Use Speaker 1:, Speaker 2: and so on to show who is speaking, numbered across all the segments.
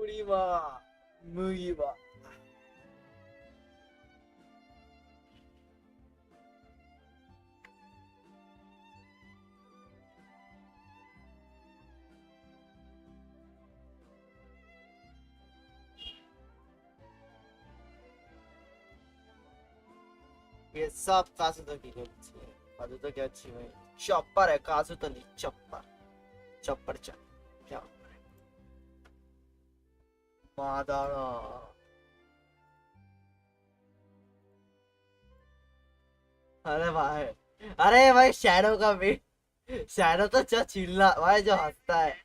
Speaker 1: 우리 마 무기 마 ये सब काजू तो की गलती है काजू तो क्या अच्छी है चॉपर है काजू तो नहीं चॉपर चॉपर क्या मादाना अरे भाई शैडो का भी शैडो तो चिल्ला भाई जो हंसता है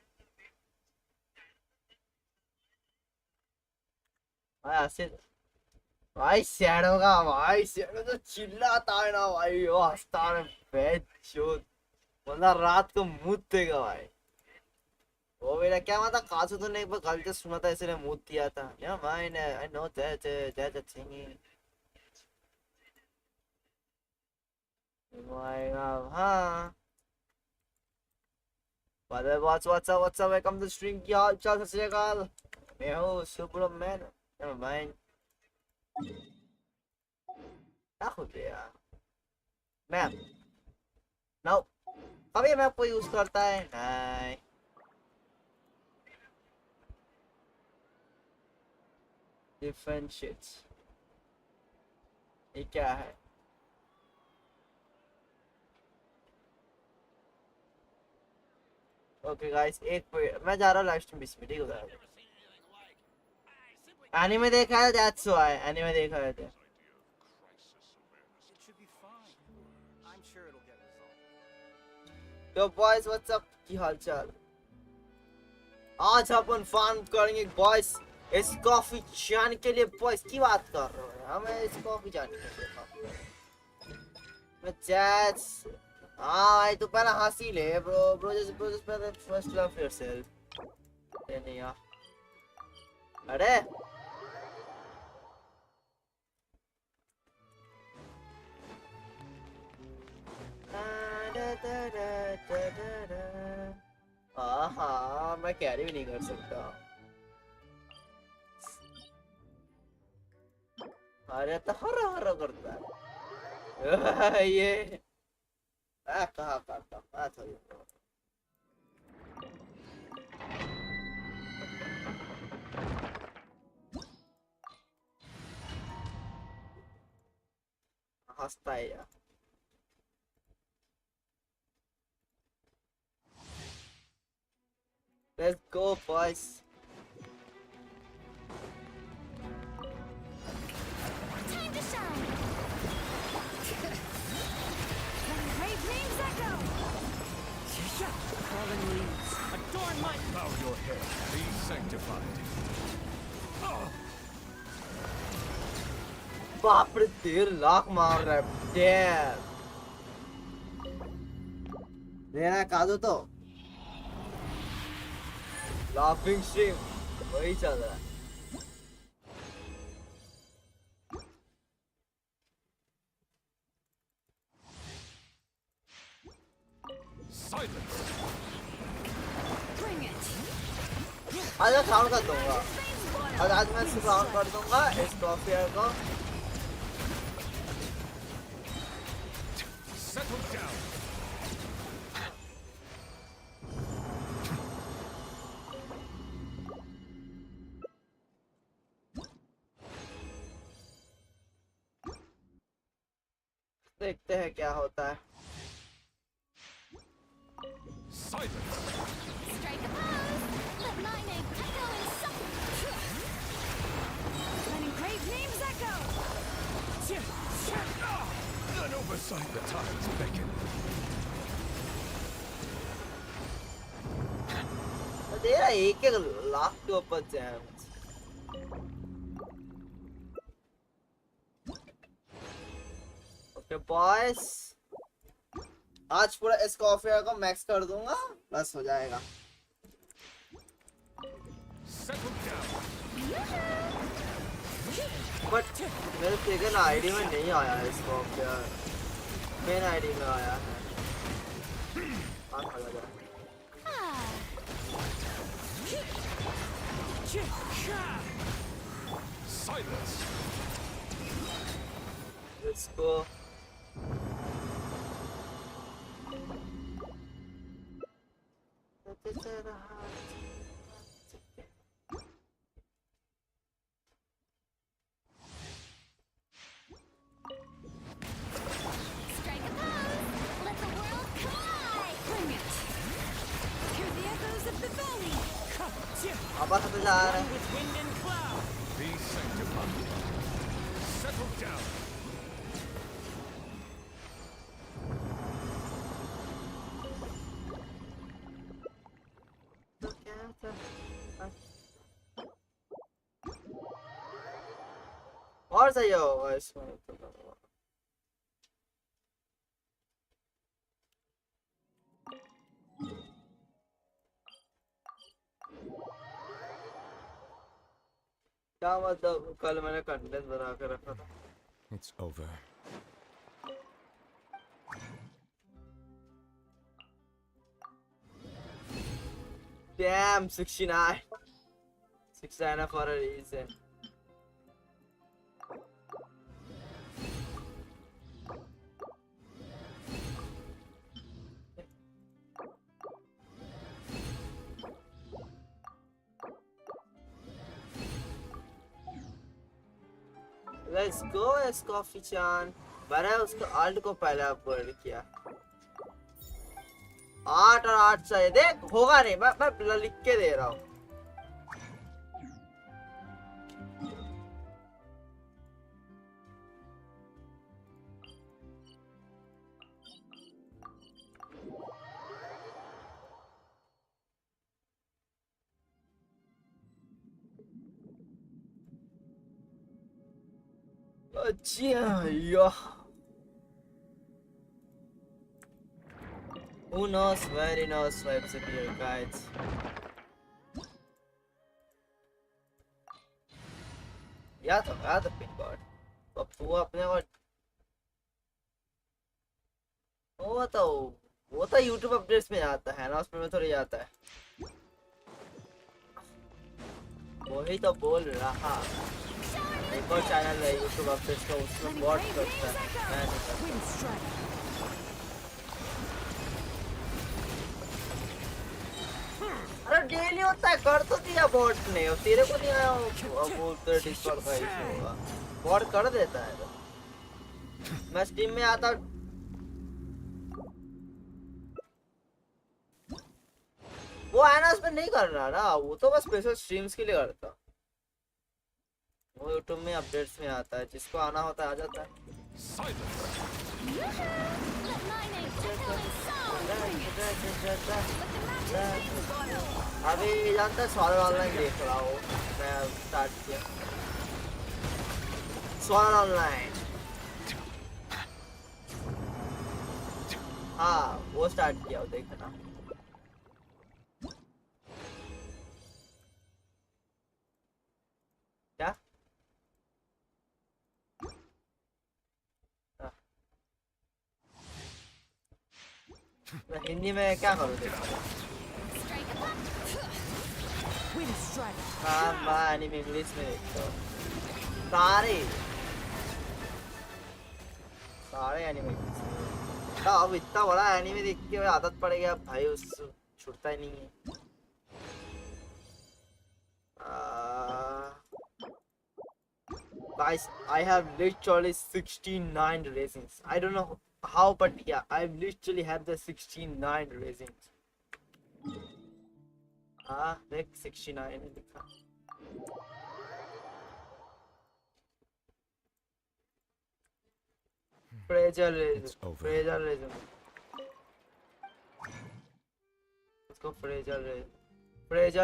Speaker 1: भाई हंसे भाई शैडो तो चिल्लाता है ना भाई वो हंसता है बेचोद मतलब रात को मुद्देगा भाई वो मेरा क्या मतलब काजू तो नहीं गलती सुना था इसलिए मूत दिया था या mine I know that thing हाँ Brother, what's up, welcome to the stream, क्या हाल चाल सत श्री अकाल मैं हूँ सुब्रो मैन never mind क्या हो गया मैप नो अभी मैप को यूज करता है नहीं डिफरेंट शिट्स ये क्या है ओके गाइस एक मैं जा रहा हूँ लाइव स्ट्रीम 20 मिनट ठीक हो जाएगा एनीमे देखा है दैट्स व्हाई एनीमे देखा है तो तो बॉयज व्हाट्स अप की हालचाल आज अपन फन करेंगे बॉयज इस कॉफी जाने के लिए बॉयज की बात कर रहे हो हमें इस कॉफी जाने के लिए मैं जैस हाँ भाई तू पहले हंसी ले ब्रो जस्ट पहले फर्स्ट लव योरसेल्फ नहीं यार अरे हाँ मैं कैरी भी नहीं कर सकता अरे तो हर करता है ये कहाँ करता थोड़ी हंसता है यार Let's go, boys.
Speaker 2: Time to shine. Great names echo.
Speaker 3: Fallen leaves, adorn my bow your head. Be sanctified.
Speaker 1: बाप रे 13 लाख मार रहा है डैम मेरा काजू तो लाफिंग स्ट्रीम वही चल रहा है आज साउंड कर दूंगा आज मैं साउंड कर दूंगा इस कॉफी को देखते हैं क्या होता है
Speaker 2: Strike a pose. Let my name echo in song. Letting great names echo.
Speaker 3: An oversight the tides beckon.
Speaker 1: तेरा एक लाख के ऊपर जैम ओके बॉयज आज पूरा इस कॉफी को मैक्स कर दूंगा बस हो जाएगा बट मेरे सेकंड आईडी में नहीं आया है इस कॉफी मेन आईडी में आया है इसको।
Speaker 2: Strike a pose. Let the world collide. Bring it. Hear the echoes of the valley.
Speaker 1: आवाज तो जा रहा है।
Speaker 3: With wind and cloud. Be sanctified. Settle down.
Speaker 1: तो क्या था? और सही होगा इसमें तो। क्या मतलब कल मैंने कंटेंट बना के रखा था।
Speaker 3: It's over.
Speaker 1: Damn, 69. 69 for a reason. Let's go, Escoffie chan. मैंने उसको आल्ट को पहले अपग्रेड किया। 8 और 8 चाहिए। देख होगा नहीं, मैं लिख के दे रहा हूँ। अच्छा यार। Who knows where he knows swipes appear, guys. याद है पिन कोड। अब वो अपने को वो तो YouTube अपडेट्स में आता है ना, उसमें थोड़ी आता है। वही तो बोल रहा। एक और चैनल है YouTube अपडेट्स का, उसमें बॉट करता है, मैं नहीं करता। अरे डेली होता है, कर तो दिया बॉट ने, और तेरे को नहीं आया वो तो डिस्कॉर्ड का इशू होगा। बॉट कर देता है तो। मैं स्ट्रीम में आता वो है ना, उसमें नहीं कर रहा ना, वो तो बस स्पेशल स्ट्रीम्स के लिए करता। वो यूट्यूब में अपडेट्स में आता है, जिसको आना होता है आ जाता है। अभी जानता है सॉल्व ऑनलाइन देख रहा हूँ मैं, स्टार्ट किया सॉल्व ऑनलाइन। हाँ वो स्टार्ट किया, वो देखना। क्या हिंदी में क्या करूँ देखो। हाँ मैं एनिमे इंग्लिश में देखता हूँ सारे एनिमे। अब इतना बड़ा एनिमे देख के आदत पड़ गया भाई, उस छूटता ही नहीं है। Guys, I have literally 69 ratings. I don't know how, but yeah, I literally have the 69 ratings. हाँ देख 69 है लिखा। फ्रेजर उसको फ्रेजर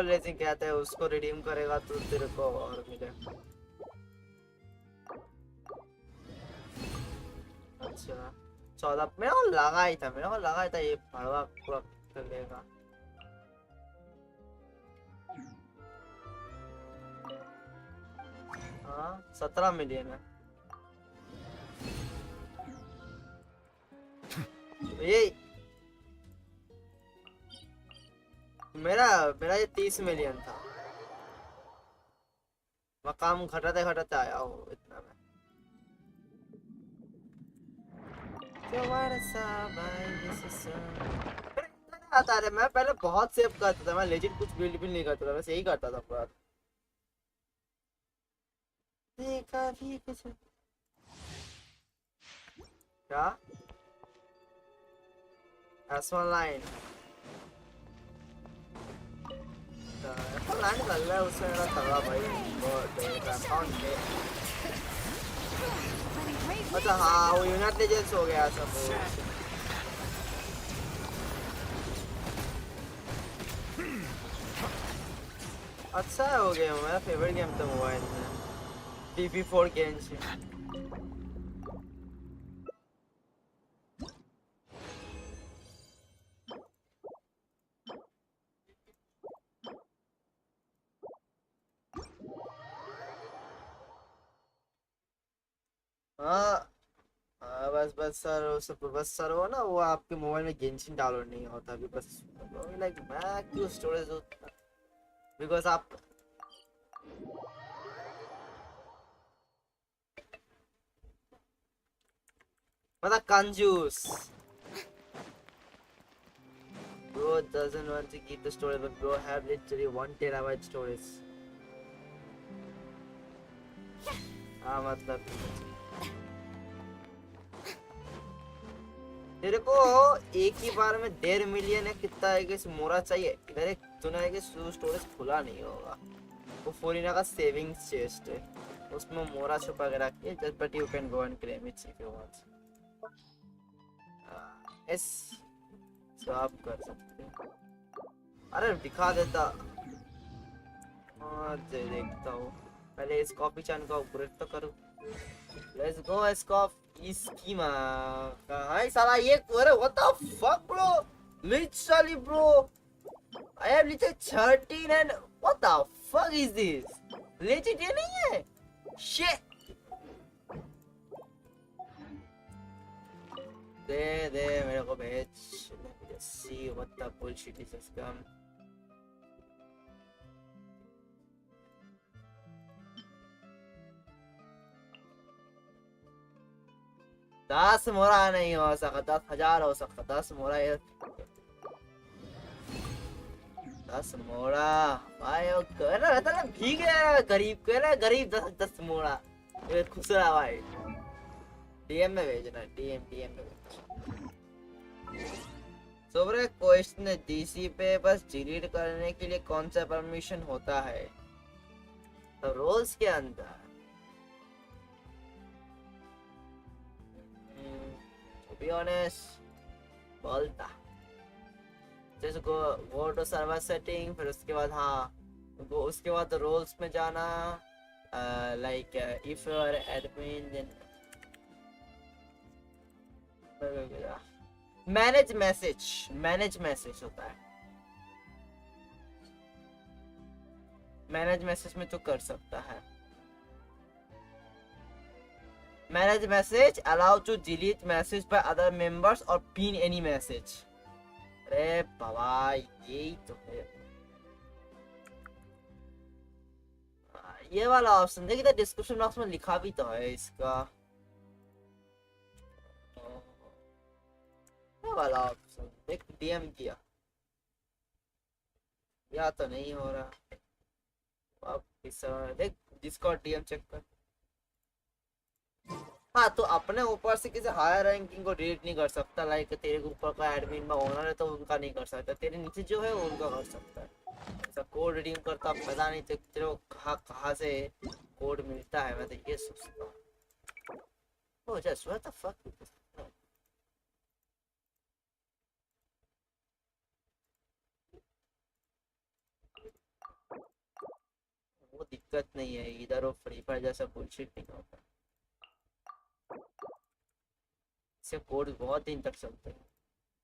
Speaker 1: रेजिंग कहते हैं, उसको रिडीम करेगा तो तेरे को और मिलेगा। अच्छा 14 मेरे को लगा ही था ये भड़वा पूरा चलेगा। हाँ 17 मिलियन है ये। मेरा ये 30 मिलियन था। मकाम घटाते आया हूँ इतना में। तुम्हारा सा भाई जैसा आता है। मैं पहले बहुत सेव करता था, मैं लेजेंड कुछ बिल्ड भी नहीं करता था, बस यही करता था पूरा। देखा भी कुछ क्या S1 लाइन लाइन लग रहा है उससे मेरा तगड़ा भाई वो अकाउंट पे।
Speaker 2: Planning great
Speaker 1: अच्छा
Speaker 2: moves.
Speaker 1: हाँ वो यूनाइट लेजेंड्स हो गया सब वो। अच्छा हो गया, मेरा फेवरेट गेम था मोबाइल में PP4 गेंशिन। हाँ बस बस सर वो सब बस सर वो ना वो आपके मोबाइल में गेंशिन डाउनलोड नहीं होता अभी बस। लाइक मैं क्यों स्टोरेज होता बिकॉज आप मतलब कंजूस। Bro doesn't want to keep the storage, but bro have literally 1 terabyte storage. हाँ मतलब तेरे को एक ही बार में 1.5 मिलियन है कितना है कि मोरा चाहिए इधर एक सुना है कि स्टोरेज खुला नहीं होगा। वो फोरिना का सेविंग्स चेस्ट है उसमें मोरा छुपा के रखिए just but you can go and claim it if you want. Yes so आप कर सकते हैं। अरे दिखा देता। हाँ देखता हूँ पहले इस कॉफी चान का अपग्रेड तो करूँ। लेट्स गो एस्कॉफ इसकी माँ कहाँ है साला ये। अरे what the fuck bro literally bro I have literally 13 and what the fuck is this legit ये नहीं है शिट। दे मेरे को भेज see what the bullshit is this come. दस मोरा नहीं हो सकता 10,000 हो सकता 10 मोरा ये 10 मोरा भाई वो कर रहा था ना भीग गया गरीब कह रहा गरीब 10 मोरा ये खुश रहा भाई। डीएम में भेजना डीएम में भेजना। सोबरे क्वेश्चन है डीसी पे बस डिलीट करने के लिए कौन सा परमिशन होता है तो रोल्स के अंदर to be honest बोलता जैसे गो टू सर्वर सेटिंग फिर उसके बाद हाँ वो उसके बाद रोल्स में जाना like if you are admin then manage message होता है। मैनेज मैसेज में तो कर सकता है। Manage message allow to delete message by other members or pin any message। अरे बाबा यही तो है ये वाला ऑप्शन देखिए तो डिस्क्रिप्शन बॉक्स में लिखा भी तो है इसका ये वाला ऑप्शन देख डीएम किया या तो नहीं हो रहा अब इस देख डिस्कॉर्ड डीएम चेक कर। हाँ तो अपने ऊपर से किसी हायर रैंकिंग को डिलीट नहीं कर सकता लाइक तेरे ऊपर का एडमिन में ओनर है तो उनका नहीं कर सकता तेरे नीचे जो है वो उनका कर सकता है। ऐसा कोड रिडीम करता पता नहीं तेरे को कहाँ से कोड मिलता है मैं तो ये सोचता हूँ। Oh just what the fuck वो दिक्कत नहीं है इधर वो फ्री फायर जैसा बुलशिट नहीं होता इससे कोड बहुत दिन तक चलते हैं।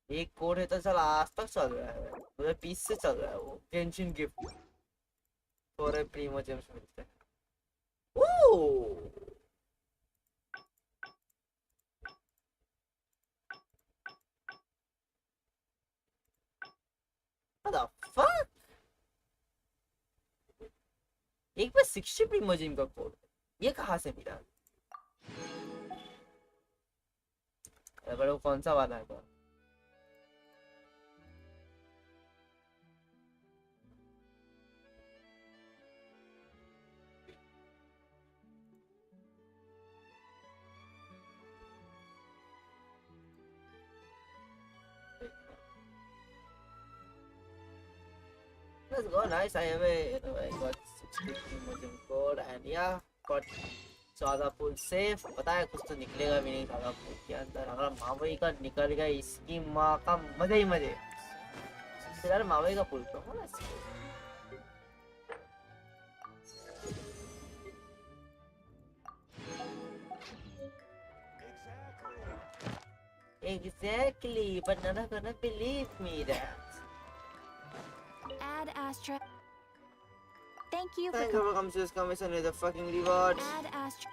Speaker 1: एक कोड है तो चल आज तक चल रहा है 2020 से चल रहा है वो गेंशिन गिफ्ट थोड़े प्रीमो जेम्स मिलते हैं। ओह what the fuck एक पे 60 प्रीमो जेम का कोड ये कहाँ से मिला। पर वो कौन सा वाला है? Let's go, nice. I got 63 margin code and yeah, got सादा पुल सेफ. पता है कुछ तो निकलेगा भी नहीं सादा पुल के अंदर. अगर मावई का निकल गया इसकी माँ का मजे ही मजे. यार मावई का पुल तो होना चाहिए. Exactly, but none are gonna believe me that.
Speaker 2: Add astra. Thank you
Speaker 1: Thank
Speaker 2: for
Speaker 1: you for coming to this commission with the fucking rewards.
Speaker 2: add astra.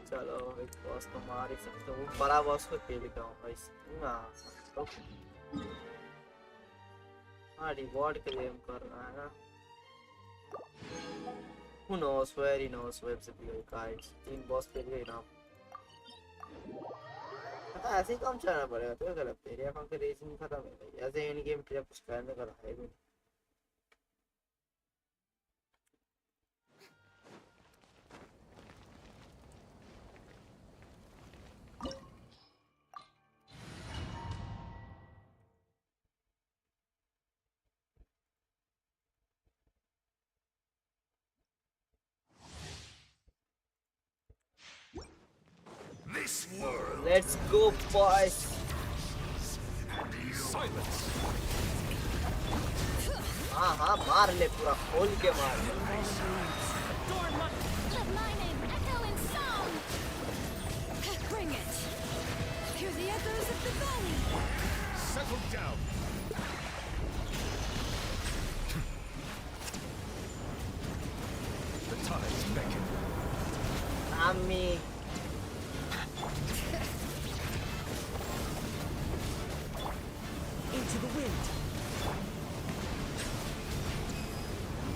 Speaker 1: चलो एक बॉस को मार ही सकते हो. बड़ा बॉस को खेल का हूँ भाई. हाँ रिवॉर्ड के लिए हम कर रहा है ना. Who knows where he knows where to be guys. 3 boss पे गए ना. ऐसे ही काम चलाना पड़ेगा. तो क्या लगता है? एरिया कौन से रेसिंग खत्म है भाई. ऐसे इन गेम पे कुछ करने का है भी.
Speaker 3: This world.
Speaker 1: Let's go boys.
Speaker 3: Silence.
Speaker 1: हाँ मार ले पूरा खोल के मार ले.
Speaker 2: Let my name echo in song. Bring it. Hear the echoes of the valley.
Speaker 3: Settle down. The tides beckon.
Speaker 1: Ami.
Speaker 4: Into the wind.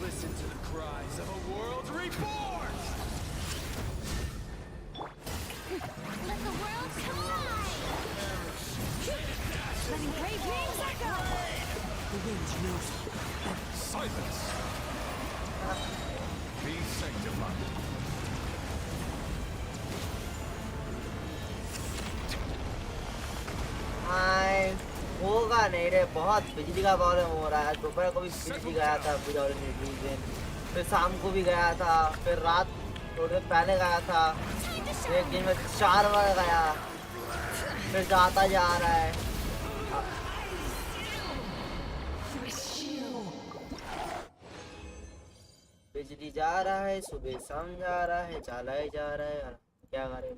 Speaker 3: Listen to the cries of a world reborn.
Speaker 2: Let the world collide. Letting brave names echo.
Speaker 4: The wind knows.
Speaker 3: Silence. Be sanctified.
Speaker 1: हाय होगा नहीं रे. बहुत बिजली का problem हो रहा है. दोपहर को भी बिजली गया था विदाउट एनी रीजन. फिर शाम को भी गया था. फिर रात थोड़ी देर पहले गया था. एक दिन में 4 बार गया. फिर जाता जा रहा है. बिजली जा रहा है. सुबह शाम जा रहा है. चला ही जा रहा है. क्या करें.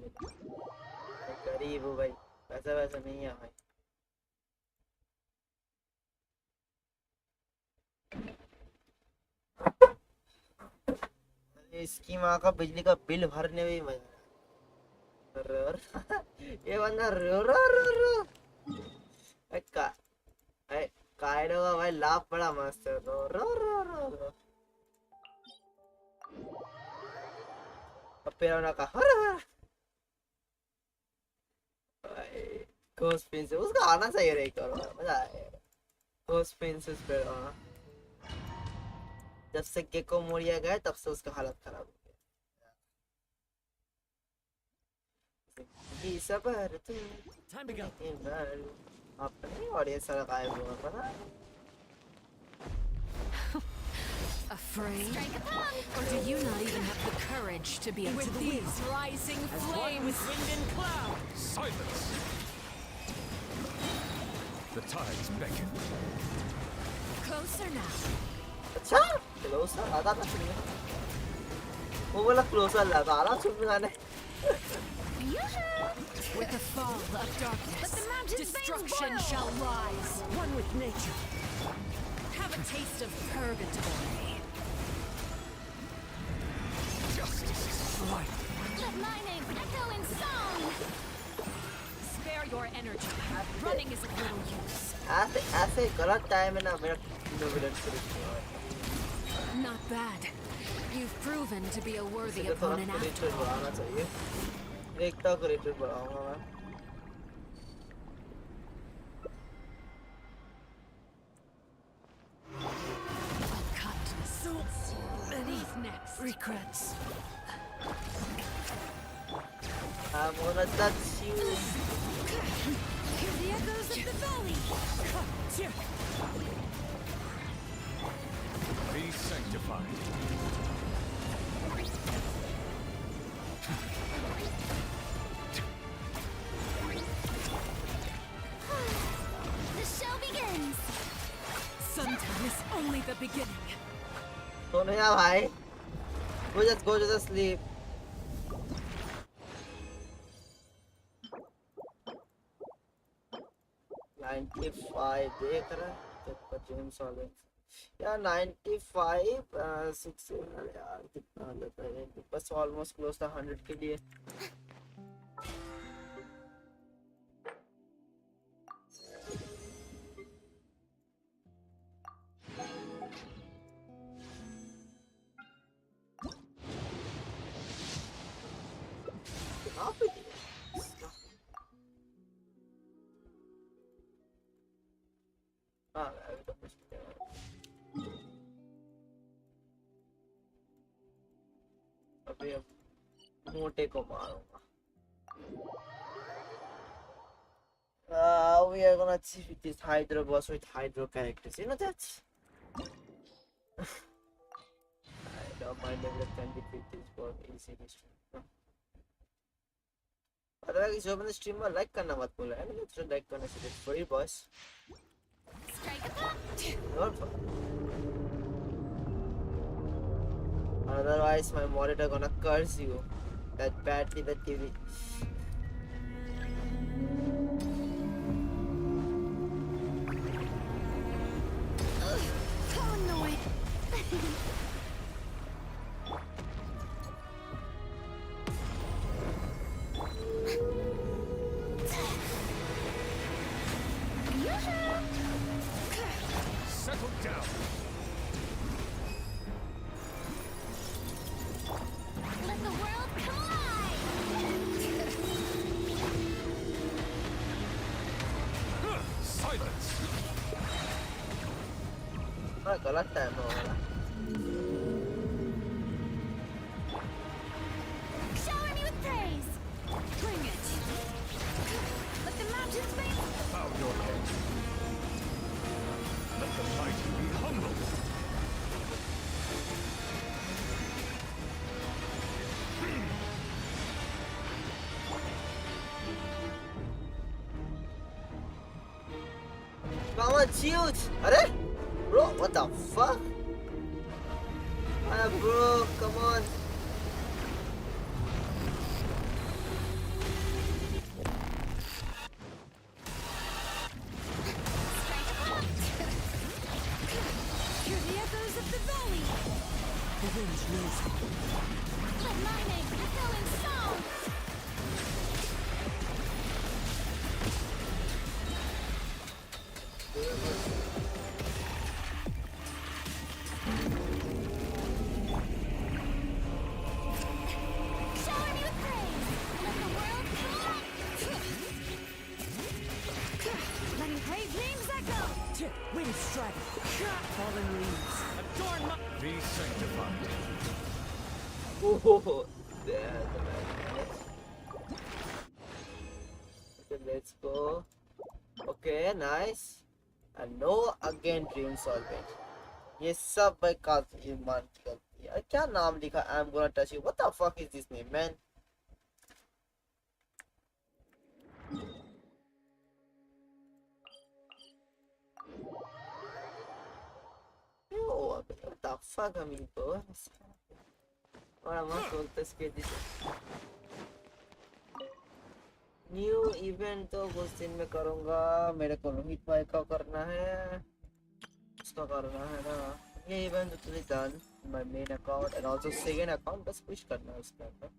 Speaker 1: गरीब हूँ भाई. पैसा वैसा नहीं है भाई. इसकी माँ का बिजली का बिल भरने में मजा. ये बंदा रो रो रो रो. काइडो का भाई लाभ बड़ा मस्त है. तो रो रो रो रो. अब फिर उन्होंने कहा घोस्ट प्रिंसेस. उसका आना सही रही करो. मजा आएगा. घोस्ट प्रिंसेस पे जब से गेको मोरिया गया तब से उसका हालत खराब हो गया. सबर तू
Speaker 4: Time to go.
Speaker 1: अपनी ऑडियंस सारा गायब हुआ. पता
Speaker 5: Afraid? Or do you not even have the courage to be
Speaker 4: Into
Speaker 5: with
Speaker 4: the wind.
Speaker 5: these rising
Speaker 4: As one
Speaker 5: flames?
Speaker 4: with wind and cloud.
Speaker 3: Silence. The tides beckon.
Speaker 5: Closer now.
Speaker 1: अच्छा closure आधा था सुनने. वो बोला closure लगा रहा सुनने ने.
Speaker 5: With the fall of darkness,
Speaker 2: Let the mountains
Speaker 5: destruction
Speaker 2: veins boil.
Speaker 5: shall rise.
Speaker 4: One with nature.
Speaker 5: Have a taste of purgatory.
Speaker 3: Justice is
Speaker 4: Light.
Speaker 2: Let my name echo in song.
Speaker 5: Spare your energy. Running is of little use.
Speaker 1: ऐसे गलत time में ना मेरा villain शुरू हुआ.
Speaker 5: Not bad. You've proven to be a worthy
Speaker 1: इसलिए थोड़ा
Speaker 5: opponent
Speaker 1: rate
Speaker 5: after all.
Speaker 1: बढ़ाना चाहिए देखता हूँ रेट बढ़ाऊंगा मैं
Speaker 5: Cut to the
Speaker 4: So many
Speaker 5: Who's next?
Speaker 4: regrets.
Speaker 1: I'm gonna touch you
Speaker 2: Hear the echoes of the valley.
Speaker 3: Be sanctified.
Speaker 2: The show begins.
Speaker 5: Sometimes it's only the beginning.
Speaker 1: सोने जा भाई go just sleep $95 देख रहा है perfume solvent यार 95 6 यार कितना लेता है बस ऑलमोस्ट क्लोज था 100 के लिए कहाँ पे दिया? हाँ अभी तो कुछ नहीं है। अभी अब मोटे को मारूंगा we are gonna achieve this hydro boss with hydro characters you know that I don't mind if it can defeat this for easy history अगर इस ओपन स्ट्रीम में लाइक करना मत भूलना है ना तो लाइक करने से free boss
Speaker 2: Strike a pop.
Speaker 1: Not fun. Otherwise my monitor gonna curse you that badly the TV
Speaker 2: So annoyed.
Speaker 3: Settle down.
Speaker 2: Let the world collide.
Speaker 3: Silence.
Speaker 1: हाँ गलत टाइम हो गया
Speaker 2: Shower me with praise. Bring it. Let the mountains be.
Speaker 3: Bow your head. Let the mighty be humble.
Speaker 1: Come on huge अरे bro what the fuck bro come on
Speaker 2: Hear the echoes of the valley.
Speaker 4: The wind knows it.
Speaker 2: Let mine make echoing song. Shower me with praise. Let the world collide. Letting praise names echo.
Speaker 4: Wind strike. Fallen leaves. Adorn my...
Speaker 3: Be sanctified.
Speaker 1: oh that's nice okay let's go okay nice and no again dream solvent ये सब भाई काफी मान की गलती है क्या नाम लिखा I'm gonna touch you what the fuck is this name man yo what the fuck amigo ahora más tontas que dice new event तो कुछ दिन में करूंगा मेरे को रोहित भाई का करना है उसका करना है ना ये इवेंट तो done my main account and also second account बस पुश करना है उसके अंदर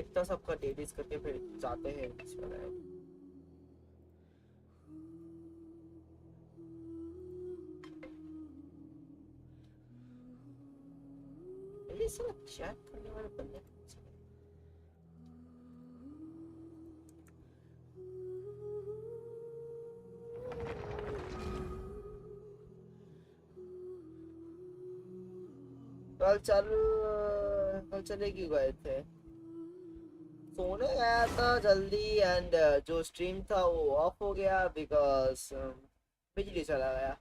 Speaker 1: इतना सबका डेलीज करके फिर जाते हैं ये सब चैट करने वाले बंदे कल चले क्यों गए थे सोने गया था जल्दी एंड जो स्ट्रीम था वो ऑफ हो गया बिकॉज बिजली चला गया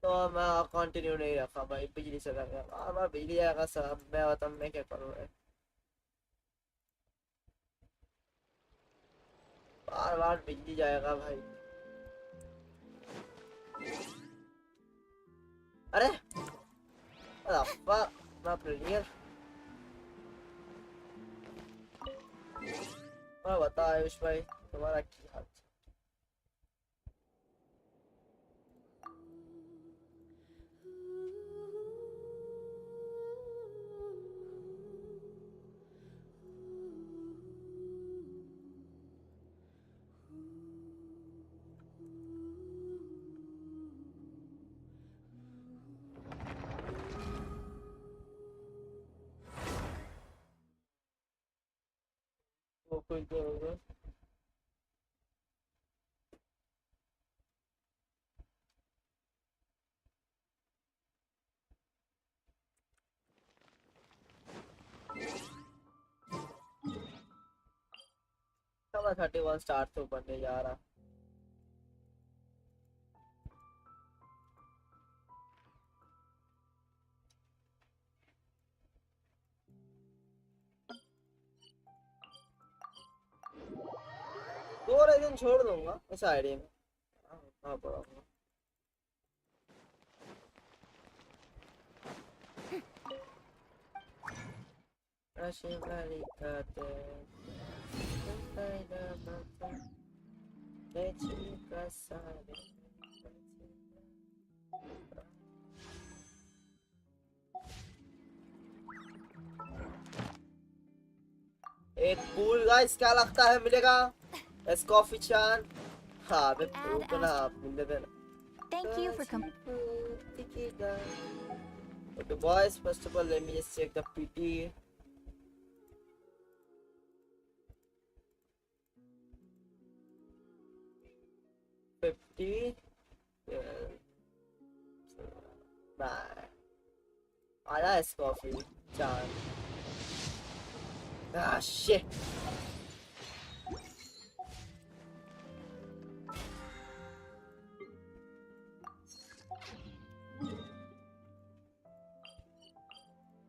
Speaker 1: तो मैं कंटिन्यू नहीं रखा भाई बिजली चला गया बार बार बिजली आएगा सब मैं बता मैं क्या करूँ बार बार बिजली जाएगा भाई अरे अप्पा ना प्लेयर और बता आयुष भाई तुम्हारा क्या हाल कोई तो होगा मैं 31 स्टार्ट तो बनने जा रहा दो दिन छोड़ दूंगा इस आईडी में हाँ पढ़ाऊंगा एक पूल गाइस क्या लगता है मिलेगा एस्कॉफी चान हाँ मैं पूल ना मिल देना
Speaker 2: Thank you for coming.
Speaker 1: Okay boys, first of all let me just check the PT. Bye. आया एस्कॉफी चान ah shit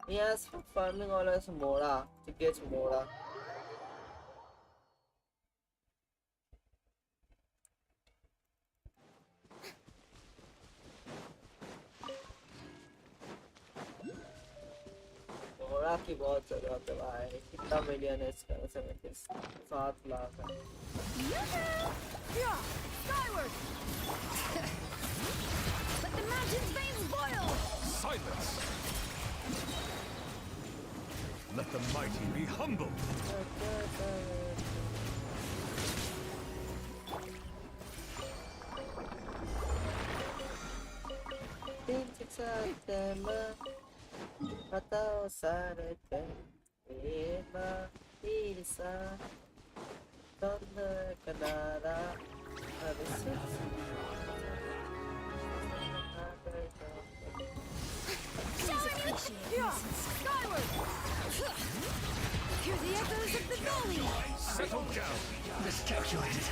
Speaker 1: yes farming always mora to get mora मौरा की बहुत जरूरत है भाई कितना मिलियन है इसका 7 लाख है
Speaker 2: Skyward! Let the magic's veins boil!
Speaker 3: Silence! Let the mighty be humble!
Speaker 1: Atau sarete ema isa donde quedará
Speaker 2: Skyward! Hear the echoes of the gully!
Speaker 3: Settle down!
Speaker 4: Miscalculated.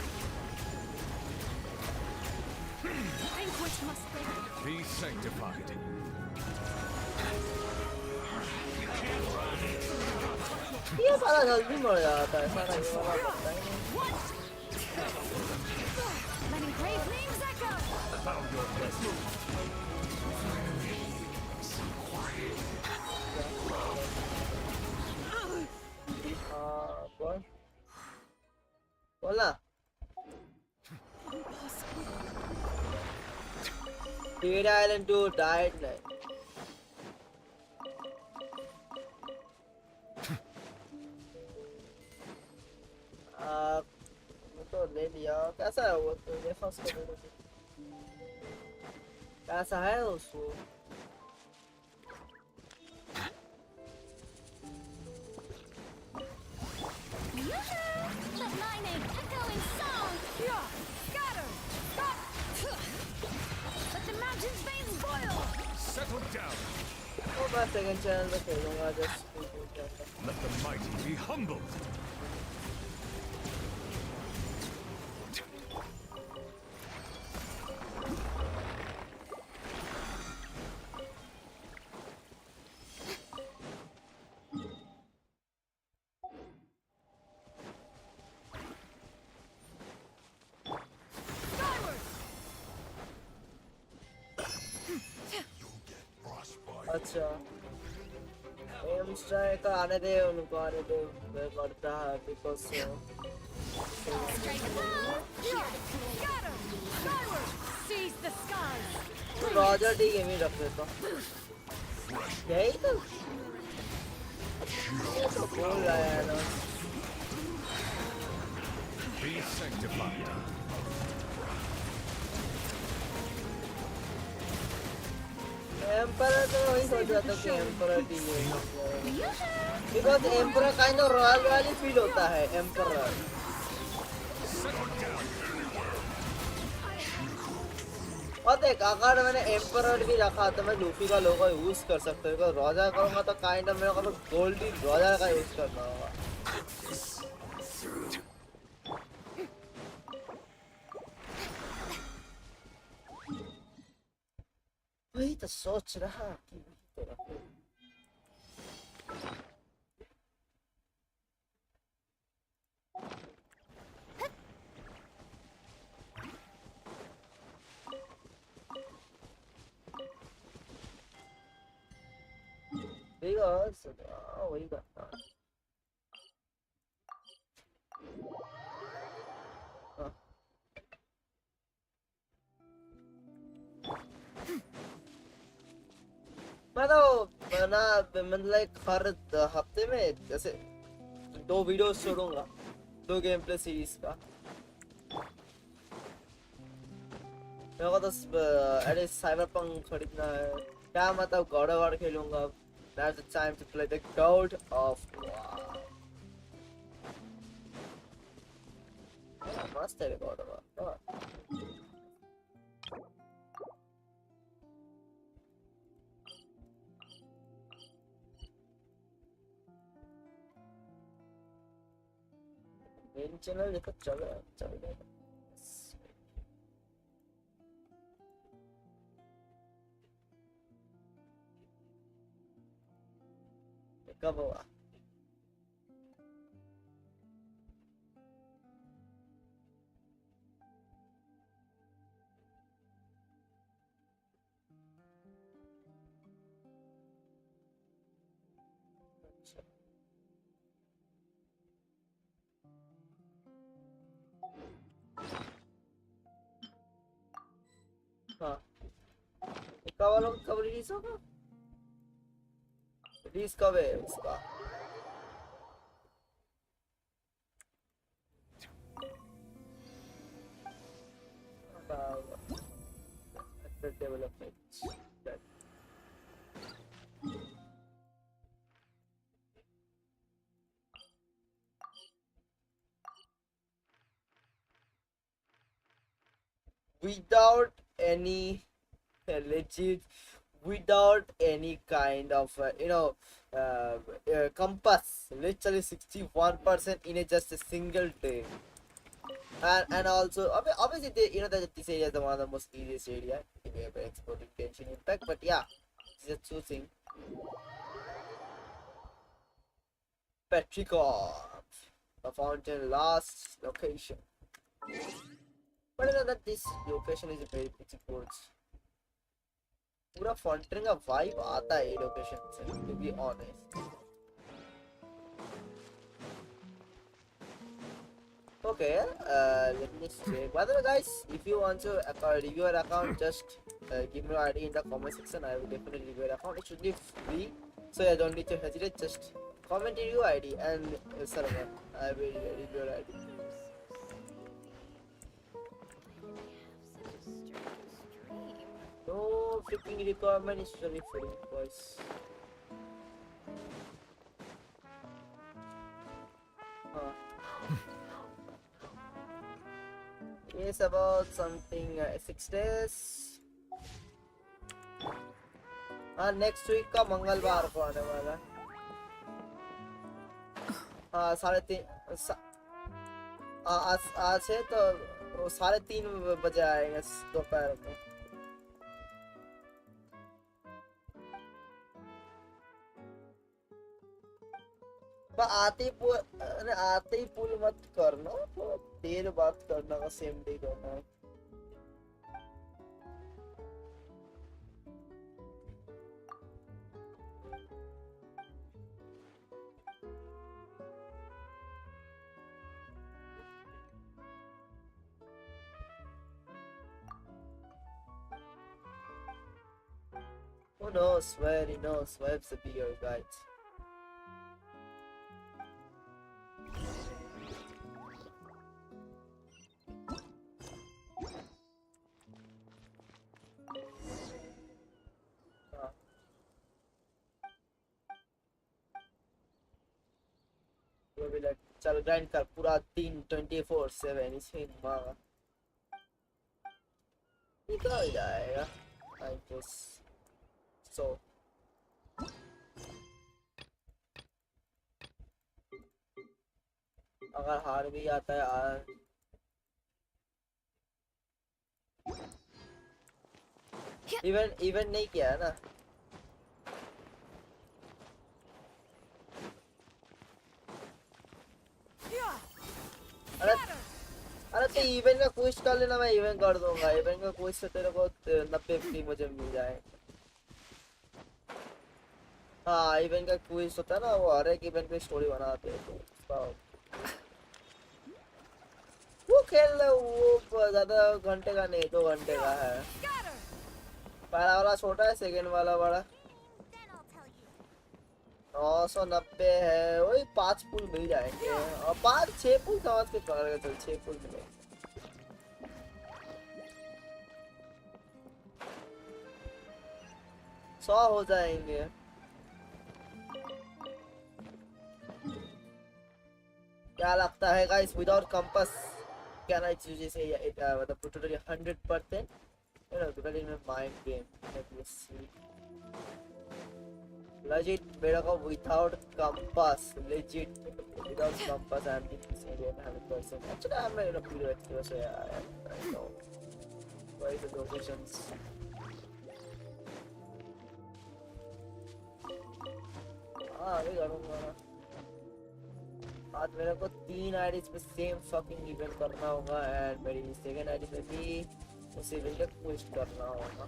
Speaker 2: Vanquish must be.
Speaker 3: Be sanctified.
Speaker 1: ये सारा जल्दी मर जाता है सारा ये वाला पता ही नहीं
Speaker 2: Letting brave names echo!
Speaker 3: About your business.
Speaker 1: बोला Dead Island 2 died like वो तो ले लिया। कैसा है वो? तो देखा उसको ले लो। कैसा है उसको?
Speaker 2: Let lightning echo in song.
Speaker 5: Yeah, scatter! Stop! Let the mountain's veins boil!
Speaker 3: Settle down.
Speaker 1: वो मैं सेकंड चैनल पे खेलूंगा just.
Speaker 3: Let the mighty be humbled.
Speaker 5: Skyward!
Speaker 1: अच्छा एम स्ट्राइक आने दे उनको आने दे मैं करता है because
Speaker 2: Strike above.
Speaker 5: Scatter! Skyward! Seize the skies!
Speaker 1: रॉजर डी गेम ही रख देता यही तो ये तो बोल रहा है ना
Speaker 3: Be sanctified.
Speaker 1: एम्परर तो वही सोच रहा था कि एम्परर डी है because emperor kind of royal royal feel होता है एम्परर और देख अगर मैंने एम्परर भी रखा तो मैं लूफी का लोगो यूज कर सकता हूँ बिकॉज़ रॉजर करूँगा तो काइंड ऑफ मेरे को गोल्डी रॉजर का यूज करना होगा वही तो सोच रहा कि तो रखूं because वही करता हाँ मैं तो ना मतलब हर हफ्ते में जैसे 2 वीडियोस छोड़ूंगा 2 गेम प्ले सीरीज का मेरे को तो अरे साइबरपंक खरीदना है क्या मतलब गॉड ऑफ वॉर खेलूंगा Now's the time to play the God of War. I must have a God of War. Come on. Main channel देखो चल रहा है कब हुआ हाँ कब रिलीज होगा रिलीज कब है उसका development that without any legit without any kind of compass literally 61% in just a single day and also obviously that this area is one of the most easiest area if you ever explored Genshin Impact but yeah this is choosing Petricor the fountain last location but you know that this location is very pretty good पूरा फॉन्टरिंग का vibe आता है ये location से to be honest okay let me say by the way guys if you want to review your account just give me your ID in the comment section I will definitely review your account it should be free so I don't need to hesitate just comment your ID and server I will review your ID freaking requirement is very free, boys. It's about something 6 days. हाँ next week का मंगलवार को आने वाला है। हाँ 3:30 आज है तो 3:30 बजे आएगा दोपहर को। पर आते ही पुल मत करना, तो देर बात करना का सेम डे करना। Who knows where he knows where's the beer, guys. वो भी लाइक चल ग्राइंड कर पूरा दिन 24/7 इसे मारा निकल जाएगा आई गेस सो। अगर हार भी आता है इवन नहीं किया है ना। अरे तो इवेंट का क्विज कर लेना, मैं इवेंट कर दूंगा। इवेंट का क्विज से तेरे को 90 फ्री मुझे मिल जाए। हाँ इवेंट का क्विज होता है ना, वो हर एक इवेंट पे स्टोरी बनाते हैं तो वो खेल वो ज्यादा घंटे का नहीं 2 घंटे का है। पहला वाला छोटा है, सेकंड वाला बड़ा। 990 है, वही 5 पुल मिल जाएंगे और 5-6 पुल समझ के करेगा। चल 6 पुल मिले 100 हो जाएंगे। क्या लगता है guys, without compass can I choose से मतलब totally 100%? You know, totally in my mind game. Let me see. Legit, मेरा को without compass, legit without compass I'm thinking 100%. Actually, I'm not pretty active, so yeah, I know. Why the locations? हाँ अभी करूँगा ना। आज मेरे को 3 IDs पे सेम फकिंग इवेंट करना होगा एंड मेरी सेकंड आईडी पे भी उसी इवेंट का क्विज करना होगा।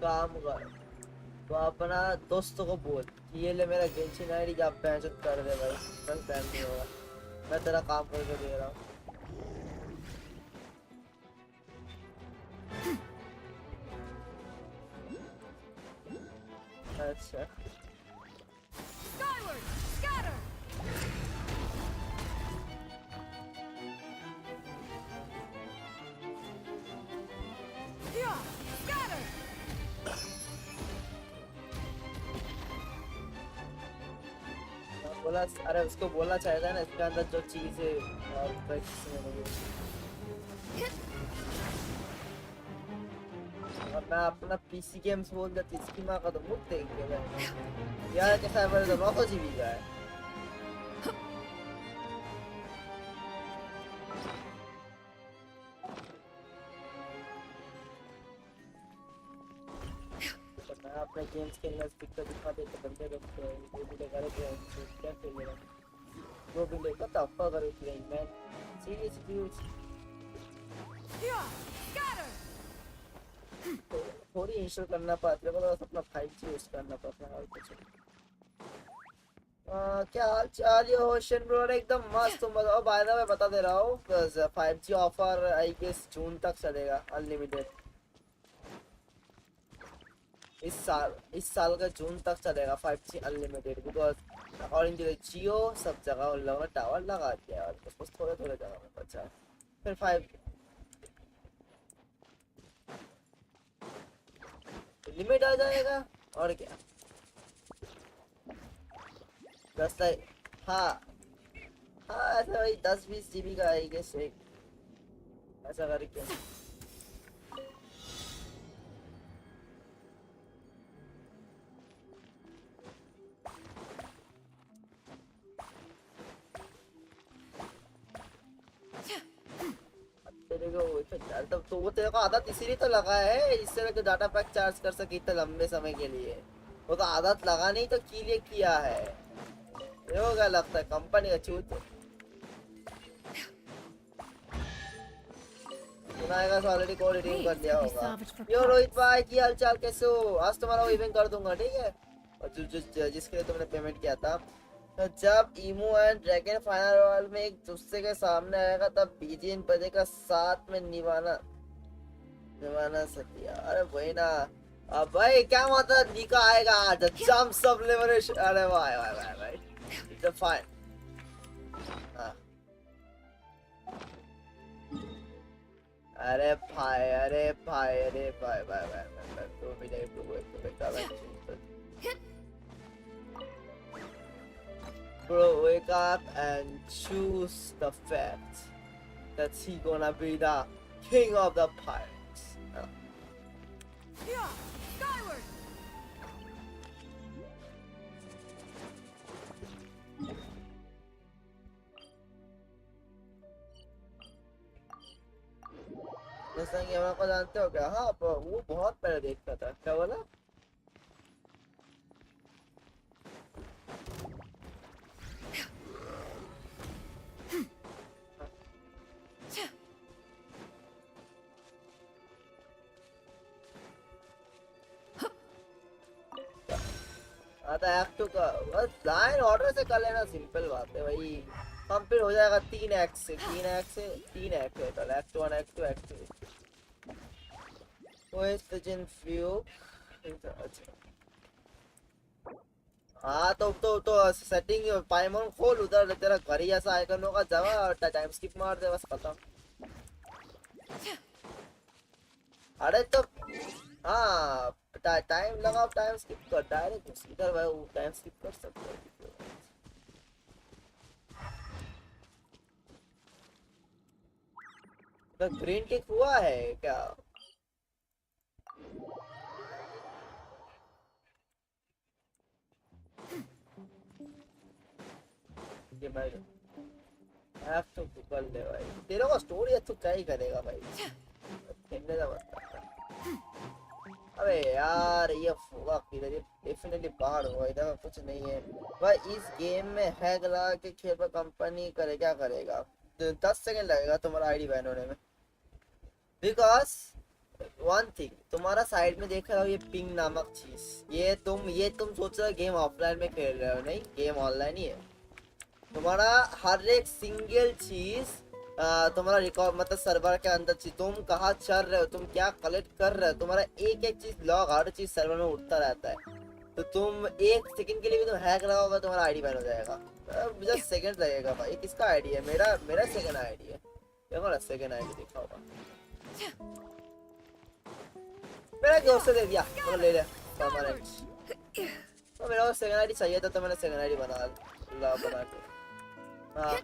Speaker 1: काम कर तो अपना दोस्तों को बोल कि ये ले मेरा गेंशिन आईडी, जब पहचान कर दे भाई, कल टाइम नहीं होगा, मैं तेरा काम करके दे रहा हूँ। अच्छा
Speaker 5: Skyward, scatter. Yeah, scatter.
Speaker 1: बोला, अरे उसको बोलना चाहिए था ना इसके अंदर जो चीज है और प्रैक्टिस में नहीं है। और मैं अपना पीसी गेम्स बोल देती इसकी माँ का तो मुझ देख के भाई यार कैसा है मेरे तो 900 जीबी का है। तो मैं अपने गेम्स खेलना स्पीकर दिखा देते बंदे रखते हैं वो भी लगा रहे हैं क्या खेल रहे हैं वो भी लेकर तब अगर playing man seriously
Speaker 5: Yeah, scatter.
Speaker 1: थोड़ी इंस्टॉल करना पड़ता है, मतलब अपना 5G यूज करना पड़ता है और कुछ। क्या हाल चाल है ओशन ब्रो? एकदम मस्त। तुम बताओ। बाय द वे बता दे रहा हूँ 5G ऑफर आई गेस जून तक चलेगा अनलिमिटेड। इस साल का जून तक चलेगा 5G unlimited, because according to Jio सब जगह उन लोगों ने टावर लगा दिया है और बस थोड़े थोड़े जगह में बचा है। फिर 5 लिमिट आ जाएगा और क्या। बस लाइक हाँ ऐसा भाई 10-20 GB का आई गेस एक ऐसा करके। तेरे को तो वो तेरे को आदत इसीलिए तो लगा है, इससे तो डाटा पैक चार्ज कर सके इतने लंबे समय के लिए। वो तो आदत लगा नहीं तो के लिए किया है। क्या लगता है कंपनी का चूत सुनाएगा तो ऑलरेडी कोड रिडीम कर दिया होगा। यो रोहित भाई की हालचाल कैसे हो? आज तुम्हारा इवेंट कर दूंगा ठीक है, और जिसके लिए तुमने पेमेंट किया था। तो जब ईमू एंड ड्रैगन फाइनल रॉयल में एक दूसरे के सामने आएगा तब बीजीएन बजेगा साथ में निभाना सत्या। अरे वही ना। अब भाई क्या मतलब निका आएगा द जंप सब लिबरेशन। अरे वाह वाह वाह भाई इट्स फाइन। अरे भाई भाई तो भी नहीं तो Bro, wake up and choose the fact that he gonna be the king of the pirates.
Speaker 5: Yeah, skyward.
Speaker 1: जैसा कि हम को जानते हो क्या? हाँ वो बहुत पहले देखता था। क्या बोला? एक्ट टू का बस लाइन ऑर्डर से कर लेना, सिंपल बात है भाई। कंप्लीट हो जाएगा 3 एक्ट से 3 एक्ट है कल। एक्ट 1 एक्ट 2 एक्ट 3 वो जिन फ्यू। अच्छा हाँ तो सेटिंग पाइमोन खोल, उधर तेरा घर ही ऐसा आइकन होगा, जावा और टाइम स्किप मार दे बस खत्म। अरे तो हाँ टाइम लगाओ, टाइम स्किप कर डायरेक्ट इधर भाई वो टाइम स्किप कर सकते हो। तो ग्रीन टिक हुआ है क्या? ये भाई हैव टू गूगल दे भाई, तेरे को स्टोरी तो क्या ही करेगा भाई, खेलने का मतलब। अबे यार ये होगा किधर? ये डेफिनेटली बाहर होगा, इधर कुछ नहीं है भाई। इस गेम में हैक लगा के खेल पर कंपनी करे क्या करेगा? 10 सेकंड लगेगा तुम्हारा आईडी बैन होने में। बिकॉज वन थिंग तुम्हारा साइड में देख रहे हो ये पिंग नामक चीज, ये तुम सोच रहे हो गेम ऑफलाइन में खेल रहे हो, नहीं गेम ऑनलाइन ही है। तुम्हारा हर एक सिंगल चीज तुम्हारा रिकॉर्ड मतलब सर्वर के अंदर चीज, तुम कहाँ चल रहे हो, तुम क्या कलेक्ट कर रहे हो, तुम्हारा एक एक चीज लॉग हर चीज सर्वर में उठता रहता है। तो तुम एक सेकंड के लिए भी तुम हैक लगाओगे तुम्हारा आईडी बैन हो जाएगा। जस्ट सेकंड लगेगा भाई। किसका आईडी है? मेरा सेकंड आईडी है। देखो ना सेकंड आईडी दिखा होगा मेरा दोस्त से दे दिया तो ले ले परमानेंट। तो मेरा सेकंड आईडी चाहिए था तो मैंने सेकंड आईडी बना के हाँ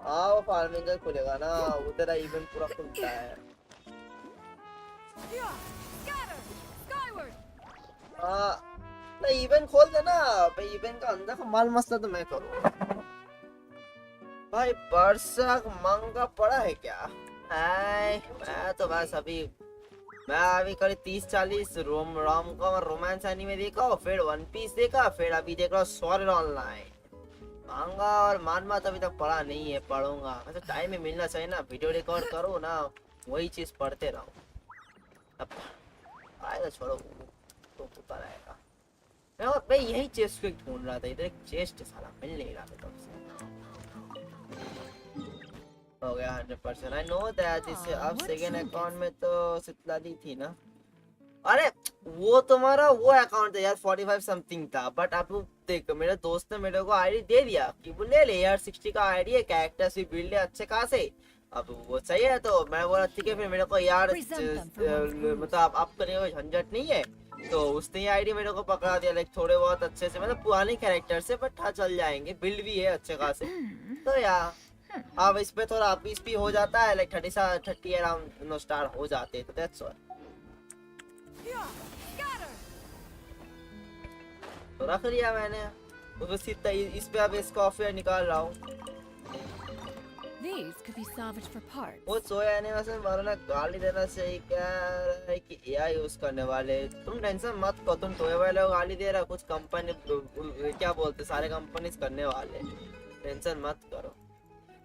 Speaker 1: हाँ वो फार्मिंग का खुलेगा ना, वो तेरा इवेंट पूरा खुलता है। हाँ नहीं इवेंट खोल देना भाई, इवेंट का अंदर का माल मसला तो मैं करूँ भाई। बरसात मंगा पड़ा है क्या? हाय मैं तो बस अभी करीब 30-40 रोमांस एनीमे देखा, फिर वन पीस देखा, फिर अभी देख रहा हूँ स्वॉर्ड आर्ट ऑनलाइन। मांगा और मानवा तो अभी तक पढ़ा नहीं है, पढ़ूंगा। अच्छा टाइम में मिलना चाहिए ना, वीडियो रिकॉर्ड करो ना वही चीज पढ़ते रहो। अब आएगा छोड़ो तो पता रहेगा। मैं यही चेस्ट को ढूंढ रहा था, इधर एक चेस्ट साला मिल नहीं रहा था तब से। हो गया 100%। आई नो दैट इस अब
Speaker 2: what
Speaker 1: सेकंड
Speaker 2: trinkets?
Speaker 1: अकाउंट में तो सितलाली थी ना। अरे वो तुम्हारा वो अकाउंट था यार 45 समथिंग था, बट अब देख मेरे दोस्त ने मेरे को आईडी दे दिया कि वो ले ले यार 60 का आईडी है, कैरेक्टर्स भी बिल्ड है अच्छे खासे। अब वो सही है तो मैं बोला ठीक है, फिर मेरे को यार
Speaker 2: Present them for one's rules.
Speaker 1: मतलब अब करने का झंझट नहीं है, तो उसने आईडी मेरे को पकड़ा दिया लाइक थोड़े बहुत अच्छे से, मतलब पुराने कैरेक्टर से, बट हाँ चल जाएंगे, बिल्ड भी है अच्छे खासे। तो यार अब इस पे थोड़ा पीस भी हो जाता है, लाइक 30 अराउंड नो स्टार हो जाते हैं, तो दैट्स व्हाई
Speaker 5: Yeah, scatter.
Speaker 1: तो रख लिया मैंने। तो इस पे अब एस्कॉफी निकाल रहा हूँ।
Speaker 2: These could be salvaged for parts.
Speaker 1: वो सोया ने वैसे वरना गाली देना चाहिए क्या है कि एआई यूज करने वाले, तुम टेंशन मत करो, तुम टोए वाले को गाली दे रहा, कुछ कंपनी क्या बोलते सारे कंपनीज करने वाले, टेंशन मत करो।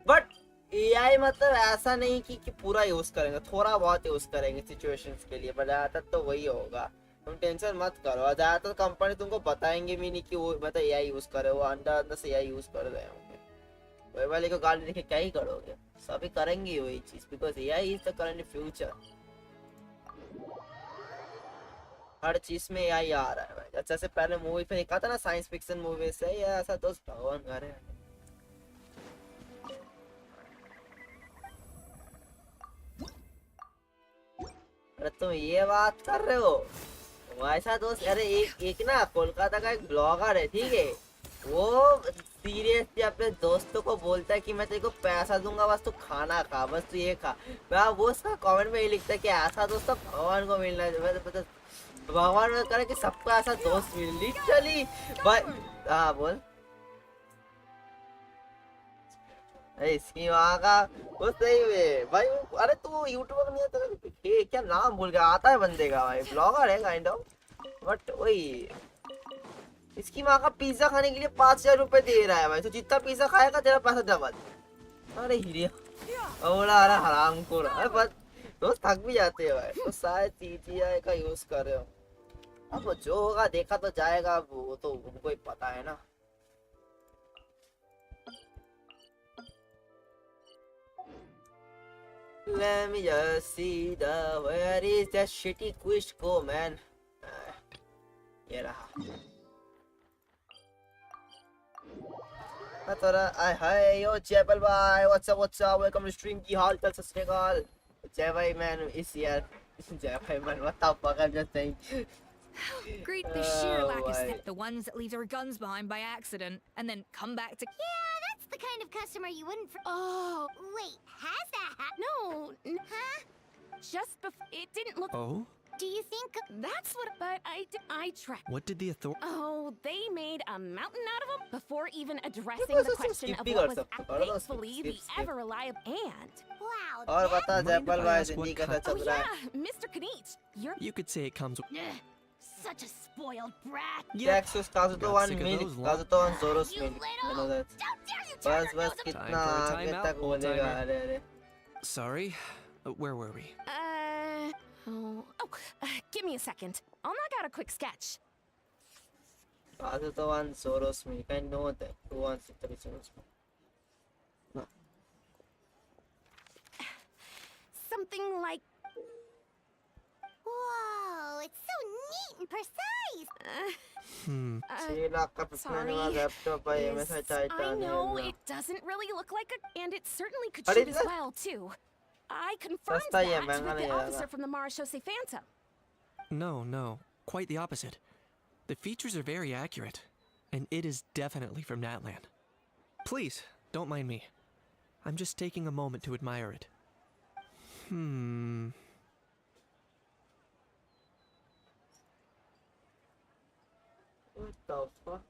Speaker 1: बट एआई मतलब ऐसा नहीं कि पूरा यूज करेंगे, थोड़ा बहुत यूज करेंगे सिचुएशंस के लिए, बट ज्यादातर तो वही होगा, तुम टेंशन मत करो। और ज्यादातर कंपनी तुमको बताएंगे भी नहीं कि वो मतलब एआई यूज करे, वो अंदर अंदर से एआई यूज कर रहे होंगे। वही वाले को गाली देके क्या ही करोगे, सभी करेंगे वही चीज, because AI is the current future. हर चीज में एआई आ रहा है भाई। अच्छा से पहले मूवी पे देखा था ना, साइंस फिक्शन मूवी से, या ऐसा दोस्त भगवान करे। अरे तुम ये बात कर रहे हो वैसा दोस्त? अरे एक ना कोलकाता का एक ब्लॉगर है, ठीक है, वो सीरियसली अपने दोस्तों को बोलता है कि मैं तेरे को पैसा दूंगा, बस तू खाना खा, बस तू ये खा। मैं वो उसका कमेंट में ये लिखता है कि ऐसा दोस्त तो भगवान को मिलना चाहिए, मतलब भगवान में करे कि सबको ऐसा दोस्त मिले लिटरली भाई। हाँ बोल। अरे इसकी वहाँ का वो सही में भाई अरे तू यूट्यूबर नहीं है, क्या नाम भूल गया, आता है बंदे का भाई, ब्लॉगर है काइंड ऑफ, बट वही इसकी माँ का पिज्जा खाने के लिए 5,000 रुपए दे रहा है भाई, तो जितना पिज्जा खाएगा तेरा पैसा डबल। अरे हीरे बोला अरे हराम को बस दोस्त थक भी जाते हैं भाई, तो शायद सीजीआई का यूज कर रहे हो। अब जो होगा देखा तो जाएगा, वो तो उनको ही पता है ना। Let me just see where is that shitty quiz go man। ये रहा। थोड़ा हाय यो जयपल भाई, what's up welcome to stream. की हाल चाल सत श्री अकाल जय भाई मैन इस यार जय भाई man what the fuck I am just saying.
Speaker 5: Great the sheer lack of sense. The ones that leave their guns behind by accident and then come back to.
Speaker 2: Yeah, that's the kind of customer you wouldn't. Oh, wait, has that happened? No, huh?
Speaker 5: Just before it didn't look.
Speaker 6: Oh?
Speaker 2: Do you think?
Speaker 5: That's what. But I tracked.
Speaker 6: What did the authority...
Speaker 5: Oh, they made a mountain out of them before even addressing the question of what was thankfully the ever reliable and.
Speaker 2: Wow.
Speaker 1: और बता
Speaker 6: Mind
Speaker 1: जयपल
Speaker 6: if I
Speaker 1: भाई
Speaker 6: ask
Speaker 1: जिंदगी
Speaker 6: what
Speaker 1: कैसा
Speaker 6: kind-
Speaker 1: चल रहा है?
Speaker 5: Yeah, Mr. Kanich, you're.
Speaker 6: You could say it comes with...
Speaker 2: Such a spoiled brat.
Speaker 1: Jaxus Kazuto
Speaker 6: Got
Speaker 1: 1
Speaker 6: sick of
Speaker 1: mil,
Speaker 6: those long-
Speaker 1: Kazuto 1 Zoros
Speaker 2: You
Speaker 1: mil, I know
Speaker 2: little.
Speaker 1: that।
Speaker 2: How dare you turn
Speaker 1: बस
Speaker 2: your
Speaker 1: बस
Speaker 2: nose at
Speaker 1: कितना
Speaker 6: Time for a
Speaker 1: आगे
Speaker 6: timeout,
Speaker 1: तक
Speaker 6: old
Speaker 1: बोलेगा?
Speaker 6: timer.
Speaker 1: अरे अरे
Speaker 6: Sorry? Where were we?
Speaker 5: Give me a second. I'll knock out a quick sketch.
Speaker 1: Kazuto 1 Zoros mil, I know that 213 Zoros mil।
Speaker 5: Something like.
Speaker 2: Whoa, it's so neat and precise.
Speaker 1: छह लाख का पिछले वाला laptop है मैं सच चाहता
Speaker 5: I
Speaker 1: हूँ
Speaker 5: know it doesn't really look like a, and it certainly could
Speaker 1: What
Speaker 5: shoot
Speaker 1: is
Speaker 5: as
Speaker 1: that?
Speaker 5: well too. I confirmed
Speaker 1: सस्ता ही है,
Speaker 5: that
Speaker 1: महंगा
Speaker 5: with
Speaker 1: नहीं
Speaker 5: the
Speaker 1: है
Speaker 5: officer
Speaker 1: ज़्यादा।
Speaker 5: from the Marechaussee Phantom.
Speaker 6: No. Quite the opposite. The features are very accurate. And it is definitely from Natlan. Please, don't mind me. I'm just taking a moment to admire it.
Speaker 1: What the fuck?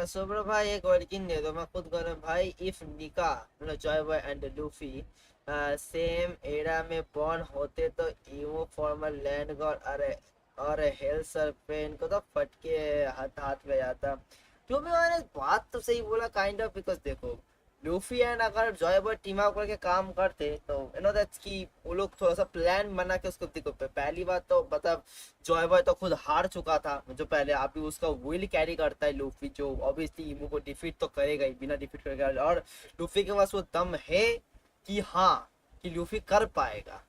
Speaker 1: Subro भाई एक working they दो, मैं खुद कर भाई। If निका मतलब Joy boy and Luffy same era में बॉर्न होते तो इवो फॉर्मल लैंड गॉड और हेल सरपेन को तो फट के हाथ में जाता। जो भी मैंने बात तो सही बोला काइंड ऑफ, बिकॉज देखो लूफी एंड अगर जॉय बॉय टीम अप करके काम करते तो यू नो दैट्स कि वो लोग थोड़ा सा प्लान बना के उसको देखो पहली बात तो मतलब जॉय बॉय तो खुद हार चुका था जो पहले अभी उसका विल कैरी करता है लूफी जो ऑब्वियसली इमू को डिफीट तो करेगा ही बिना डिफीट करेगा और लूफी के पास वो दम है कि हाँ कि लूफी कर पाएगा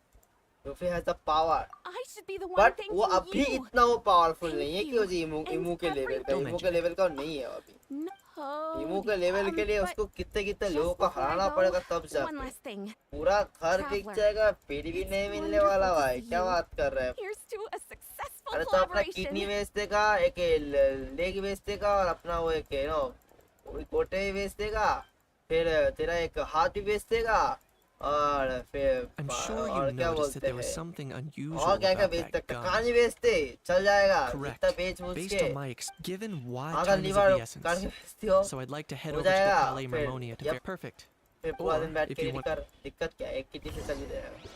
Speaker 1: Luffy has the power
Speaker 5: I should be the one
Speaker 1: but
Speaker 5: thanking
Speaker 1: वो अभी
Speaker 5: you.
Speaker 1: इतना वो पावरफुल नहीं है
Speaker 5: Thank
Speaker 1: कि वो
Speaker 5: you.
Speaker 1: इमू के
Speaker 5: And
Speaker 1: लेवल का
Speaker 6: Don't
Speaker 1: इमू के
Speaker 6: mention
Speaker 1: लेवल का नहीं है अभी
Speaker 5: No.
Speaker 1: इमू के लेवल के लिए
Speaker 5: but
Speaker 1: उसको कितने कितने
Speaker 5: just
Speaker 1: लोगों को
Speaker 5: before I
Speaker 1: हराना
Speaker 5: go,
Speaker 1: पड़ेगा तब
Speaker 5: one
Speaker 1: जाके
Speaker 5: last thing.
Speaker 1: पूरा घर बिक
Speaker 5: Traveler,
Speaker 1: जाएगा फिर भी
Speaker 5: it's
Speaker 1: नहीं मिलने
Speaker 5: wonderful
Speaker 1: वाला
Speaker 5: to
Speaker 1: भाई
Speaker 5: see
Speaker 1: क्या
Speaker 5: you.
Speaker 1: बात कर रहा है
Speaker 5: Here's to a successful
Speaker 1: अरे तो अपना
Speaker 5: collaboration.
Speaker 1: किडनी बेच देगा एक लेग बेच देगा और अपना वो एक नो कोटे भी बेच देगा फिर तेरा एक हाथ भी बेच देगा और फिर
Speaker 6: I'm sure
Speaker 1: और
Speaker 6: you
Speaker 1: क्या
Speaker 6: noticed that
Speaker 1: बोलते
Speaker 6: there was
Speaker 1: हैं
Speaker 6: something unusual
Speaker 1: और क्या क्या
Speaker 6: about
Speaker 1: बेच
Speaker 6: that
Speaker 1: सकते
Speaker 6: gun.
Speaker 1: कहां नहीं बेचते चल जाएगा
Speaker 6: Correct.
Speaker 1: जितना बेच बूझ
Speaker 6: Based
Speaker 1: के
Speaker 6: on my given why
Speaker 1: अगर
Speaker 6: time is of
Speaker 1: लीवर
Speaker 6: the
Speaker 1: करके
Speaker 6: essence,
Speaker 1: बेचती हो
Speaker 6: so I'd like to head
Speaker 1: हो
Speaker 6: over to the
Speaker 1: जाएगा
Speaker 6: Palais
Speaker 1: फिर
Speaker 6: Marmonia to
Speaker 1: yep,
Speaker 6: perfect.
Speaker 1: फिर पूरा
Speaker 6: Or,
Speaker 1: दिन बैठ
Speaker 6: if
Speaker 1: के
Speaker 6: you
Speaker 1: रेडी
Speaker 6: want-
Speaker 1: कर दिक्कत क्या है एक किटी से चल ही जाएगा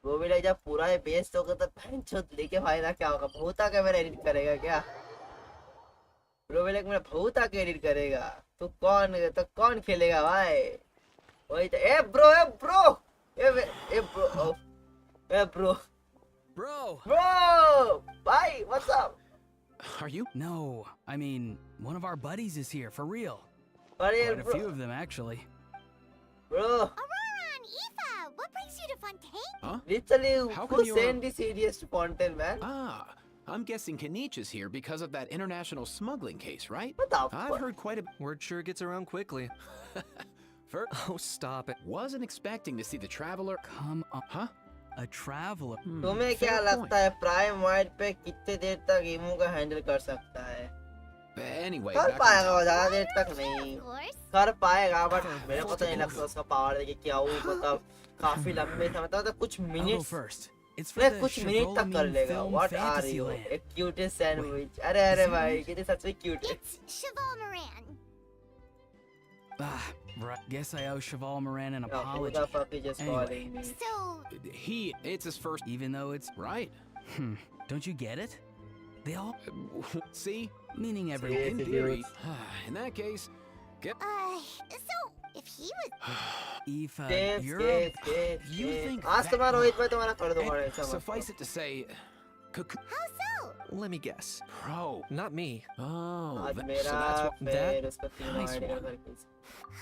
Speaker 1: वो भी लग जा पूरा ये बेच दोगे तो भैंचोद लेके फायदा क्या होगा बहुत आके मेरा एडिट करेगा क्या वो भी लग मेरा बहुत आके एडिट करेगा तो कौन खेलेगा भाई वही तो ए ब्रो ए ब्रो
Speaker 7: Bro!
Speaker 1: ब्रो भाई what's up
Speaker 7: Are you? No, I mean, one of our buddies is here, for real.
Speaker 1: अरे
Speaker 7: Quite a
Speaker 1: bro
Speaker 7: few of them, actually.
Speaker 1: Bro
Speaker 2: Aurora and Eva, what brings you to Fontaine?
Speaker 3: Huh?
Speaker 1: literally
Speaker 3: How
Speaker 1: who
Speaker 3: come you're-
Speaker 1: sent this idiots to Fontaine man
Speaker 3: Ah, I'm guessing Kanich is here because of that international smuggling case, right?
Speaker 1: what the
Speaker 3: I've
Speaker 1: fuck
Speaker 3: heard quite a
Speaker 6: Word sure gets around quickly.
Speaker 3: First,
Speaker 6: Oh, stop it.
Speaker 3: wasn't expecting to see the traveler.
Speaker 7: Come on.
Speaker 3: Huh?
Speaker 7: A traveler.
Speaker 1: तुम्हें क्या
Speaker 3: fair
Speaker 1: लगता है prime wide पे कितने देर तक emu का handle कर सकता है
Speaker 3: Anyway,
Speaker 1: कर
Speaker 3: back on
Speaker 1: पाएगा वो
Speaker 3: topic.
Speaker 1: ज्यादा देर तक नहीं
Speaker 2: Of course.
Speaker 1: कर पाएगा बट मेरे को तो नहीं लगता उसका पावर है कि क्या वो मतलब काफी लंबे समय तक मतलब कुछ
Speaker 7: I'll go
Speaker 1: minutes
Speaker 7: first. It's for
Speaker 1: मैं
Speaker 7: the
Speaker 1: कुछ मिनट तक कर
Speaker 7: Chevrolet
Speaker 1: लेगा
Speaker 7: Film
Speaker 1: what are
Speaker 7: Fantasy
Speaker 1: you
Speaker 7: Land.
Speaker 1: एक क्यूटेस्ट सैंडविच अरे अरे
Speaker 7: Is it
Speaker 1: भाई
Speaker 7: right?
Speaker 1: कितने सच में क्यूट है
Speaker 2: It's Cheval Moran.
Speaker 7: Ah, right. Guess I owe Cheval Moran an
Speaker 1: who the
Speaker 7: apology.
Speaker 1: fuck is just
Speaker 7: Anyway.
Speaker 1: calling me
Speaker 2: So,
Speaker 3: It's his first.
Speaker 7: Even though it's...
Speaker 3: Right.
Speaker 7: Don't you get it? They all...
Speaker 3: See?
Speaker 7: Meaning
Speaker 1: See?
Speaker 7: everyone.
Speaker 3: In
Speaker 1: Yes,
Speaker 3: theory.
Speaker 1: idiots.
Speaker 3: In that case,
Speaker 2: so if he was
Speaker 7: Eva,
Speaker 1: Skip,
Speaker 7: you're...
Speaker 1: skip.
Speaker 3: You think
Speaker 1: आज
Speaker 3: that-
Speaker 1: तुम्हारा रोहित भाई तुम्हारा कर दूंगा ऐसा मत
Speaker 3: suffice
Speaker 1: करो।
Speaker 3: it to say,
Speaker 2: how so?
Speaker 6: Let me guess.
Speaker 3: Pro.
Speaker 6: Not me.
Speaker 3: Oh,
Speaker 1: आज
Speaker 3: so
Speaker 1: मेरा
Speaker 3: that's what.
Speaker 1: फिर उसका तीन
Speaker 3: Nice
Speaker 1: आइडिया
Speaker 3: one.
Speaker 1: करके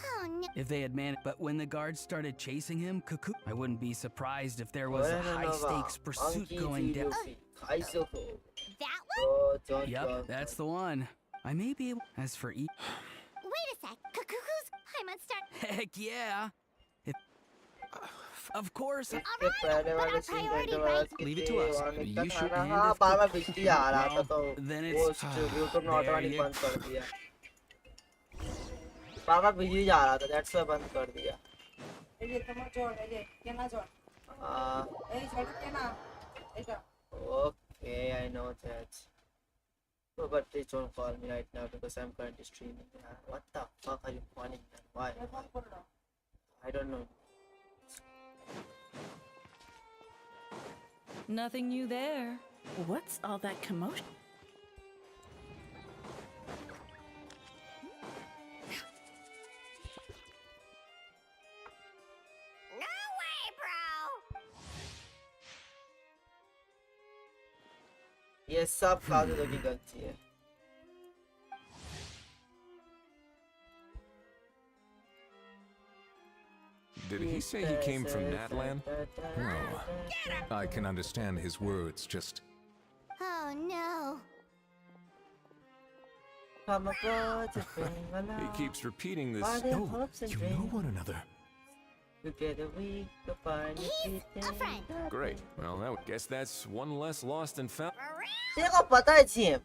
Speaker 2: Oh no.
Speaker 7: If they had managed... But when the guards started chasing him, cuckoo, I wouldn't be surprised if there was a high-stakes pursuit going down.
Speaker 2: That one?
Speaker 7: Yep, that's the one. I may be able... As for E...
Speaker 2: Wait a sec. Cuckoo's? I must start.
Speaker 7: Heck yeah! If... Of course...
Speaker 1: इसके पहले वाले scene घंटे वाला
Speaker 6: Leave it to us.
Speaker 3: You should
Speaker 1: हाँ बार बार बिजली आ रहा था तो
Speaker 7: Then
Speaker 1: वो
Speaker 7: it's...
Speaker 1: यूट्यूब ने
Speaker 7: There
Speaker 1: ऑटोमेटिक
Speaker 7: you
Speaker 1: बंद कर दिया बार बार बिजली जा रहा था दैट्स व्हाई बंद कर दिया Okay, I know that. Oh, but please don't call me right now because I'm currently streaming. What the fuck are you calling me? Why? I don't know.
Speaker 8: Nothing new there.
Speaker 4: What's all that commotion?
Speaker 2: No way, bro.
Speaker 1: ये सब काजलों की गलती है
Speaker 9: Did he say he came from Natlan? Oh, I can understand his words, just...
Speaker 2: Oh no.
Speaker 1: हम approach it,
Speaker 9: He keeps repeating this.
Speaker 1: Are there
Speaker 9: Oh,
Speaker 1: hopes and
Speaker 9: you know
Speaker 1: dreams?
Speaker 9: one another.
Speaker 1: Together we can find
Speaker 2: He's a friend.
Speaker 9: Great. Well, I guess that's one less lost and found.
Speaker 2: For real?
Speaker 1: तेरे को पता है GM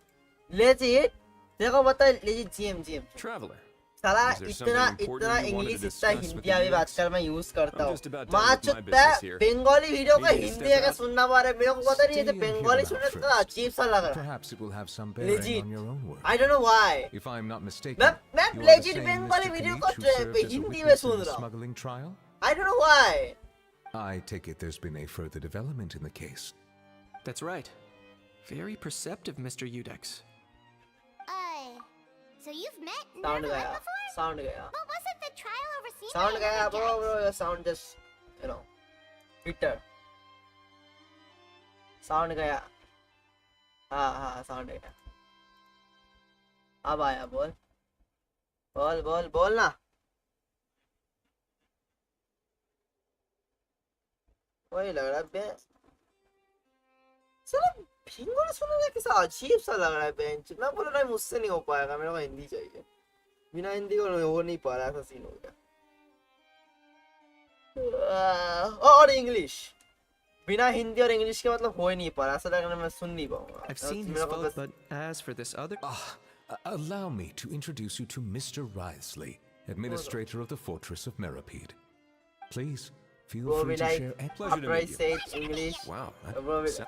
Speaker 1: legit तेरे को पता है legit GM
Speaker 9: Traveler.
Speaker 1: साला
Speaker 9: Is there
Speaker 1: इतना
Speaker 9: something important
Speaker 1: इतना
Speaker 9: you wanted to
Speaker 1: इंग्लिश इतना
Speaker 9: discuss with
Speaker 1: हिंदी
Speaker 9: the
Speaker 1: अभी
Speaker 9: viewers?
Speaker 1: आजकल मैं यूज करता
Speaker 9: I'm
Speaker 1: हूँ
Speaker 9: just about done
Speaker 1: माँ
Speaker 9: with my
Speaker 1: चुप
Speaker 9: business here.
Speaker 1: बंगाली वीडियो का
Speaker 9: Maybe
Speaker 1: हिंदी
Speaker 9: step
Speaker 1: अगर
Speaker 9: out.
Speaker 1: सुनना पा रहे मेरे को पता नहीं है
Speaker 9: Stay and hear
Speaker 1: Bengali
Speaker 9: them
Speaker 1: सुनने
Speaker 9: out
Speaker 1: तो
Speaker 9: first.
Speaker 1: अजीब सा लग रहा है
Speaker 9: Perhaps it will have some bearing
Speaker 1: Legit.
Speaker 9: on your own work.
Speaker 1: I don't know why
Speaker 9: If I'm not mistaken,
Speaker 1: मैं
Speaker 9: you are the
Speaker 1: legit
Speaker 9: same
Speaker 1: Bengali
Speaker 9: Mr.
Speaker 1: Video
Speaker 9: Kanich
Speaker 1: को
Speaker 9: who served as a
Speaker 1: Hindi में
Speaker 9: witness
Speaker 1: soon
Speaker 9: in the
Speaker 1: रहा हूँ
Speaker 9: smuggling trial?
Speaker 1: I don't know why
Speaker 9: I take it there's been a further development in the case.
Speaker 6: That's right. Very perceptive, Mr. Udex.
Speaker 2: So you've met
Speaker 1: Sound
Speaker 2: Natlan
Speaker 1: gaya.
Speaker 2: before?
Speaker 1: Sound gaya.
Speaker 2: But wasn't the trial overseen
Speaker 1: Sound
Speaker 2: by
Speaker 1: gaya,
Speaker 2: another judge?
Speaker 1: bro. Your sound just, you know, bitter. Sound gaya. हाँ sound gaya. अब आया बोल. बोल ना. वही लग रहा है बे. साला फिंगर सुनने कैसा अजीब सा लग रहा है बेंच. मैं बोल रहा हूँ मुझसे नहीं हो पाएगा. मेरे को हिंदी चाहिए. बिना हिंदी को हो नहीं पा रहा. ऐसा सीन हो गया. और इंग्लिश. बिना हिंदी और इंग्लिश के मतलब हो ही नहीं पा रहा. ऐसा लग रहा है मैं सुन नहीं पाऊंगा.
Speaker 6: I've seen his both, but as for this other...
Speaker 9: Allow me to introduce you to Mr. Wriothesley, administrator of the Fortress of Meripede. Please, feel free to share any pleasure to
Speaker 1: after I
Speaker 9: meet you.
Speaker 1: say English,
Speaker 9: Wow.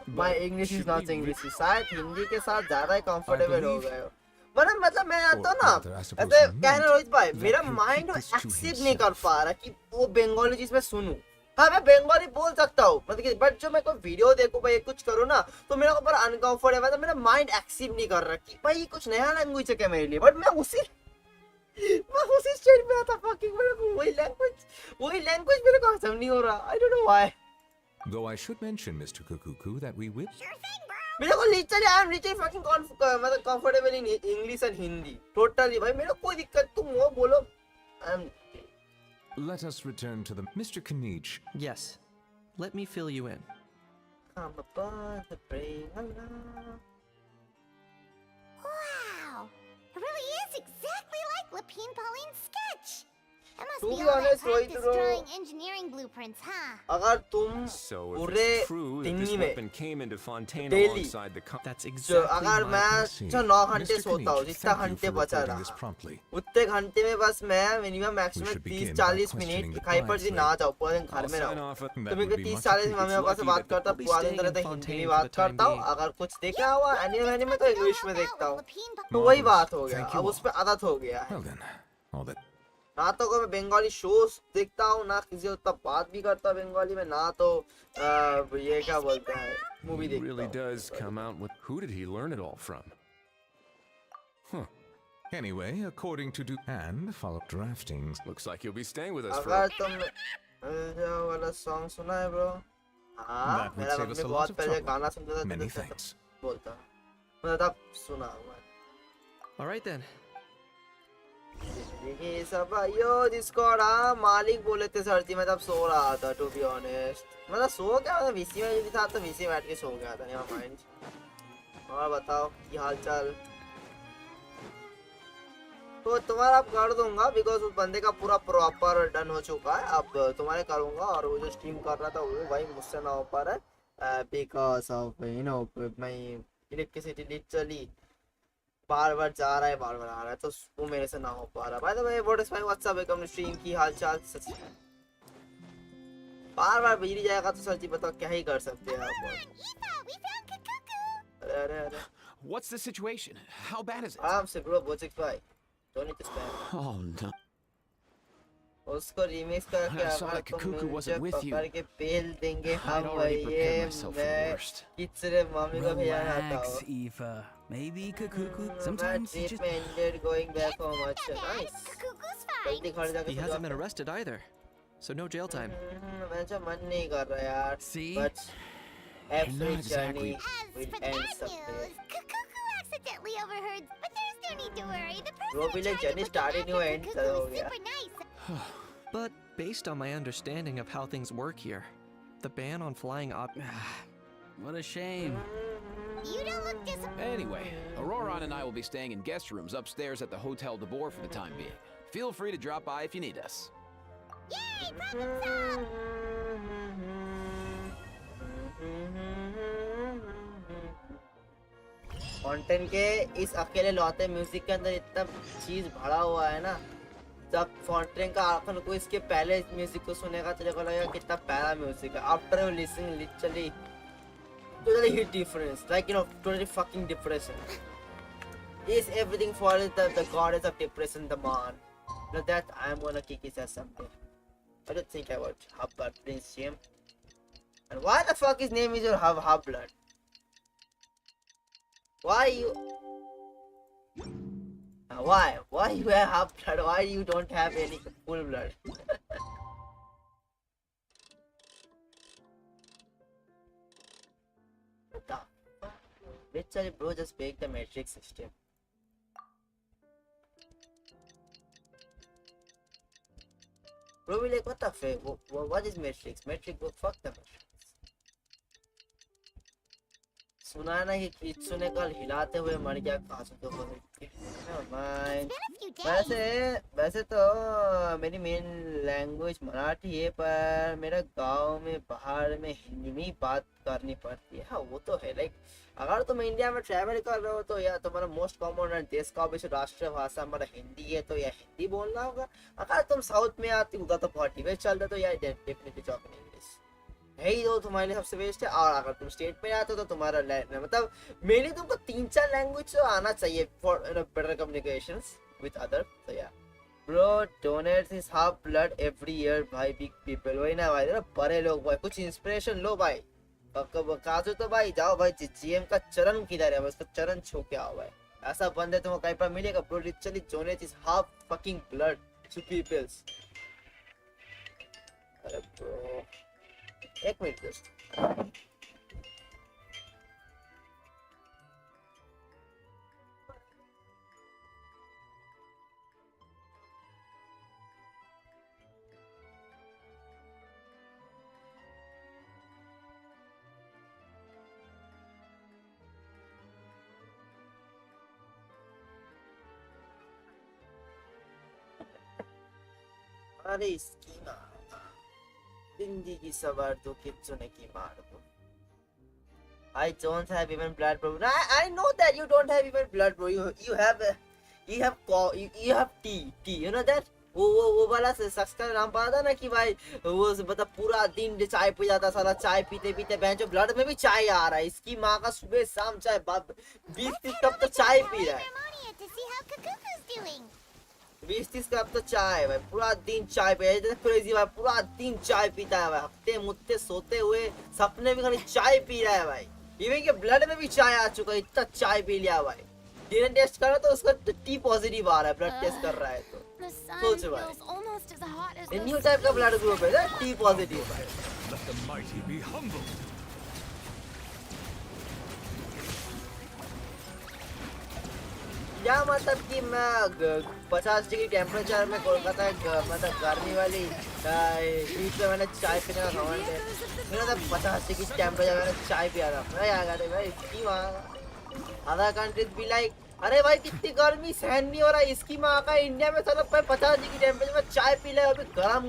Speaker 1: my English is not English. शायद हिंदी के साथ ज़्यादा ही comfortable हो
Speaker 9: believe-
Speaker 1: गए हो. मतलब मैं आता हूँ ना,
Speaker 9: rather, I suppose
Speaker 1: ऐसे
Speaker 9: you
Speaker 1: कहना
Speaker 9: meant
Speaker 1: रोहित भाई,
Speaker 9: that
Speaker 1: मेरा
Speaker 9: he'll
Speaker 1: mind
Speaker 9: keep this to
Speaker 1: accept नहीं कर
Speaker 9: himself.
Speaker 1: पा रहा कि वो बंगाली चीज़ मैं सुनूं. हाँ मैं बंगाली बोल सकता हूँ, मतलब कि बट जो मैं कोई वीडियो देखूँ भाई कुछ करूँ ना, तो मेरा ऊपर अनकंफर्टेबल है. तो मेरा माइंड एक्सेप्ट नहीं कर रहा कि भाई ये कुछ नया लैंग्वेज है क्या मेरे लिए. बट मैं उसी स्टेट में आता. फकिंग मेरे को वही लैंग्वेज मेरे को समझ नहीं हो रहा. I don't know why.
Speaker 9: Though I should mention, Mr. Kukuku, that we will...
Speaker 2: Sure thing, bro.
Speaker 1: मेरे को literally I am literally fucking मतलब comfortable in English and Hindi. Totally भाई मेरे को कोई दिक्कत. तुम वो बोलो.
Speaker 9: Let us return to the... Mr. Kanich,
Speaker 6: Yes. Let me fill you in.
Speaker 1: Come upon the brain along.
Speaker 2: Wow. It really is exactly like Lapine Pauline's sketch. That must
Speaker 1: To
Speaker 2: be
Speaker 1: be
Speaker 2: all that
Speaker 1: honest,
Speaker 2: practice
Speaker 1: Rohit bro,
Speaker 2: drawing engineering blueprints, huh?
Speaker 1: अगर तुम
Speaker 8: So if
Speaker 1: पूरे
Speaker 8: it's true that this
Speaker 1: Delhi में
Speaker 8: weapon came into Fontana
Speaker 1: daily
Speaker 8: alongside the
Speaker 6: That's
Speaker 1: जो
Speaker 6: exactly
Speaker 1: अगर
Speaker 6: my
Speaker 1: मैं
Speaker 6: point.
Speaker 1: जो 9 घंटे
Speaker 9: Mr.
Speaker 1: सोता हूँ,
Speaker 9: Kanich,
Speaker 1: जितना
Speaker 9: thank you
Speaker 1: घंटे
Speaker 9: for
Speaker 1: बचा
Speaker 9: reporting this
Speaker 1: रहा,
Speaker 9: promptly.
Speaker 1: उतने घंटे में बस मैं minimum maximum
Speaker 9: should begin
Speaker 1: 30-40
Speaker 9: by questioning
Speaker 1: minute
Speaker 9: the
Speaker 1: कहीं पर
Speaker 9: prize
Speaker 1: भी
Speaker 9: rate.
Speaker 1: ना जाओ, पूरा दिन घर
Speaker 8: I'll
Speaker 1: में
Speaker 8: sign
Speaker 1: रहो.
Speaker 8: off it.
Speaker 1: तो
Speaker 9: That
Speaker 1: मैं
Speaker 9: would be
Speaker 1: 30-40
Speaker 9: much
Speaker 1: mummy papa से
Speaker 8: lucky
Speaker 1: बात
Speaker 8: that
Speaker 1: करता,
Speaker 6: I'll be
Speaker 1: पूरा दिन
Speaker 6: staying in
Speaker 1: रहता हिंदी
Speaker 6: Fontaine
Speaker 1: में
Speaker 6: for
Speaker 1: बात
Speaker 6: the time
Speaker 1: करता हूँ.
Speaker 6: being.
Speaker 1: अगर कुछ देखना हुआ एनिमे में तो इंग्लिश में देखता हूँ.
Speaker 2: Lapine
Speaker 1: तो वही बात हो
Speaker 9: Thank
Speaker 1: गया.
Speaker 9: you
Speaker 1: अब उस पे आदत हो गया है.
Speaker 9: Well then, all that...
Speaker 1: ना तो कोई बंगाली शोज देखता हूँ, ना किसी उतना बात भी करता बंगाली में, ना तो ये क्या बोलते हैं मूवी
Speaker 8: He really
Speaker 1: देखता हूँ.
Speaker 8: does come out with... Who did he learn it all from?
Speaker 9: Huh. Anyway, according to... And follow draftings.
Speaker 8: Looks like you'll be staying with us for...
Speaker 1: अगर तुम जो वाला सॉन्ग सुना है ब्रो, हाँ
Speaker 9: That would
Speaker 1: मेरा
Speaker 9: save us
Speaker 1: mummy
Speaker 9: a lot
Speaker 1: बहुत
Speaker 9: of
Speaker 1: पहले
Speaker 9: trouble.
Speaker 1: गाना सुनता था,
Speaker 9: Many
Speaker 1: तो
Speaker 9: thanks.
Speaker 1: बोलता मैं तब सुना हुआ.
Speaker 6: All right then.
Speaker 1: ये सब यो जिसको रहा मालिक बोले थे सर जी, मैं तब सो रहा था टू बी ऑनेस्ट. मतलब सो क्या, मतलब वीसी में था तो वीसी बैठ के सो गया था. Never mind. और बताओ की हालचाल. तो तुम्हारा अब कर दूंगा बिकॉज उस बंदे का पूरा प्रॉपर डन हो चुका है. अब तुम्हारे करूंगा. और वो जो स्ट्रीम कर रहा था वो भाई मुझसे ना हो पा रहा है because of you know my electricity literally बार बार जा रहा है, बार बार आ रहा है, तो वो मेरे से ना हो पा रहा. Bye the way what is my what's up welcome stream की हालचाल. बार बार बिजली जाएगा तो सर जी बताओ क्या ही कर सकते हैं आप.
Speaker 2: Eva, we found Kukuku.
Speaker 1: अरे
Speaker 8: What's the situation? How bad is it?
Speaker 1: आराम से ब्रो. 5.6 भाई don't need to spam.
Speaker 8: Oh no.
Speaker 1: उसको रिमिक्स करके
Speaker 8: I saw
Speaker 1: अगर
Speaker 8: that
Speaker 1: तुम
Speaker 8: Kukuku
Speaker 1: मुझे
Speaker 8: wasn't with you.
Speaker 1: पकड़ के पेल देंगे
Speaker 8: I'd
Speaker 1: हम
Speaker 8: already
Speaker 1: भाई.
Speaker 8: prepared myself for the
Speaker 1: मैं
Speaker 8: worst.
Speaker 1: किसरे मम्मी को भेजा जाता
Speaker 7: Relax,
Speaker 1: हूँ.
Speaker 7: Eva. Maybe Kukuku.
Speaker 1: My
Speaker 7: Sometimes you
Speaker 1: trip
Speaker 7: just...
Speaker 1: ended going back home. अच्छा nice.
Speaker 2: Kukuku's
Speaker 1: जल्दी
Speaker 2: fine.
Speaker 1: घर जाके
Speaker 6: He
Speaker 1: सो
Speaker 6: hasn't been
Speaker 1: जाओ.
Speaker 6: arrested either, so no jail time.
Speaker 1: मैं जो मन नहीं कर रहा यार.
Speaker 7: See?
Speaker 1: But every
Speaker 8: not
Speaker 1: journey
Speaker 8: exactly.
Speaker 2: As
Speaker 1: will
Speaker 2: for
Speaker 1: end
Speaker 2: that
Speaker 1: someday.
Speaker 2: news, Kukuku accidentally overheard, but there's no need to worry. The person
Speaker 1: वो
Speaker 2: in
Speaker 1: भी like
Speaker 2: charge of
Speaker 1: journey
Speaker 2: looking
Speaker 1: started
Speaker 2: after
Speaker 1: नहीं हुआ, end
Speaker 2: Kukuku
Speaker 1: चला हो
Speaker 2: is
Speaker 1: गया.
Speaker 2: super nice.
Speaker 6: But based on my understanding of how things work here, the ban on flying
Speaker 7: What a shame.
Speaker 2: You don't look disappointed.
Speaker 10: Anyway, Aurora and I will be staying in guest rooms upstairs at the Hotel de Boer for the time being. Feel free to drop by if you need us.
Speaker 2: Yay, problem solved.
Speaker 1: Content के इस अकेले लौते music के अंदर इतना चीज भरा हुआ है ना. जब फॉन्टेन का अपन को इसके पहले इस म्यूजिक को सुनेगा तो देखो लगेगा कितना प्यारा म्यूजिक है. After you listening literally totally hit difference, like you know, totally fucking depression. Is everything for the goddess of depression, the man. Now that I'm gonna kick his ass someday. I don't think about Hubbard, Prince Jim. And why the fuck his name is your Hubbard? Why you? Why? Why you have half blood? Why you don't have any full blood? What the fuck? Literally, bro, just break the metric system. Bro, we like, what the fuck? What is metrics? Metric, bro, fuck the metrics. सुना है ना कि किच्चू ने कल हिलाते हुए मर गया काजू के ऊपर वैसे तो मेरी मेन लैंग्वेज मराठी है पर मेरा गांव में बाहर में हिंदी में ही बात करनी पड़ती है। हाँ वो तो है लाइक अगर तुम इंडिया में ट्रैवल कर रहे हो तो या तुम्हारा मोस्ट कॉमन देश का विश्व राष्ट्रीय भाषा हमारा हिंदी है तो या हिंदी बोलना होगा। अगर तुम साउथ में आती उधर तो 40 वेस्ट चल रहे तो या डेफिनेटली टॉक इन इंग्लिश है ही। दो तुम्हारे लिए सबसे बेस्ट है। और अगर तुम स्टेट में आते हो तो तुम्हारा मतलब मेनली तुमको 3-4 लैंग्वेज तो आना चाहिए for better communications with other. तो या bro donates is half blood every year भाई बिग पीपल वही ना भाई बड़े लोग भाई कुछ इंस्पिरेशन लो भाई। काजू तो भाई जाओ भाई जीएम का चरण किधर है उसका चरण छू के आओ भाई। ऐसा बंदे तुमको कहीं पर मिलेगा bro literally donates is half fucking blood to peoples. अरे ब्रो एक मिनट दोस्त अरे इसकी ना जिंदगी सवार दो किच्चू ने की मार दो। I don't have even blood bro. I know that you don't have even blood bro. You have tea you know that वो वाला शख्स का नाम पता था ना कि भाई वो मतलब पूरा दिन चाय पी जाता साला चाय पीते पीते बेंचो ब्लड में भी चाय आ रहा है। इसकी माँ का सुबह शाम चाय 20-30 कप तो चाय पी रहा है। 20-30 कप तो चाय भाई पूरा दिन चाय पी क्रेजी भाई पूरा दिन चाय पीता है भाई। हफ्ते मुत्ते सोते हुए सपने में खाली चाय पी रहा है भाई। इवन के ब्लड में भी चाय आ चुका है इतना चाय पी लिया भाई। डीएनए टेस्ट कर रहा तो उसका टी पॉजिटिव आ रहा है ब्लड टेस्ट कर रहा है तो सोच भाई ये न्यू टाइप का ब्लड ग्रुप है टी पॉजिटिव भाई।
Speaker 3: Let the mighty be humble.
Speaker 1: या मतलब कि मैं 50 डिग्री टेम्परेचर में कोलकाता मतलब गर्मी वाली हीट में मैंने चाय पीने का खबर है मेरा तो 50 डिग्री टेम्परेचर मैंने चाय पिया था भाई भाई इसकी माँ अदर कंट्रीज भी लाइक अरे भाई कितनी गर्मी सहन नहीं हो रहा है इसकी माँ का। इंडिया में साला 50 डिग्री टेम्परेचर में चाय पी ले अभी गरम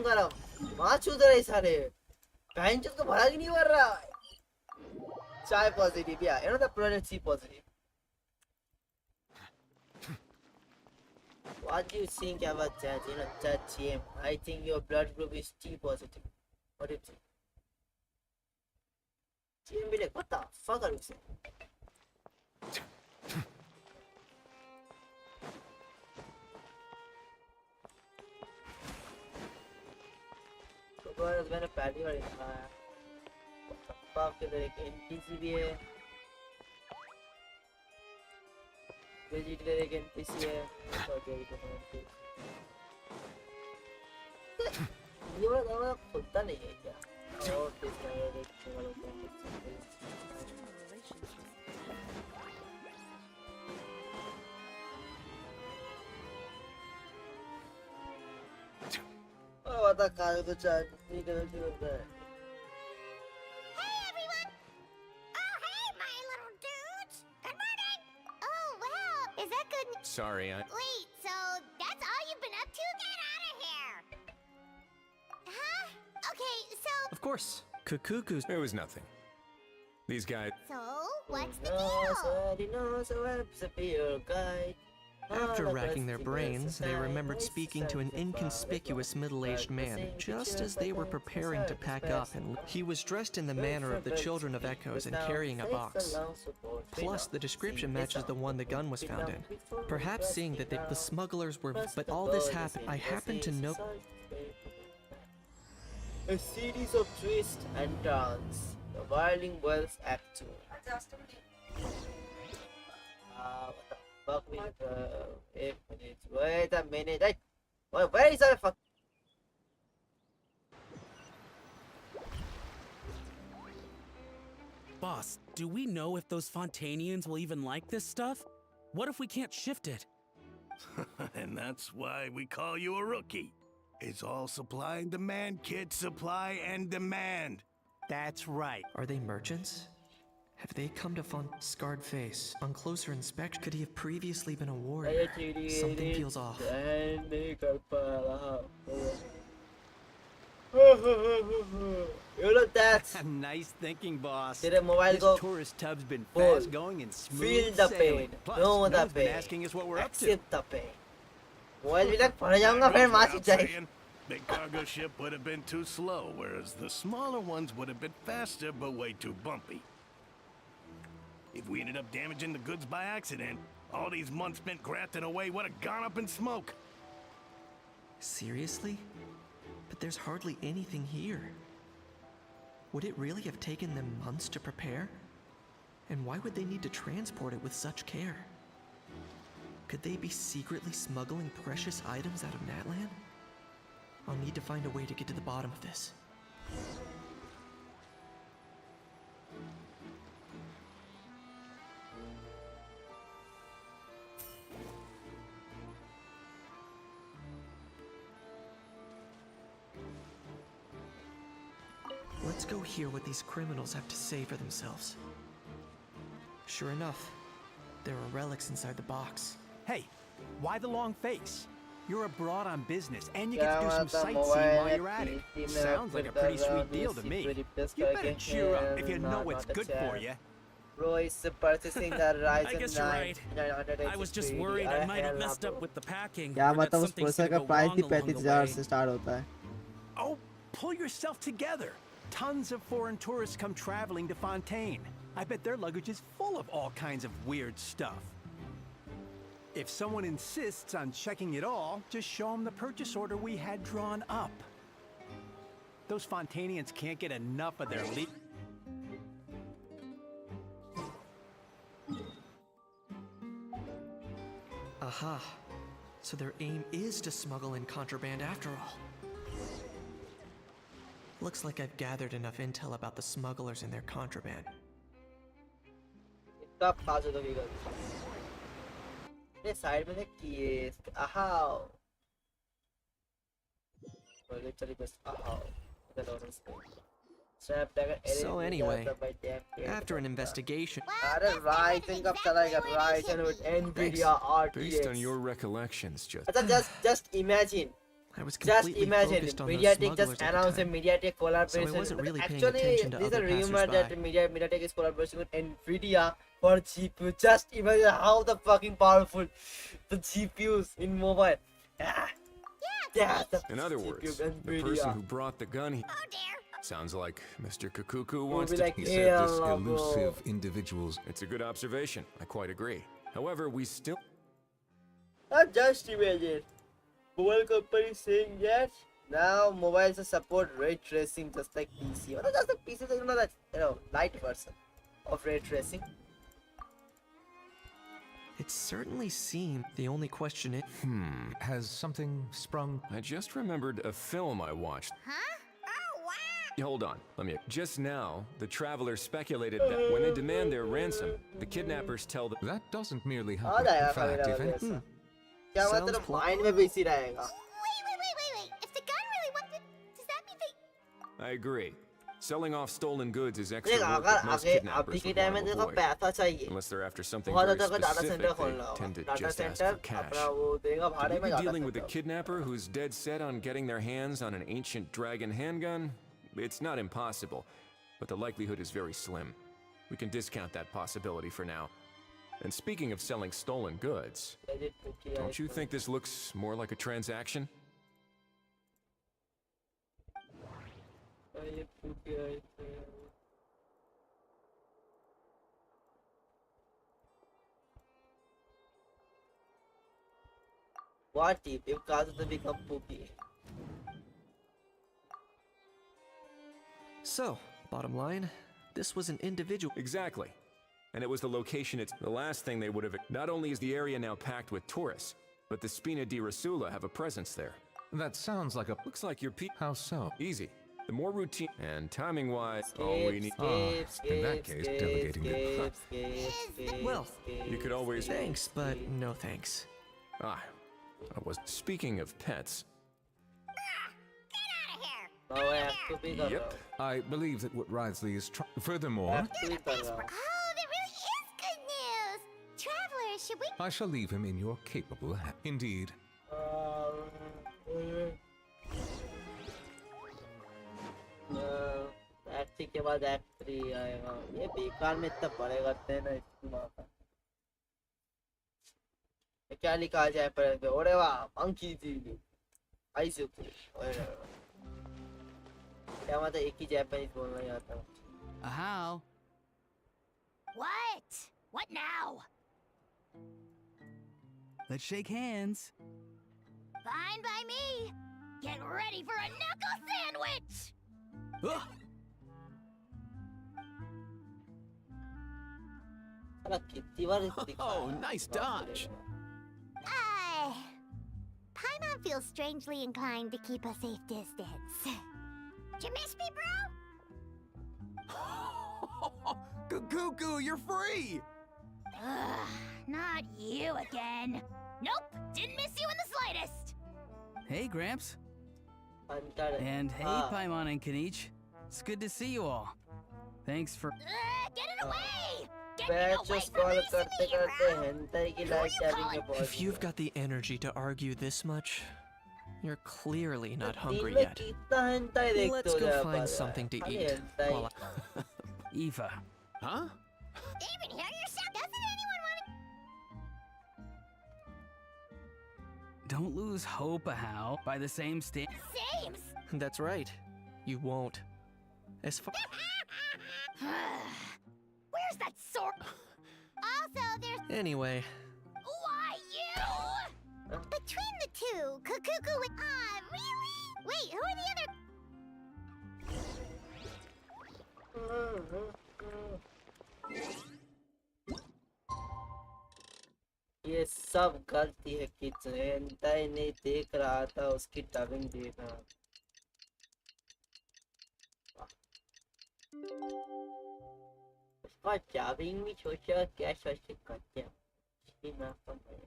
Speaker 1: वहाँ चूद रहे सारे बहन को भरा ही नहीं कर रहा चाय पॉजिटिव या you know the product C positive. What do you think about that? You know, that GM. I think your blood group is T positive. What do you think? GM be like, what the fuck are you saying? तो मैंने पहली बार देखा है। fuck इधर एक NPC भी है। Vegetarian एक एनपीसी है ये वाला खुलता नहीं है क्या और बता काहे तो चाय पी कर क्यों होता है।
Speaker 8: Sorry,
Speaker 2: Wait, so that's all you've been up to? Get out of here! Huh? Okay, so...
Speaker 6: Of course, Kukuku's.
Speaker 8: It was nothing. These guys...
Speaker 2: So, what's the deal?
Speaker 6: After racking their brains, they remembered speaking to an inconspicuous middle-aged man just as they were preparing to pack up, and he was dressed in the manner of the children of Echoes and carrying a box. Plus, the description matches the one the gun was found in. Perhaps seeing that the smugglers were... But all this happened, I happened to know...
Speaker 1: A series of twists and turns. The Whirling Wells Act 2. Fuck me, 8 minutes. Wait a minute. Hey, where is that fuck?
Speaker 11: Boss, do we know if those Fontanians will even like this stuff? What if we can't shift it?
Speaker 12: And that's why we call you a rookie. It's all supply and demand, kid. Supply and demand.
Speaker 11: That's right.
Speaker 6: Are they merchants? Have they come to Scarred Face? On closer inspection, could he have previously been a warrior? Something feels off.
Speaker 1: You look that.
Speaker 7: Nice thinking, boss.
Speaker 1: This
Speaker 7: tourist tub's been
Speaker 1: full.
Speaker 7: fast going and smooth
Speaker 1: Feel the
Speaker 7: sailing.
Speaker 1: pain.
Speaker 7: Plus,
Speaker 1: Know the
Speaker 7: Noah's been
Speaker 1: pain.
Speaker 7: asking us what we're up to.
Speaker 1: Accept the pain. Mobile भी लग पड़ जाऊंगा फिर माची चाहिए.
Speaker 12: Big cargo ship would have been too slow, whereas the smaller ones would have been faster but way too bumpy. If we ended up damaging the goods by accident, all these months spent grafting away would have gone up in smoke.
Speaker 6: Seriously? But there's hardly anything here. Would it really have taken them months to prepare? And why would they need to transport it with such care? Could they be secretly smuggling precious items out of Natlan? I'll need to find a way to get to the bottom of this. Let's go hear what these criminals have to say for themselves. Sure enough, there are relics inside the box.
Speaker 11: Hey, why the long face? You're abroad on business, and you get to do some sightseeing while you're at it. Sounds like a pretty sweet deal to me. You better cheer up if you know what's good for you.
Speaker 1: Bro is purchasing the Ryzen 9.
Speaker 11: I guess you're right. I was just worried I might have messed up with the packing.
Speaker 1: क्या
Speaker 11: or that
Speaker 1: मतलब उस
Speaker 11: something's
Speaker 1: processor
Speaker 11: gonna
Speaker 1: का
Speaker 11: go
Speaker 1: price
Speaker 11: wrong
Speaker 1: भी
Speaker 11: along the
Speaker 1: 35,000
Speaker 11: way.
Speaker 1: से start होता है.
Speaker 11: Oh, pull yourself together. Tons of foreign tourists come traveling to Fontaine. I bet their luggage is full of all kinds of weird stuff. If someone insists on checking it all, just show them the purchase order we had drawn up. Those Fontanians can't get enough of their
Speaker 6: Aha. So their aim is to smuggle in contraband after all. Looks like I've gathered enough intel about the smugglers and their contraband.
Speaker 1: Side में case आहाओ literally just
Speaker 6: So anyway, after an investigation,
Speaker 1: Ryzen कब चलाएगा Ryzen with Nvidia RTX.
Speaker 8: Based on your recollections,
Speaker 1: just imagine.
Speaker 6: I was
Speaker 1: Just
Speaker 6: completely
Speaker 1: imagine,
Speaker 6: focused on those
Speaker 1: MediaTek
Speaker 6: smugglers
Speaker 1: just
Speaker 6: at the
Speaker 1: announced a
Speaker 6: time.
Speaker 1: MediaTek collaboration.
Speaker 6: So I wasn't really paying
Speaker 1: Actually,
Speaker 6: attention to
Speaker 1: there's a
Speaker 6: other
Speaker 1: rumor that
Speaker 6: passersby.
Speaker 1: MediaTek is collaborating with Nvidia for GPU. Just imagine how the fucking powerful the GPUs in mobile. Yeah,
Speaker 8: In other words, the person who brought the gun sounds like Mr. Kukuku wants to.
Speaker 1: like,
Speaker 9: He said this
Speaker 1: "Yeah,
Speaker 9: elusive individual's.
Speaker 8: It's a good observation. I quite agree. However, we still.
Speaker 1: Just imagine. Mobile company saying yes. Now mobiles support ray tracing just like PC. What does the PC say? Light version of ray tracing.
Speaker 6: It certainly seemed the only question is...
Speaker 9: Has something sprung?
Speaker 8: I just remembered a film I watched.
Speaker 2: Huh? Oh, wow!
Speaker 8: Hold on, let me. Just now, the traveler speculated that when they demand their ransom, the kidnappers tell them.
Speaker 9: That doesn't merely
Speaker 1: uh
Speaker 9: happen.
Speaker 1: जाएगा
Speaker 9: In fact, if any,
Speaker 1: कभी क्या मतलब mind में भी इसी रहेगा.
Speaker 2: Wait. If the gun really wanted, does that mean they...
Speaker 8: I agree. Selling off stolen goods is extra
Speaker 1: देख
Speaker 8: work
Speaker 1: अगर
Speaker 8: that most
Speaker 1: अभी
Speaker 8: kidnappers
Speaker 1: के
Speaker 8: would
Speaker 1: टाइम
Speaker 8: want
Speaker 1: में
Speaker 8: to
Speaker 1: देखो
Speaker 8: avoid.
Speaker 1: पैसा चाहिए.
Speaker 8: Unless they're after something
Speaker 1: बहुत
Speaker 8: very
Speaker 1: ज्यादा डाटा
Speaker 8: specific,
Speaker 1: सेंटर खोलना
Speaker 8: they
Speaker 1: होगा.
Speaker 8: tend to
Speaker 1: data
Speaker 8: just ask
Speaker 1: centre
Speaker 8: for cash.
Speaker 1: अपना वो देगा भाड़े
Speaker 8: Could
Speaker 1: में
Speaker 8: you be
Speaker 1: data
Speaker 8: dealing with a
Speaker 1: centre.
Speaker 8: kidnapper who's dead set on getting their hands on an ancient dragon handgun? It's not impossible, but the likelihood is very slim. We can discount that possibility for now. And speaking of selling stolen goods, don't you think this looks more like a transaction?
Speaker 1: What if Kazu to become poopy?
Speaker 6: So, bottom line, this was an individual.
Speaker 8: Exactly. And it was the location, it's the last thing they would have. Not only is the area now packed with tourists, but the Spina di Rasula have a presence there.
Speaker 9: That sounds like a...
Speaker 8: Looks like your
Speaker 9: How so?
Speaker 8: Easy. The more routine and timing-wise, all we need.
Speaker 9: In that case, delegating it.
Speaker 6: Well,
Speaker 8: You could always.
Speaker 6: thanks, but no thanks.
Speaker 8: I was speaking of pets.
Speaker 1: Now I have to be the
Speaker 8: Yep.
Speaker 9: I believe that what Wriothesley is trying... Furthermore,
Speaker 2: Oh, there really is good news! Travelers, should we...
Speaker 9: I shall leave him in your capable hands. Indeed.
Speaker 1: Act के बाद act 3 आएगा ये बेकार में इतना बड़े करते हैं ना इसको क्या लिखा जाए पर ओरे वाह मंकी जी आइसु क्या मतलब एक ही जापानीज बोलना आता है
Speaker 7: How?
Speaker 2: What? What now?
Speaker 7: Let's shake hands.
Speaker 2: Fine by me. Get ready for a knuckle sandwich!
Speaker 7: Ugh.
Speaker 1: साला कितनी बार इसको
Speaker 10: Oh, nice dodge.
Speaker 2: Paimon feels strangely inclined to keep a safe distance. Did you miss me, bro?
Speaker 10: Cuckoo, you're free!
Speaker 2: Ugh, not you again. Nope, didn't miss you in the slightest.
Speaker 7: Hey, Gramps.
Speaker 1: अंतर
Speaker 7: And hey, Paimon and Kanich. It's good to see you all. Thanks for...
Speaker 2: Get it away! Get
Speaker 1: batch
Speaker 2: it away
Speaker 1: scroll
Speaker 2: from
Speaker 1: करते
Speaker 2: me,
Speaker 1: करते
Speaker 2: bro!
Speaker 1: Hentai की life टैबिंग में पहुंच
Speaker 6: If you've got the energy to argue this much, you're clearly not
Speaker 1: दिन
Speaker 6: hungry
Speaker 1: में
Speaker 6: yet.
Speaker 1: कितना hentai देखते
Speaker 6: Let's
Speaker 1: हो
Speaker 6: go
Speaker 1: जरा
Speaker 6: find
Speaker 1: पर
Speaker 6: something to
Speaker 1: खाली
Speaker 6: eat.
Speaker 1: Hentai
Speaker 6: While I...
Speaker 7: Aoife.
Speaker 10: Huh?
Speaker 2: Even hear yourself? Doesn't anyone want to...
Speaker 7: Don't lose hope, how? By the same
Speaker 2: Sames!
Speaker 6: That's right. You won't. As far...
Speaker 2: Where's that sword? Also, there's...
Speaker 6: Anyway,
Speaker 2: Why, you? Between the two, Kukuku and... really? Wait, who are the other...
Speaker 1: ये सब गलती है kitchen hentai नहीं देख रहा था उसकी टबिंग देखा उसका टबिंग भी सोचा क्या सोच करते हैं इसकी ना समझ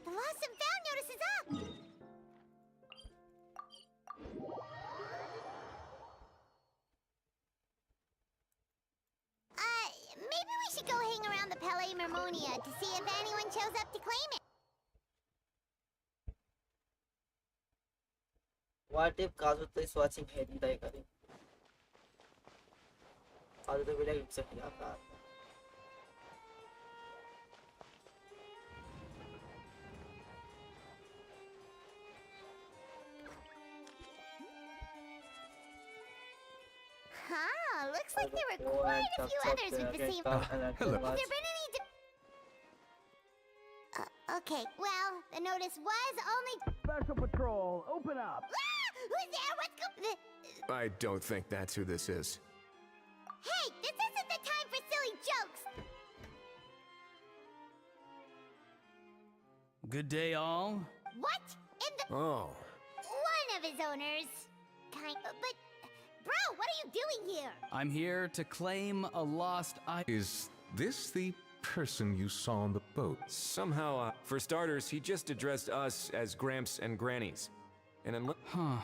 Speaker 2: The lost and found notice is up! Maybe we should go hang around the Pele Mermonia to see if anyone shows up to claim it.
Speaker 1: What if Kazuto is watching hentai करें Kazuto will like exactly after
Speaker 2: Huh, looks like there were quite a few others with the same...
Speaker 9: hello.
Speaker 2: Have there been any... okay, well, the notice was only...
Speaker 11: Special Patrol, open up!
Speaker 2: Who's there? What's
Speaker 8: I don't think that's who this is.
Speaker 2: Hey, this isn't the time for silly jokes!
Speaker 7: Good day, all.
Speaker 2: What? In the...
Speaker 8: Oh.
Speaker 2: One of his owners. But... Bro, what are you doing here?
Speaker 7: I'm here to claim a lost
Speaker 9: Is this the person you saw on the boat?
Speaker 8: Somehow, for starters, he just addressed us as Gramps and Grannies. And unless...
Speaker 7: Huh.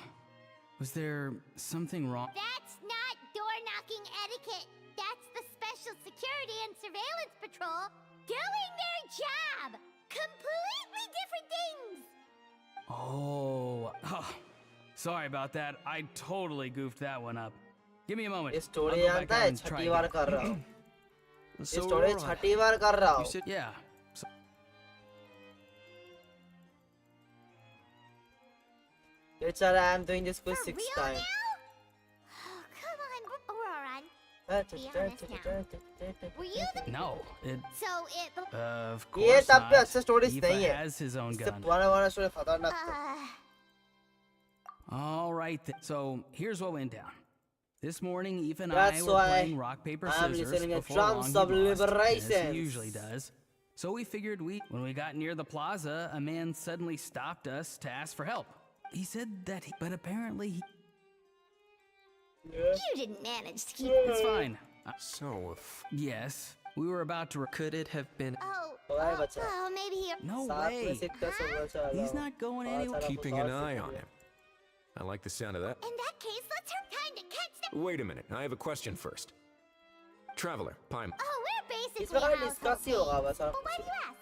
Speaker 7: Was there something wrong?
Speaker 2: That's not door-knocking etiquette. That's the Special Security and Surveillance Patrol doing their job! Completely different things!
Speaker 7: Oh. Sorry about that. I totally goofed that one up. Give me a moment.
Speaker 1: ये
Speaker 7: I'll
Speaker 1: story
Speaker 7: go back
Speaker 1: आता
Speaker 7: out
Speaker 1: है
Speaker 7: and try
Speaker 1: Chhathi bar
Speaker 7: again.
Speaker 1: कर रहा हूँ ये
Speaker 6: so
Speaker 1: story
Speaker 6: Aurora,
Speaker 1: छठी बार कर रहा
Speaker 6: you
Speaker 1: हूँ
Speaker 6: said...
Speaker 7: Yeah.
Speaker 1: It's alright, I'm doing this for
Speaker 2: For
Speaker 1: 6th
Speaker 2: real
Speaker 1: time
Speaker 2: now? Oh, come on, Auroran. Were you the...
Speaker 7: No. It...
Speaker 2: So it...
Speaker 7: Of
Speaker 1: ये
Speaker 7: course
Speaker 1: तब पे
Speaker 7: not.
Speaker 1: अच्छे stories
Speaker 7: Aoife
Speaker 1: नहीं है
Speaker 7: has his own
Speaker 1: इससे
Speaker 7: gun.
Speaker 1: पुराना वाला story खतरनाक था
Speaker 7: All right. So here's what went down. This morning, Eve and
Speaker 1: That's
Speaker 7: I were
Speaker 1: why
Speaker 7: playing rock, paper,
Speaker 1: I'm
Speaker 7: scissors
Speaker 1: listening to
Speaker 7: before long
Speaker 1: Drums
Speaker 7: he
Speaker 1: of
Speaker 7: lost, as
Speaker 1: Liberation.
Speaker 7: he usually does. So we figured when we got near the plaza, a man suddenly stopped us to ask for help. He said that but apparently he...
Speaker 2: You didn't manage to keep
Speaker 7: It's fine.
Speaker 8: So,
Speaker 7: Yes, we were about to...
Speaker 6: Could it have been?
Speaker 2: Oh, maybe he...
Speaker 7: No way. He's not going anywhere.
Speaker 8: keeping an eye on him. I like the sound of that.
Speaker 2: In that case, let's have time to catch them.
Speaker 8: Wait a minute, I have a question first. Traveler, Paim.
Speaker 2: Oh, we're basically
Speaker 1: इसमें खाली discuss ही होगा बस
Speaker 2: Well, why do you ask?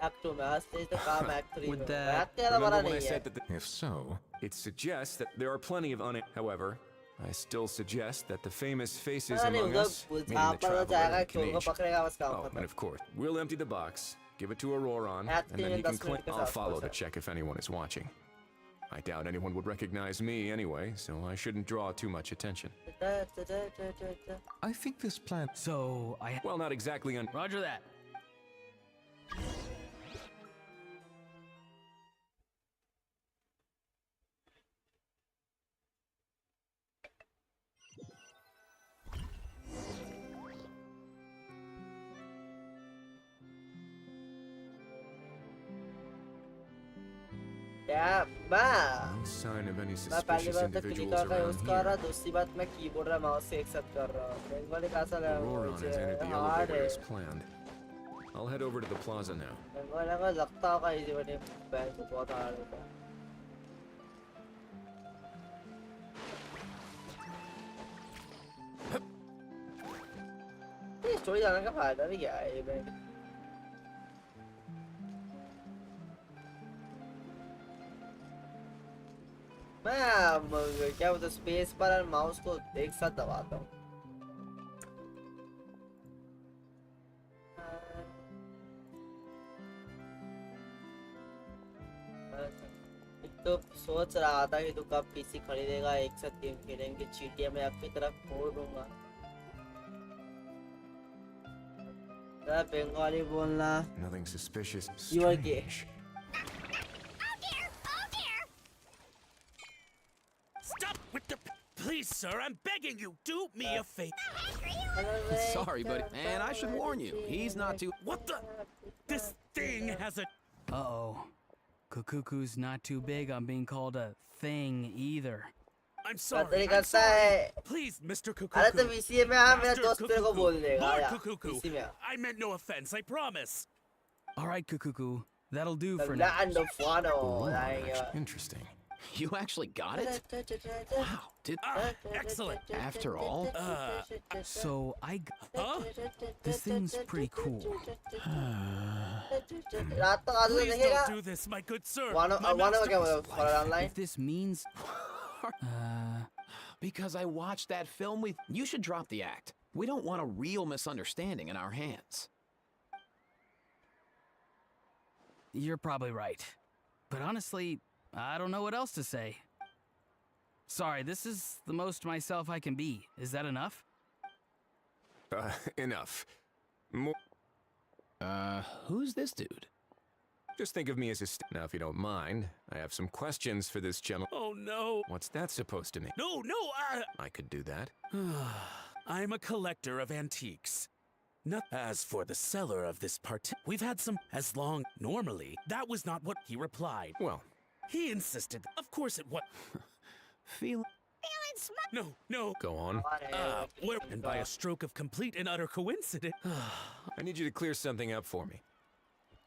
Speaker 1: Act 2 में आज से तो काम Act 3
Speaker 8: Would
Speaker 1: में
Speaker 8: that-
Speaker 1: Act 3 बड़ा
Speaker 8: Remember when I
Speaker 1: नहीं
Speaker 8: said
Speaker 1: है
Speaker 8: that If so, it suggests that there are plenty of However, I still suggest that the famous faces
Speaker 1: अरे
Speaker 8: among
Speaker 1: उधर
Speaker 8: us, meaning the
Speaker 1: झापा तो
Speaker 8: traveler
Speaker 1: जाएगा
Speaker 8: and
Speaker 1: चोर को
Speaker 8: Kanish.
Speaker 1: पकड़ेगा बस काम
Speaker 8: Oh, and
Speaker 1: खत्म
Speaker 8: of course, we'll empty the box, give it to Auroron,
Speaker 1: Act
Speaker 8: and then
Speaker 1: 3
Speaker 8: he can
Speaker 1: 10
Speaker 8: claim
Speaker 1: minute के
Speaker 8: I'll
Speaker 1: साथ
Speaker 8: follow to
Speaker 1: पहुंचा।
Speaker 8: check if anyone is watching. I doubt anyone would recognize me anyway, so I shouldn't draw too much attention.
Speaker 9: I think this plan.
Speaker 7: So,
Speaker 8: Well, not exactly on.
Speaker 7: Roger that.
Speaker 1: क्या मैं
Speaker 8: No sign of any
Speaker 1: मैं पहली
Speaker 8: suspicious
Speaker 1: बार तक click
Speaker 8: individuals
Speaker 1: कर रहा हूँ
Speaker 8: around
Speaker 1: उसका रहा
Speaker 8: here.
Speaker 1: दूसरी बात मैं कीबोर्ड और माउस से एक साथ कर रहा हूँ बंगाली कैसा लगा
Speaker 8: Auroron has entered the
Speaker 1: hard
Speaker 8: elevator
Speaker 1: है
Speaker 8: as planned. I'll head over to the plaza now.
Speaker 1: Bengali को लगता होगा इजी बने बैंक तो बहुत हार्ड होता है ये स्टोरी जानने का फायदा भी क्या है ये बैंक मैं क्या बोलते स्पेस पर और माउस को एक साथ दबाता हूँ एक तो सोच रहा था कि तू कब पीसी खरीदेगा एक साथ गेम खेलेंगे चीटिया में आपकी तरफ फोड़ दूंगा बंगाली बोलना
Speaker 8: Nothing suspicious.
Speaker 1: You are gay.
Speaker 8: Strange.
Speaker 11: Stop with the... Please, sir, I'm begging you, do me a favor.
Speaker 10: Sorry, buddy. And I should warn you, he's not too...
Speaker 11: What the... This thing has a...
Speaker 7: Uh-oh. Kukuku's not too big on being called a thing either.
Speaker 11: I'm sorry.
Speaker 1: पता नहीं
Speaker 11: I'm
Speaker 1: करता
Speaker 11: sorry.
Speaker 1: है
Speaker 11: Please, Mr. Kukuku.
Speaker 1: अरे तो VCA में आ मेरा
Speaker 11: Master
Speaker 1: दोस्त तेरे को
Speaker 11: Kukuku.
Speaker 1: बोल देगा
Speaker 11: Lord
Speaker 1: या
Speaker 11: Kukuku.
Speaker 1: VCA में आ
Speaker 11: I meant no offense, I promise.
Speaker 7: All right, Kukuku. That'll do
Speaker 1: The
Speaker 7: for now.
Speaker 1: land of Wano
Speaker 8: Oh, interesting.
Speaker 10: You actually got it? Wow, did...
Speaker 11: Excellent.
Speaker 10: After all?
Speaker 7: So,
Speaker 11: Huh?
Speaker 7: This thing's pretty cool.
Speaker 1: रात तक आज
Speaker 11: Please
Speaker 1: देखेगा
Speaker 11: don't do this, my good sir.
Speaker 1: Wano
Speaker 11: My
Speaker 1: Wano
Speaker 11: master
Speaker 1: क्या
Speaker 11: was
Speaker 1: बोला for online
Speaker 7: If this means...
Speaker 10: Because I watched that film with... You should drop the act. We don't want a real misunderstanding in our hands.
Speaker 7: You're probably right. But honestly, I don't know what else to say. Sorry, this is the most myself I can be. Is that enough?
Speaker 8: Enough.
Speaker 10: Who's this dude?
Speaker 8: Just think of me as a... Now, if you don't mind, I have some questions for this gentleman.
Speaker 11: Oh, no.
Speaker 8: What's that supposed to mean?
Speaker 11: No,
Speaker 8: I could do that.
Speaker 11: I'm a collector of antiques. Not as for the seller of this we've had some as long. Normally, that was not what he replied.
Speaker 8: Well,
Speaker 11: He insisted. Of course it was.
Speaker 10: Feel...
Speaker 11: No.
Speaker 8: go on.
Speaker 11: And by a stroke of complete and utter coincidence.
Speaker 8: I need you to clear something up for me.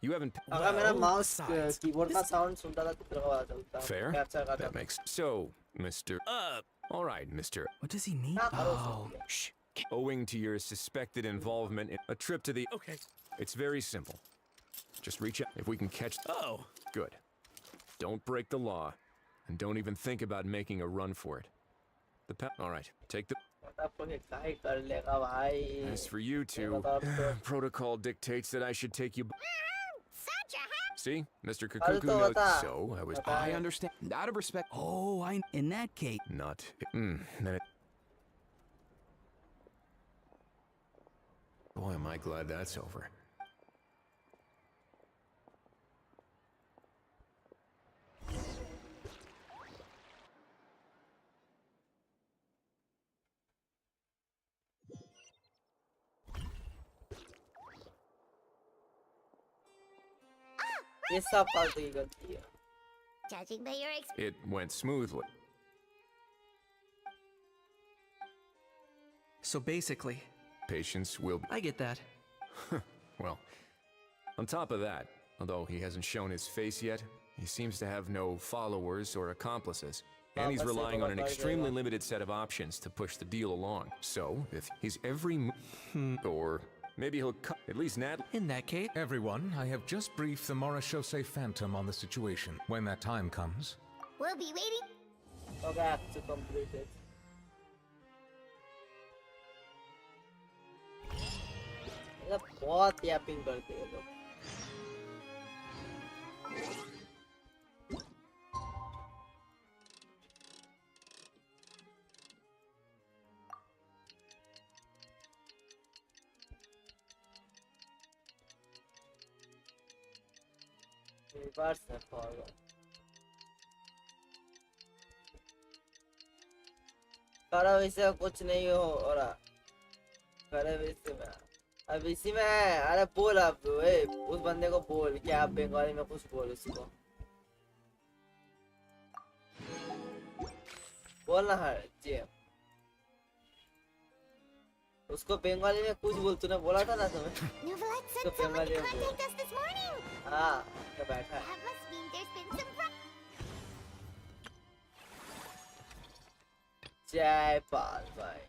Speaker 8: You haven't...
Speaker 1: अगर मेरा mouse
Speaker 11: besides,
Speaker 1: keyboard का sound सुनता था तो तेरे को पता चलता
Speaker 8: Fair?
Speaker 1: कैप्चर करता
Speaker 8: That makes... So, Mr... All right, Mr.
Speaker 7: What does he mean?
Speaker 1: क्या करो
Speaker 7: Oh,
Speaker 8: Shh. Owing to your suspected involvement in a trip to the...
Speaker 11: Okay.
Speaker 8: It's very simple. Just reach out if we can catch...
Speaker 11: Oh.
Speaker 8: Good. Don't break the law. And don't even think about making a run for it. All right, take the...
Speaker 1: आपको क्या ही कर लेगा भाई
Speaker 8: As for you two, protocol dictates that I should take you... See? Mr. Kukuku knows... So, I was...
Speaker 10: I understand. Out of respect...
Speaker 7: oh, in that case...
Speaker 8: Not... then it... Boy, am I glad that's over.
Speaker 1: ये सब फालतू की गलती है.
Speaker 2: Judging by your experience.
Speaker 8: It went smoothly.
Speaker 6: So basically,
Speaker 8: Patience will be.
Speaker 6: I get that.
Speaker 8: Well, on top of that, although he hasn't shown his face yet, he seems to have no followers or accomplices. And he's relying on an extremely limited set of options to push the deal along. So, if he's or maybe he'll cut at least Natlan.
Speaker 6: In that case,
Speaker 9: Everyone, I have just briefed the Morishose Phantom on the situation. When that time comes,
Speaker 2: We'll be waiting.
Speaker 1: Okay, I have to complete it. ये बहुत yapping करते हैं लोग. Reverse and forward. करो इसे कुछ नहीं हो रहा. करो इसे में. अब इसी में अरे बोल अब उस बंदे को बोल कि आप बंगाली में कुछ बोल उसको. बोलना है जी. उसको बंगाली में कुछ बोल. तूने बोला था ना तुम्हें.
Speaker 2: Nuvalet sent someone to contact us this morning.
Speaker 1: हाँ क्या बैठा है.
Speaker 2: That must mean there's been some
Speaker 1: जय पाल भाई.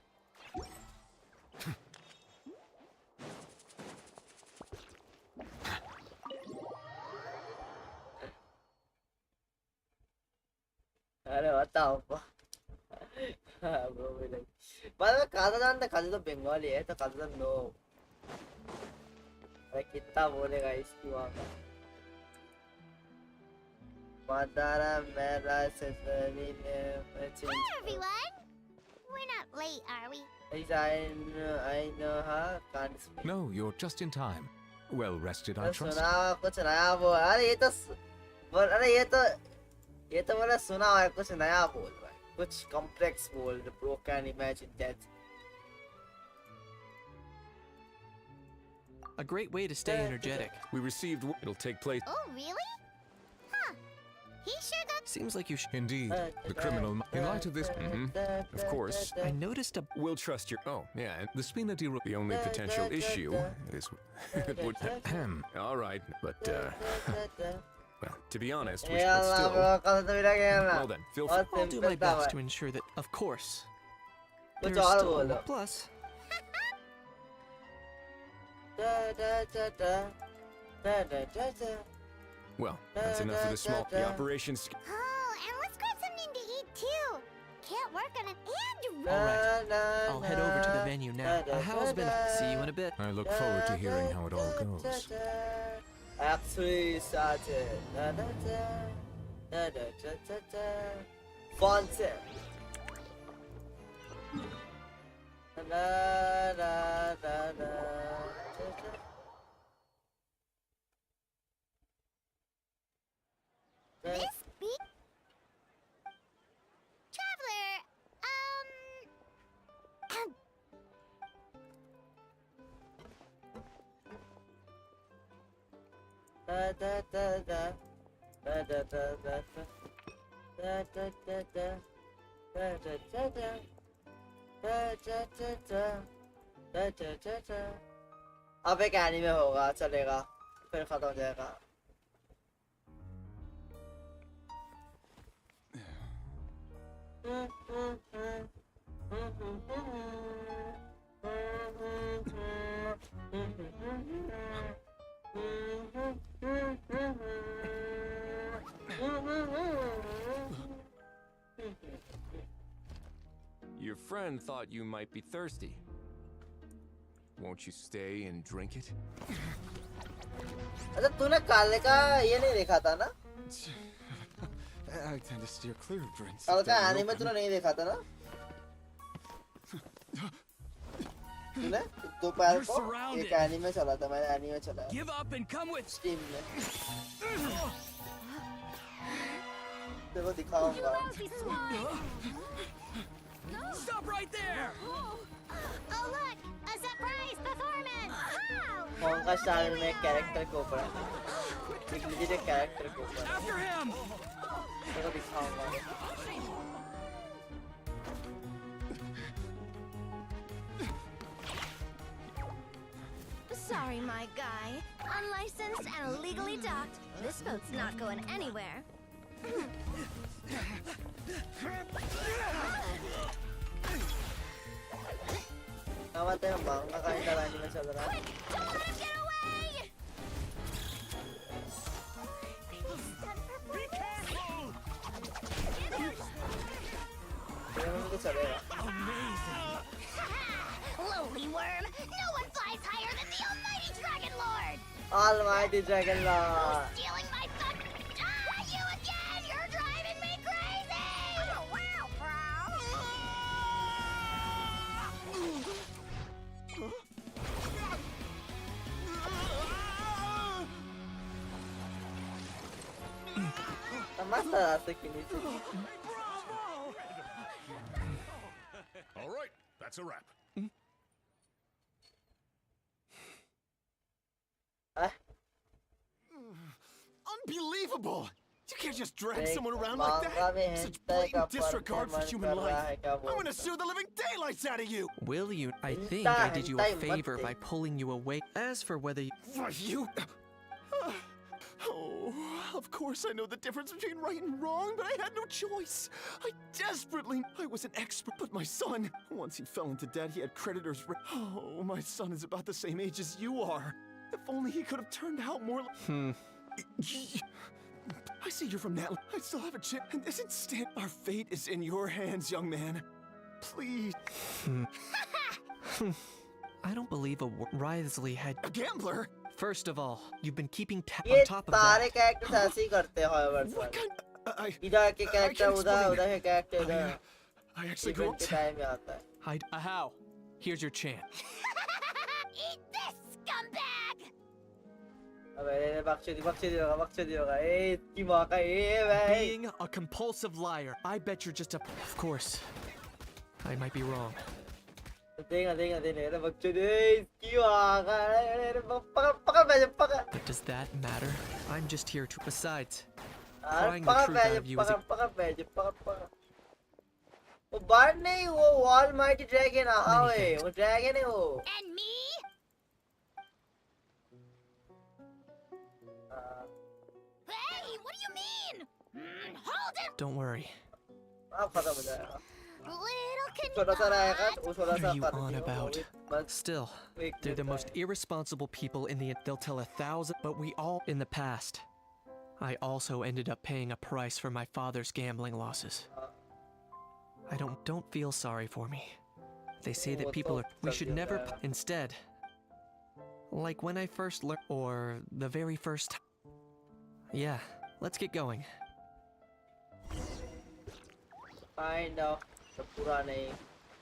Speaker 1: अरे बताओ bro like बाद में काजा जानता. काजा तो बंगाली है तो काजा नो. अरे कितना बोलेगा इसकी वहाँ का. मातारा मेरा ससुराली में
Speaker 2: Hello, everyone. We're not late, are we?
Speaker 1: I know huh? Can't speak.
Speaker 9: no, you're just in time. Well rested, I trust.
Speaker 1: सुना कुछ नया बोल. अरे ये तो मैंने सुना है. कुछ नया बोल भाई. कुछ complex बोल. Bro can imagine that.
Speaker 6: a great way to stay energetic.
Speaker 8: We received. It'll take place.
Speaker 2: Oh, really? Huh. He sure got.
Speaker 6: Seems like you should.
Speaker 9: Indeed, the criminal. In light of this,
Speaker 8: Of course.
Speaker 6: I noticed a.
Speaker 8: We'll trust your. Oh, yeah. And
Speaker 9: the Spina di
Speaker 8: the only potential issue is. It would. All right, but well, to be honest, we should still. Well then, feel free.
Speaker 6: I'll do my best to ensure that, of course.
Speaker 1: कुछ
Speaker 6: There's
Speaker 1: और
Speaker 6: still
Speaker 1: बोलो.
Speaker 6: a plus.
Speaker 8: Well, that's enough for the small. The operations.
Speaker 2: Oh, and let's grab something to eat too. Can't work on an and.
Speaker 6: All right. I'll head over to the venue now. How's been? See you in a bit.
Speaker 9: I look forward to hearing how it all goes.
Speaker 1: Actually started. Fountain.
Speaker 2: This big traveler,
Speaker 1: अब एक anime होगा चलेगा फिर खत्म हो जाएगा.
Speaker 8: Your friend thought you might be thirsty. Won't you stay and drink it?
Speaker 1: अच्छा तूने काले का ये नहीं देखा था ना.
Speaker 3: I tend to steer clear of drinks.
Speaker 1: काले का एनीमे तूने नहीं देखा था ना. तूने दोपहर को एक एनीमे चला था. मैंने एनीमे चला.
Speaker 7: Give up and come with.
Speaker 1: Steam में. तेरे को दिखाऊंगा.
Speaker 7: Stop right there!
Speaker 2: oh look, a surprise performance! Wow!
Speaker 1: कौन का स्टाइल में कैरेक्टर के ऊपर है. एक लीजिए कैरेक्टर के ऊपर
Speaker 7: After him!
Speaker 1: तो दिखाऊंगा
Speaker 2: Sorry, my guy. Unlicensed and illegally docked. This boat's not going anywhere.
Speaker 1: क्या बात है मांगा का इंटरनेट में चल रहा है
Speaker 2: Don't let him get away!
Speaker 1: ये मुझे चलेगा
Speaker 2: Lowly worm! No one flies higher than the almighty Dragon Lord!
Speaker 1: Almighty Dragon Lord
Speaker 2: Stealing my fun! Ah, you again! You're driving me crazy! Oh, wow,
Speaker 1: मस्त रास्ते की नीचे
Speaker 3: All right, that's a wrap.
Speaker 12: Unbelievable! You can't just drag
Speaker 1: Like,
Speaker 12: someone around like
Speaker 1: manga mein
Speaker 12: that! Such
Speaker 1: hentai ka
Speaker 12: blatant disregard for
Speaker 1: man
Speaker 12: human
Speaker 1: kar raha
Speaker 12: life!
Speaker 1: hai, kya
Speaker 12: I'm
Speaker 1: bolte
Speaker 12: gonna sue the living daylights out of you!
Speaker 6: Will you? I think I did you a favor by pulling you away. As for whether you...
Speaker 12: For you? Oh, of course I know the difference between right and wrong, but I had no choice. I was an expert, but my son, once he fell into debt, he had creditors. Oh, my son is about the same age as you are. If only he could have turned out more like... I see you're from Natlan. I still have a chip, and this instant, our fate is in your hands, young man. Please.
Speaker 6: I don't believe Wriothesley had...
Speaker 12: A gambler?
Speaker 6: First of all, you've been keeping
Speaker 1: ये
Speaker 6: on top of
Speaker 1: सारे
Speaker 6: that.
Speaker 1: Characters ऐसे ही करते हैं Hollywood इधर के character उधर के character इधर
Speaker 12: I actually grew up
Speaker 1: के टाइम में आता है
Speaker 6: Hide. How? Here's your chance.
Speaker 2: Eat this, scumbag!
Speaker 1: अबे बख्शे दी होगा ए इसकी माँ का ए भाई
Speaker 6: Being a compulsive liar. I bet you're just a... Of course. I might be wrong.
Speaker 1: देगा बख्शे दे इसकी माँ का पकड़
Speaker 6: But does that matter? I'm just here to... Besides,
Speaker 1: अरे
Speaker 6: prying the truth out of you is...
Speaker 1: पकड़ वो bird नहीं वो ऑलमाइटी ड्रैगन हाँ वे वो ड्रैगन है वो
Speaker 2: And me? Hey, what do you mean? Hold it!
Speaker 6: Don't worry.
Speaker 1: अब खत्म हो जाएगा
Speaker 2: Little
Speaker 1: छोटा सा रहेगा वो थोड़ा
Speaker 6: What
Speaker 1: सा
Speaker 6: are you
Speaker 1: कर
Speaker 6: on
Speaker 1: दिया
Speaker 6: about?
Speaker 1: बस
Speaker 6: Still, they're the most irresponsible people in the... They'll tell 1,000... But we all... In the past, I also ended up paying a price for my father's gambling losses. I don't feel sorry for me. They say that people are... We should never... Instead, like when I first learned... Or the very first... Yeah, let's get going.
Speaker 1: Kind of the पूरा नहीं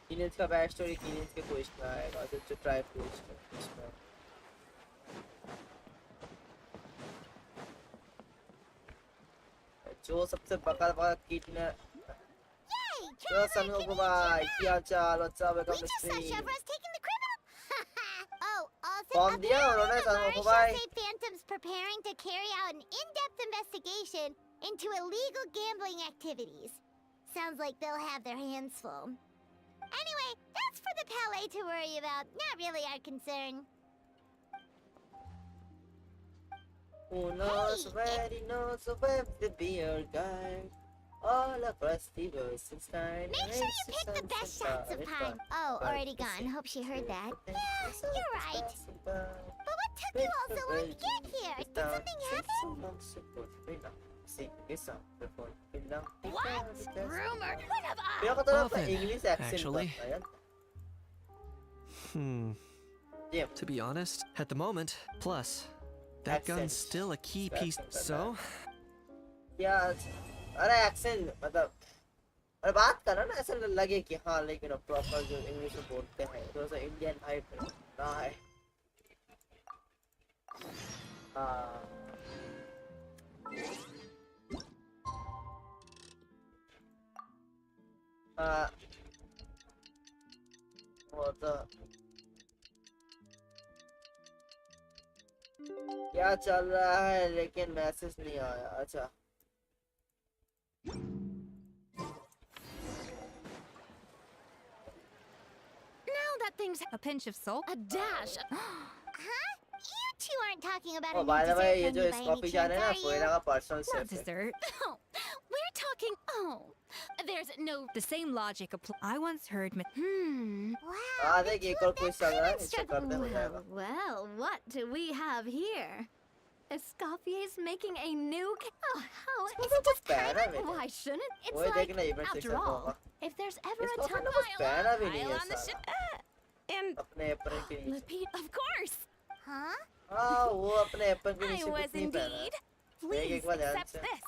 Speaker 1: teenage का back story teenage के question आएगा जो try question इसमें जो सबसे बका किटने जो समय को भाई क्या चाल अच्छा बेटा मिस्त्री
Speaker 2: From
Speaker 1: दिया उन्होंने समय को भाई
Speaker 2: Phantom's preparing to carry out an in-depth investigation into illegal gambling activities. Sounds like they'll have their hands full. Anyway, that's for the Palais to worry about. Not really our concern.
Speaker 1: Who knows where he knows where the beer guy. All across the verse and style.
Speaker 2: Make sure you pick the best shots of time. Oh, already gone. Hope she heard that. Yeah, you're right. But what took you all so long to get here? Did something happen? What? Rumor? What have I?
Speaker 1: मेरा तो
Speaker 6: Often,
Speaker 1: English accent
Speaker 6: actually.
Speaker 1: करता है यार
Speaker 6: To be honest, at the moment, plus, that gun's still a key piece. So?
Speaker 1: क्या अरे accent मतलब अरे बात करना ना ऐसा लगे कि हाँ लेकिन प्रॉपर जो इंग्लिश में बोलते हैं थोड़ा सा इंडियन वाइब ना है हाँ वो तो क्या चल रहा है लेकिन मैसेज नहीं आया। अच्छा
Speaker 5: Now that thing's a pinch of salt, a dash.
Speaker 2: Huh? You two aren't talking about
Speaker 1: ओ
Speaker 2: a new
Speaker 1: by the way
Speaker 2: dessert
Speaker 1: ये जो
Speaker 2: menu by any
Speaker 1: स्कॉफी जान
Speaker 2: chance,
Speaker 1: है ना
Speaker 2: are you?
Speaker 1: फोएरा का पर्सनल
Speaker 5: Not
Speaker 1: शेफ है।
Speaker 5: dessert. Oh, we're talking. Oh, there's no. The same logic applies. I once heard.
Speaker 2: Wow,
Speaker 1: हाँ
Speaker 2: the
Speaker 1: देख
Speaker 2: two
Speaker 1: एक
Speaker 2: of
Speaker 1: और
Speaker 2: them
Speaker 1: क्विज चल रहा है,
Speaker 2: couldn't
Speaker 1: इसे
Speaker 2: struggle.
Speaker 1: करते हो जाएगा।
Speaker 5: Well, what do we have here? Escoffie's making a new. Oh, how?
Speaker 1: इसको
Speaker 5: Is
Speaker 1: तो
Speaker 5: it
Speaker 1: कुछ
Speaker 5: just
Speaker 1: पहना भी
Speaker 5: perfect?
Speaker 1: नहीं।
Speaker 5: Why shouldn't? It's
Speaker 1: वही
Speaker 5: like,
Speaker 1: देखना इवेंट
Speaker 5: after
Speaker 1: सेक्शन में
Speaker 5: all,
Speaker 1: होगा।
Speaker 5: if there's ever a
Speaker 1: इसको
Speaker 5: time,
Speaker 1: तो कुछ पहना भी नहीं
Speaker 5: pile
Speaker 1: है
Speaker 5: on the
Speaker 1: साला।
Speaker 5: ship. And
Speaker 1: अपने एप्पल के नीचे।
Speaker 5: Lapid, of course.
Speaker 2: Huh?
Speaker 1: हाँ वो अपने एप्पल के
Speaker 5: I
Speaker 1: नीचे
Speaker 5: was
Speaker 1: कुछ नहीं पहना है।
Speaker 5: indeed.
Speaker 1: देख
Speaker 5: Please
Speaker 1: एक बार ध्यान
Speaker 5: accept
Speaker 1: से।
Speaker 5: this.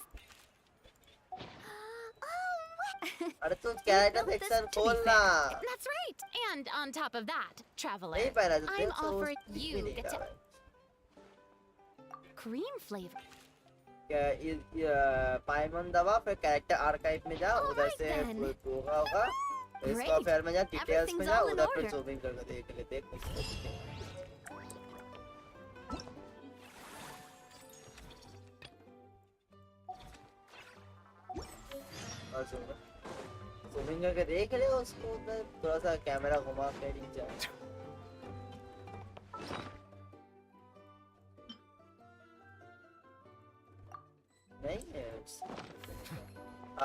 Speaker 1: अरे तू
Speaker 5: You
Speaker 1: character
Speaker 5: built this
Speaker 1: section
Speaker 5: to be
Speaker 1: खोलना।
Speaker 5: fair. That's right. And on top of that, traveler,
Speaker 1: नहीं पहना तो
Speaker 5: I'm
Speaker 1: देख तो
Speaker 5: offering
Speaker 1: कुछ भी
Speaker 5: you
Speaker 1: नहीं
Speaker 5: get to
Speaker 1: कहा है।
Speaker 5: cream flavor.
Speaker 1: क्या पाइमन दबा फिर कैरेक्टर आर्काइव में जा उधर
Speaker 5: Alright
Speaker 1: से
Speaker 5: then.
Speaker 1: होगा होगा इसका
Speaker 5: Great.
Speaker 1: फेयर में जा डिटेल्स में
Speaker 5: Everything's
Speaker 1: जा
Speaker 5: all in
Speaker 1: उधर पे
Speaker 5: order.
Speaker 1: जूमिंग करके देख ले देख और जूमिंग करके देख ले उसको उधर थोड़ा सा कैमरा घुमा के नीचे नहीं है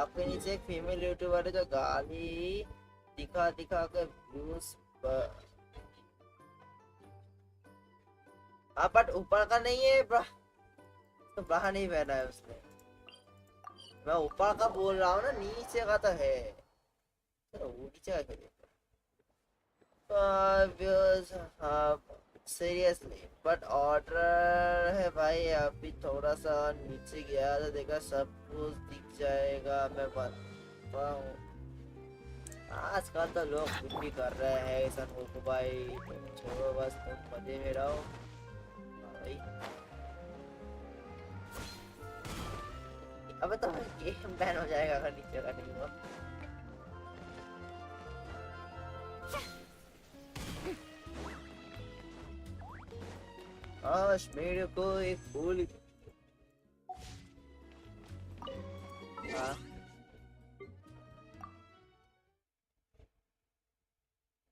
Speaker 1: आपके नीचे एक फीमेल यूट्यूबर है जो गाली दिखा दिखा कर व्यूज हाँ बट ऊपर का नहीं है तो ब्रा नहीं पहना है उसने मैं ऊपर का बोल रहा हूँ ना नीचे का तो है चलो वो नीचे का क्या व्यूज हाँ सीरियसली बट ऑर्डर है भाई अभी थोड़ा सा नीचे गया तो देखा सब कुछ दिख जाएगा मैं बताता हूँ आजकल तो लोग कुछ भी कर रहे हैं सन को भाई छोड़ो बस तुम मजे में रहो भाई अब तो गेम बैन हो जाएगा अगर नीचे का नहीं हुआ आज मेरे को एक फूल हाँ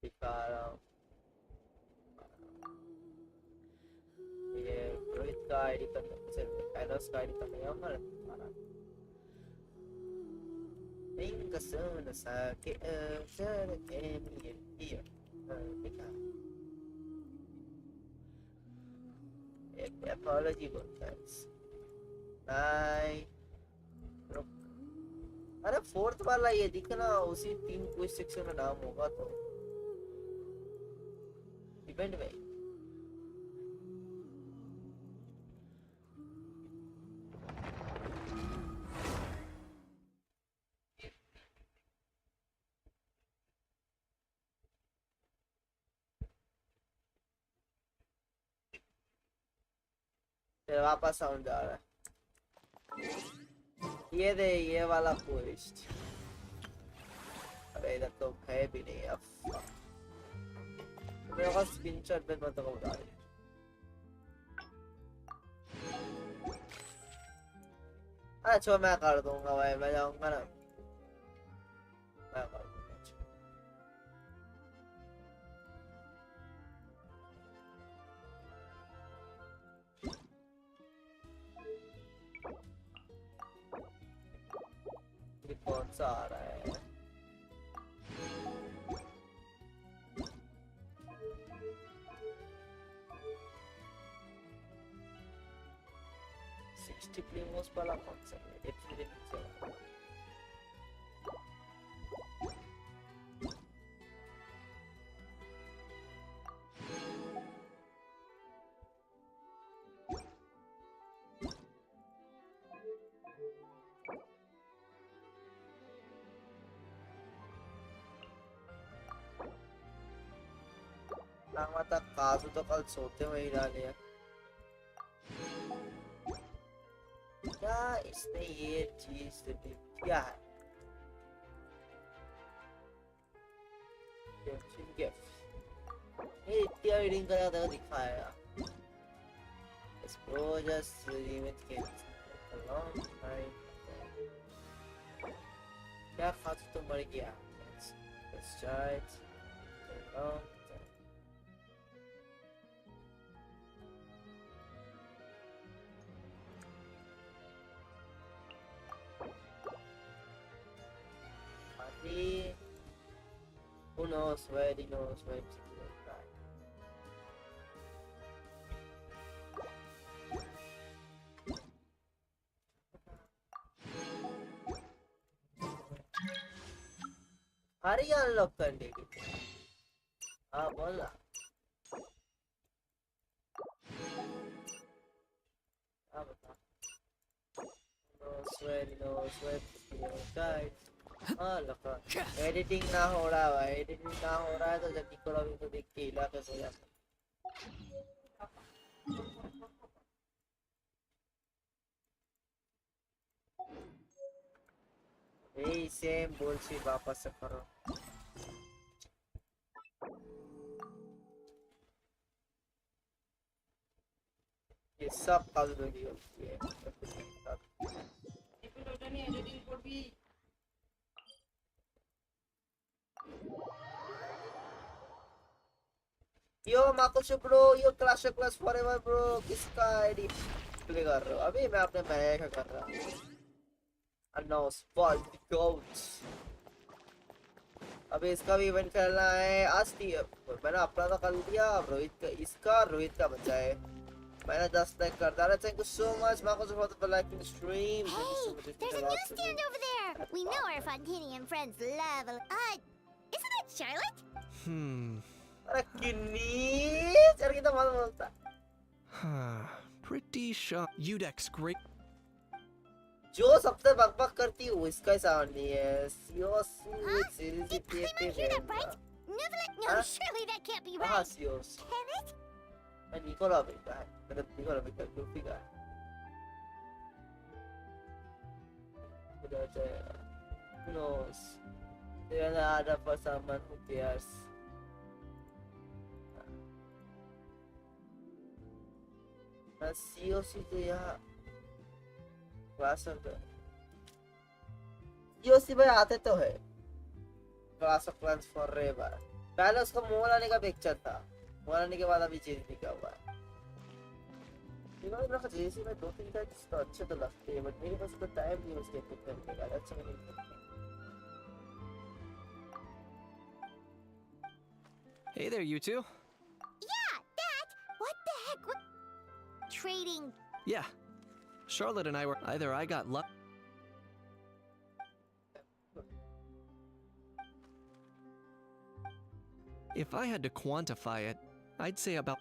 Speaker 1: दिखा रहा हूँ ये रोहित का आईडी का एनोस का आईडी का नहीं हमारा Nunca sono sa che c'era che io dica apology guys bye अरे फोर्थ वाला ये दिखना उसी 3 क्विज सेक्शन में नाम होगा तो इवेंट में फिर वापस साउंड आ रहा है ये दे ये वाला क्वेस्ट अरे इधर तो है भी नहीं अब मेरे पास स्क्रीनशॉट में मतलब उठा रही अच्छा मैं कर दूंगा भाई मैं जाऊंगा ना मैं कर दूंगा कौन सा आ रहा है प्रीमोस वाला कौन सा है डेफिनेटली नीचे माता काजू तो कल सोते हुए ही डाले क्या इसने ये चीज क्या है ये इतना रीडिंग करा था दिखाया This bro just really with kids a long time. क्या खास तो मर गया? Let's try it. A long time. Party. Who knows where he knows where it's going to die. Hari unlock करने की हाँ बोल ना हाँ बता no sweat guys हाँ लगा एडिटिंग ना हो रहा है एडिटिंग ना हो रहा है तो जब निकलो अभी तो देख के हिला के सो जाता यही सेम बुलशिट वापस से करो ये सब काल वीडियो ये यो माकोशो ब्रो यो क्लैश फॉरएवर ब्रो किसका आईडी प्ले कर रहे हो अभी मैं अपने मैच कर रहा हूं No, spot the goats. अबे इसका भी इवेंट करना है आज मैंने अपना तो कर दिया रोहित का इसका रोहित का बचा है मैंने 10 लाइक कर दिया thank you so much Marcos for the liking stream
Speaker 2: there's a newsstand over there we know our Fontanian friends love isn't that Charlotte
Speaker 1: अरे किन्नी यार कितना मत बोलता
Speaker 6: pretty sure Udex great
Speaker 1: जो सबसे बकबक करती हूँ इसका साउंड नहीं है सियोस सीरीज के
Speaker 2: No, surely that can't be right.
Speaker 1: हाँ सियोस
Speaker 2: Can it?
Speaker 1: मैं निकोला बेटा है मतलब निकोला बेटा ग्रुपी का उधर से who knows there are other for someone who cares ना सियोस तो यहाँ क्लास ऑफ योसी भाई आते तो है क्लास ऑफ क्लान्स फॉरएवर पहले उसका मोल आने का पिक्चर था मोल आने के बाद अभी चेंज नहीं किया हुआ है इन्होंने रखा जैसे मैं 2-3 टाइम तो अच्छे तो लगते हैं बट मेरे पास तो टाइम नहीं उसके पिक करने का अच्छा नहीं
Speaker 6: Hey there you two
Speaker 2: Yeah that what the heck what trading
Speaker 6: Yeah Charlotte and I were either I got luck. If I had to quantify it, I'd say about.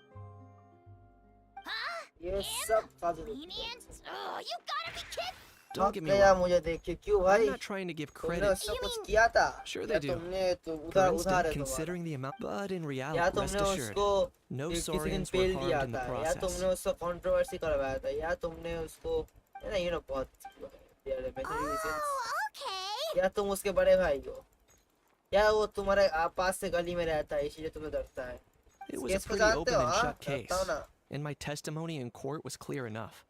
Speaker 1: Yes, sub
Speaker 2: Lenient? Oh, you gotta be kidding!
Speaker 6: Don't get me wrong.
Speaker 1: मुझे देख के क्यों भाई?
Speaker 6: I'm not trying to give credit.
Speaker 1: तुमने कुछ किया था?
Speaker 6: Sure they do.
Speaker 1: तुमने तो
Speaker 6: For instance, considering the amount, but in reality, rest assured, no Saurians were harmed in the process.
Speaker 1: या तुमने उसको कंट्रोवर्सी करवाया था, या तुमने उसको, you know बहुत
Speaker 2: okay.
Speaker 6: या
Speaker 1: तुम उसके बड़े भाई हो, या वो तुम्हारे पास से गली में रहता है, इसलिए तुम्हें डरता है.
Speaker 6: It was a pretty open and shut case, and my testimony in court was clear enough.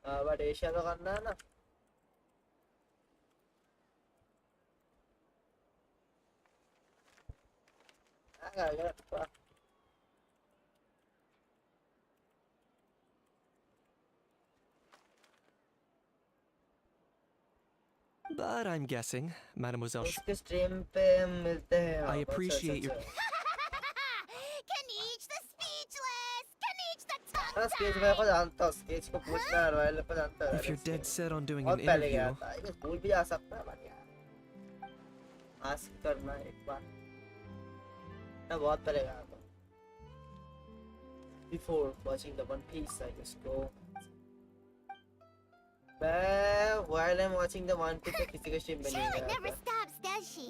Speaker 1: But Asia तो करना है ना
Speaker 6: But I'm guessing, Mademoiselle.
Speaker 1: उसके स्ट्रीम पे मिलते हैं.
Speaker 6: I appreciate your.
Speaker 2: Kanich the speechless. Kanich the tongue.
Speaker 1: हाँ sketch मैं को जानता हूँ स्केच को पूछना है रॉयल को जानता है.
Speaker 6: If you're dead set on doing
Speaker 1: बहुत
Speaker 6: an
Speaker 1: पहले गया
Speaker 6: interview.
Speaker 1: था. ये भूल भी जा सकता है बढ़िया. आस्क करना एक बार. मैं बहुत पहले गया था. Before watching the One Piece, I just go. While I'm watching the One Piece, किसी का stream में नहीं
Speaker 2: Charlotte
Speaker 1: गया
Speaker 2: never
Speaker 1: था.
Speaker 2: stops, does she?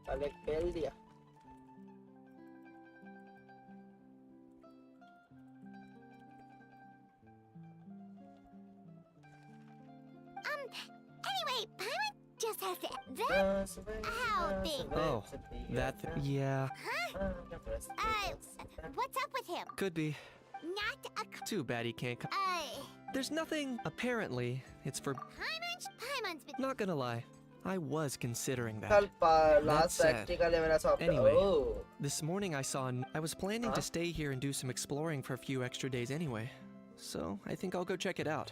Speaker 1: Collect fail दिया.
Speaker 2: How thing?
Speaker 6: Oh, yeah,
Speaker 2: What's up with him?
Speaker 6: could be.
Speaker 2: Not a
Speaker 6: Too bad he can't come. There's nothing, apparently. It's for.
Speaker 2: Paimon's been.
Speaker 6: Not gonna lie, I was considering that.
Speaker 1: कल
Speaker 6: That
Speaker 1: last
Speaker 6: said,
Speaker 1: practical है मेरा software.
Speaker 6: Anyway,
Speaker 1: Oh.
Speaker 6: this morning I saw. I was planning to stay here and do some exploring for a few extra days anyway. So I think I'll go check it out.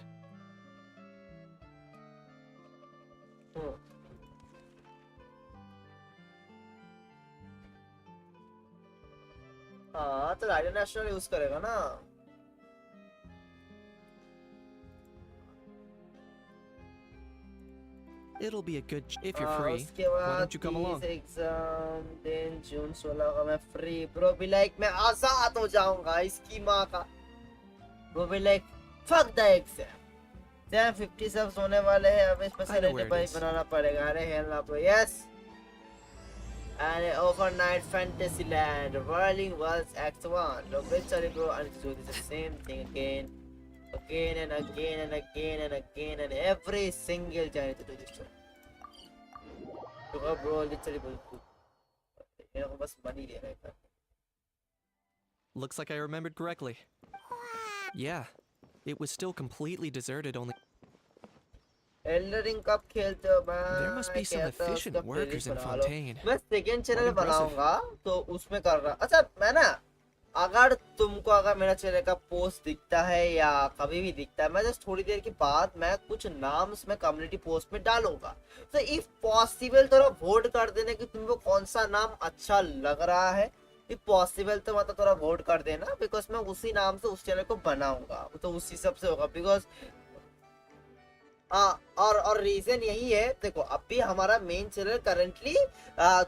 Speaker 1: हाँ तो rider national use करेगा ना.
Speaker 6: It'll be a good if you're free.
Speaker 1: उसके
Speaker 6: Why
Speaker 1: बाद
Speaker 6: don't you come along?
Speaker 1: Exam दिन जून 16 का मैं free. Bro be like मैं आजाद हो जाऊंगा इसकी माँ का. Bro be like fuck the exam. Jam 50 सबs होने वाले हैं. अब इस पर से रेडी बाइक बनाना पड़ेगा. अरे हेल ना bro. Yes. And overnight fantasy land whirling worlds act 1. Look, sorry bro, I need to do the same thing again and again and again and again and every single time I need to do this. So bro, literally bro, you know, bas money le raha hai.
Speaker 6: Looks like I remembered correctly. Yeah, it was still completely deserted only.
Speaker 1: Eldering कब खेलते हो मैं?
Speaker 6: There must be some efficient workers in Fontaine.
Speaker 1: मैं second channel बनाऊंगा तो उसमें कर रहा. अच्छा मैं ना अगर तुमको अगर मेरा चैनल का पोस्ट दिखता है या कभी भी दिखता है मैं जस्ट थोड़ी देर के बाद मैं कुछ नाम्स में कम्युनिटी पोस्ट में डालूंगा. तो इफ पॉसिबल थोड़ा वोट कर देना कि तुमको कौन सा नाम अच्छा लग रहा है. इफ पॉसिबल तो मतलब थोड़ा वोट कर देना बिकॉज मैं उसी नाम से उस चैनल को बनाऊंगा. तो उसी सब से होगा बिकॉज और रीजन यही है. देखो अभी हमारा मेन चैनल करंटली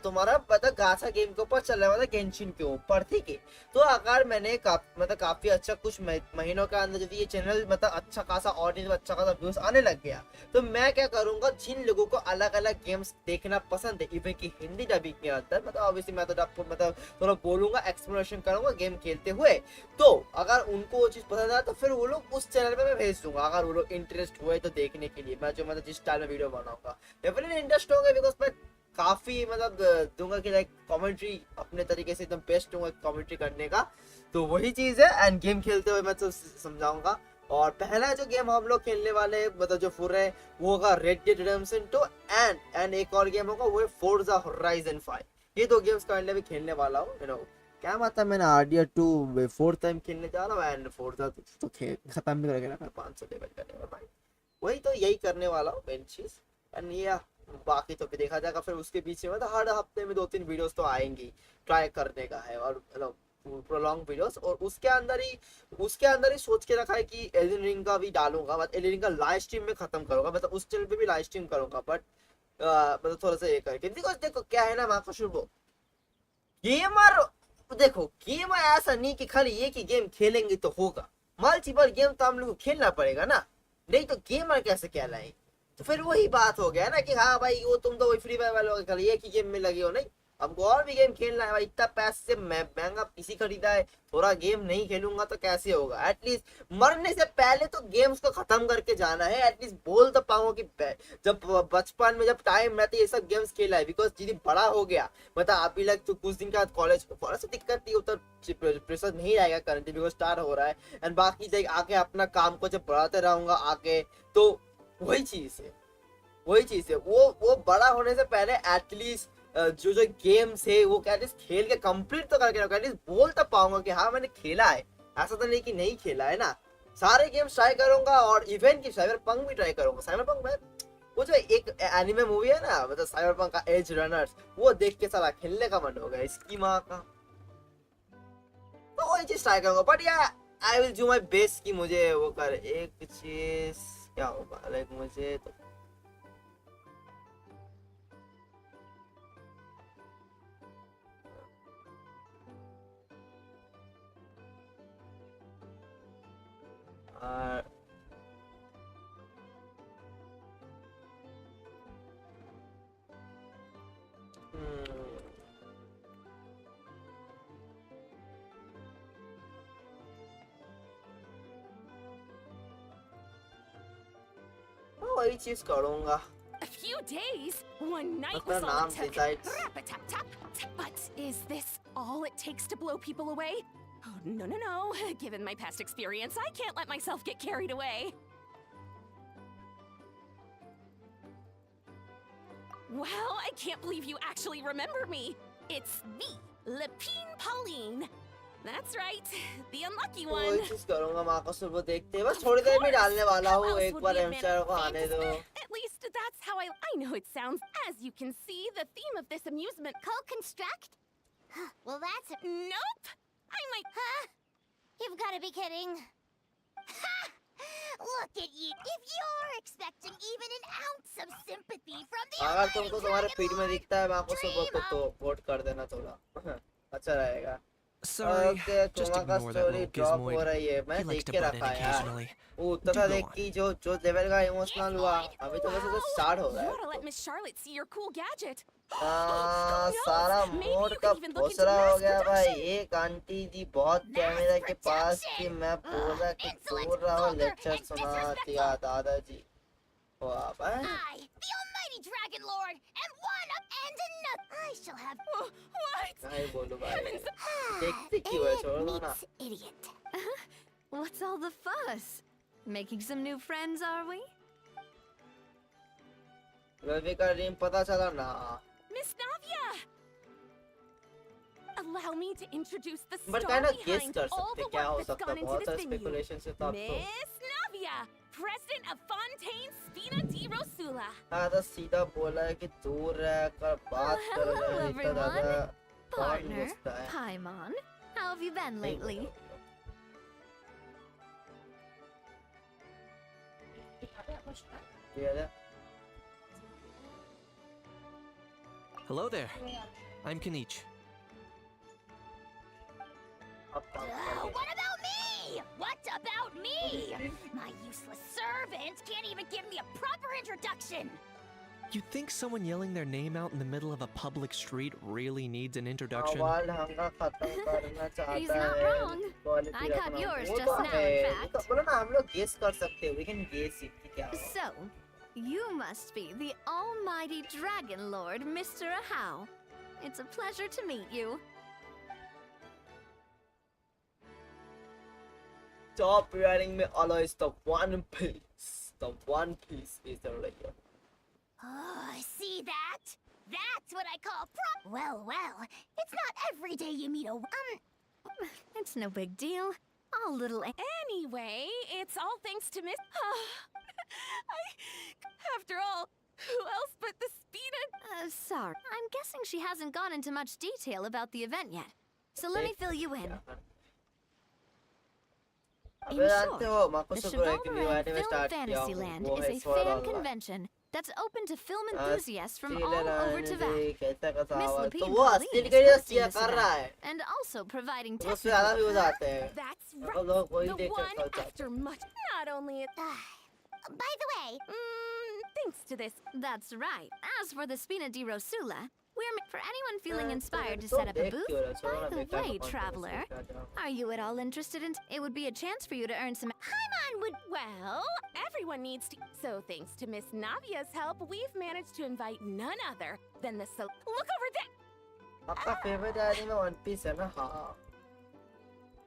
Speaker 1: तुम्हारा पता गाचा गेम के ऊपर चल रहा है गेंशिन के ऊपर. ठीक है. तो अगर मैंने मतलब काफी अच्छा कुछ महीनों के अंदर यदि ये चैनल मतलब अच्छा खासा ऑडियंस अच्छा खासा व्यूज आने लग गया तो मैं क्या करूंगा. जिन लोगों को अलग अलग गेम्स देखना पसंद है इवन की हिंदी डबिंग के अंदर मतलब ऑब्वियसली मैं तो आपको मतलब थोड़ा बोलूंगा एक्सप्लोरेशन करूंगा गेम खेलते हुए. तो अगर उनको वो चीज पसंद आया तो फिर वो लोग उस चैनल पे मैं भेज दूंगा. अगर वो लोग इंटरेस्ट हुए तो देखने के लिए मैं जो मतलब जिस स्टाइल में वीडियो बनाऊंगा डेफिनेटली इंटरेस्ट होगा बिकॉज मैं काफी मतलब दूंगा कि लाइक कमेंट्री अपने तरीके से एकदम बेस्ट दूंगा कमेंट्री करने का. तो वही चीज है. एंड गेम खेलते हुए मैं तो समझाऊंगा. और पहला जो गेम हम लोग खेलने वाले मतलब जो फुर है वो होगा रेड डेड रिडेम्पशन 2 एंड एक और गेम होगा वो है फोर्जा होराइजन 5. ये दो गेम्स करंटली भी खेलने वाला हूँ. यू नो क्या मतलब मैंने आरडीआर 2 फोर्थ टाइम खेलने जा रहा हूँ एंड फोर्जा तो खत्म भी करके रखा 500 लेवल करने का भाई. वही तो यही करने वाला हूँ मेन चीज. एंड ये बाकी तो भी देखा जाएगा. फिर उसके बीच में हर हफ्ते में 2-3 वीडियोस तो आएंगी ट्राई करने का है और प्रोलॉन्ग वीडियोस. और उसके अंदर ही सोच के रखा है कि एलियन रिंग का भी डालूंगा. मतलब एलियन रिंग का लाइव स्ट्रीम में खत्म करूंगा. मतलब उस चैनल पे भी लाइव स्ट्रीम करूंगा बट मतलब थोड़ा सा ये करके देखो क्या है ना माँ को शुरू गेमर. देखो गेम ऐसा नहीं कि खाली ये की गेम खेलेंगे तो होगा. मल्टीपल गेम तो हम लोग को खेलना पड़ेगा ना. नहीं तो गेमर कैसे कहलाए. तो फिर वही बात हो गया ना कि हाँ भाई वो तुम तो वही फ्री फायर वाले हो खाली एक ही गेम में लगे हो. नहीं हमको और भी गेम खेलना है भाई. इतना पैसे से महंगा पीसी खरीदा है. थोड़ा गेम नहीं खेलूंगा तो कैसे होगा. एटलीस्ट मरने से पहले तो गेम्स को खत्म करके जाना है. एटलीस्ट बोल तो पाऊंगा कि जब बचपन में जब टाइम रहता ये सब गेम्स खेला है. बिकॉज यदि बड़ा हो गया मतलब अभी लग तो कुछ दिन के बाद कॉलेज को थोड़ा सा दिक्कत नहीं उतर प्रेशर नहीं आएगा करंटली बिकॉज स्टार्ट हो रहा है. एंड बाकी आगे अपना काम को जब बढ़ाते रहूंगा आगे तो वही चीज है. वो बड़ा होने से पहले एटलीस्ट जो गेम्स है वो एटलीस्ट खेल के कंप्लीट तो करके रखो. एटलीस्ट बोल तो पाऊंगा कि हाँ मैंने खेला है. ऐसा तो नहीं कि नहीं खेला है ना. सारे गेम्स ट्राई करूंगा और इवन की साइबर पंक भी ट्राई करूंगा. साइबर पंक में वो जो एक एनिमे मूवी है ना मतलब साइबर पंक का एज रनर्स वो देख के साला खेलने का मन हो गया इसकी माँ का. तो वही चीज ट्राई करूंगा. बट या I will do my best कि मुझे वो कर. एक चीज क्या होगा लाइक मुझे तो वही चीज करूंगा.
Speaker 5: A few few days. One night
Speaker 1: What's
Speaker 5: was
Speaker 1: the
Speaker 5: all
Speaker 1: name
Speaker 5: it took.
Speaker 1: besides?
Speaker 5: Rap-a-tap-tap. But is this all it takes to blow people away? Oh, no, no, no. Given my past experience, I can't let myself get carried away. Well, I can't believe you actually remember me. It's me, Lepine Pauline. That's right, the unlucky one.
Speaker 1: वही चीज करूंगा माँ को सुबह देखते हैं बस थोड़ी देर में डालने वाला हूँ एक बार एमसीआर को आने दो
Speaker 5: At least that's how I know it sounds. As you can see, the theme of this amusement
Speaker 2: Co-construct? Well, that's...
Speaker 5: Nope! I might...
Speaker 2: Huh? You've got to be kidding. Ha! Look at you. If you're expecting even an ounce of sympathy from the
Speaker 1: अगर तुमको तुम्हारे feed में दिखता है माँ को सुबह को तो वोट कर देना थोड़ा अच्छा रहेगा
Speaker 6: Sorry, just
Speaker 1: तुम्हारा
Speaker 6: ignore that
Speaker 1: story
Speaker 6: little
Speaker 1: drop हो
Speaker 6: gizmoid.
Speaker 1: रही है मैं
Speaker 6: He likes
Speaker 1: देख
Speaker 6: to
Speaker 1: के
Speaker 6: butt in
Speaker 1: रखा है यार
Speaker 6: occasionally.
Speaker 1: वो उतना
Speaker 6: Do
Speaker 1: देख
Speaker 6: go
Speaker 1: की जो लेवल का इमोशनल हुआ अभी तो वैसे तो स्टार्ट हो रहा
Speaker 5: You ought to
Speaker 1: है
Speaker 5: let Miss Charlotte see your cool gadget.
Speaker 1: सारा मोड का भोसरा हो गया भाई एक आंटी जी बहुत कैमरा के पास थी मैं बोल रहा कि दूर रहो लेक्चर सुनाती है दादाजी वाह भाई
Speaker 2: I, the almighty Dragon Lord, am one up and another. I shall have...
Speaker 5: What?
Speaker 1: नहीं बोलूं भाई देखते क्यों है छोड़ दो ना
Speaker 2: Idiot.
Speaker 13: What's all the fuss? Making some new friends, are we?
Speaker 1: Ravi का रीम पता चला ना
Speaker 5: Miss Navia! Allow me to introduce the
Speaker 1: but
Speaker 5: star
Speaker 1: क्या ना गेस
Speaker 5: behind
Speaker 1: कर
Speaker 5: all
Speaker 1: सकते
Speaker 5: the
Speaker 1: क्या हो
Speaker 5: work that's
Speaker 1: सकता
Speaker 5: gone into
Speaker 1: बहुत
Speaker 5: this
Speaker 1: सारे
Speaker 5: venue.
Speaker 1: स्पेकुलेशन से तो आप तो
Speaker 5: Miss Navia, President of Fontaine Spina di Rosula.
Speaker 1: हाँ तो सीधा बोला है कि दूर रहकर बात कर
Speaker 13: Hello,
Speaker 1: रहे हैं तो
Speaker 13: everyone.
Speaker 1: दादा कौन
Speaker 13: Partner,
Speaker 1: घुसता है
Speaker 13: Paimon. How have you been lately?
Speaker 1: ये है
Speaker 6: Hello there. I'm Kanich.
Speaker 2: What about me? What about me? My useless servant can't even give me a proper introduction.
Speaker 6: You think someone yelling their name out in the middle of a public street really needs an introduction?
Speaker 1: आवाज हंगा खत्म करना चाहता
Speaker 13: He's not
Speaker 1: है
Speaker 13: wrong.
Speaker 1: Quality
Speaker 13: I cut
Speaker 1: रखना
Speaker 13: yours
Speaker 1: वो
Speaker 13: just
Speaker 1: तो
Speaker 13: now,
Speaker 1: है
Speaker 13: in
Speaker 1: ये तो
Speaker 13: fact.
Speaker 1: बोलो ना हम लोग गेस कर सकते हैं we can guess it कि क्या होगा
Speaker 13: So, you must be the almighty Dragon Lord, Mr. Ahau. It's a pleasure to meet you.
Speaker 1: Stop wearing me always the one piece. The one piece is the radio.
Speaker 2: Oh, see that? That's what I call well, it's not every day you meet a...
Speaker 13: It's no big deal. All little...
Speaker 5: Anyway, it's all thanks to Miss... After all, who else but the Spina...
Speaker 13: Sorry. I'm guessing she hasn't gone into much detail about the event yet. So let me fill you in. In
Speaker 1: अबे जानते
Speaker 13: short,
Speaker 1: हो माँ को
Speaker 13: the
Speaker 1: सुबह एक new
Speaker 13: Chivalry
Speaker 1: anime
Speaker 13: Film
Speaker 1: start किया हूँ
Speaker 13: Fantasyland
Speaker 1: वो
Speaker 13: is
Speaker 1: है
Speaker 13: a
Speaker 1: sword
Speaker 13: fan
Speaker 1: online
Speaker 13: convention that's open to film enthusiasts from
Speaker 1: अस्सी
Speaker 13: all over
Speaker 1: लेने
Speaker 13: Tibet.
Speaker 1: दे कैसा कैसा
Speaker 13: Miss
Speaker 1: आवाज तो
Speaker 13: Lapine
Speaker 1: वो
Speaker 13: Pauline
Speaker 1: अस्सी
Speaker 13: is
Speaker 1: के लिए
Speaker 13: hosting
Speaker 1: सिया
Speaker 13: this
Speaker 1: कर रहा है
Speaker 13: event, and also providing
Speaker 1: उससे ज़्यादा
Speaker 13: technical...
Speaker 1: भी हो जाते हैं
Speaker 5: That's
Speaker 1: मतलब
Speaker 5: right.
Speaker 1: लोग वही
Speaker 5: The
Speaker 1: देख
Speaker 5: one
Speaker 1: कर चल
Speaker 5: after much... Not only...
Speaker 2: By the way...
Speaker 5: thanks to this...
Speaker 13: That's right. As for the Spina di Rosula, for anyone feeling
Speaker 1: हाँ,
Speaker 13: inspired to
Speaker 1: तो
Speaker 13: set up a
Speaker 1: देख
Speaker 13: booth,
Speaker 1: क्यों रहा है? छोड़ो ना,
Speaker 13: by the
Speaker 1: बेकार
Speaker 13: way,
Speaker 1: का
Speaker 13: traveler,
Speaker 1: controversy क्या जाओ।
Speaker 13: are you at all interested in... It would be a chance for you to earn some...
Speaker 5: Paimon would... Well, everyone needs to... So thanks to Miss Navia's help, we've managed to invite none other than the... Look over there!
Speaker 1: आपका favourite anime one Piece है ना हाँ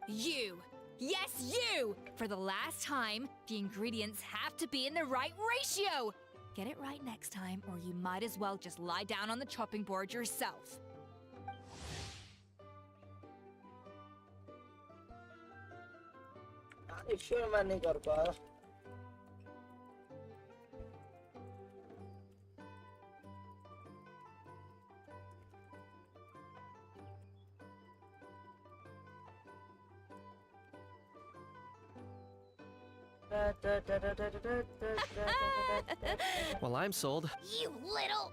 Speaker 14: You! Yes, you! For the last time, the ingredients have to be in the right ratio! Get it right next time, or you might as well just lie down on the chopping board yourself.
Speaker 1: Sure मैं नहीं कर पाया
Speaker 6: Well, I'm sold.
Speaker 2: You little...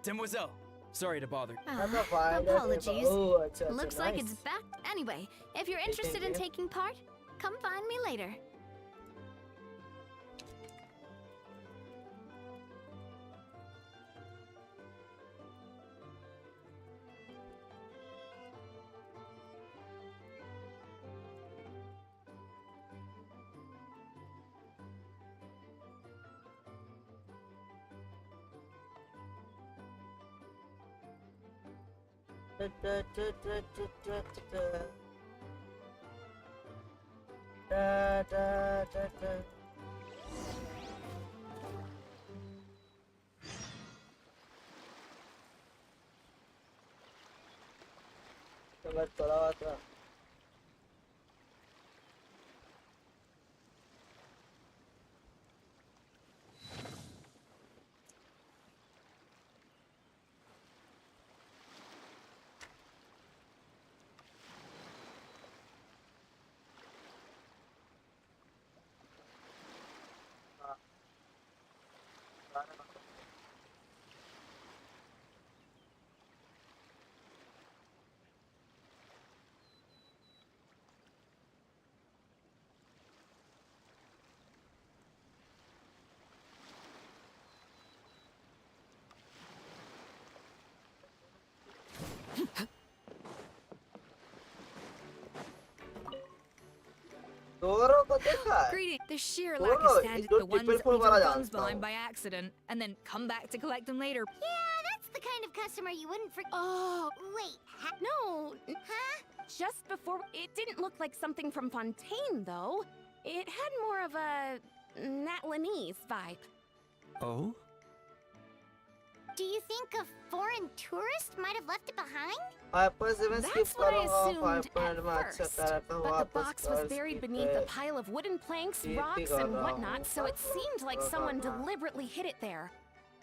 Speaker 7: Demoiselle, sorry to bother.
Speaker 13: Apologies.
Speaker 1: Oh,
Speaker 13: Looks like it's back. Anyway, if you're interested in taking part, come find me later.
Speaker 1: दोनों को देखा है?
Speaker 14: Greeting. The sheer lack of
Speaker 1: दोनों
Speaker 14: standards.
Speaker 1: जो
Speaker 14: The ones
Speaker 1: triple
Speaker 14: that
Speaker 1: four
Speaker 14: leave
Speaker 1: वाला
Speaker 14: their guns
Speaker 1: जानता
Speaker 14: behind
Speaker 1: हूँ.
Speaker 14: by accident and then come back to collect them later.
Speaker 2: Yeah, that's the kind of customer you wouldn't forget.
Speaker 5: Oh,
Speaker 2: Wait,
Speaker 5: no.
Speaker 2: huh?
Speaker 5: Just before. It didn't look like something from Fontaine, though. It had more of a Natlanese vibe.
Speaker 6: Oh?
Speaker 2: Do you think a foreign tourist might have left it behind?
Speaker 1: 5.7 skip
Speaker 5: That's what I
Speaker 1: करूँगा.
Speaker 5: assumed
Speaker 1: 5.8 में
Speaker 5: at
Speaker 1: अच्छा
Speaker 5: first.
Speaker 1: करा था.
Speaker 5: But the
Speaker 1: वापस
Speaker 5: box was
Speaker 1: कर
Speaker 5: buried
Speaker 1: skip
Speaker 5: beneath
Speaker 1: है.
Speaker 5: a pile of wooden planks,
Speaker 1: ठीक
Speaker 5: rocks,
Speaker 1: कर
Speaker 5: and
Speaker 1: रहा
Speaker 5: whatnot,
Speaker 1: हूँ.
Speaker 5: so it seemed like someone
Speaker 1: करना.
Speaker 5: deliberately hid it there.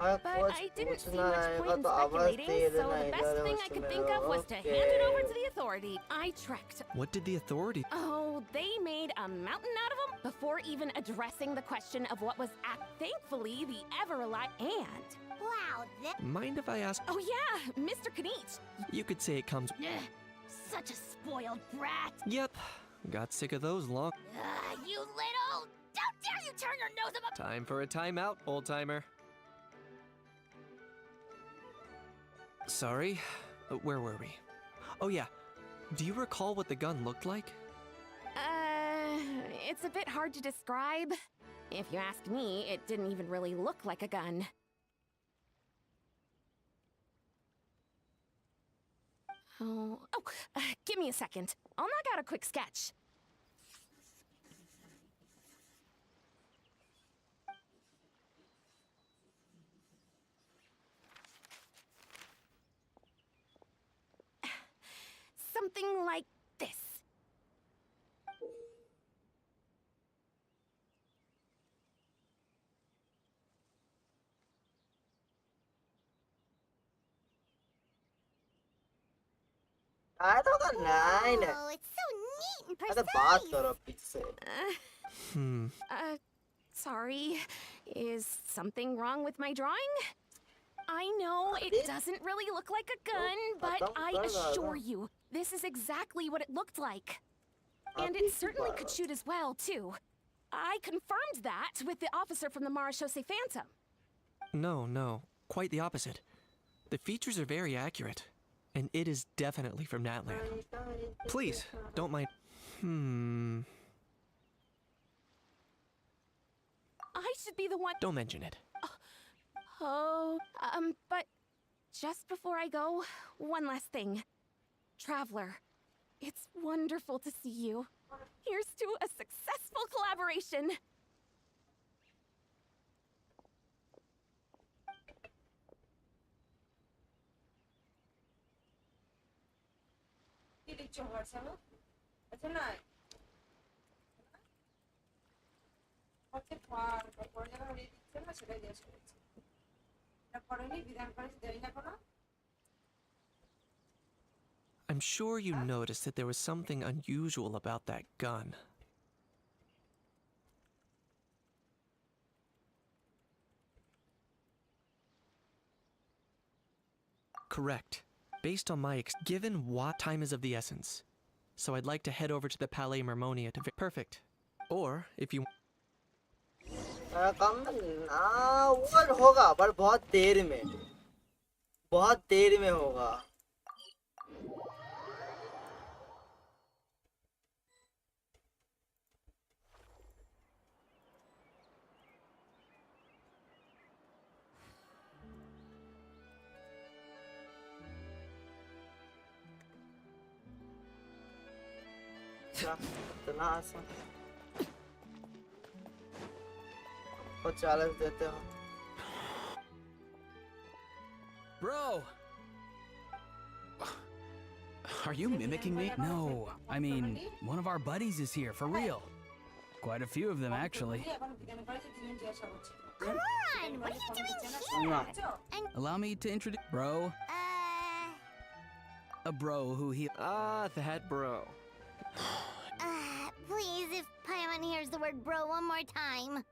Speaker 1: अगर
Speaker 5: But
Speaker 1: कुछ
Speaker 5: I didn't see
Speaker 1: पूछना
Speaker 5: much
Speaker 1: रहेगा
Speaker 5: point in
Speaker 1: तो आवाज
Speaker 5: speculating,
Speaker 1: दे
Speaker 5: so
Speaker 1: देना
Speaker 5: the best
Speaker 1: इधर
Speaker 5: thing I could think of was to hand it over to the authority. I trekked.
Speaker 6: What did the authority?
Speaker 5: Oh, they made a mountain out of them before even addressing the question of what was thankfully the ever-alive and.
Speaker 2: Wow, that.
Speaker 6: Mind if I ask?
Speaker 5: Oh yeah, Mr. Kanich.
Speaker 6: You could say it comes.
Speaker 2: Such a spoiled brat.
Speaker 6: Yep. Got sick of those long.
Speaker 2: You little. Don't dare you turn your nose up.
Speaker 6: Time for a timeout, old timer. Sorry. Where were we? Oh yeah. Do you recall what the gun looked like?
Speaker 5: It's a bit hard to describe. If you ask me, it didn't even really look like a gun. Give me a second. I'll knock out a quick sketch. Something like this.
Speaker 1: I don't know.
Speaker 2: Oh, it's so neat and
Speaker 1: अरे
Speaker 2: precise.
Speaker 1: बात करो पीछे.
Speaker 5: Sorry. Is something wrong with my drawing? I know it doesn't really look like a gun, but I assure you, this is exactly what it looked like. And it certainly could shoot as well, too. I confirmed that with the officer from the Marechaussee Phantom.
Speaker 6: No. Quite the opposite. The features are very accurate. And it is definitely from Natlan. Please, don't mind.
Speaker 5: I should be the one.
Speaker 6: Don't mention it.
Speaker 5: But just before I go, one last thing. Traveler, it's wonderful to see you. Here's to a successful collaboration.
Speaker 6: I'm sure you noticed that there was something unusual about that gun. Correct. Based on my given what time is of the essence. So I'd like to head over to the Palais Mermonia to perfect. Or if you
Speaker 1: कम ऊपर होगा पर बहुत देर में होगा. अच्छा इतना आसान को चैलेंज देते हो
Speaker 10: Bro! Are you mimicking me?
Speaker 7: No, I mean, one of our buddies is here, for real. Quite a few of them, actually.
Speaker 2: Come on, what are you doing here? And
Speaker 7: Allow me to introduce Bro. A bro who he.
Speaker 6: Ah, that bro.
Speaker 2: please, if Paimon hears the word bro one more time.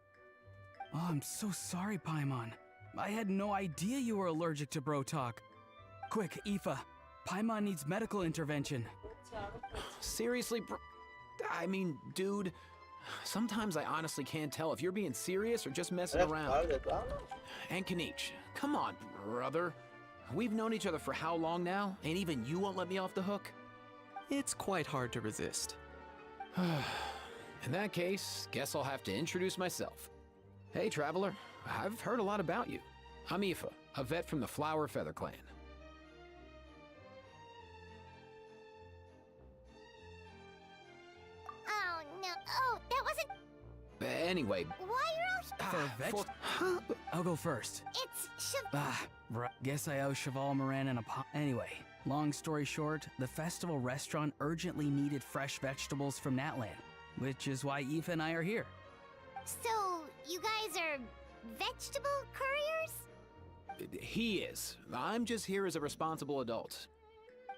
Speaker 7: Oh, I'm so sorry, Paimon. I had no idea you were allergic to bro talk. Quick, Aoife. Paimon needs medical intervention.
Speaker 10: Seriously, bro? I mean, dude, sometimes I honestly can't tell if you're being serious or just messing around. And Kanich, come on, brother. We've known each other for how long now, and even you won't let me off the hook?
Speaker 6: It's quite hard to resist.
Speaker 10: In that case, guess I'll have to introduce myself. Hey, traveler, I've heard a lot about you. I'm Aoife, a vet from the Flower Feather clan.
Speaker 2: Oh, no. Oh, that wasn't...
Speaker 10: Anyway,
Speaker 2: Why are all...
Speaker 7: For vet? I'll go first.
Speaker 2: It's
Speaker 7: Right. Guess I owe Cheval Moran an apology. Anyway, long story short, the festival restaurant urgently needed fresh vegetables from Natlan, which is why Aoife and I are here.
Speaker 2: So, you guys are vegetable couriers?
Speaker 10: he is. I'm just here as a responsible adult.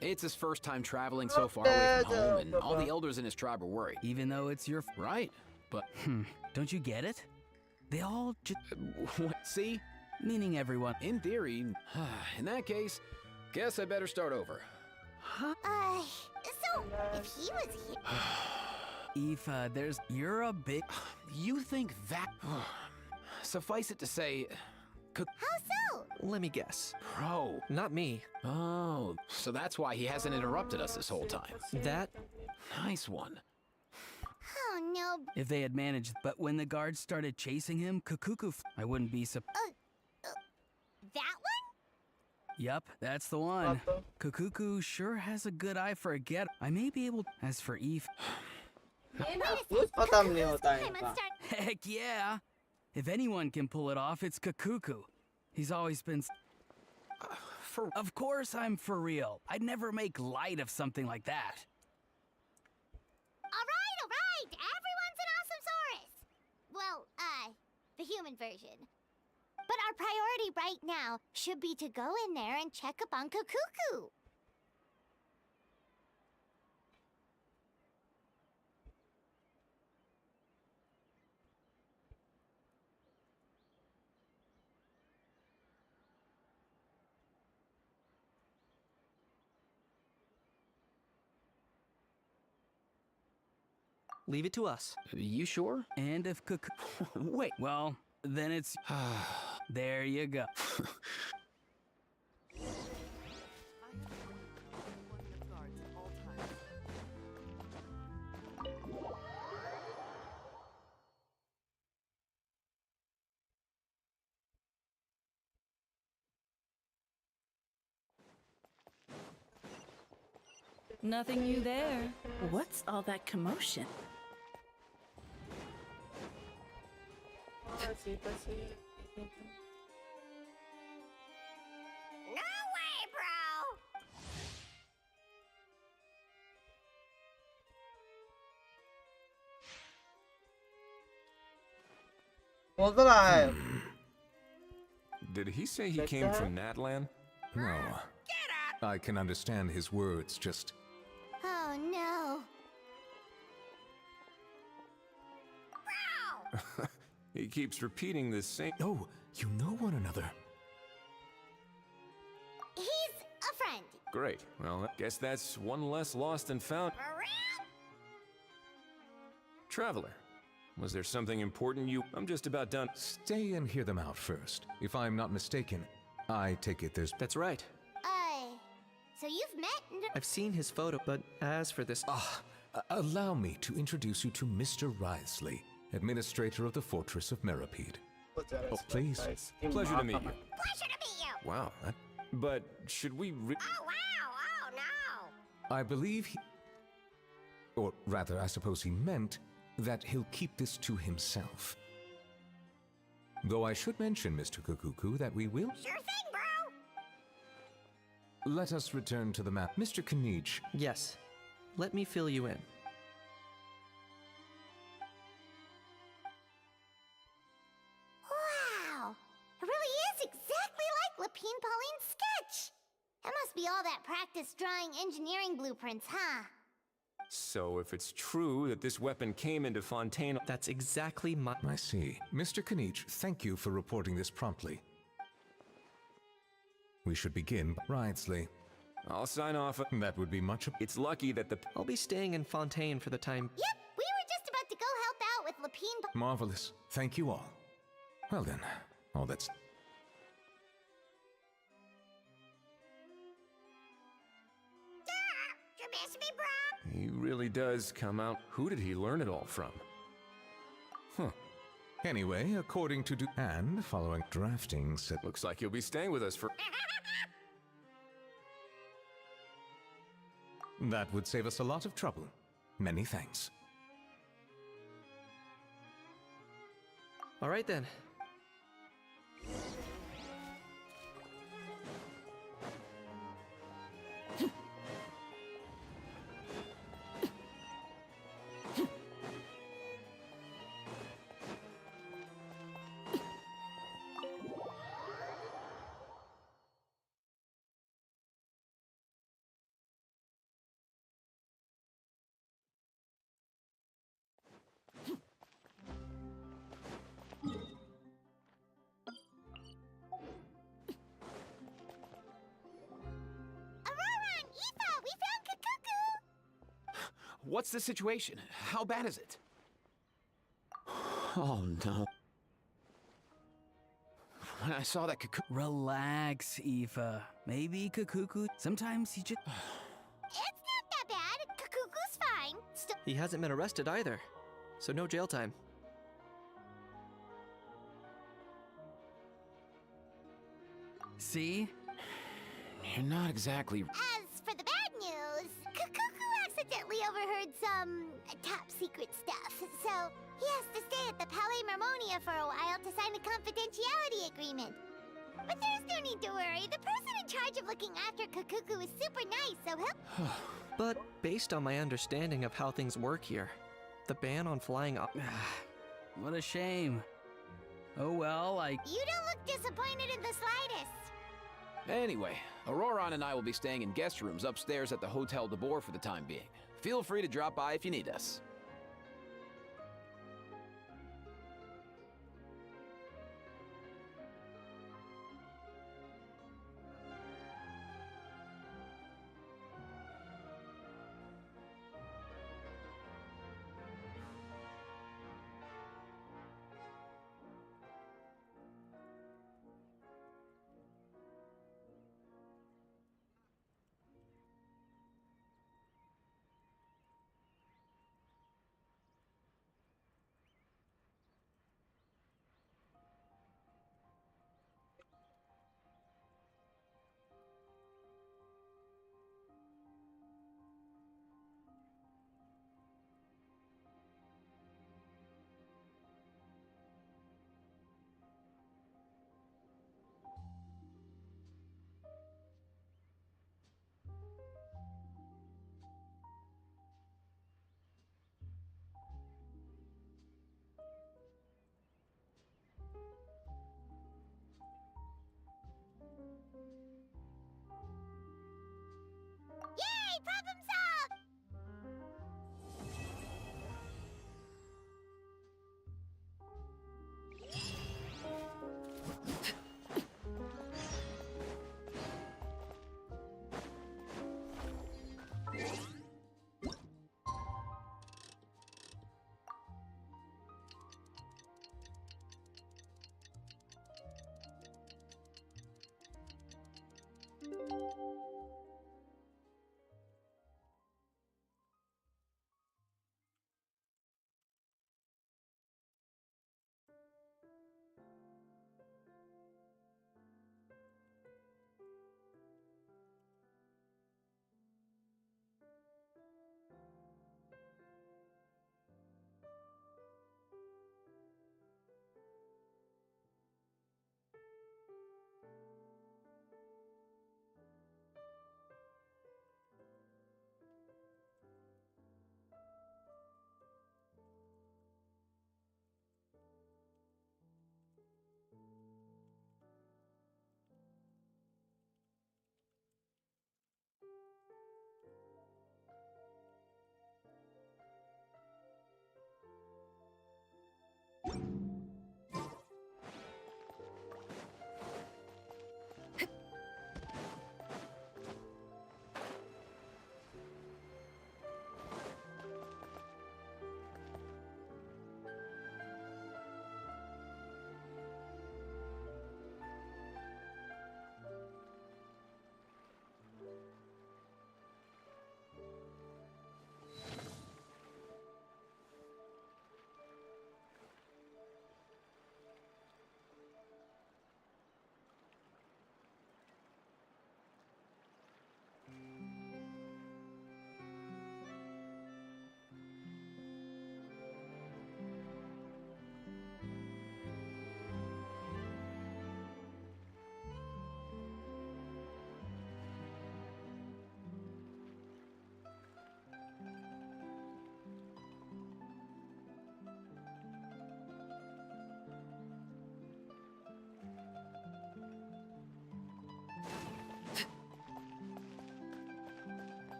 Speaker 10: It's his first time traveling so far away from home, and all the elders in his tribe are worried.
Speaker 7: Even though it's your...
Speaker 10: Right, but...
Speaker 7: Don't you get it? They all just...
Speaker 10: See?
Speaker 7: Meaning everyone.
Speaker 10: In theory, in that case, guess I better start over.
Speaker 2: So, if he was here...
Speaker 7: Aoife, you're a big...
Speaker 10: You think that... Suffice it to say...
Speaker 2: How so?
Speaker 6: Let me guess.
Speaker 10: Bro.
Speaker 6: Not me.
Speaker 10: Oh, so that's why he hasn't interrupted us this whole time.
Speaker 6: That?
Speaker 10: Nice one.
Speaker 2: Oh, no.
Speaker 7: If they had managed, but when the guards started chasing him, I wouldn't be surprised.
Speaker 2: That one?
Speaker 7: Yup, that's the one. Kukuku sure has a good eye for a get. I may be able... As for Eve...
Speaker 1: कुछ पता नहीं होता है इनका
Speaker 7: Heck yeah! If anyone can pull it off, it's Kukuku. He's always been... Of course I'm for real. I'd never make light of something like that.
Speaker 2: All right. Everyone's an awesome Saurus. Well, the human version. But our priority right now should be to go in there and check up on Kukuku.
Speaker 6: Leave it to us.
Speaker 10: You sure?
Speaker 7: And if
Speaker 10: Wait.
Speaker 7: Well, then it's... There you go.
Speaker 4: Nothing new there. What's all that commotion?
Speaker 2: No way, bro!
Speaker 1: बोल तो रहा है
Speaker 8: Did he say he came from Natlan?
Speaker 9: No. I can understand his words, just...
Speaker 2: Oh, no.
Speaker 8: He keeps repeating the same...
Speaker 9: Oh, you know one another.
Speaker 2: He's a friend.
Speaker 8: Great. Well, I guess that's one less lost and found. Traveler, was there something important you... I'm just about done.
Speaker 9: Stay and hear them out first. If I'm not mistaken, I take it there's...
Speaker 6: That's right.
Speaker 2: So you've met...
Speaker 6: I've seen his photo, but as for this...
Speaker 9: allow me to introduce you to Mr. Wriothesley, Administrator of the Fortress of Meripede. Oh, please.
Speaker 8: Pleasure to meet you.
Speaker 2: Pleasure to meet you!
Speaker 8: Wow. But should we...
Speaker 2: Oh, wow! Oh, no!
Speaker 9: I believe he... Or rather, I suppose he meant that he'll keep this to himself. Though I should mention, Mr. Kukuku, that we will...
Speaker 2: Sure thing, bro!
Speaker 9: Let us return to the map. Mr. Kanich.
Speaker 6: Yes. Let me fill you in.
Speaker 2: Wow! It really is exactly like Lapine Pauline's sketch! That must be all that practice drawing engineering blueprints, huh?
Speaker 8: So if it's true that this weapon came into Fontaine...
Speaker 6: That's exactly my...
Speaker 9: I see. Mr. Kanich, thank you for reporting this promptly. We should begin. Wriothesley.
Speaker 8: I'll sign off.
Speaker 9: That would be much...
Speaker 8: It's lucky that the...
Speaker 6: I'll be staying in Fontaine for the time...
Speaker 2: Yep, we were just about to go help out with Lapine...
Speaker 9: Marvelous. Thank you all. Well then, all that's...
Speaker 2: You miss me, bro?
Speaker 8: He really does come out... Who did he learn it all from? Huh.
Speaker 9: Anyway, according to and following drafting set...
Speaker 8: Looks like you'll be staying with us for...
Speaker 9: That would save us a lot of trouble. Many thanks.
Speaker 6: All right then.
Speaker 10: What's the situation? How bad is it? Oh no. When I saw that Kukuku...
Speaker 7: Relax, Aoife. Maybe Kukuku... Sometimes he just...
Speaker 2: It's not that bad. Kukuku's fine.
Speaker 6: He hasn't been arrested either, so no jail time.
Speaker 7: See?
Speaker 10: You're not exactly...
Speaker 2: As for the bad news, Kukuku accidentally overheard some top-secret stuff, so he has to stay at the Palais Marmonia for a while to sign a confidentiality agreement. But there's no need to worry. The person in charge of looking after Kukuku is super nice, so he'll...
Speaker 6: But based on my understanding of how things work here, the ban on flying up...
Speaker 7: What a shame. Oh well,
Speaker 2: You don't look disappointed in the slightest.
Speaker 10: Anyway, Auroron and I will be staying in guest rooms upstairs at the Hotel de Boer for the time being. Feel free to drop by if you need us.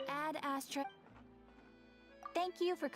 Speaker 5: Add Astra. Thank you for.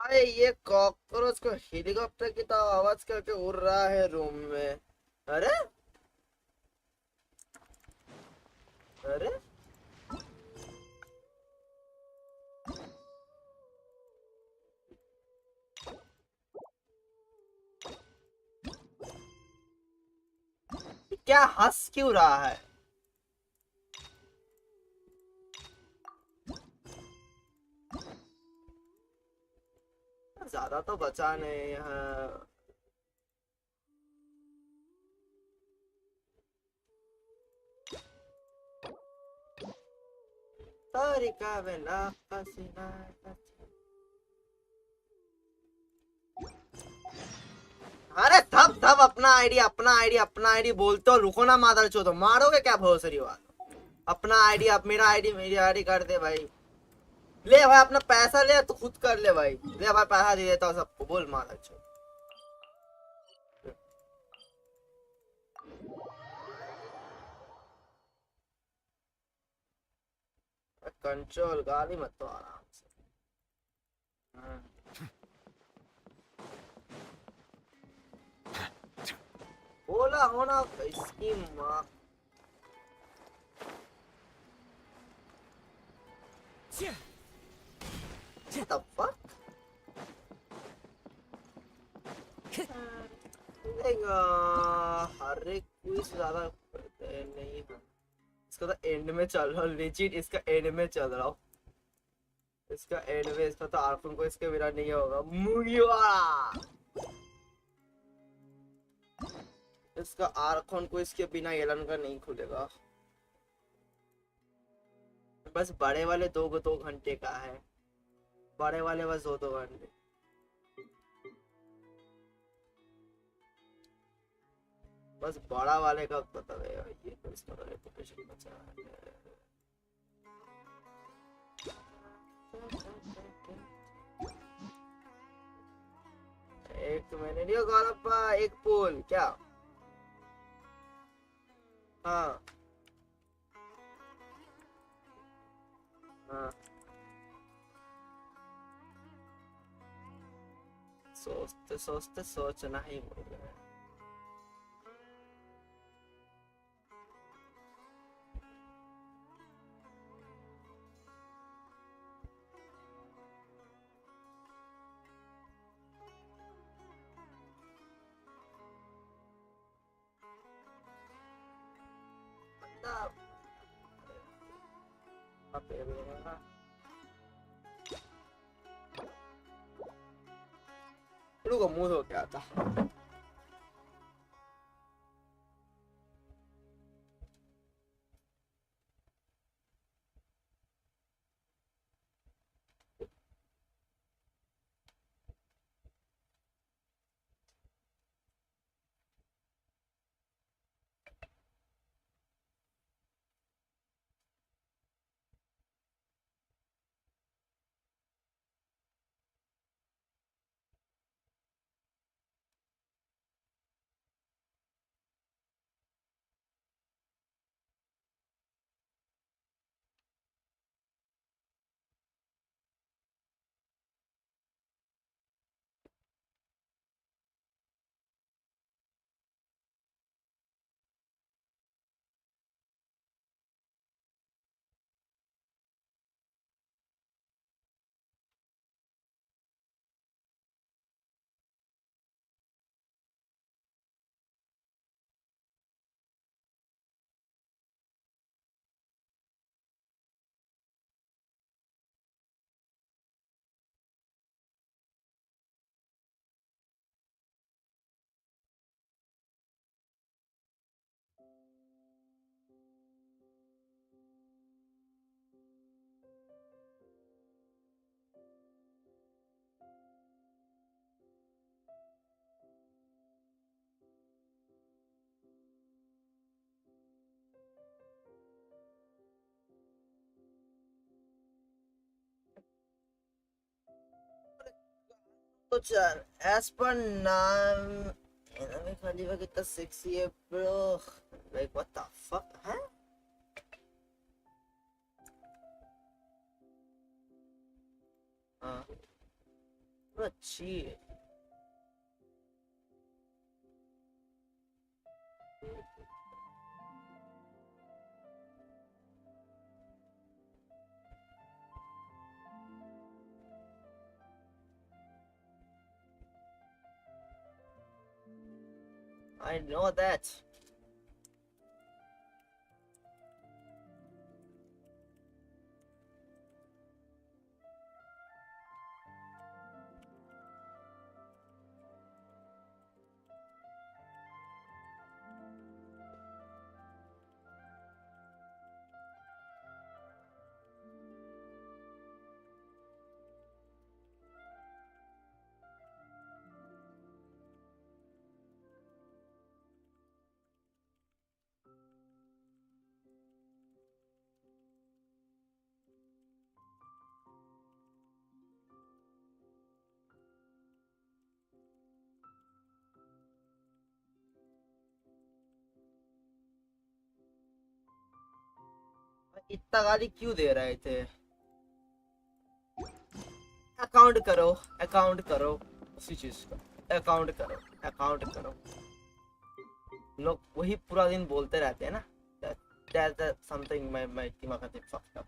Speaker 1: भाई ये cockroach को helicopter की तरह आवाज करके उड़ रहा है रूम में। अरे अरे क्या हंस क्यों रहा है? ज्यादा तो बचा नहीं यहाँ। तरीका बिना पसीना। अरे थप थप अपना आईडी बोलते हो। रुको ना मादर चोदो, मारोगे क्या भोसरी वाला? अपना आईडी आप मेरी आईडी कर दे भाई। ले भाई अपना पैसा ले तो खुद कर ले भाई। ले भाई पैसा दे देता हूँ सबको। बोल मादर चोद। कंट्रोल गाली मत तो आराम से। बोला होना इसकी माँ। What the fuck? हर एक क्विज ज्यादा नहीं है। इसका तो एंड में चल रहा हूँ लेजिट। इसका एंड में चल रहा हूँ। इसका एंड में इसका तो आर्फन को इसके बिना नहीं होगा। मुगिवारा इसका आर्कन को इसके बिना एलन का नहीं खुलेगा। बस बड़े वाले दो घंटे का है। बड़े वाले बस दो घंटे। बस बड़ा वाले का पता है ये तो इसका तो रेपुटेशन बचा है। एक मैंने नहीं गौरप्पा एक पोल क्या? हाँ हाँ सोचते सोचते सोचना ही भूल गए। को मुंह हो गया था। तो चल as per नाम इन्होंने खाली वो कितना sexy है bro, like what the fuck, huh? हाँ bro अच्छी है। I know that. इतना गाली क्यों दे रहे थे? अकाउंट करो उसी चीज का, अकाउंट करो। लोग वही पूरा दिन बोलते रहते हैं ना, that's something my दिमाग में fucked up.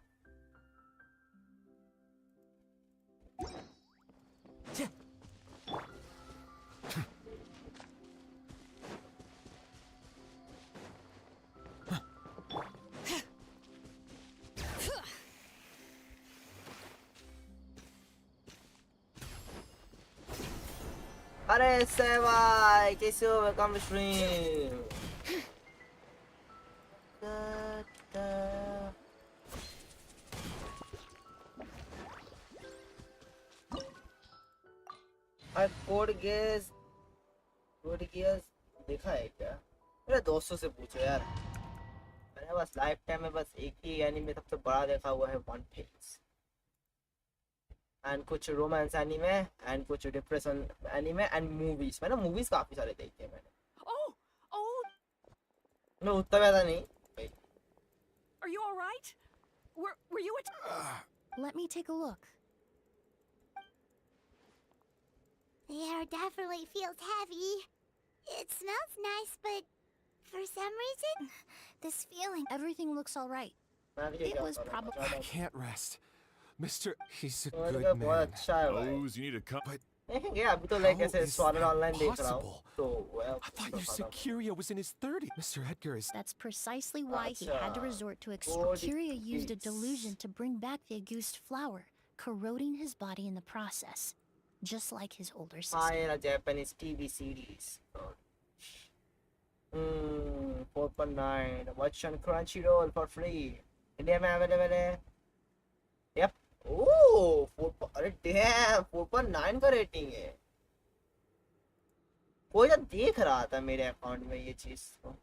Speaker 1: अरे सेवाई कैसे हो? Welcome stream. कोड गेस देखा है क्या? मेरे दोस्तों से पूछो यार, मैंने बस लाइफ टाइम में बस एक ही एनीमे सबसे बड़ा देखा हुआ है, वन पीस, एंड कुछ रोमांस एनीमे एंड कुछ डिप्रेशन एनीमे एंड मूवीज। मैंने मूवीज काफी सारे देखे हैं मैंने। मैं उतना ज्यादा नहीं।
Speaker 5: Are you all right? Were you
Speaker 2: Let me take a look. The air definitely feels heavy. It smells nice, but for some reason, this feeling, everything looks all right. It was probably.
Speaker 8: I can't rest. Mister, he's a
Speaker 1: बहुत
Speaker 8: good man.
Speaker 1: अच्छा है भाई।
Speaker 3: Rose, you need to come. But
Speaker 1: देखेंगे अभी तो like ऐसे स्वाद online देख रहा हूँ
Speaker 8: possible?
Speaker 1: तो well,
Speaker 8: I thought you said Kiria was in his 30s. Mr. Edgar is...
Speaker 2: That's precisely why he had to resort to Kyria used a delusion to bring back the Auguste flower, corroding his body in the process, just like his older sister.
Speaker 1: Higher Japanese TV series. 4.9. Watch on Crunchyroll for free. India में available है. Yep. Oh, 4. अरे damn, 4.9 का rating है। कोई तो देख रहा था मेरे अकाउंट में ये चीज को।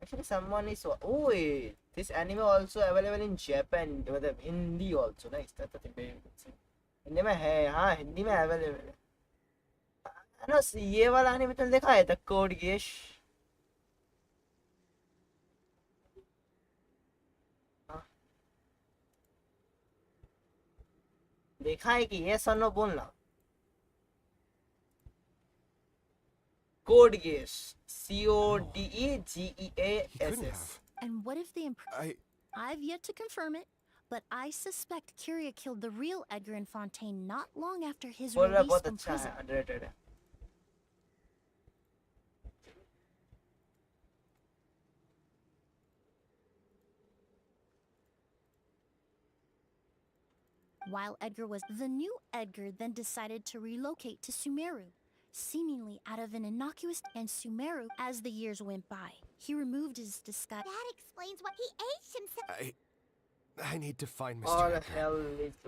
Speaker 1: Actually, someone is. Oh, wait. This anime also available in Japan. मतलब हिंदी also, ना? इस तरह से हिंदी में है, हाँ हिंदी में available है। ना ये वाला anime तुमने देखा है? The Code Geass? देखा है कि ये सनो बोलना। Code Geass, CODEGEASS.
Speaker 2: And what if the I've yet to confirm it, but I suspect Kyria killed the real Edgar and Fontaine not long after his
Speaker 1: बोल रहा
Speaker 2: release
Speaker 1: बहुत
Speaker 2: from
Speaker 1: अच्छा है,
Speaker 2: prison.
Speaker 1: underrated है।
Speaker 2: While Edgar was the new Edgar then decided to relocate to Sumeru, seemingly out of an innocuous and Sumeru as the years went by. He removed his disguise. That explains why he aged himself.
Speaker 8: I need to find Mr.
Speaker 1: और
Speaker 8: Edgar.
Speaker 1: hell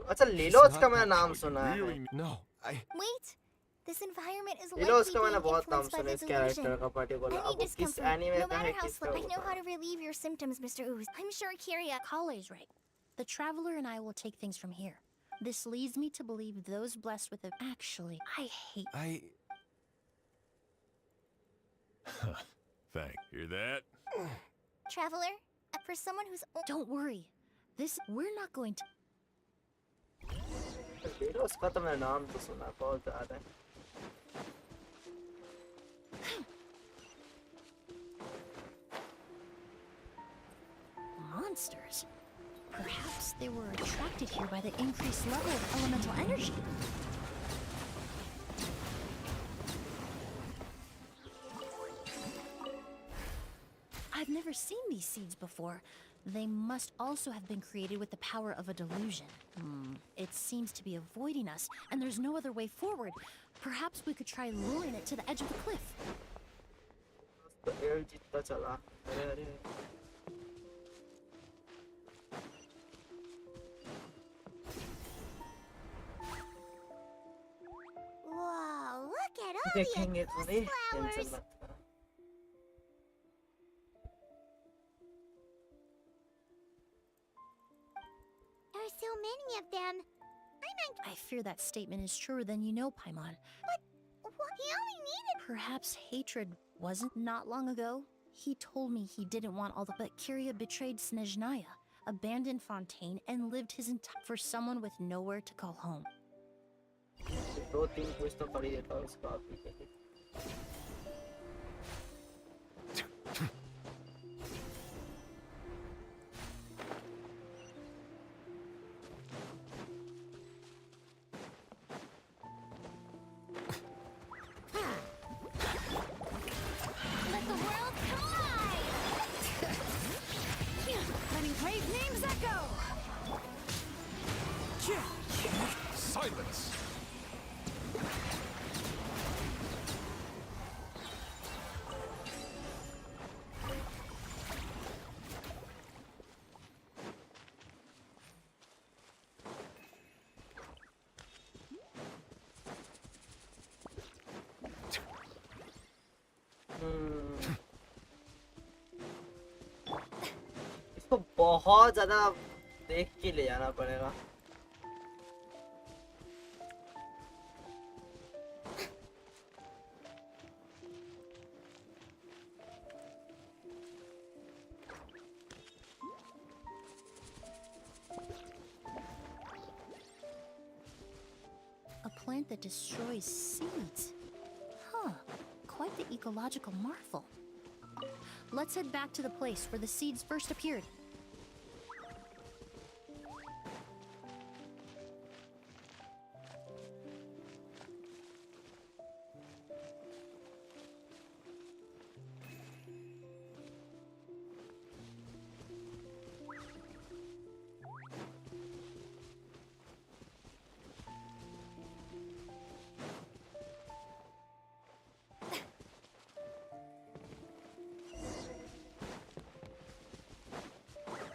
Speaker 1: अच्छा लिलोस का मैंने नाम सुना है।
Speaker 8: No,
Speaker 2: Wait, this environment is
Speaker 1: लिलोस
Speaker 2: likely
Speaker 1: का मैंने
Speaker 2: being
Speaker 1: बहुत नाम
Speaker 2: influenced by
Speaker 1: सुना
Speaker 2: the
Speaker 1: इस कैरेक्टर
Speaker 2: delusion.
Speaker 1: का पर्टिकुलर। अब
Speaker 2: Any
Speaker 1: किस
Speaker 2: discomfort,
Speaker 1: एनीमे
Speaker 2: no
Speaker 1: का है
Speaker 2: matter how
Speaker 1: किस
Speaker 2: slow, I know how to relieve your symptoms, Mr. Ooze. I'm sure Kyria Kale's right. The Traveler and I will take things from here.
Speaker 15: This leads me to believe those blessed with it. Actually, I hate.
Speaker 3: Thank. Hear that?
Speaker 2: Traveler, for someone who's...
Speaker 15: Don't worry. We're not going to...
Speaker 1: उसका तो मैं नाम तो सुना बहुत ज्यादा है.
Speaker 15: Monsters. Perhaps they were attracted here by the increased level of elemental energy. I've never seen these seeds before. They must also have been created with the power of a delusion. It seems to be avoiding us, and there's no other way forward. Perhaps we could try luring it to the edge of the cliff.
Speaker 2: Whoa, look at all the flowers! There are so many of them.
Speaker 15: I fear that statement is truer than you know, Paimon.
Speaker 2: What? He only needed...
Speaker 15: Perhaps hatred wasn't not long ago. He told me he didn't want all the... But Kyria betrayed Snezhnaya, abandoned Fontaine, and lived his entire... for someone with nowhere to call home.
Speaker 2: Let the world collide!
Speaker 5: Letting brave names echo!
Speaker 3: Silence!
Speaker 1: इसको बहुत ज़्यादा देख के ले जाना पड़ेगा.
Speaker 15: A plant that destroys seeds. Huh. Quite the ecological marvel. Let's head back to the place where the seeds first appeared.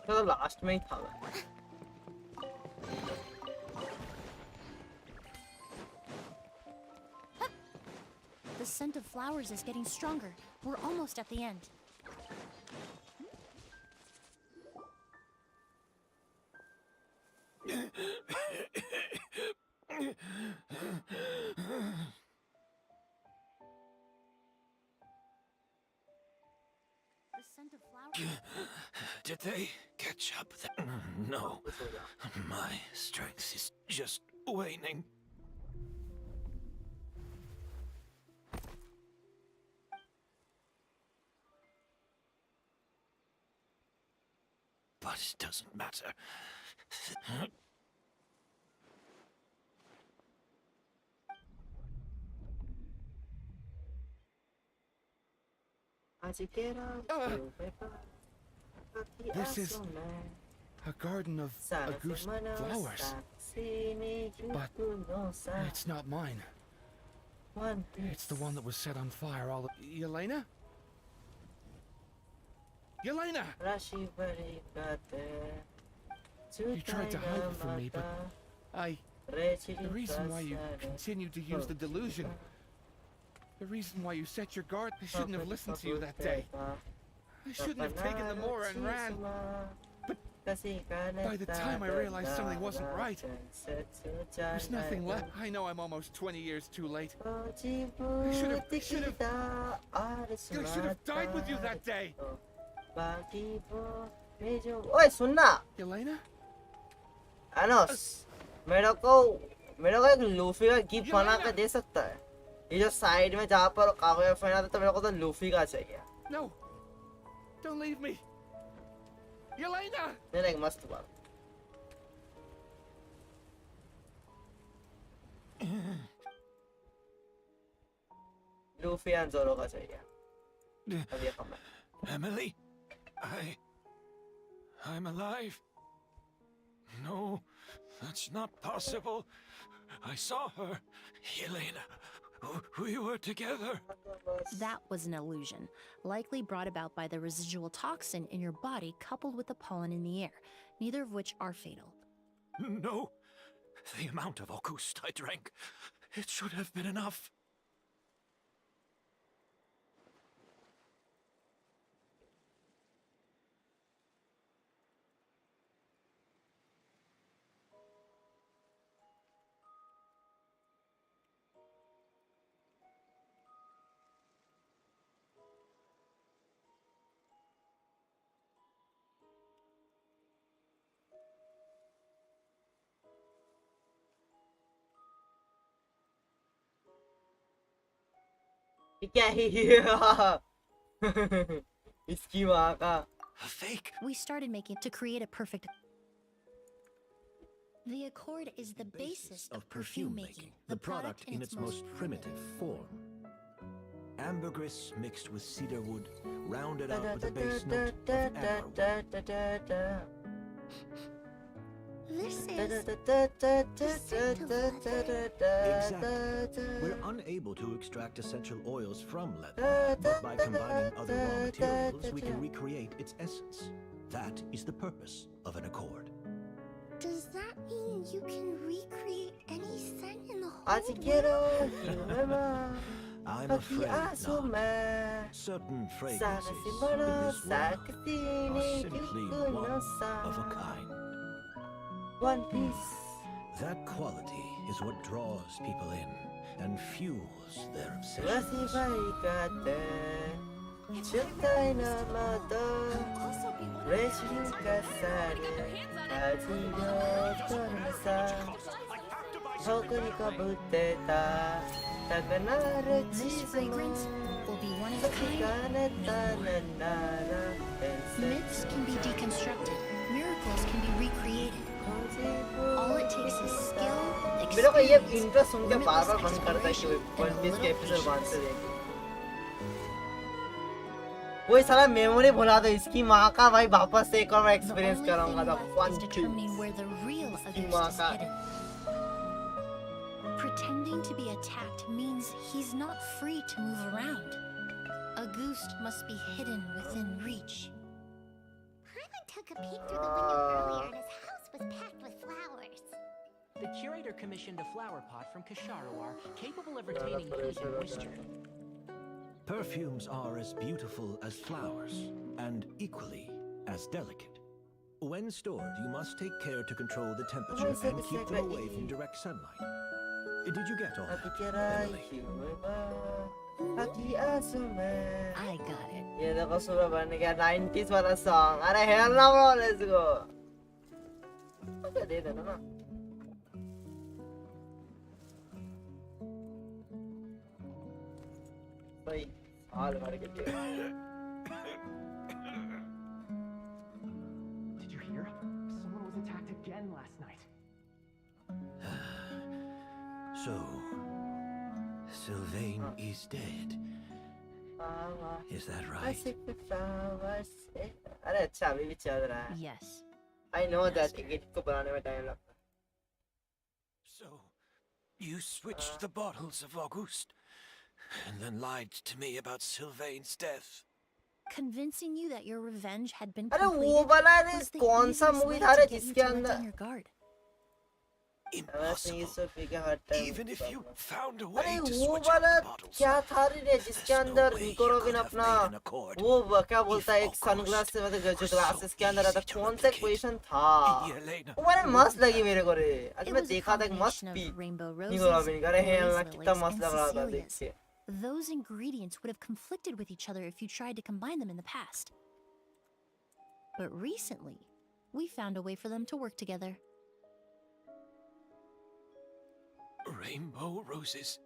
Speaker 1: तो last में ही था.
Speaker 15: The scent of flowers is getting stronger. We're almost at the end. The scent of flowers.
Speaker 16: Did they catch up? No. My strength is just waning. But it doesn't matter.
Speaker 10: This is a garden of Auguste flowers. But it's not mine. It's the one that was set on fire all... Yelena? Yelena! You tried to hide it from me, but the reason why you continued to use the delusion, the reason why you set your guard, I shouldn't have listened to you that day. I shouldn't have taken the Mora and ran. But
Speaker 3: By the time I realized something wasn't right, there's nothing left. I know I'm almost 20 years too late. I should have died with you that day.
Speaker 1: ओए सुनना
Speaker 3: Yelena?
Speaker 1: Enos मेरे को एक Luffy का gift बना के दे सकता है ये जो साइड में जहाँ पर कागज फैला था तो मेरे को तो लूफी का चाहिए
Speaker 3: No. Don't leave me. Yelena!
Speaker 1: नहीं नहीं मस्त बात लूफी एंड जोरो का चाहिए अब ये कम है
Speaker 16: Emily, I'm alive. No, that's not possible. I saw her, Yelena. We were together.
Speaker 15: That was an illusion, likely brought about by the residual toxin in your body coupled with the pollen in the air, neither of which are fatal.
Speaker 16: No, the amount of August I drank, it should have been enough.
Speaker 1: क्या है इसकी माँ का
Speaker 16: fake.
Speaker 15: We started making to create a perfect. The accord is the basis of perfume making, the product in its most primitive form.
Speaker 17: Ambergris mixed with cedar wood, rounded out with a base note of agarwood.
Speaker 2: This is
Speaker 17: Exactly. We're unable to extract essential oils from leather, but by combining other raw materials, we can recreate its essence. That is the purpose of an accord.
Speaker 2: Does that mean you can recreate any scent in the whole world?
Speaker 17: I'm afraid not. Certain fragrances in this world are simply one of a kind.
Speaker 1: One Piece.
Speaker 17: That quality is what draws people in and fuels their obsessions.
Speaker 15: This fragrance will be one of a kind. Myths can be deconstructed. Miracles can be recreated. All it takes is skill,
Speaker 1: मेरे को ये
Speaker 15: experience,
Speaker 1: intro सुन के बार बार
Speaker 15: limitless
Speaker 1: मन करता है कि
Speaker 15: exploration,
Speaker 1: One
Speaker 15: and a
Speaker 1: Piece के
Speaker 15: little
Speaker 1: episode 1 से
Speaker 15: patience.
Speaker 1: देख वही साला मेमोरी भुला दो इसकी माँ का भाई वापस से एक और एक्सपीरियंस कराऊंगा तो one
Speaker 15: Determining where the real Auguste is hidden. Pretending to be attacked means he's not free to move around. Auguste must be hidden within reach.
Speaker 2: Paimon took a peek through the window earlier and his house was packed with flowers.
Speaker 4: The curator commissioned a flower pot from Kasharawar, capable of retaining heat and moisture.
Speaker 17: Perfumes are as beautiful as flowers, and equally as delicate. When stored, you must take care to control the temperature and keep them away from direct sunlight. Did you get all that, Emily?
Speaker 15: I got it.
Speaker 1: ये देखो सुबह बन गया 90s वाला song अरे hello ना bro let's go दे देना ना भाई हाल भर के
Speaker 4: Did you hear? Someone was attacked again last night.
Speaker 17: So, Sylvain is dead. Is that right?
Speaker 1: अरे अच्छा अभी भी चल रहा है
Speaker 15: Yes.
Speaker 1: I know that ticket को बनाने में टाइम लगता है
Speaker 16: So, you switched the bottles of Auguste, and then lied to me about Sylvain's death.
Speaker 15: Convincing you that your revenge had been
Speaker 1: अरे वो
Speaker 15: completed
Speaker 1: वाला
Speaker 15: was the
Speaker 1: कौन सा
Speaker 15: easiest
Speaker 1: मूवी
Speaker 15: way
Speaker 1: था
Speaker 15: to
Speaker 1: रे
Speaker 15: get you
Speaker 1: जिसके
Speaker 15: to let
Speaker 1: अंदर
Speaker 15: down your guard.
Speaker 16: Even if you found a way
Speaker 1: अरे
Speaker 16: to
Speaker 1: वो
Speaker 16: switch
Speaker 1: वाला
Speaker 16: out the bottles,
Speaker 1: क्या था रे जिसके अंदर निको रॉबिन अपना वो क्या बोलता है एक सनग्लास से मतलब जो ग्लासेस के अंदर आता कौन सा पोजीशन था वो बड़ा मस्त लगी मेरे को रे आज मैं देखा था मस्त थी निको रॉबिन का रे है कितना मस्त लग रहा था देख के
Speaker 15: Those ingredients would have conflicted with each other if you tried to combine them in the past. But recently, we found a way for them to work together.
Speaker 16: rainbow roses,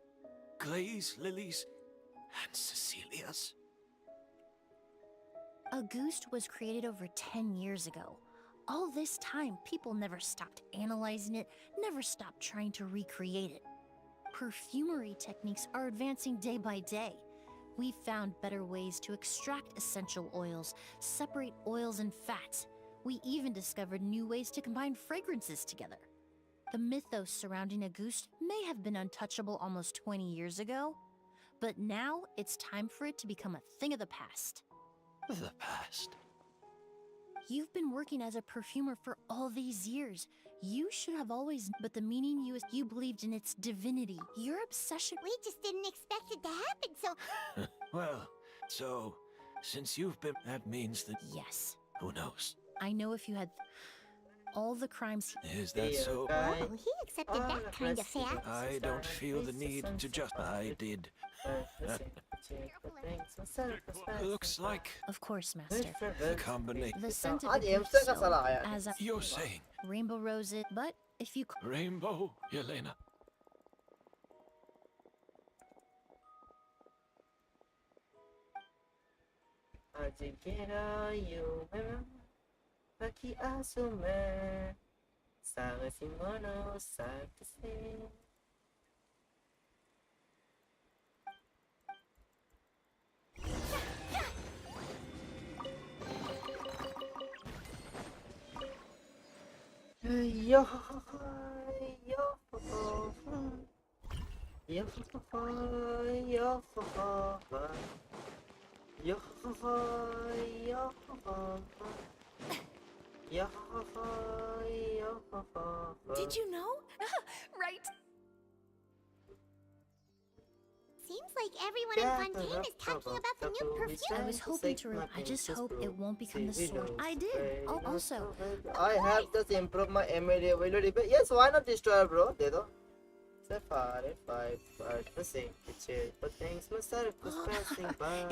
Speaker 16: glaze lilies, and Cecilias.
Speaker 15: Auguste was created over 10 years ago. All this time, people never stopped analyzing it, never stopped trying to recreate it. Perfumery techniques are advancing day by day. We found better ways to extract essential oils, separate oils and fats. We even discovered new ways to combine fragrances together. The mythos surrounding Auguste may have been untouchable almost 20 years ago, but now it's time for it to become a thing of the past.
Speaker 16: The past?
Speaker 15: You've been working as a perfumer for all these years. You should have always, but the meaning you believed in its divinity. Your obsession.
Speaker 2: We just didn't expect it to happen, so.
Speaker 16: Well, so, since you've been, that means that...
Speaker 15: Yes.
Speaker 16: Who knows?
Speaker 15: I know if you had all the crimes...
Speaker 16: Is that so?
Speaker 2: Oh, he accepted that kind of fact.
Speaker 16: I don't feel the need to just... I did. Looks like...
Speaker 15: Of course, Master.
Speaker 16: The combination...
Speaker 15: The scent of the as
Speaker 16: You're saying...
Speaker 15: Rainbow roses, but if you...
Speaker 16: Rainbow, Yelena.
Speaker 1: Aqui assume, sabe si mono, sabe si. Yo,
Speaker 5: Did you know? Right.
Speaker 2: Seems like everyone in Fontaine is talking about the new perfume.
Speaker 15: I was hoping to... I just hope it won't become the sword. I did. Oh, also...
Speaker 1: I have to improve my MLA availability. Yes, why not destroy, bro? They do.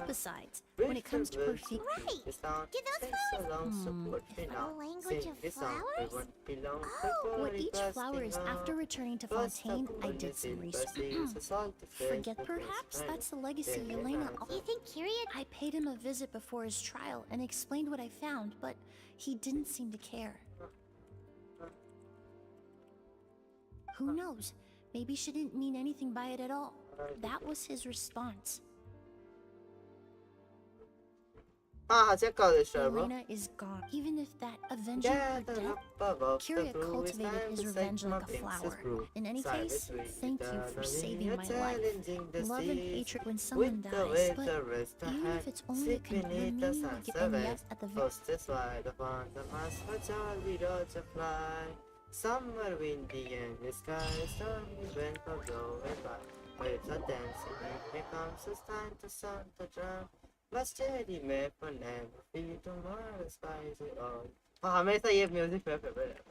Speaker 15: Besides, when it comes to perfume...
Speaker 2: Right! Do those flowers... The language of flowers?
Speaker 15: Oh! What each flower is after returning to Fontaine, I did some research. Forget perhaps? That's the legacy Yelena...
Speaker 2: You think Kyrian...
Speaker 15: I paid him a visit before his trial and explained what I found, but he didn't seem to care. Who knows? Maybe she didn't mean anything by it at all. That was his response. Yelena is gone. Even if that avenging her death, Kyria cultivated his revenge like a flower. In any case, thank you for saving my life. Love and hatred when someone dies, but even if it's only to confirm me, and yet at the very...
Speaker 1: Summer windy and the sky stormy when for blowing by. Waves are dancing, it comes a time to sun to drown. But steady map will never feel tomorrow skies it all. हमेशा ये music मेरा favourite है.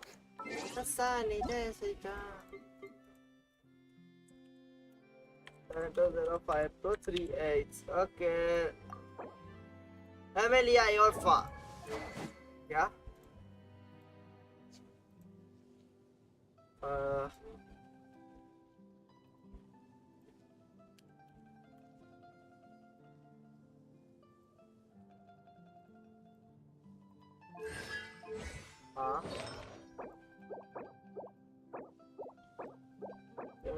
Speaker 1: The sunny days we come. 05238. Okay. Emilia, you're far. Yeah.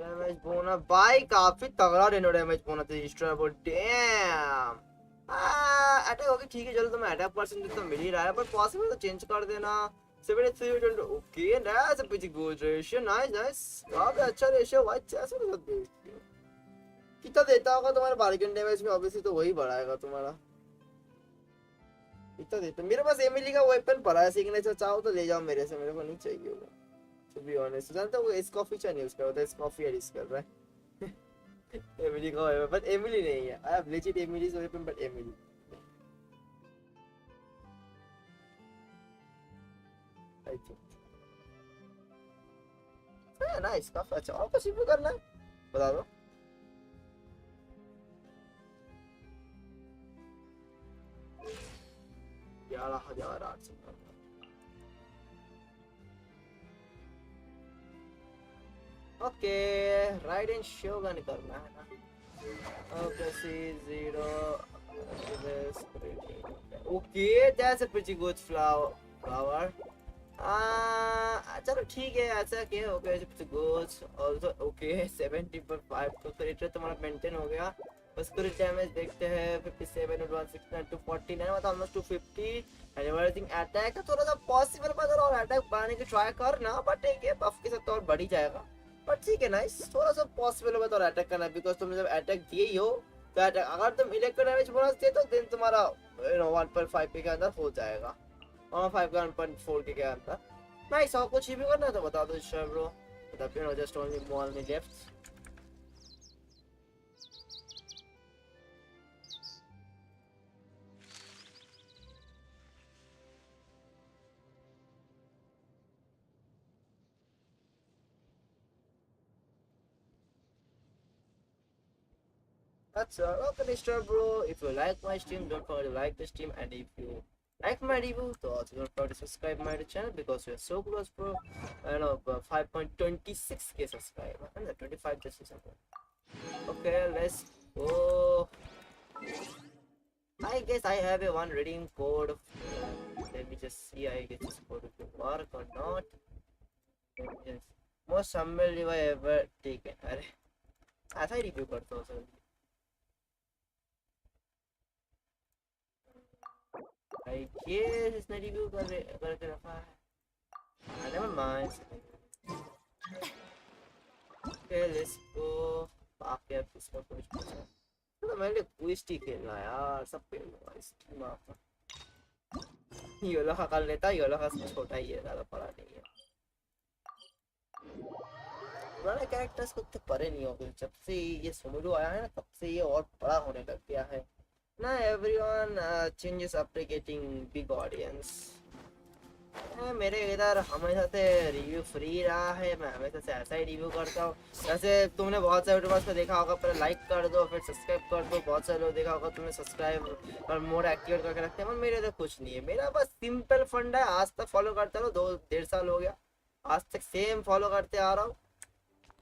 Speaker 1: Damage बोना भाई काफी तगड़ा Reno damage बोना था डिस्ट्रॉय बट डैम अटैक होगी ठीक है चलो तो मैं अटैक परसेंट तो मिल ही रहा है पर पॉसिबल तो चेंज कर देना 73 okay that's a pretty good ratio nice काफी अच्छा रेशियो भाई ऐसे तो देखिए कितना देता होगा तुम्हारे बार्गेन डैमेज में ऑब्वियसली तो वही बढ़ाएगा तुम्हारा इतना देता मेरे पास एमिली का वेपन पड़ा है सिग्नेचर चाहो तो ले जाओ मेरे से मेरे को नहीं चाहिए वो to be honest. जानता हूँ वो एस्कॉफी चाय नहीं यूज कर रहा था, एस्कॉफी यूज कर रहा है। एमिली का है, but एमिली नहीं है। I have legit Emily's weapon, but Emily. I think. Nice, काफी अच्छा। और कुछ भी करना है बता दो। 11,800। ओके, राइड एंड शोगन करना है ना। Okay, C0 okay, that's a pretty good flower. चलो ठीक है, ऐसा क्या हो गया, ऑल्सो ओके 70/5 तो रेट तुम्हारा मेंटेन हो गया। बस पूरी डैमेज देखते हैं 57 और 169 249 मतलब ऑलमोस्ट 250 एंड एवरीथिंग अटैक थोड़ा सा पॉसिबल अगर और अटैक बढ़ाने की ट्राई करना, बट ठीक है बफ के साथ तो और बढ़ ही जाएगा। बट ठीक है नाइस, थोड़ा सा पॉसिबल होगा तो और अटैक करना, बिकॉज तुमने जब अटैक दिए ही हो तो अटैक अगर तुम इलेक्ट्रो डैमेज बोनस दे तो देन तुम्हारा 1.5 के अंदर हो जाएगा और 5 का 1.4 के अंदर। नाइस, और कुछ भी करना है तो बता दो श्योर ब्रो, मतलब जस्ट ओनली मॉल में left. That's all. Okay, Mr. Bro. If you like my stream, don't forget to like the stream, and if you like my review, so also don't forget to subscribe my channel because we are so close, bro. I know 5.26k subscriber and the 25 just is something. Okay, let's go. I guess I have a one redeem code. Let me just see. I guess this code will work or not. Yes. Most humble review I ever taken. अरे, ऐसा ही review करता हूँ sir. I guess इसने review करके रखा है। Never mind. Okay, let's go. बाकी अब इसका कुछ पूछा। तो मैंने क्विस्टी खेलना यार, सब खेल लो क्विस्टी माफ। योलो का कर लेता, योलो का छोटा ही है, ज़्यादा बड़ा नहीं है। पुराने कैरेक्टर्स को तो परे नहीं हो गए, जब से ये सुमिरो आया है ना तब से ये और बड़ा होने लग गया है। Now everyone changes after getting big audience. मेरे इधर हमेशा से रिव्यू फ्री रहा है, मैं हमेशा से ऐसा ही रिव्यू करता हूँ। जैसे तुमने बहुत सारे यूट्यूबर्स को देखा होगा, पहले लाइक कर दो फिर सब्सक्राइब कर दो, बहुत सारे लोग देखा होगा तुमने सब्सक्राइब और मोड एक्टिवेट करके रखते हैं। मेरे इधर कुछ नहीं है, मेरा बस सिंपल फंड है, आज तक फॉलो करता हूँ, 2-1.5 साल हो गया, आज तक सेम फॉलो करते आ रहा हूँ।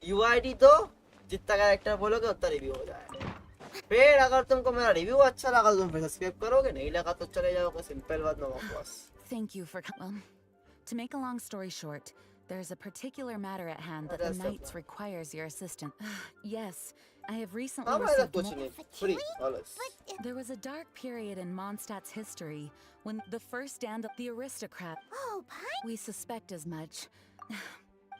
Speaker 1: UID दो, जितना कैरेक्टर बोलोगे उतना रिव्यू हो जाएगा। फिर अगर तुमको मेरा रिव्यू अच्छा लगा तो तुम फिर सब्सक्राइब करोगे, नहीं लगा तो चले जाओगे, सिंपल बात ना बस।
Speaker 18: Thank you for to make a long story short, there's a particular matter at hand that the Knights requires your assistance. Yes, I have recently received There was a dark period in Mondstadt's history when the first stand up the Aristocratic.
Speaker 2: Oh,
Speaker 18: We suspect as much.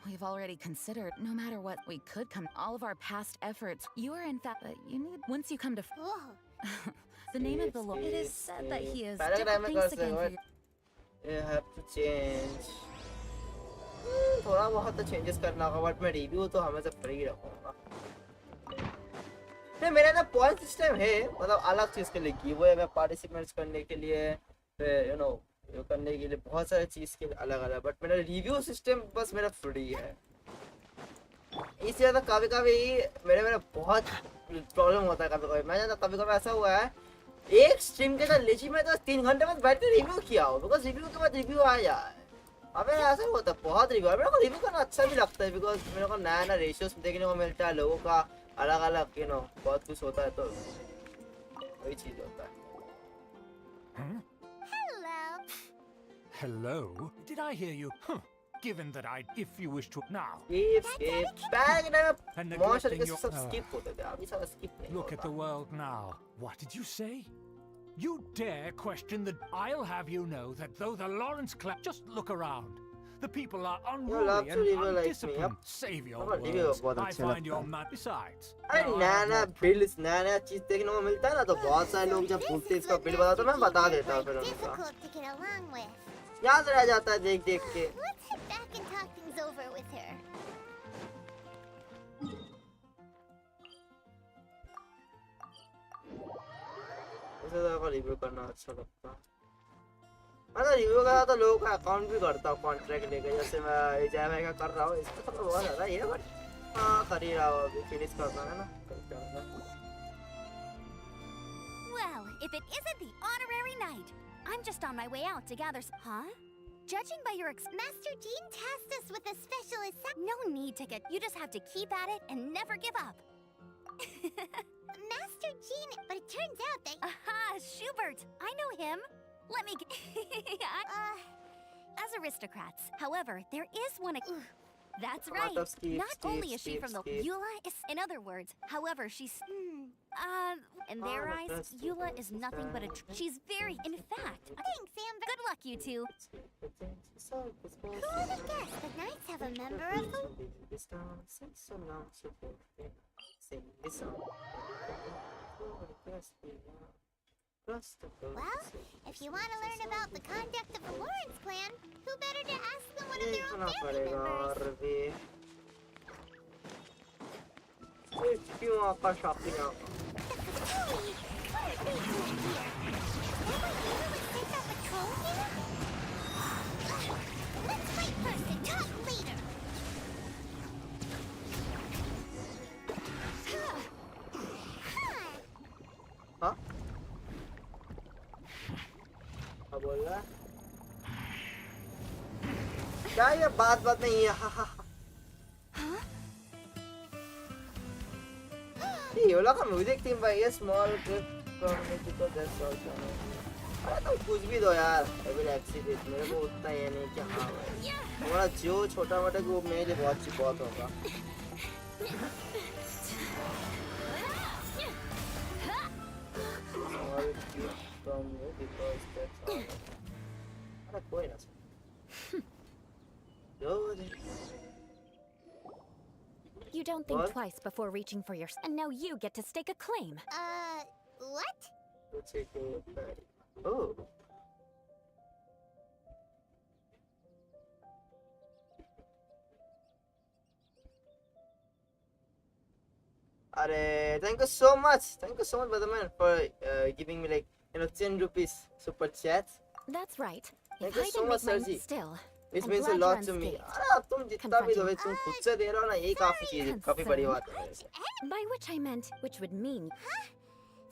Speaker 18: We've already considered, no matter what, we could come. All of our past efforts. You are in fact, you need. Once you come to. The name of the Lord. It is said that he is. Thanks again for your.
Speaker 1: You have to change. थोड़ा बहुत तो changes करना होगा, but मैं review तो हमेशा free रखूंगा। नहीं, मेरा ना पॉइंट सिस्टम है, मतलब अलग चीज के लिए की वो है, मैं पार्टिसिपेंट्स करने के लिए, फिर ये करने के लिए बहुत सारे चीज के अलग अलग, बट मेरा रिव्यू सिस्टम बस मेरा फ्री है। इसलिए तो कभी कभी मेरे बहुत प्रॉब्लम होता है, कभी कभी मैं जानता, कभी कभी ऐसा हुआ है एक स्ट्रीम के अंदर लेजी में तो 3 घंटे में बैठ के रिव्यू किया हो, बिकॉज रिव्यू के बाद रिव्यू आ जाए। अब मेरा ऐसा होता है, बहुत रिव्यू है, मेरे को रिव्यू करना अच्छा भी लगता है, बिकॉज मेरे को नया नया रेशियोस देखने को मिलता है, लोगों का अलग अलग बहुत कुछ होता है, तो वही चीज होता है।
Speaker 16: Hello? Did I hear you? Given that if you wish to now. Look at the world now. What did you say? You dare question the... I'll have you know that though the Lawrence clan... Just look around. The people are unruly and undisciplined. Save your words. I find your man... Besides...
Speaker 1: नया build नया चीज देखने को मिलता है ना, तो बहुत सारे लोग जब पूछते इसका बिल्ड बता तो मैं बता देता हूँ, फिर उनका याद रह जाता है देख देख के।
Speaker 2: Let's head back and talk things over with
Speaker 1: ऐसे तो रिव्यू करना अच्छा लगता है। मैं रिव्यू करा तो लोगों का अकाउंट भी करता हूँ कॉन्ट्रैक्ट लेके, जैसे मैं एजाई का कर रहा हूँ, इसका तो बहुत ज़्यादा ये बट हाँ कर ही रहा हूँ, अभी फिनिश करना है ना।
Speaker 2: Well, if it isn't the honorary knight, I'm just on my way out to gather huh? Judging by your Master Jean tasked us with a special no need to get, you just have to keep at it and never give up. Master Jean, but it turns out that aha, Schubert, I know him. Let me as aristocrats, however, there is one that's right. Not only is she from the Eula is, in other words, however, she's in their eyes, Eula is nothing but a she's very, in fact. Thanks, Sam. Good luck, you two. Who would have guessed the knights have a member of the well, if you want to learn about the conduct of the Lawrence clan, who better to ask than one of their own family members?
Speaker 1: क्यों आपका shopping आप
Speaker 2: Let's wait first and talk later.
Speaker 1: हाँ क्या बोल रहा है? क्या ये बात नहीं है? ये वाला का म्यूजिक थीम भाई, ये स्मॉल क्लिप कम्युनिटी को दैट्स ऑल चैनल। अरे तुम कुछ भी दो यार, अभी एक्सीडेंट मेरे को उतना ये नहीं कि हाँ भाई हमारा जो छोटा मोटा को मेरे लिए बहुत होगा। अरे कोई ना
Speaker 5: You don't think twice before reaching for yours, and now you get to stake a claim.
Speaker 2: What?
Speaker 1: Oh. Arey, thank you so much, brotherman, for giving me like 10 rupees super chat.
Speaker 5: That's right.
Speaker 1: Thank
Speaker 5: If
Speaker 1: you
Speaker 5: I
Speaker 1: so
Speaker 5: can
Speaker 1: much,
Speaker 5: make mine
Speaker 1: Sergi.
Speaker 5: still,
Speaker 1: Which
Speaker 5: I'm
Speaker 1: means a
Speaker 5: glad
Speaker 1: lot
Speaker 5: you're
Speaker 1: to me.
Speaker 5: unscathed.
Speaker 1: अरे अब तुम जितना भी दोगे तुम खुद से दे रहे हो ना, यही काफी चीज है, काफी बड़ी बात है मेरे से।
Speaker 5: By which I meant, which would mean.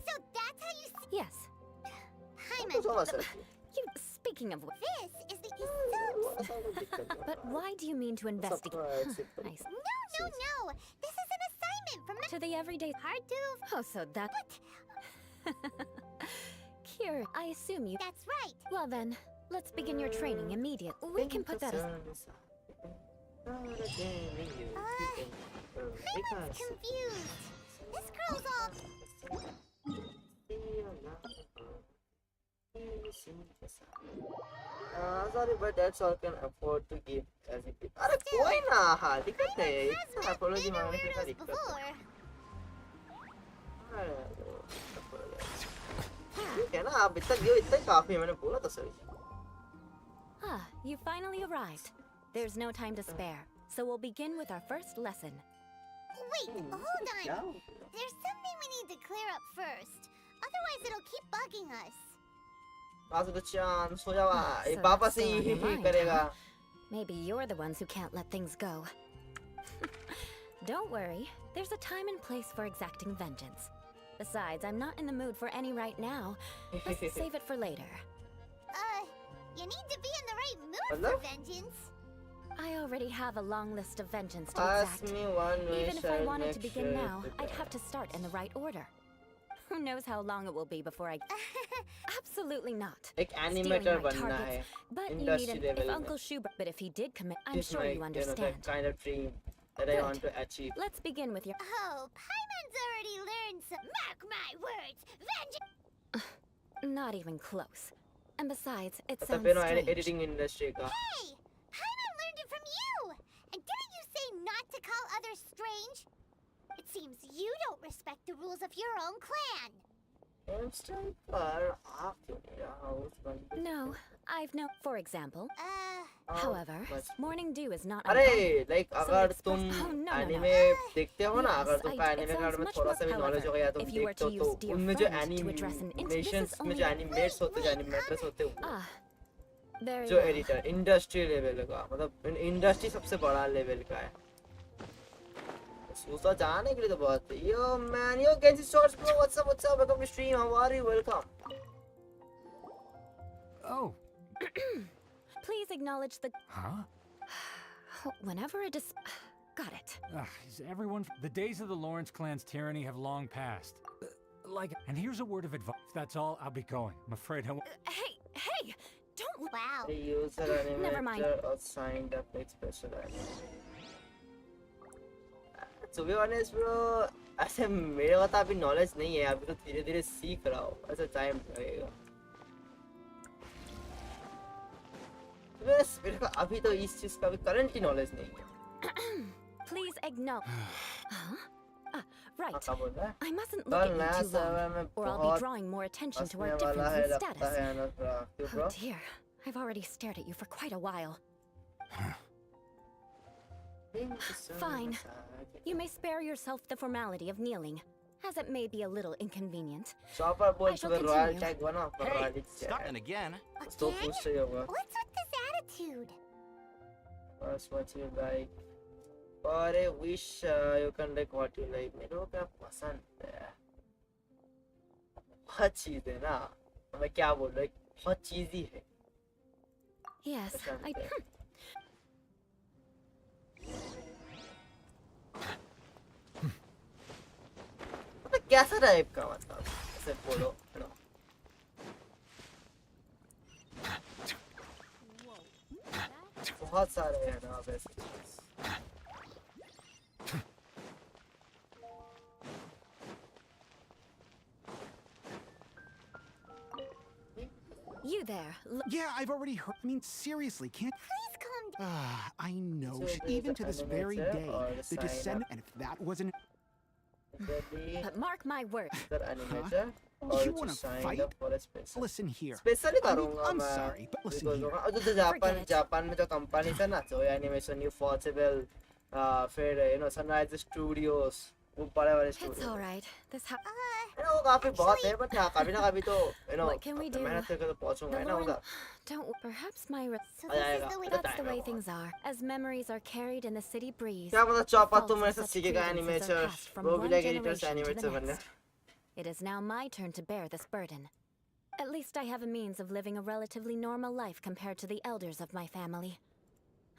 Speaker 2: So that's how you
Speaker 5: Yes.
Speaker 2: Hyman.
Speaker 1: So much, Sergi.
Speaker 5: You. Speaking of which.
Speaker 2: This is the
Speaker 5: But why do you mean to investigate?
Speaker 2: No. This is an assignment from
Speaker 5: To the everyday
Speaker 2: hard to.
Speaker 5: Oh, so that. Here, I assume you.
Speaker 2: That's right.
Speaker 5: Well then, let's begin your training immediately. We can put that as.
Speaker 2: Hyman's confused. This girl's all.
Speaker 1: Sorry, but that's all can afford to give as it is. अरे कोई ना, हाँ दिक्कत है, इतना apology मांगने की क्या दिक्कत है? ठीक है ना, आप इतना दियो, इतना ही काफी है, मैंने बोला था sir.
Speaker 5: Ah, you finally arrived. There's no time to spare, so we'll begin with our first lesson.
Speaker 2: Wait, hold on. There's something we need to clear up first. Otherwise, it'll keep bugging us.
Speaker 1: Chan, सो जावा, ये पापा से ही करेगा।
Speaker 5: Maybe you're the ones who can't let things go. Don't worry, there's a time and place for exacting vengeance. Besides, I'm not in the mood for any right now. Let's save it for later.
Speaker 2: You need to be in the right mood for vengeance.
Speaker 5: I already have a long list of vengeance to
Speaker 1: Ask
Speaker 5: exact.
Speaker 1: me one way,
Speaker 5: Even if I
Speaker 1: shall
Speaker 5: wanted to
Speaker 1: make
Speaker 5: begin
Speaker 1: sure
Speaker 5: now, I'd have to start in the right order. Who knows how long it will be before I... Absolutely not.
Speaker 1: एक animator
Speaker 5: Stealing my
Speaker 1: बनना है,
Speaker 5: targets. But you need
Speaker 1: industry
Speaker 5: an...
Speaker 1: level
Speaker 5: If
Speaker 1: में.
Speaker 5: Uncle Schubert... But if he did commit... I'm
Speaker 1: This
Speaker 5: sure
Speaker 1: my,
Speaker 5: you understand.
Speaker 1: that kind of dream that I
Speaker 5: Good.
Speaker 1: want to achieve.
Speaker 5: Let's begin with your...
Speaker 2: Oh, Paimon's already learned some. Mark my words, vengeance.
Speaker 5: Not even close. And besides, it
Speaker 1: मतलब
Speaker 5: sounds
Speaker 1: फिर
Speaker 5: strange.
Speaker 1: editing industry का.
Speaker 2: Hey, Paimon learned it from you. And didn't you say not to call others strange? It seems you don't respect the rules of your own clan.
Speaker 5: No, I've no... For example...
Speaker 18: However, morning dew is not
Speaker 1: अरे
Speaker 18: uncommon.
Speaker 1: like
Speaker 18: So
Speaker 1: अगर
Speaker 18: express-
Speaker 1: तुम
Speaker 18: Oh, no, no,
Speaker 1: anime
Speaker 18: no.
Speaker 1: देखते हो ना, अगर
Speaker 18: Yes,
Speaker 1: तुमको
Speaker 18: it
Speaker 1: anime
Speaker 18: sounds
Speaker 1: में
Speaker 18: much
Speaker 1: थोड़ा
Speaker 18: more
Speaker 1: सा भी नॉलेज
Speaker 18: however,
Speaker 1: होगा या तुम
Speaker 18: if you were
Speaker 1: देखते
Speaker 18: to
Speaker 1: हो
Speaker 18: use
Speaker 1: तो
Speaker 18: dear
Speaker 1: उनमें जो
Speaker 18: friend to address an
Speaker 1: animations में जो एनिमेट्स होते हैं, जो एनिमेटर्स होते हैं वो
Speaker 18: Very
Speaker 1: जो
Speaker 18: well.
Speaker 1: एडिटर इंडस्ट्री लेवल का, मतलब इंडस्ट्री सबसे बड़ा लेवल का है। सोचा जाने के लिए तो बहुत है। Yo man, yo Genshin Shorts bro, what's up, welcome to stream, how are you, welcome.
Speaker 16: Oh.
Speaker 18: Please acknowledge the.
Speaker 16: Huh?
Speaker 18: Whenever it is. Got it.
Speaker 16: Is everyone... The days of the Lawrence clan's tyranny have long passed. And here's a word of advice. If that's all, I'll be going. I'm afraid I won't...
Speaker 18: Hey! Don't...
Speaker 2: Wow.
Speaker 1: The user
Speaker 18: Never mind.
Speaker 1: animator or signed up with special To be honest bro, ऐसे मेरे को तो अभी knowledge नहीं है, अभी तो धीरे धीरे सीख रहा हूँ, ऐसा टाइम लगेगा। मेरे को अभी तो इस चीज का भी करंट ही नॉलेज नहीं है।
Speaker 18: Please acknowledge. Right.
Speaker 1: क्या बोल रहा है?
Speaker 18: I mustn't look at you too long, or I'll be drawing more attention to our difference in status. Oh dear, I've already stared at you for quite a while. Fine. You may spare yourself the formality of kneeling, as it may be a little inconvenient.
Speaker 1: Chopper बोल
Speaker 18: I shall
Speaker 1: चुका royal
Speaker 18: continue.
Speaker 1: Tag बना पर
Speaker 19: Hey,
Speaker 1: royal
Speaker 19: starting again.
Speaker 1: तो पूछ रही होगा।
Speaker 2: What's with this attitude?
Speaker 1: That's what you like. Or a wish you can like what you like. मेरे को क्या पसंद है? बहुत चीज है ना। मैं क्या बोल रहा हूँ? बहुत चीज़ी है।
Speaker 18: Yes, I.
Speaker 1: मतलब कैसा टाइप का मतलब? ऐसे बोलो, you know. बहुत सारे हैं ना वैसे।
Speaker 18: You there.
Speaker 20: Yeah, I've already heard. I mean, seriously, can't.
Speaker 2: Please calm down.
Speaker 20: I know.
Speaker 1: So
Speaker 20: Even
Speaker 1: there's
Speaker 20: to this
Speaker 1: an
Speaker 20: very
Speaker 1: animator
Speaker 20: day,
Speaker 1: or
Speaker 20: the
Speaker 1: sign
Speaker 20: descendant.
Speaker 1: up.
Speaker 20: And if that wasn't.
Speaker 18: But mark my words.
Speaker 1: animator
Speaker 20: You
Speaker 1: or
Speaker 20: wanna
Speaker 1: to sign
Speaker 20: fight?
Speaker 1: up for a special.
Speaker 20: Listen here.
Speaker 1: Specially
Speaker 20: I mean,
Speaker 1: करूँगा
Speaker 20: I'm
Speaker 1: मैं
Speaker 20: sorry, but listen
Speaker 1: because
Speaker 20: here.
Speaker 1: और जो Japan में जो company है ना, जो animation you possible फिर you know सनराइज स्टूडियोज वो बड़े बड़े
Speaker 18: It's
Speaker 1: studio
Speaker 18: all right. This ha-
Speaker 1: वो काफी बहुत है, बट हाँ कभी ना कभी तो you know
Speaker 18: What can we do?
Speaker 1: मेहनत करके तो पहुंचूंगा
Speaker 18: The
Speaker 1: ना
Speaker 18: Lord,
Speaker 1: उधर।
Speaker 18: don't. Perhaps my.
Speaker 2: So this is the way.
Speaker 18: That's the way things are. As memories are carried in the city breeze.
Speaker 1: क्या मतलब
Speaker 18: the
Speaker 1: चौपा
Speaker 18: faults
Speaker 1: तुम
Speaker 18: of
Speaker 1: मेरे से
Speaker 18: such
Speaker 1: सीखेगा
Speaker 18: grievances are
Speaker 1: animator
Speaker 18: passed from
Speaker 1: वो भी
Speaker 18: one
Speaker 1: like editor से
Speaker 18: generation to
Speaker 1: animate
Speaker 18: the
Speaker 1: से बनना।
Speaker 18: next. It is now my turn to bear this burden. At least I have a means of living a relatively normal life compared to the elders of my family.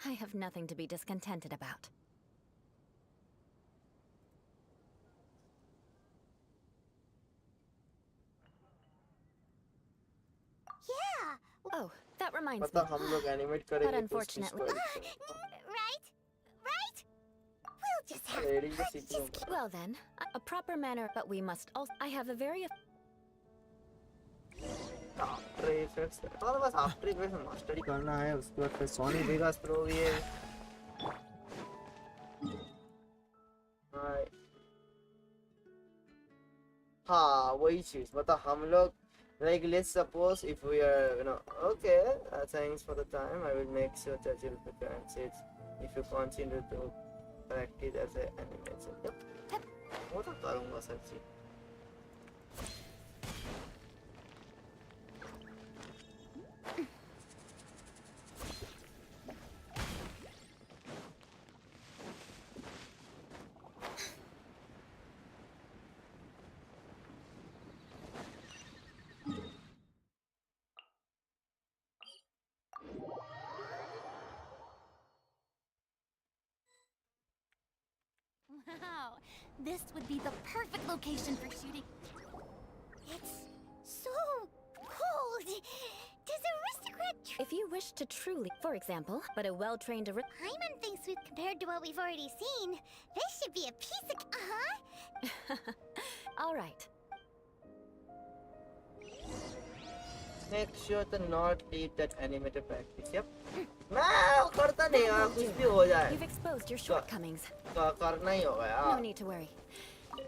Speaker 18: I have nothing to be discontented about.
Speaker 2: Yeah.
Speaker 18: Oh, that reminds me.
Speaker 1: मतलब हम लोग animate
Speaker 18: But
Speaker 1: करेंगे
Speaker 18: unfortunately.
Speaker 2: Right? Right? We'll just have
Speaker 1: editing को सीख लूंगा।
Speaker 18: Well then, a proper manner, but we must also. I have a very.
Speaker 1: After effects तो बस after effects में मास्टरी करना है, उसके बाद फिर सोनी वेगास प्रो भी है। हाँ वही चीज मतलब हम लोग like let's suppose if we are you know okay thanks for the time I will make sure that you'll be it if you continue to practice as an animator yep वो तो करूँगा सच्ची।
Speaker 2: Wow, this would be the perfect location for shooting. It's so cold. Does Aristocrat
Speaker 18: If you wish to truly, for example, but a well-trained
Speaker 2: Hyman thinks we've compared to what we've already seen. This should be a piece of...
Speaker 18: All right.
Speaker 1: Make sure to not leave that animated practice. Yep. मैं करता नहीं यार कुछ भी हो जाए।
Speaker 18: You've exposed your shortcomings.
Speaker 1: करना ही होगा यार।
Speaker 18: No need to worry.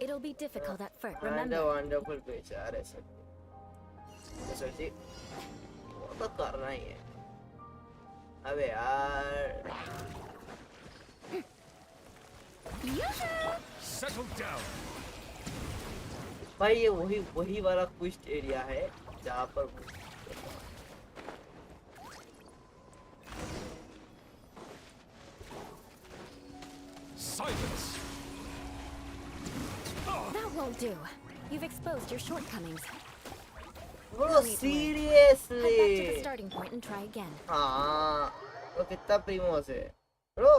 Speaker 18: It'll be difficult at first.
Speaker 1: And a
Speaker 18: Remember.
Speaker 1: wonderful picture यार ऐसे। तो सच्ची वो तो करना ही है। अबे यार
Speaker 3: Settle down.
Speaker 1: भाई ये वही वाला क्विस्ट एरिया है जहाँ पर
Speaker 3: Silence.
Speaker 5: That won't do. You've exposed your shortcomings.
Speaker 1: Bro,
Speaker 5: No need to worry.
Speaker 1: seriously.
Speaker 5: Head back to the starting point and try again.
Speaker 1: हाँ तो कितना प्रीमोस है ब्रो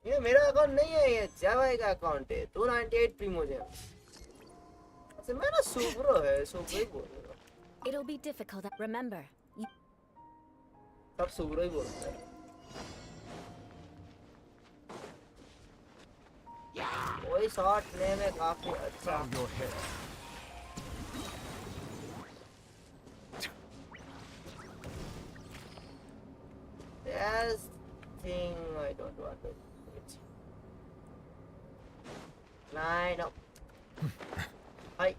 Speaker 1: ये मेरा अकाउंट नहीं है ये जावा का अकाउंट है 298 प्रीमोस है से मेरा सुब्रो है सुब्रो ही बोल रहा हूँ
Speaker 5: It'll be difficult. Remember,
Speaker 1: सब सुब्रो ही बोलते हैं वही शॉट ले में काफी अच्छा There's thing I don't want to do it. Line up. Hi.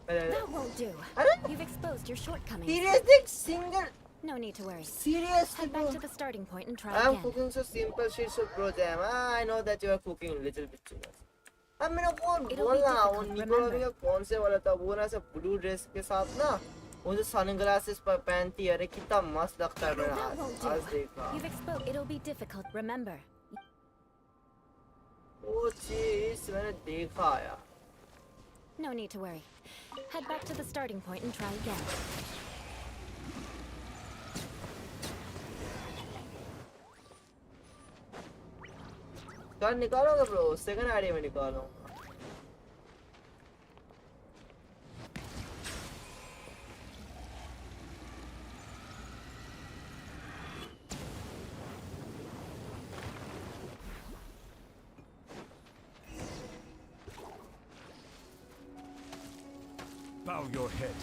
Speaker 5: that won't do. You've exposed your shortcomings.
Speaker 1: Seriously, single.
Speaker 5: No need to worry.
Speaker 1: Seriously,
Speaker 5: Head back to the starting point and try
Speaker 1: I'm
Speaker 5: again.
Speaker 1: cooking so simple shit so pro jam. I know that you are cooking a little bit too much. अब मैंने कौन बोला वो Nicola का कौन से वाला था वो ना सब ब्लू ड्रेस के साथ ना वो जो सनग्लासेस पहनती है अरे कितना मस्त लगता है मैंने आज देखा
Speaker 5: You've exposed. It'll be difficult. Remember.
Speaker 1: वो चीज मैंने देखा यार
Speaker 5: No need to worry. Head back to the starting point and try again.
Speaker 1: Card निकालोगे ब्रो सेकंड आईडी में निकालो
Speaker 3: Bow your head.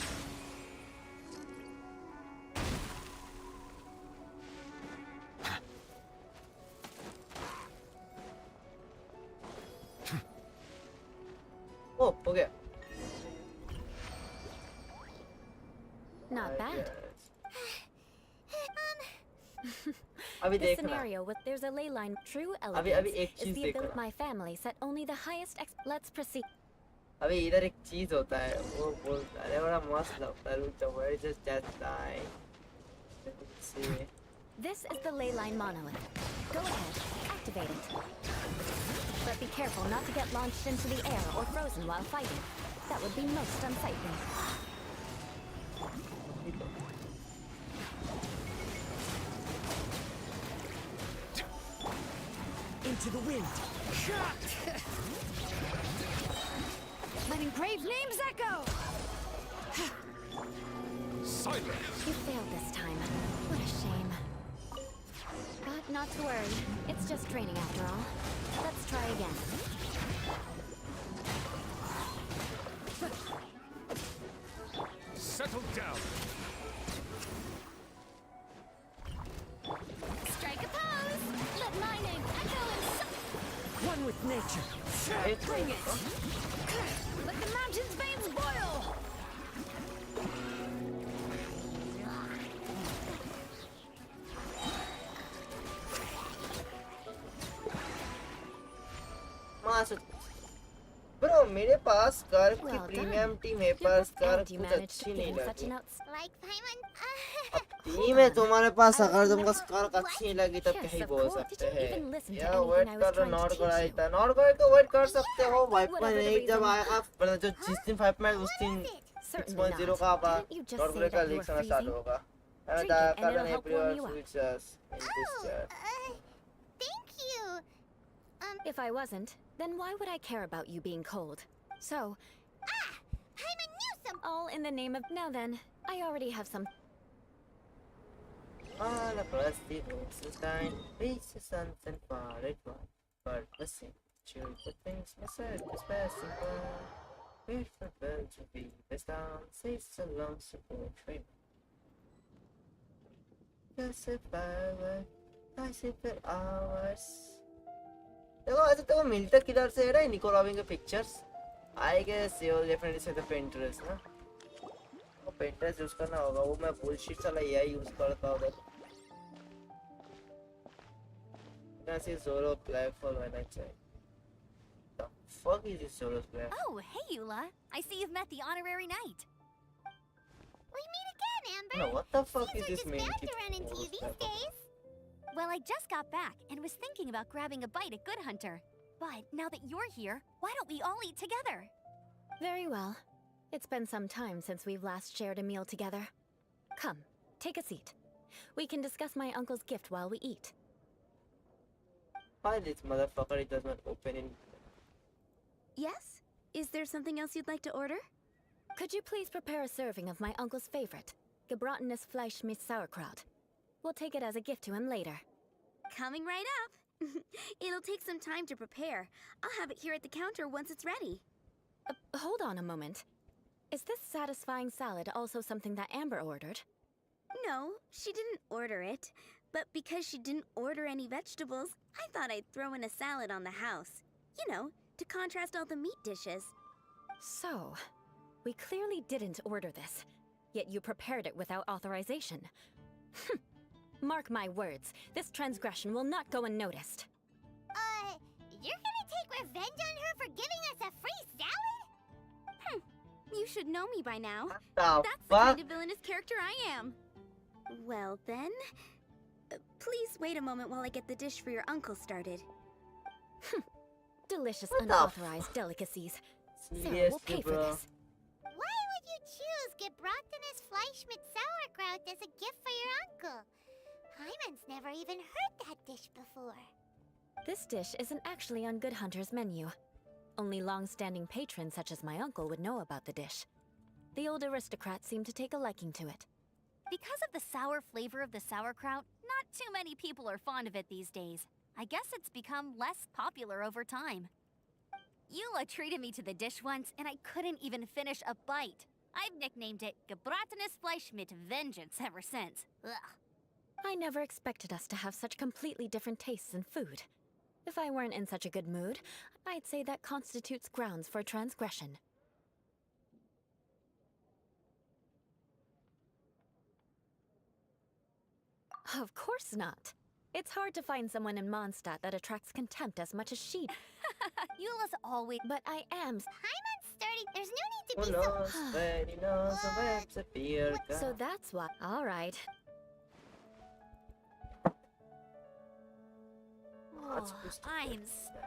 Speaker 1: Oh, okay.
Speaker 5: Not bad.
Speaker 1: अभी
Speaker 5: This
Speaker 1: देखना
Speaker 5: scenario with there's a ley line. True
Speaker 1: अभी
Speaker 5: elegance
Speaker 1: एक
Speaker 5: is
Speaker 1: चीज
Speaker 5: the ability
Speaker 1: देखना
Speaker 5: my family set only the highest Let's proceed.
Speaker 1: अभी इधर एक चीज होता है वो बोलता है बड़ा मस्त लगता है रुक जाओ it's just that time see
Speaker 5: This is the ley line monolith. Go ahead, activate it. But be careful not to get launched into the air or frozen while fighting. That would be most unsightly.
Speaker 4: Into the wind.
Speaker 5: Letting brave names echo!
Speaker 3: Silence!
Speaker 5: You failed this time. What a shame. But not to worry. It's just training after all. Let's try again.
Speaker 3: Settle down.
Speaker 5: Strike a pose! Let my name echo in
Speaker 4: One with nature.
Speaker 5: Bring it! Let the mountain's veins boil!
Speaker 1: Bro मेरे पास curve की premium team है पर curve कुछ अच्छी नहीं लगी team है तुम्हारे पास अगर तुमको स्कार अच्छी नहीं लगी तब कहीं बोल सकते हैं यार वेट कर नॉट कराई था नॉट करे तो वेट कर सकते हो 5.8 जब आएगा जो जिस दिन 5 में उस दिन 6.0 का आपा नॉट करे का लीक आना स्टार्ट होगा and current April features in this chat.
Speaker 2: Thank you.
Speaker 5: If I wasn't, then why would I care about you being cold? So,
Speaker 2: I'm a newsome.
Speaker 5: all in the name of... Now then, I already have some...
Speaker 1: All across the coastline, faces something far it was. But listen, cheery good things, myself is passing by. Wait for bell to be the sound, says a long support train. Just a byway, I sit for hours. देखो ऐसे तो मिलता किधर से है ना निकोलाविंग के pictures I guess you'll definitely say the Pinterest ना पेंटर्स यूज करना होगा वो मैं बुलशिट साला एआई यूज करता उधर ऐसे जोरो ब्लैक होल होना चाहिए the fuck is this Zoro's black
Speaker 2: Oh, hey, Eula. I see you've met the honorary knight. We meet again, Amber.
Speaker 1: no what the fuck is
Speaker 2: These are
Speaker 1: this
Speaker 2: just
Speaker 1: main
Speaker 2: bound to run into you these days. Well, I just got back and was thinking about grabbing a bite at Good Hunter. But now that you're here, why don't we all eat together?
Speaker 15: Very well. It's been some time since we've last shared a meal together. Come, take a seat. We can discuss my uncle's gift while we eat.
Speaker 1: why this motherfucker it doesn't open in
Speaker 15: Yes? Is there something else you'd like to order? Could you please prepare a serving of my uncle's favorite, gebratenes Fleisch mit Sauerkraut? We'll take it as a gift to him later.
Speaker 2: Coming right up. It'll take some time to prepare. I'll have it here at the counter once it's ready.
Speaker 15: Hold on a moment. Is this satisfying salad also something that Amber ordered?
Speaker 2: No, she didn't order it. But because she didn't order any vegetables, I thought I'd throw in a salad on the house. You know, to contrast all the meat dishes.
Speaker 15: So, we clearly didn't order this, yet you prepared it without authorization. Mark my words, this transgression will not go unnoticed.
Speaker 2: You're gonna take revenge on her for giving us a free salad? You should know me by now. That's the kind of villainous character I am. Well then, please wait a moment while I get the dish for your uncle started.
Speaker 15: Delicious unauthorized delicacies. Sarah will pay for this.
Speaker 2: Why would you choose gebratenes Fleisch mit Sauerkraut as a gift for your uncle? Hyman's never even heard that dish before.
Speaker 15: This dish isn't actually on Good Hunter's menu. Only long-standing patrons such as my uncle would know about the dish. The old aristocrat seemed to take a liking to it.
Speaker 2: Because of the sour flavor of the sauerkraut, not too many people are fond of it these days. I guess it's become less popular over time. Eula treated me to the dish once, and I couldn't even finish a bite. I've nicknamed it gebratenes Fleisch mit Vengeance ever since. Ugh.
Speaker 15: I never expected us to have such completely different tastes in food. If I weren't in such a good mood, I'd say that constitutes grounds for transgression. Of course not. It's hard to find someone in Mondstadt that attracts contempt as much as she.
Speaker 2: Eula's always...
Speaker 15: But I am...
Speaker 2: Hyman's starting... There's no need to be so...
Speaker 15: So that's why... All right.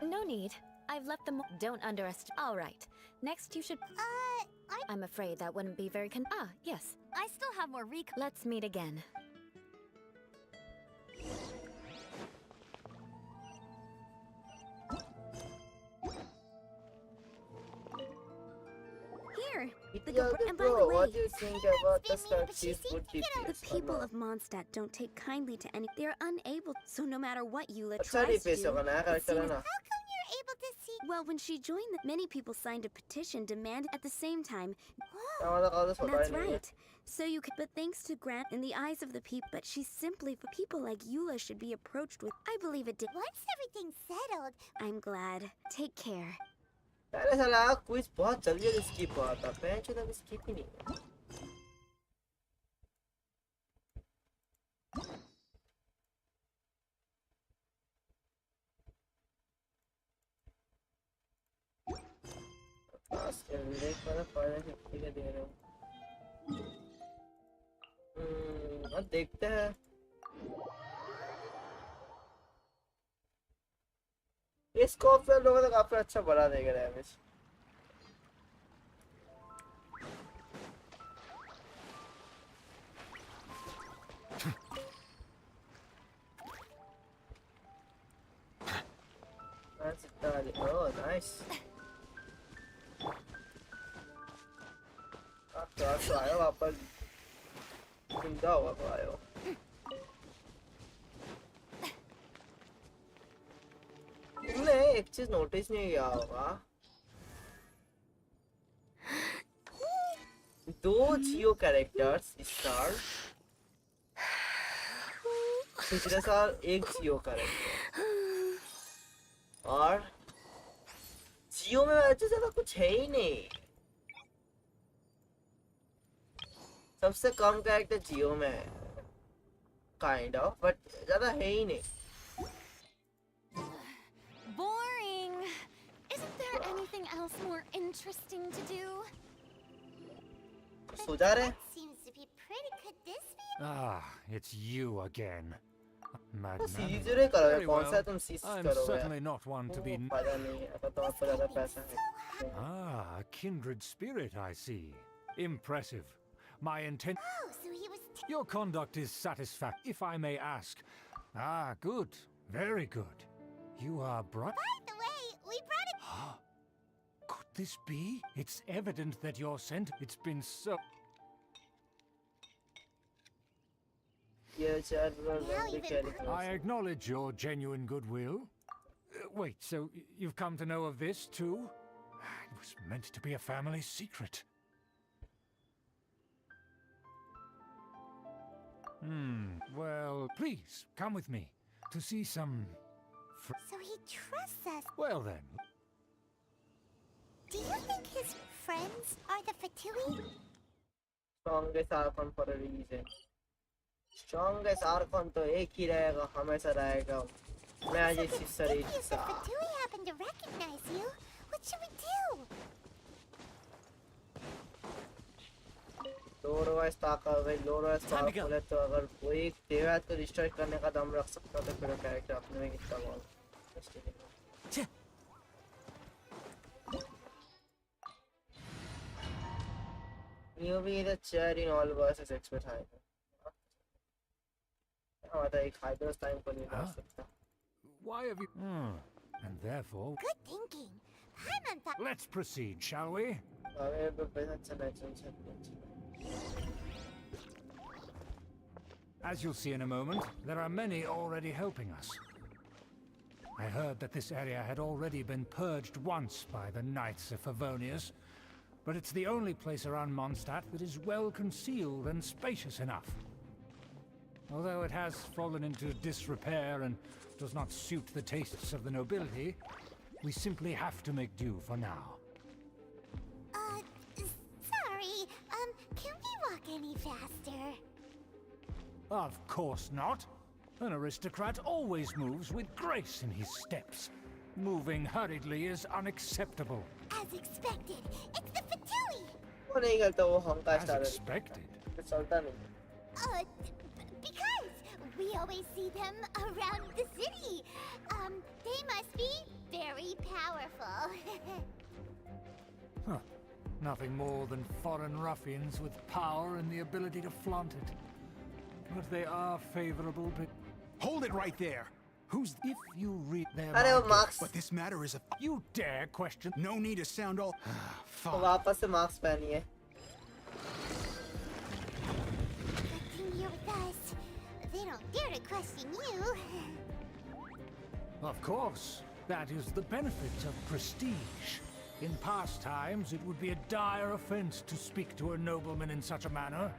Speaker 15: No need. I've left them... Don't underestimate... All right. Next you should... I'm afraid that wouldn't be very yes.
Speaker 2: I still have more
Speaker 15: Let's meet again.
Speaker 2: Here.
Speaker 1: And by the way, what do you think about the Starchief food
Speaker 2: The people of Mondstadt don't take kindly to any... They're unable... So no matter what Eula
Speaker 1: अच्छा
Speaker 2: tries to
Speaker 1: replace
Speaker 2: do...
Speaker 1: होगा ना character है ना
Speaker 2: How come you're able to see... Well, when she joined, many people signed a petition demand at the same time... That's right. So you could... But thanks to Grant, in the eyes of the people... But she's simply... People like Eula should be approached with... I believe it did... Once everything's settled... I'm glad. Take care.
Speaker 1: अरे साला quiz बहुत जल्दी जल्दी skip हुआ था पैंच तो अभी स्किप ही नहीं हुआ पास कर वाला फायदा 50 का दे रहा हूँ अब देखते हैं इस स्कोप पे लोगों को काफी अच्छा बढ़ा देगा damage That's it. Oh, nice. तो आयो वापस जिंदा हुआ तो आयो तुमने एक चीज नोटिस नहीं किया होगा दो जियो कैरेक्टर्स इस साल पिछले साल एक जियो कैरेक्टर और जियो में वैसे ज्यादा कुछ है ही नहीं सबसे कम कैरेक्टर जियो में है काइंड ऑफ बट ज्यादा है ही नहीं
Speaker 5: Boring. Isn't there anything else more interesting to do?
Speaker 1: सो जा रहे
Speaker 2: Seems to be pretty. Could this be?
Speaker 16: Ah, it's you again.
Speaker 1: Series रे करोगे
Speaker 16: Very
Speaker 1: कौन सा
Speaker 16: well.
Speaker 1: तुम सीरीज
Speaker 16: I'm
Speaker 1: करोगे
Speaker 16: certainly not one to be.
Speaker 1: फायदा नहीं है अगर तो आपको ज्यादा पैसा है
Speaker 16: Ah, a kindred spirit, I see. Impressive. My intent.
Speaker 2: Oh, so he was.
Speaker 16: Your conduct is satisfactory, if I may ask. Ah, good. Very good. You are
Speaker 2: By the way, we brought it.
Speaker 16: Could this be? It's evident that you're sent. It's been so. I acknowledge your genuine goodwill. Wait, so you've come to know of this too? It was meant to be a family secret. Well, please, come with me to see some...
Speaker 2: So he trusts us.
Speaker 16: Well then.
Speaker 2: Do you think his friends are the Fatui?
Speaker 1: Strongest Archon for a reason. Strongest Archon तो एक ही रहेगा हमेशा रहेगा Magic शरीर
Speaker 2: If the
Speaker 1: सा
Speaker 2: Fatui happen to recognize you, what should we do?
Speaker 1: लोरोवाइस ताकत भाई लोरोवाइस powerful है तो अगर वो एक देवराज को डिस्ट्रॉय करने का दम रख सकता तो फिर कैरेक्टर अपने में कितना बहुत Newbie the chair in all versus expert high. आता एक हाइड्रोस टाइम को नहीं कर सकता.
Speaker 16: Why have you... And therefore...
Speaker 2: Good thinking.
Speaker 16: Let's proceed, shall we?
Speaker 1: अरे तो पैसा चला चल.
Speaker 16: As you'll see in a moment, there are many already helping us. I heard that this area had already been purged once by the Knights of Favonius, but it's the only place around Mondstadt that is well concealed and spacious enough. Although it has fallen into disrepair and does not suit the tastes of the nobility, we simply have to make do for now.
Speaker 2: Sorry, can we walk any faster?
Speaker 16: Of course not. An aristocrat always moves with grace in his steps. Moving hurriedly is unacceptable.
Speaker 2: As expected, it's the Fatui!
Speaker 1: वो नहीं करता वो हंकार
Speaker 16: As
Speaker 1: star
Speaker 16: expected.
Speaker 1: है चलता नहीं
Speaker 2: Because we always see them around the city. They must be very powerful.
Speaker 16: Huh. Nothing more than foreign ruffians with power and the ability to flaunt it. But they are favorable, but...
Speaker 11: Hold it right there! Who's... If you read their...
Speaker 1: Max.
Speaker 11: But this matter is a...
Speaker 16: You dare question...
Speaker 11: No need to sound all...
Speaker 1: तो वापस से marks पहनिए
Speaker 2: You're with us. They don't dare to question you.
Speaker 16: Of course. That is the benefit of prestige. In past times, it would be a dire offense to speak to a nobleman in such a manner.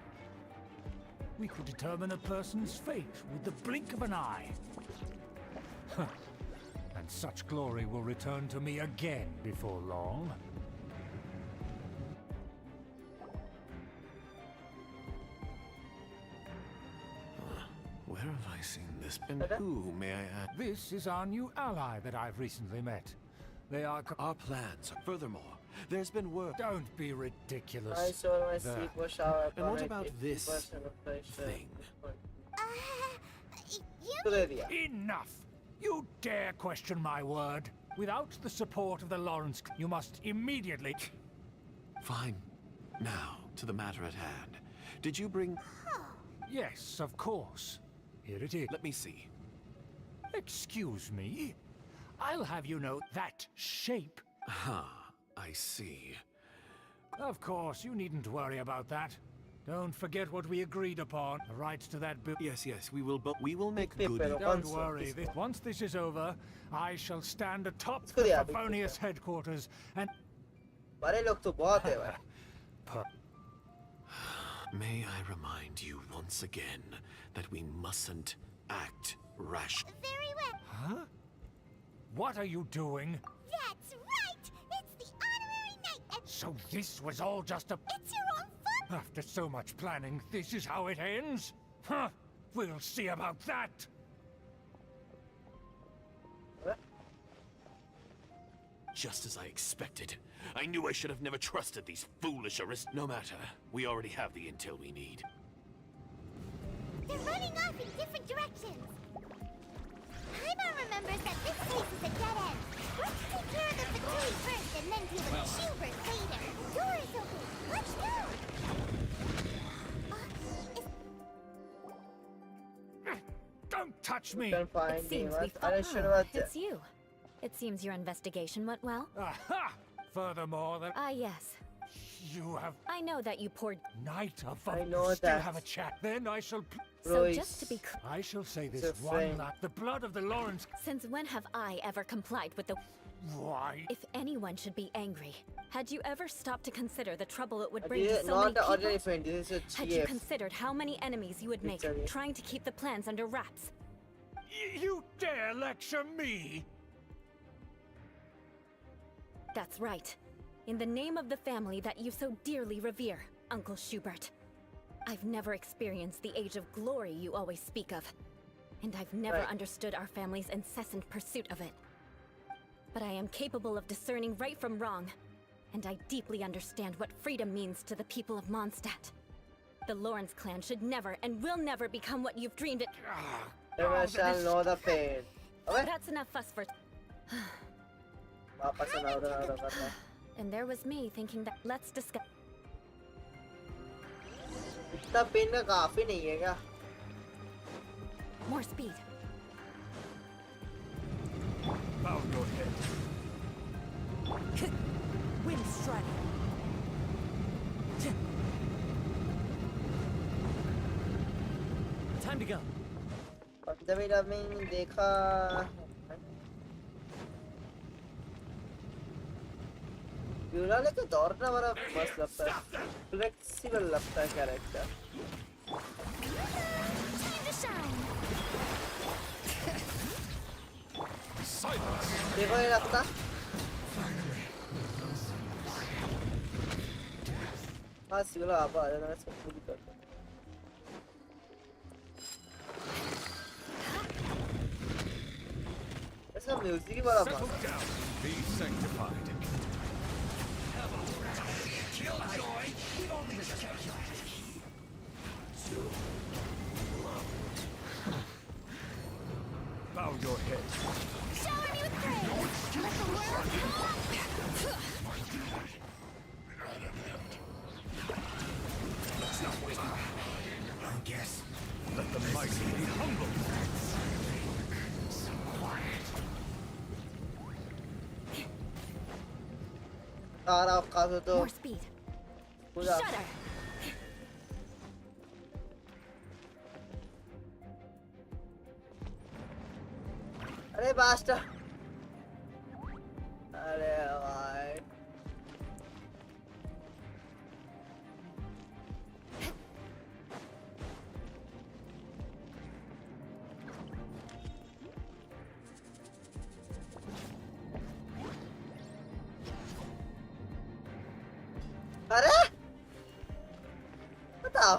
Speaker 16: We could determine a person's fate with the blink of an eye. And such glory will return to me again before long.
Speaker 10: Where have I seen this? And who, may I add?
Speaker 16: This is our new ally that I've recently met. They are...
Speaker 19: Our plans. Furthermore, there's been work...
Speaker 16: Don't be ridiculous.
Speaker 1: I saw my sleeper shower.
Speaker 19: And what about this thing?
Speaker 16: Enough! You dare question my word? Without the support of the Lawrence, you must immediately...
Speaker 19: Fine. Now, to the matter at hand. Did you bring...
Speaker 16: Yes, of course. Here it is.
Speaker 19: Let me see.
Speaker 16: Excuse me? I'll have you know that shape...
Speaker 19: I see.
Speaker 16: Of course, you needn't worry about that. Don't forget what we agreed upon. The rights to that bill.
Speaker 19: Yes, we will make good.
Speaker 16: Don't worry. Once this is over, I shall stand atop the Favonius headquarters and...
Speaker 1: बड़े लोग तो बहुत है भाई.
Speaker 19: May I remind you once again that we mustn't act rash.
Speaker 2: Very well.
Speaker 16: Huh? What are you doing?
Speaker 2: That's right! It's the honorary knight and...
Speaker 16: So this was all just a...
Speaker 2: It's your own fault
Speaker 16: After so much planning, this is how it ends? Huh? We'll see about that.
Speaker 19: Just as I expected. I knew I should have never trusted these foolish Aristocrats. No matter. We already have the intel we need.
Speaker 2: They're running off in different directions. Paimon remembers that this place is a dead end. Let's take care of the Fatui first and then deal with Schubert later. Door is open. Let's go!
Speaker 16: Don't touch me!
Speaker 5: It seems we it's you. It seems your investigation went well.
Speaker 16: Aha! Furthermore, that...
Speaker 5: yes.
Speaker 16: You have...
Speaker 5: I know that you poured...
Speaker 16: Night of
Speaker 1: I know
Speaker 16: still
Speaker 1: that.
Speaker 16: have a chat. Then I shall...
Speaker 5: So just to be clear...
Speaker 16: I shall say this
Speaker 1: It's a
Speaker 16: one
Speaker 1: friend.
Speaker 16: last. The blood of the Lawrence...
Speaker 5: Since when have I ever complied with the...
Speaker 16: Why?
Speaker 5: If anyone should be angry, had you ever stopped to consider the trouble it would
Speaker 1: This
Speaker 5: bring
Speaker 1: is
Speaker 5: to so
Speaker 1: not
Speaker 5: many
Speaker 1: the ordinary
Speaker 5: people?
Speaker 1: friend. This is a
Speaker 5: Had you
Speaker 1: GF.
Speaker 5: considered how many enemies you would make
Speaker 1: Literally.
Speaker 5: trying to keep the plans under wraps?
Speaker 16: You dare lecture me?
Speaker 5: That's right. In the name of the family that you so dearly revere, Uncle Schubert. I've never experienced the age of glory you always speak of. And I've never
Speaker 1: Right.
Speaker 5: understood our family's incessant pursuit of it. But I am capable of discerning right from wrong. And I deeply understand what freedom means to the people of Mondstadt. The Lawrence clan should never and will never become what you've dreamed it.
Speaker 1: Never shall know the pain. Okay.
Speaker 5: That's enough fuss for...
Speaker 1: वापस से नाउडा करना.
Speaker 5: And there was me thinking that... Let's discuss...
Speaker 1: इतना pen का काफी नहीं है क्या?
Speaker 5: More speed.
Speaker 16: Bow your head.
Speaker 15: Wind strike. Time to go.
Speaker 1: Punjabi dubbing देखा. ब्यूरा लेके दौड़ना बड़ा मस्त लगता है. फ्लेक्सिबल लगता है कैरेक्टर.
Speaker 2: Time to shine!
Speaker 1: देखो ये लगता. हाँ सिगला आप आ जाना सब कुछ करता. ऐसा म्यूजिक ही बड़ा मस्त.
Speaker 9: Be sanctified.
Speaker 16: Bow your head.
Speaker 2: Shower me with praise! Let the world
Speaker 16: I guess. Let the mighty be humble.
Speaker 1: तारा का तो
Speaker 5: More speed.
Speaker 1: पूरा.
Speaker 5: Shudder.
Speaker 1: अरे बास्टर. अरे भाई. अरे बताओ.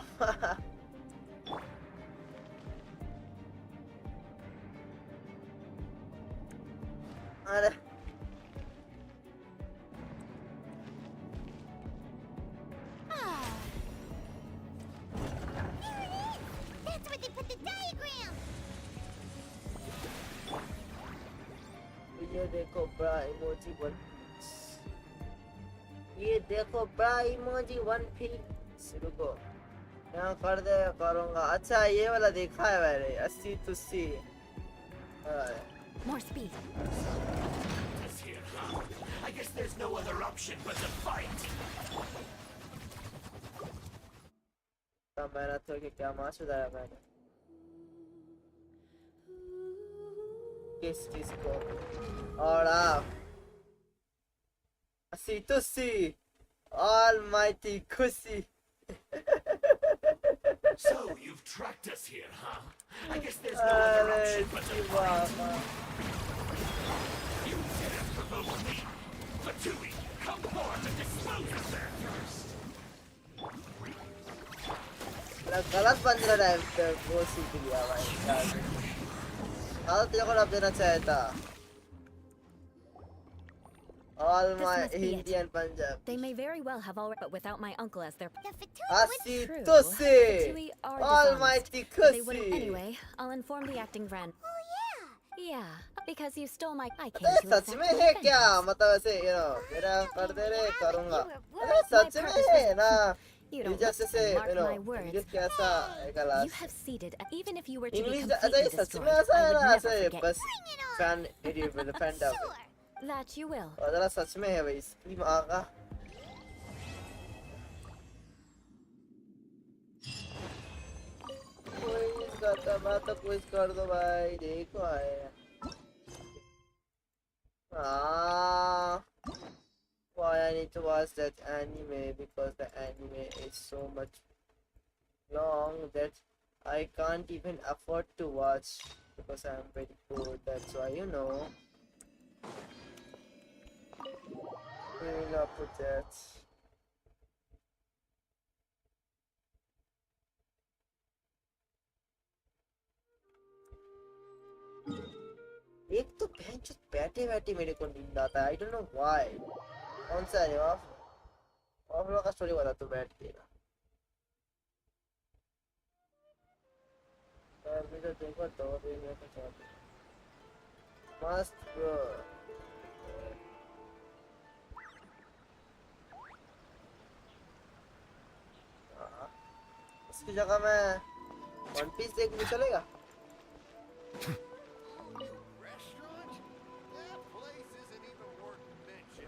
Speaker 1: अरे
Speaker 2: That's where they put the diagram!
Speaker 1: ये देखो बड़ा इमोजी वन पीस. ये देखो बड़ा इमोजी वन पीस. रुको यहाँ कर दे करूँगा. अच्छा ये वाला देखा है मैंने. 80 तुस्सी.
Speaker 5: More speed.
Speaker 19: Us here, huh? I guess there's no other option but to fight.
Speaker 1: तो मेहनत करके क्या मार सुधारा मैंने. किस चीज को. और आप 80 तुस्सी. Almighty खुशी.
Speaker 19: So you've tracked us here, huh? I guess there's no other option but to fight. You didn't provoke me. Fatui, come forth and dispose of them first.
Speaker 1: गलत बन रहा है वो सीख लिया भाई गलत जगह आप देना चाहता all my Indian Punjab
Speaker 5: They may very well have already, but without my uncle as their.
Speaker 1: Asi Tosi almighty
Speaker 5: They
Speaker 1: Kusi
Speaker 5: wouldn't anyway. I'll inform the acting friend. Oh yeah. Yeah, because you stole my. I came
Speaker 1: अरे
Speaker 5: to
Speaker 1: सच में है क्या मतलब ऐसे मेरा कर दे रे करूँगा अरे सच में है ना
Speaker 5: You don't
Speaker 1: just say
Speaker 5: my words.
Speaker 1: English कैसा है गलत
Speaker 5: You have seated, even if you were to
Speaker 1: English
Speaker 5: be
Speaker 1: अच्छा
Speaker 5: completely
Speaker 1: ये सच
Speaker 5: destroyed,
Speaker 1: में ऐसा
Speaker 5: I
Speaker 1: है
Speaker 5: would
Speaker 1: ना
Speaker 5: never
Speaker 1: ऐसे
Speaker 5: forget.
Speaker 1: बस fan idiot with the fan dub
Speaker 5: That you will.
Speaker 1: और जरा सच में है भाई इसकी माँ का कोई करता बात तो कुछ कर दो भाई देखो आए why I need to watch that anime because the anime is so much long that I can't even afford to watch because I'm very poor. That's why Clean up with that. एक तो bench बैठे बैठे मेरे को नींद आता है I don't know why कौन सा है आप लोगों का स्टोरी बता तो बैठ के ना अभी तो देखो तो भी मैं कुछ मस्त ब्रो इसकी जगह मैं वन पीस देखने चलेगा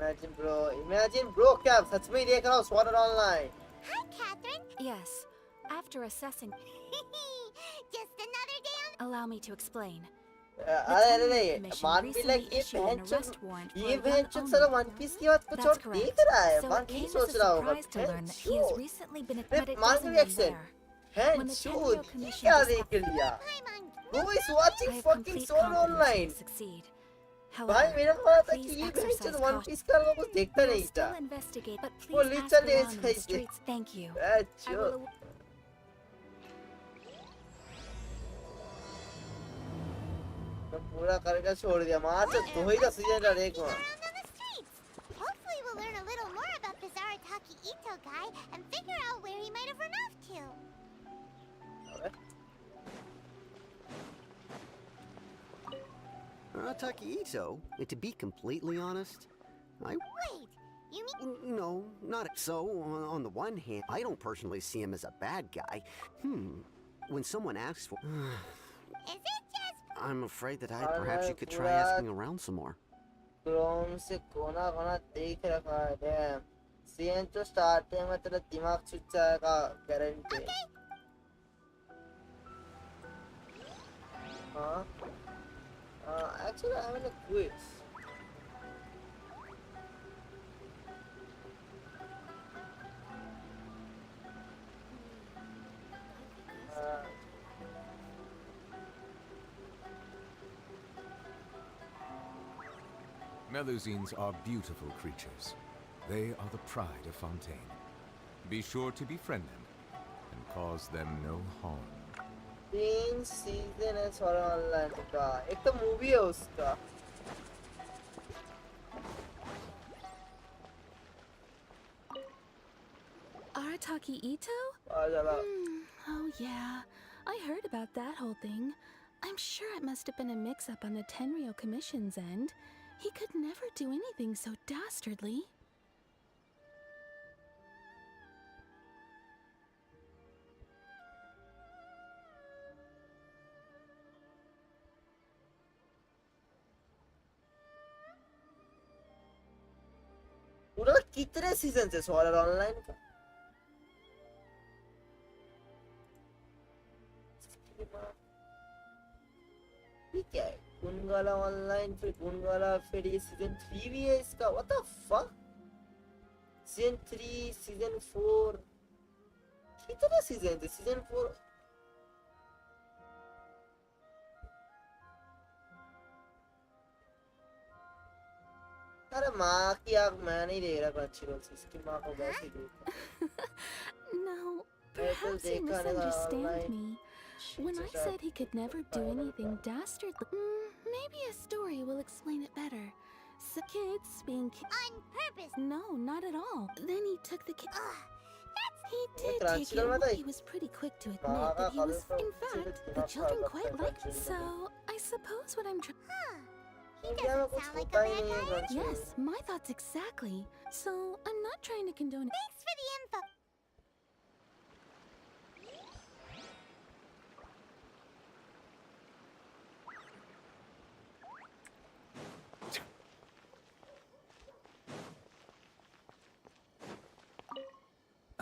Speaker 1: Imagine bro क्या सच में देख रहा हूँ Sword Art Online
Speaker 2: Hi, Catherine.
Speaker 5: Yes. After assessing.
Speaker 2: Just another damn.
Speaker 5: Allow me to explain.
Speaker 1: अरे मान भी लग ये बहनचोद साला वन पीस की बात कुछ और देख रहा है मान नहीं सोच रहा होगा मान भी एक्शन बहनचोद क्या देख लिया Who is watching fucking Sword Art Online भाई मेरा को था कि ये बहनचोद वन पीस का लोग कुछ देखता नहीं था वो लिटरली ऐसा ही बहनचोद पूरा करके छोड़ दिया मार तो दो ही का सीजन का देखो
Speaker 2: Hopefully we'll learn a little more about this Aristocratic Ito guy and figure out where he might have run off to.
Speaker 21: Aristocratic Ito? To be completely honest,
Speaker 2: Wait, you mean...
Speaker 21: No, not so. On the one hand, I don't personally see him as a bad guy. When someone asks for...
Speaker 2: Is it just...
Speaker 21: I'm afraid that perhaps you could try asking around some more.
Speaker 1: Chrome से कोना कोना देख रखा है dam CN तो starting में तेरा दिमाग छूट जाएगा गारंटी हाँ actually I'm in a quiz
Speaker 9: Melusines are beautiful creatures. They are the pride of Fontaine. Be sure to befriend them and cause them no harm.
Speaker 1: 3 season है Sword Art Online का एक तो मूवी है उसका
Speaker 5: Aristocratic Ito? Oh yeah, I heard about that whole thing. I'm sure it must have been a mix-up on the Tenryo Commission's end. He could never do anything so dastardly.
Speaker 1: पूरा कितने season से Sword Art Online का ठीक है गुनगाला online फिर गुनगाला फिर ये season 3 भी है इसका what the fuck season 3 season 4 कितने सीजन थे सीजन 4 अरे माँ की आग मैं नहीं दे रहा अच्छी रोल से इसकी माँ को वैसे देखा
Speaker 5: No, Perhaps he misunderstood me. When I said he could never do anything dastardly, maybe a story will explain it better. So kids being
Speaker 2: On purpose.
Speaker 5: No, not at all. Then he took the kid. He
Speaker 1: ये
Speaker 5: did take
Speaker 1: क्रांची
Speaker 5: it.
Speaker 1: में
Speaker 5: He was pretty quick to admit that he was. In fact, the children quite liked it. So I suppose what I'm trying.
Speaker 2: He doesn't sound like a bad guy.
Speaker 5: Yes, my thoughts exactly. So I'm not trying to condone it.
Speaker 2: Thanks for the info.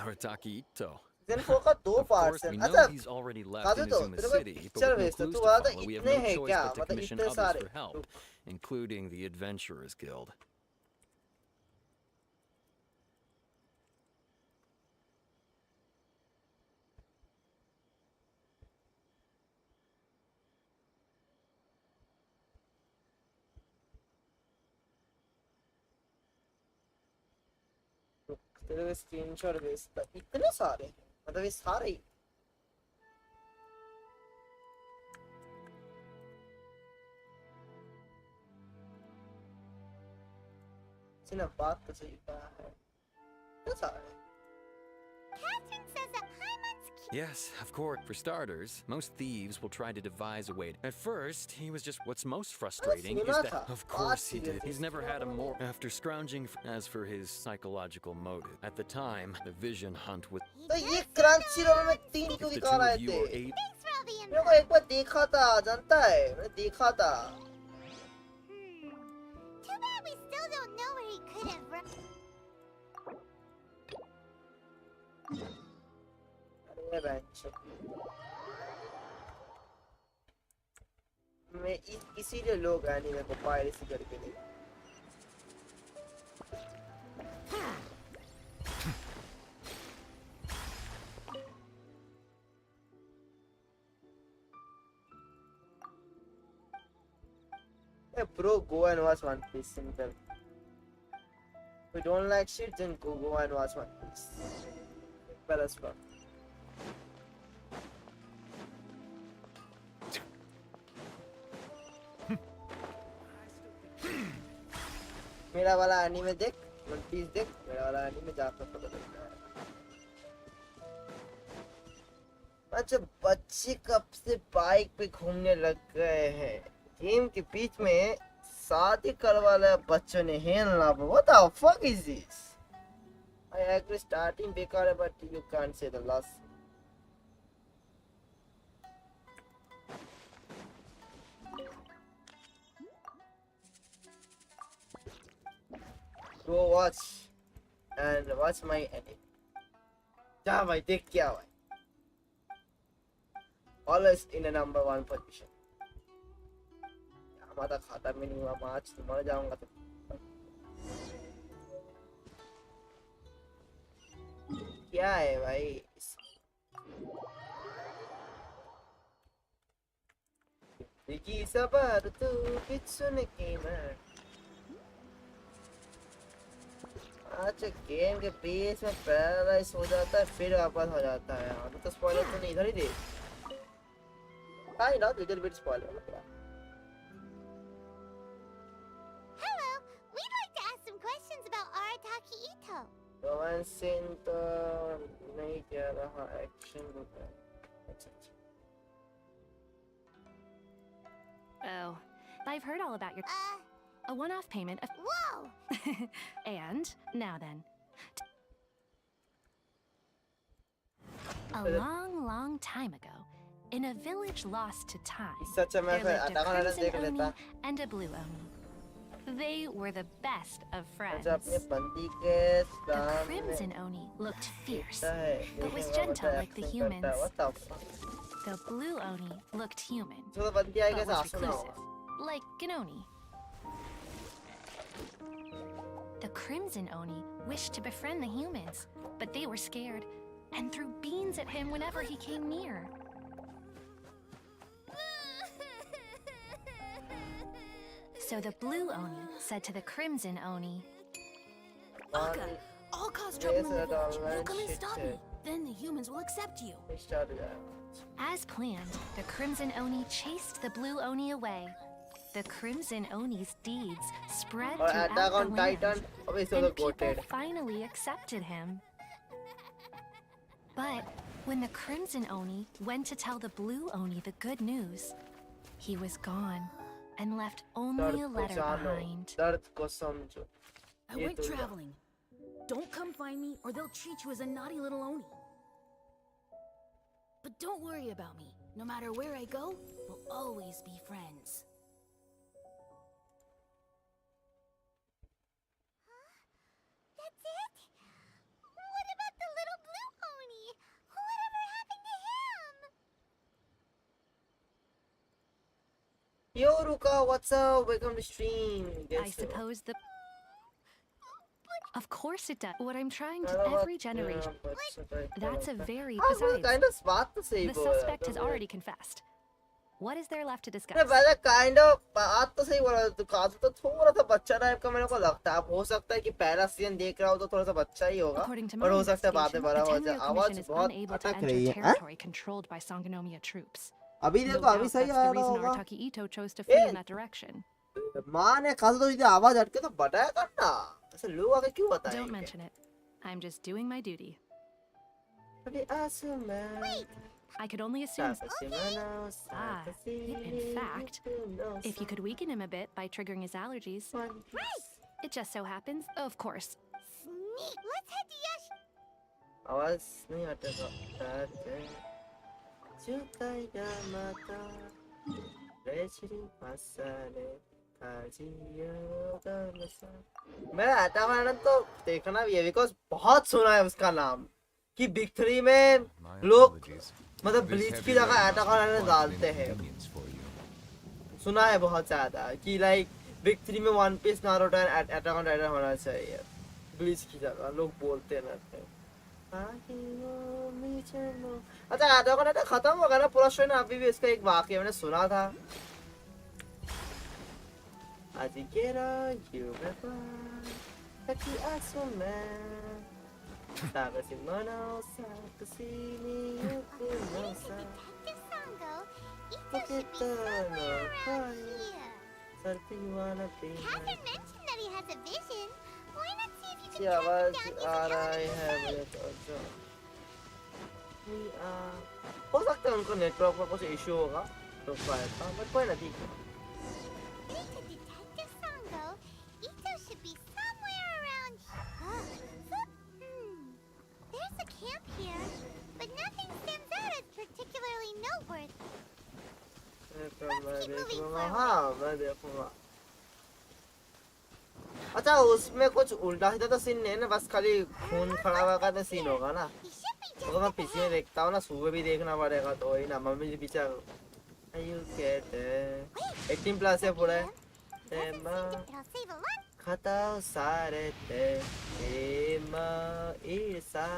Speaker 12: Arataki Ito.
Speaker 1: Zenfo का दो
Speaker 12: Of
Speaker 1: parts
Speaker 12: course,
Speaker 1: हैं
Speaker 12: we know
Speaker 1: अच्छा
Speaker 12: he's already left
Speaker 1: काजू तो
Speaker 12: Inazuma
Speaker 1: तेरे को
Speaker 12: City, but
Speaker 1: picture
Speaker 12: with no
Speaker 1: भेजता
Speaker 12: clues
Speaker 1: तू
Speaker 12: to
Speaker 1: आता
Speaker 12: follow, we have
Speaker 1: इतने
Speaker 12: no
Speaker 1: हैं
Speaker 12: choice
Speaker 1: क्या
Speaker 12: but to
Speaker 1: मतलब
Speaker 12: commission
Speaker 1: इतने
Speaker 12: others
Speaker 1: सारे
Speaker 12: for help, including the Adventurers Guild.
Speaker 1: तेरे को स्क्रीनशॉट भेजता इतने सारे मतलब ये सारे ही सिर्फ बात तो सही कहा है इतने सारे
Speaker 2: Catherine says that Paimon's
Speaker 12: Yes, of course. For starters, most thieves will try to devise a way. At first, he was just. What's most frustrating is that. Of course he did. He's never had a more. After scrounging as for his psychological motive. At the time, the vision hunt with.
Speaker 1: तो ये क्रांची role में तीन क्यों दिखा रहे थे मेरे को एक बार देखा था जानता है मैंने देखा था
Speaker 2: Too bad we still don't know where he could have run.
Speaker 1: अरे बेंच मैं इसीलिए लोग एनीमे को पायरेसी करके देख Hey bro, go and watch One Piece. Simple. If you don't like shit, then go and watch One Piece. Simple as fuck. मेरा वाला anime देख, वन पीस देख, मेरा वाला एनीमे जाकर पता लगता है। अच्छा बच्चे कब से बाइक पे घूमने लग गए हैं? गेम के बीच में शादी करवा लिया बच्चों ने Helena What the fuck is this? I agree starting बेकार है but you can't say the last. Go watch and watch my anime. जा भाई देख क्या भाई. Always in a number one position. हमारा खाता में नहीं हुआ आज मर जाऊंगा तो क्या है भाई देखी सबर तू किचन के मर अच्छा गेम के बीच में पैरालाइज हो जाता है फिर वापस हो जाता है यार तो स्पॉइलर तो नहीं इधर ही दे I not little bit spoiler
Speaker 2: Hello, we'd like to ask some questions about Arataki Ito.
Speaker 1: Romancing तो नहीं जा रहा एक्शन होता है
Speaker 5: Oh, I've heard all about your. A one-off payment of.
Speaker 2: Whoa!
Speaker 5: And now then. A long, long time ago, in a village lost to time,
Speaker 1: सच में
Speaker 5: there lived a
Speaker 1: मैं देख
Speaker 5: crimson
Speaker 1: लेता
Speaker 5: oni and a blue oni. They were the best of friends.
Speaker 1: अच्छा अपने बंदी के
Speaker 5: The
Speaker 1: सामने
Speaker 5: crimson oni looked fierce,
Speaker 1: है
Speaker 5: but was
Speaker 1: देखने में
Speaker 5: gentle
Speaker 1: बड़ा
Speaker 5: like the
Speaker 1: एक्टिंग करता है
Speaker 5: humans.
Speaker 1: what the fuck
Speaker 5: The blue oni looked human,
Speaker 1: जो तो बंदी आएगा
Speaker 5: but was
Speaker 1: सासू ना होगा
Speaker 5: reclusive, like an oni. The crimson oni wished to befriend the humans, but they were scared and threw beans at him whenever he came near. So the blue oni said to the crimson oni,
Speaker 15: Akka, I'll cause trouble in the village. You come and stop me. Then the humans will accept you.
Speaker 5: As planned, the Crimson Oni chased the Blue Oni away. The Crimson Oni's deeds spread
Speaker 1: और
Speaker 5: throughout
Speaker 1: Attack
Speaker 5: the
Speaker 1: on
Speaker 5: land,
Speaker 1: Titan अब इसे
Speaker 5: and
Speaker 1: तो
Speaker 5: people
Speaker 1: quoted.
Speaker 5: finally accepted him. But when the Crimson Oni went to tell the Blue Oni the good news, he was gone and left only a letter behind.
Speaker 15: I went traveling. Don't come find me, or they'll treat you as a naughty little Oni. But don't worry about me. No matter where I go, we'll always be friends.
Speaker 2: That's it? What about the little blue Oni? Whatever happened to him?
Speaker 1: Yo, Ruka, what's up? Welcome to stream.
Speaker 5: I suppose the... Of course it does. What I'm trying to every generation... That's a very... Besides,
Speaker 1: kind of smart to say.
Speaker 5: the suspect has already confessed. What is there left to discuss?
Speaker 1: नहीं पहले kind of बात तो सही बोला तो काजू तो थोड़ा सा बच्चा टाइप का मेरे को लगता है अब हो सकता है कि पहला सीजन देख रहा हो तो थोड़ा सा बच्चा ही होगा और हो सकता है बाद में बड़ा हो जाए आवाज बहुत अटक रही है
Speaker 5: territory controlled by Sangonomiya troops.
Speaker 1: अभी देखो अभी सही आ रहा होगा
Speaker 5: Arataki Ito chose to flee in that direction.
Speaker 1: माँ ने काजू तो यदि आवाज अटके तो बताया करना ऐसे लोग आगे क्यों बताएंगे
Speaker 5: Don't mention it. I'm just doing my duty.
Speaker 2: Wait!
Speaker 5: I could only assume. In fact, if you could weaken him a bit by triggering his allergies.
Speaker 2: Right!
Speaker 5: It just so happens, of course.
Speaker 2: Sneak! Let's head to Yash.
Speaker 1: आवाज नहीं अटका जुताया माता रेचरी मसाले मैं attack on Titan तो देखना भी है बिकॉज़ बहुत सुना है उसका नाम कि बिग 3 में लोग मतलब ब्लीच की जगह अटैक ऑन टाइटन डालते हैं सुना है बहुत ज्यादा कि लाइक बिग 3 में One Piece Naruto and Attack on Titan होना चाहिए ब्लीच की जगह लोग बोलते रहते हैं अच्छा अटैक ऑन टाइटन खत्म हो गया ना पूरा शो ना अभी भी इसका एक वाकया मैंने सुना था Adikera Yubeba Taki Asume Takashimono Sakashini Yukunosa Poketono Kai Sarti wanna be
Speaker 2: Catherine mentioned that he has a vision. Why not see if you can
Speaker 1: Yeah,
Speaker 2: track
Speaker 1: but
Speaker 2: him down
Speaker 1: I
Speaker 2: using
Speaker 1: have it also हो सकता है उनको network पर कुछ issue होगा तो fire था but कोई नहीं
Speaker 2: Ito should be somewhere around. There's a camp here, but nothing stands out as particularly noteworthy.
Speaker 1: हाँ मैं देखूंगा अच्छा उसमें कुछ उल्टा सीधा तो सीन नहीं है ना बस खाली खून खड़ा हुआ का तो सीन होगा ना तो मैं पीछे में देखता हूँ ना सुबह भी देखना पड़ेगा तो वही ना मम्मी जी पीछे you get it 18 प्लस है पूरे खाता सारे ते एमा इसा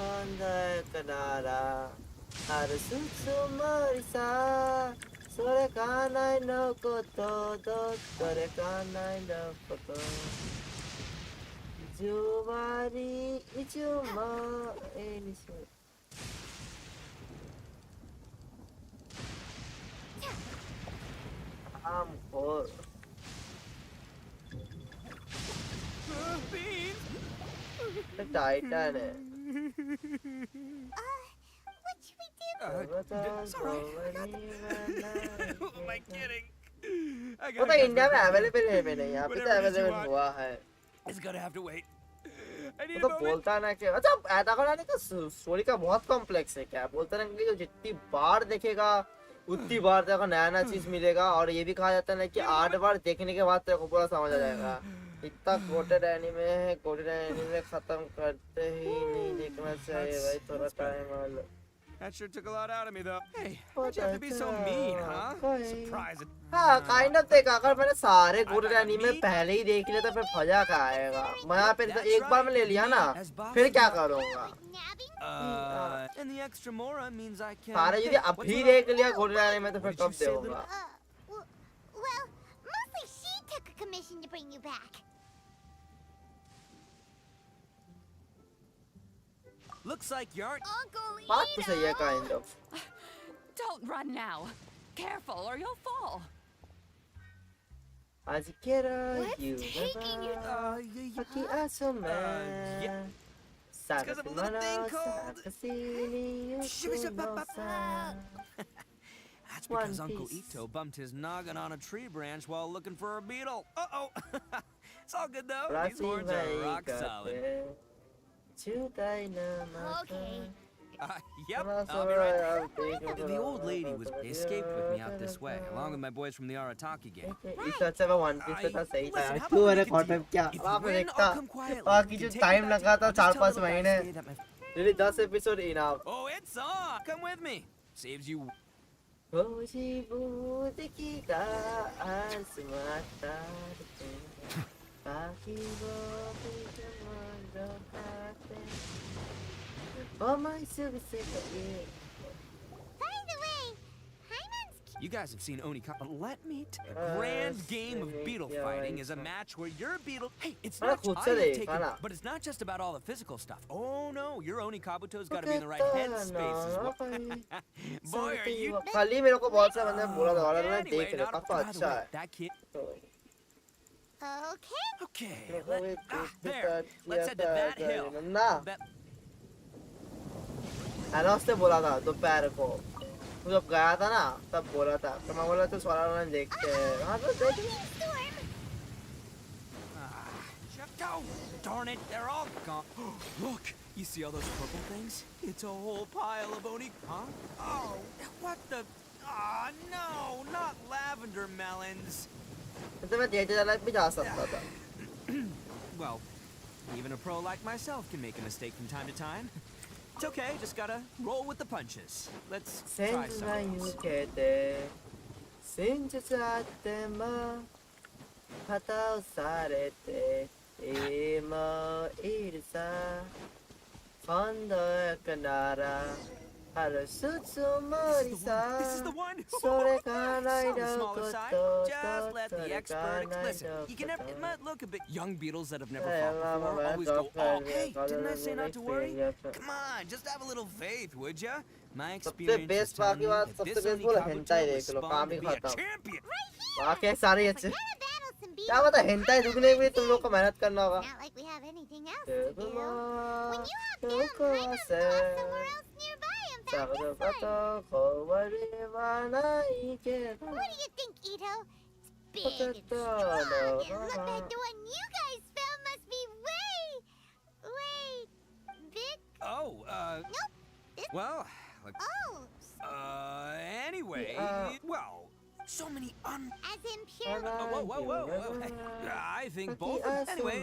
Speaker 1: अंदर कनारा हर सुसु मरिसा सोरे कानाई नो कोतो दो सोरे कानाई नो कोतो जुवारी इचुमा एनिसु I'm poor. The Titan है.
Speaker 2: What should we do?
Speaker 1: It's alright.
Speaker 7: Who am I kidding?
Speaker 1: वो तो इंडिया में अवेलेबल है मैंने यहाँ पे तो अवेलेबल हुआ है.
Speaker 7: It's gonna have to wait.
Speaker 1: वो तो बोलता है ना कि अच्छा अटैक ऑन टाइटन का स्टोरी का बहुत कॉम्प्लेक्स है क्या बोलता है ना कि जो जितनी बार देखेगा उतनी बार तेरे को नया नया चीज मिलेगा और ये भी कहा जाता है ना कि 8 बार देखने के बाद तेरे को पूरा समझ आ जाएगा इतना कोटेड एनीमे खत्म करते ही नहीं देखना चाहिए भाई थोड़ा time
Speaker 7: That sure took a lot out of me, though. Hey, why'd you have to be so mean, huh? Surprise.
Speaker 1: हाँ, kind of देखा अगर मैंने सारे कोटेड एनीमे पहले ही देख लिया तो फिर मजा क्या आएगा मैं फिर एक बार में ले लिया ना फिर क्या करूँगा
Speaker 7: And the extra mora means I can.
Speaker 1: सारे यदि अभी देख लिया कोटेड एनीमे तो फिर कब देखूँगा
Speaker 2: Well, mostly she took a commission to bring you back.
Speaker 7: Looks like you aren't.
Speaker 1: बात तो सही है kind of.
Speaker 5: Don't run now. Careful or you'll fall.
Speaker 1: आज केरा
Speaker 5: What's
Speaker 1: you
Speaker 5: taking you?
Speaker 1: Paki asoma.
Speaker 7: Yeah.
Speaker 1: Saka
Speaker 7: Because of a little thing called- That's because Uncle Ito bumped his noggin on a tree branch while looking for a beetle. Uh-oh. It's all good, though. These horns are rock solid.
Speaker 2: Okay.
Speaker 7: Yep, I'll be right there. The old lady escaped with me out this way, along with my boys from the Aristocratic gang.
Speaker 1: इससे अच्छा मैं one piece पे था सही था यार क्यों मैंने कॉन्टेंट क्या आपने देखा बाकी जो टाइम लगा था 4-5 महीने really 10 episode enough
Speaker 7: Oh, it's on! Come with me. Saves you.
Speaker 1: खोजी बूंद की का आसमाता बाकी वो भी जमाना खाते Oh my super secret.
Speaker 2: By the way, Hyman's
Speaker 7: You guys have seen Oni, but let me tell you, a grand game of beetle fighting is a match where your beetle. Hey, it's not. But it's not just about all the physical stuff. Oh no, your Oni Kabuto's got to be in the right headspace as well. Boy, are you?
Speaker 1: खाली मेरे को बहुत सा बंदे बोला था और मैं देख रहा काफी अच्छा है
Speaker 7: That kid.
Speaker 2: Okay.
Speaker 7: Okay. There. Let's head to that hill.
Speaker 1: ना अनाउंस ने बोला था दोपहर को तू जब गया था ना तब बोला था तो मैं बोला तो सोलर वाला देखते हैं हाँ तो देख
Speaker 7: Oh, darn it, they're all gone. Look, you see all those purple things? It's a whole pile of Oni. Huh? Oh, what the? Ah, no, not lavender melons.
Speaker 1: तो मैं तेज चला भी जा सकता था
Speaker 7: Well, even a pro like myself can make a mistake from time to time. It's okay, just gotta roll with the punches. Let's try something else.
Speaker 1: Since Satema Pata Sarete Emo Irsa Fondo Canara Harasutsu Morisa
Speaker 7: This is the one!
Speaker 1: Sore
Speaker 7: Smaller size, just let the expert listen. You can never, it might look a bit young beetles that have never fought before always go, oh, hey, didn't I say not to worry? Come on, just have a little faith, would ya? My experience is telling me that this Oni Kabuto was spawned to be a champion.
Speaker 1: वाकई सारे अच्छे क्या पता hentai दुगने भी तुम लोग को मेहनत करना होगा
Speaker 2: Not like we have anything else to do. When you hop down, Hyman will go somewhere else nearby and find this sign. What do you think, Ito? It's big and strong, and look like the one you guys found must be way big.
Speaker 7: Oh,
Speaker 2: Nope.
Speaker 7: well, like,
Speaker 2: Oh.
Speaker 7: Anyway, well, so many
Speaker 2: As in pure.
Speaker 7: whoa. I think both. Anyway,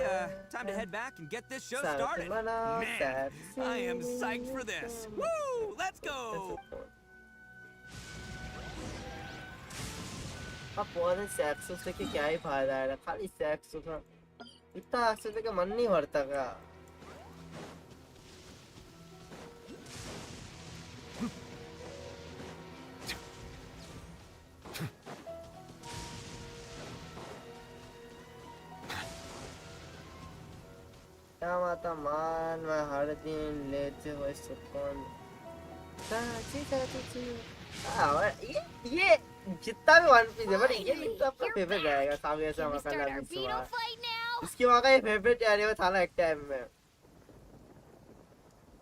Speaker 7: time to head back and get this show started. Man, I am psyched for this. Woo! Let's go!
Speaker 1: अब बहुत sex से क्या ही फायदा है खाली sex का इतना access का मन नहीं भरता का क्या माता मान मैं हर दिन लेते हुए सुकून ये जितना भी वन पीस है बट ये तो आपका फेवरेट रहेगा काफी ऐसा मौका लगा इसकी वहाँ का ये फेवरेट एरिया था ना एक टाइम में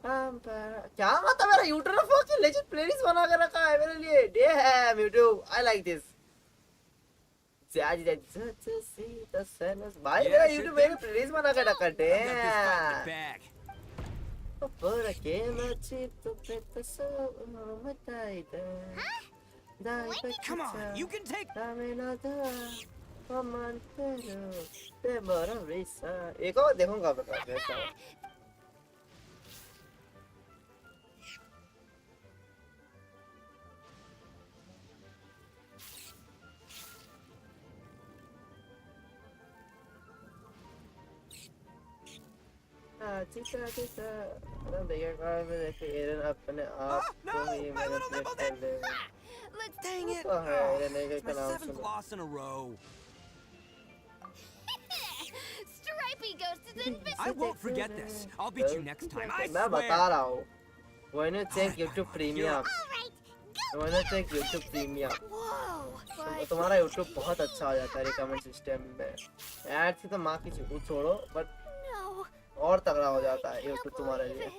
Speaker 1: क्या मतलब मेरा यूट्यूब पर लेजेंड प्लेलिस्ट बना कर रखा है मेरे लिए dam YouTube I like this भाई मेरा यूट्यूब मेरे प्लेलिस्ट बना कर रखा dam por aquela tipo preta mataida
Speaker 7: Come on, you can take.
Speaker 1: एक और देखूंगा बेटा
Speaker 7: Let's dang it! My 7th loss in a row.
Speaker 2: Strike
Speaker 14: creepy ghost is invisible.
Speaker 7: I won't forget this. I'll beat you next time. I
Speaker 1: मैं
Speaker 7: swear.
Speaker 1: बता रहा हूँ. When you take YouTube Premium. When you take YouTube Premium. तो तुम्हारा YouTube बहुत अच्छा हो जाता है रिकमेंड सिस्टम में. ऐड से तो माँ की चूक छोड़ो, but और तगड़ा हो जाता है YouTube तुम्हारे लिए.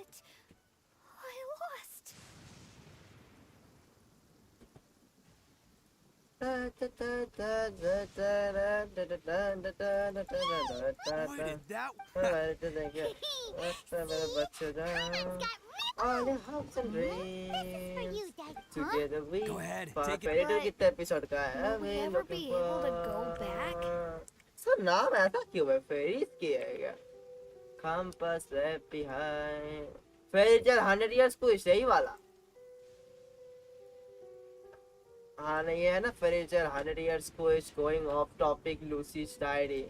Speaker 7: Why did that?
Speaker 1: All your hopes and dreams together we
Speaker 7: Go ahead, take it.
Speaker 1: Fairy Tail कितने एपिसोड का है?
Speaker 5: Will we ever be able to go back?
Speaker 1: Sir नाम ऐसा क्यों है? फेरीज की है क्या? Campus left behind. Fairy Tail 100 years को यही वाला. हाँ नहीं है ना Fairy Tail 100 years को is going off topic Lucy's diary.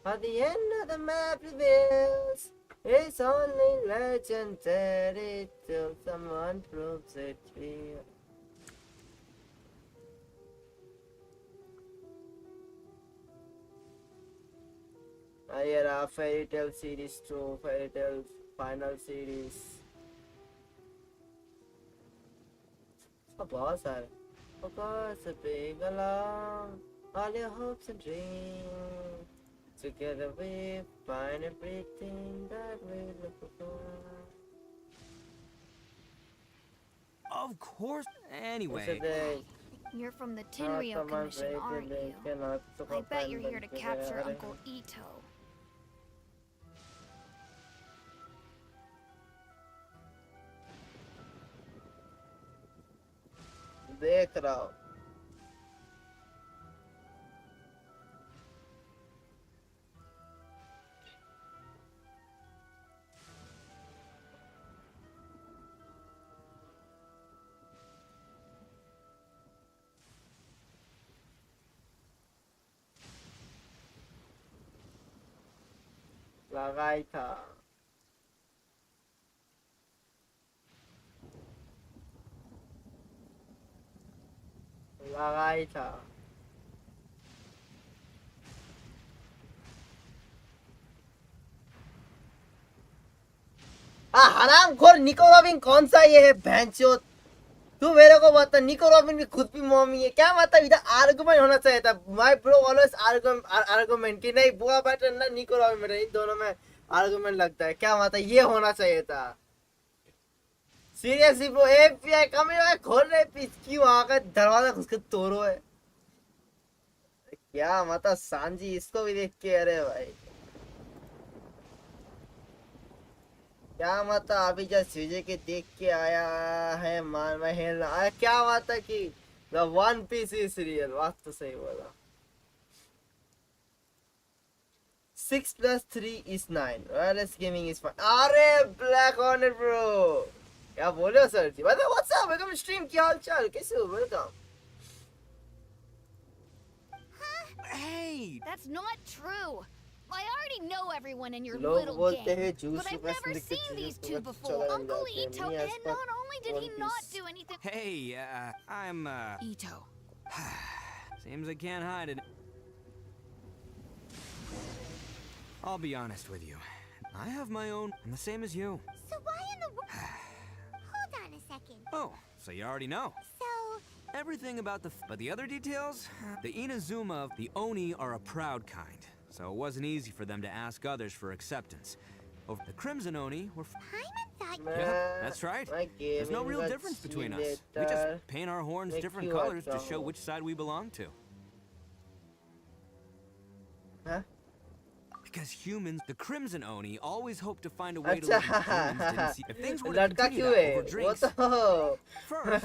Speaker 1: At the end of the map reveals it's only legendary till someone proves it real. ये रहा Fairy Tail series 2, Fairy Tail final series. बहुत सारे. Of course, bring along all your hopes and dreams. Together we find everything that we look for.
Speaker 7: Of course. Anyway.
Speaker 5: You're from the Tenryou Commission, aren't you? I bet you're here to capture Uncle Ito.
Speaker 1: देख रहा हूँ. लगाई था. लगाई था. हराम खोर निको रॉबिन कौन सा ये है भैंचोद. तू मेरे को बता निको रॉबिन की खुद भी मम्मी है क्या मतलब इधर आर्गुमेंट होना चाहिए था. माय ब्रो ऑलवेज आर्गुमेंट की नहीं बुआ बैटर ना निको रॉबिन मेरे इन दोनों में आर्गुमेंट लगता है क्या मतलब ये होना चाहिए था. सीरियसली ब्रो एपीआई कमी खोल रहे पीस क्यों वहां का दरवाजा घुस के तोड़ो है क्या मतलब सांजी इसको भी देख के. अरे भाई क्या मतलब अभी जब सीजे के देख के आया है मान महल क्या मतलब कि the One Piece is real. बात तो सही बोला. 6 + 3 is 9. Wireless gaming is fun. अरे ब्लैक ऑन ब्रो क्या बोले हो सर जी. मतलब व्हाट्सअप वेलकम स्ट्रीम क्या हाल चाल कैसे हो. Welcome.
Speaker 7: Hey,
Speaker 14: that's not true. I already know everyone in your
Speaker 1: लोग
Speaker 14: little
Speaker 1: बोलते हैं
Speaker 14: gang,
Speaker 1: जूस
Speaker 14: but I've
Speaker 1: सुबह
Speaker 14: never seen these two before. Uncle Ito, and not only did he not do anything.
Speaker 7: Hey, I'm
Speaker 14: Ito.
Speaker 7: Seems I can't hide it. I'll be honest with you. I have my own, I'm the same as you.
Speaker 2: So why in the Hold on a second.
Speaker 7: Oh, so you already know.
Speaker 2: So
Speaker 7: Everything about but the other details? The Inazuma of the Oni are a proud kind, so it wasn't easy for them to ask others for acceptance. Over the Crimson Oni were.
Speaker 2: Paimon thought.
Speaker 7: Yeah, that's right. There's no real difference between us. We just paint our horns different colors to show which side we belong to.
Speaker 1: Huh?
Speaker 7: Because humans, the Crimson Oni, always hope to find a way to live humans didn't see. If things were to
Speaker 1: लड़का
Speaker 7: continue
Speaker 1: क्यों
Speaker 7: that
Speaker 1: है
Speaker 7: over drinks,
Speaker 1: वो
Speaker 7: first,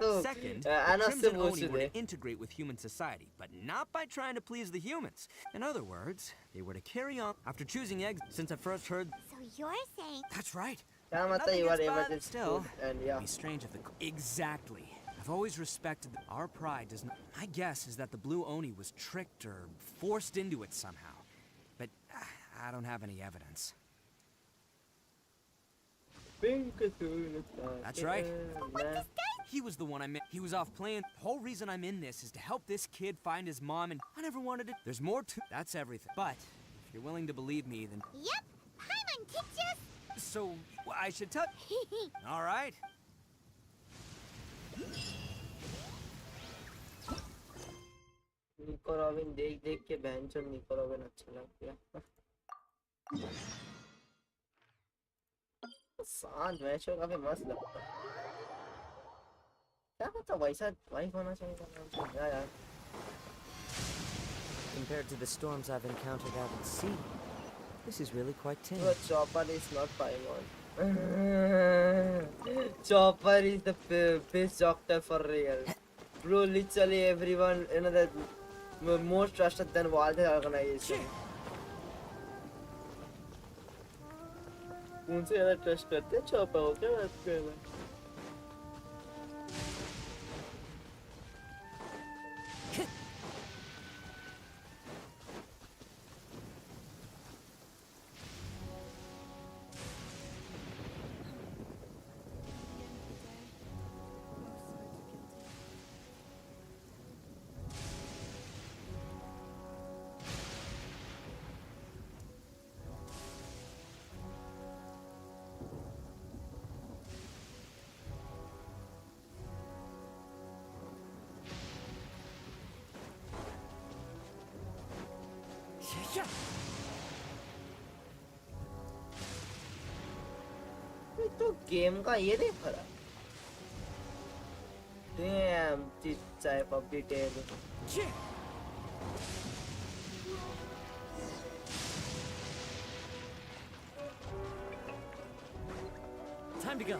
Speaker 1: तो
Speaker 7: second, the
Speaker 1: Anas से
Speaker 7: Crimson
Speaker 1: पूछ
Speaker 7: Oni were
Speaker 1: they.
Speaker 7: to integrate with human society, but not by trying to please the humans. In other words, they were to carry on after choosing eggs. Since I first heard,
Speaker 2: So you're saying.
Speaker 7: that's right.
Speaker 1: क्या मतलब
Speaker 7: Nothing
Speaker 1: you are
Speaker 7: gets
Speaker 1: able
Speaker 7: by
Speaker 1: to
Speaker 7: them still.
Speaker 1: and
Speaker 7: It'd
Speaker 1: yeah.
Speaker 7: be strange if the exactly. I've always respected our pride. Does not. My guess is that the Blue Oni was tricked or forced into it somehow, but I don't have any evidence. That's right. He was the one I met. He was off playing. The whole reason I'm in this is to help this kid find his mom, and I never wanted to. There's more to. That's everything. But if you're willing to believe me, then.
Speaker 2: Yep. Paimon kicked you.
Speaker 7: So I should tell. All right.
Speaker 1: निको robin देख के बहनचोद निको robin अच्छा लग गया। सांझ match हो काफी मस्त लगता है। क्या पता वैसा वाइफ होना चाहिए था यार।
Speaker 13: Compared to the storms I've encountered out at sea, this is really quite tame.
Speaker 1: But Chopper is not Paimon. Chopper is the best doctor for real. Bro, literally everyone, you know, that more trusted than Walter organization. उनसे ज़्यादा trust करते हैं Chopper को क्या बात कर रहे हैं? तो गेम का ये नहीं फरा। Damn, this type of detail.
Speaker 13: Time to go.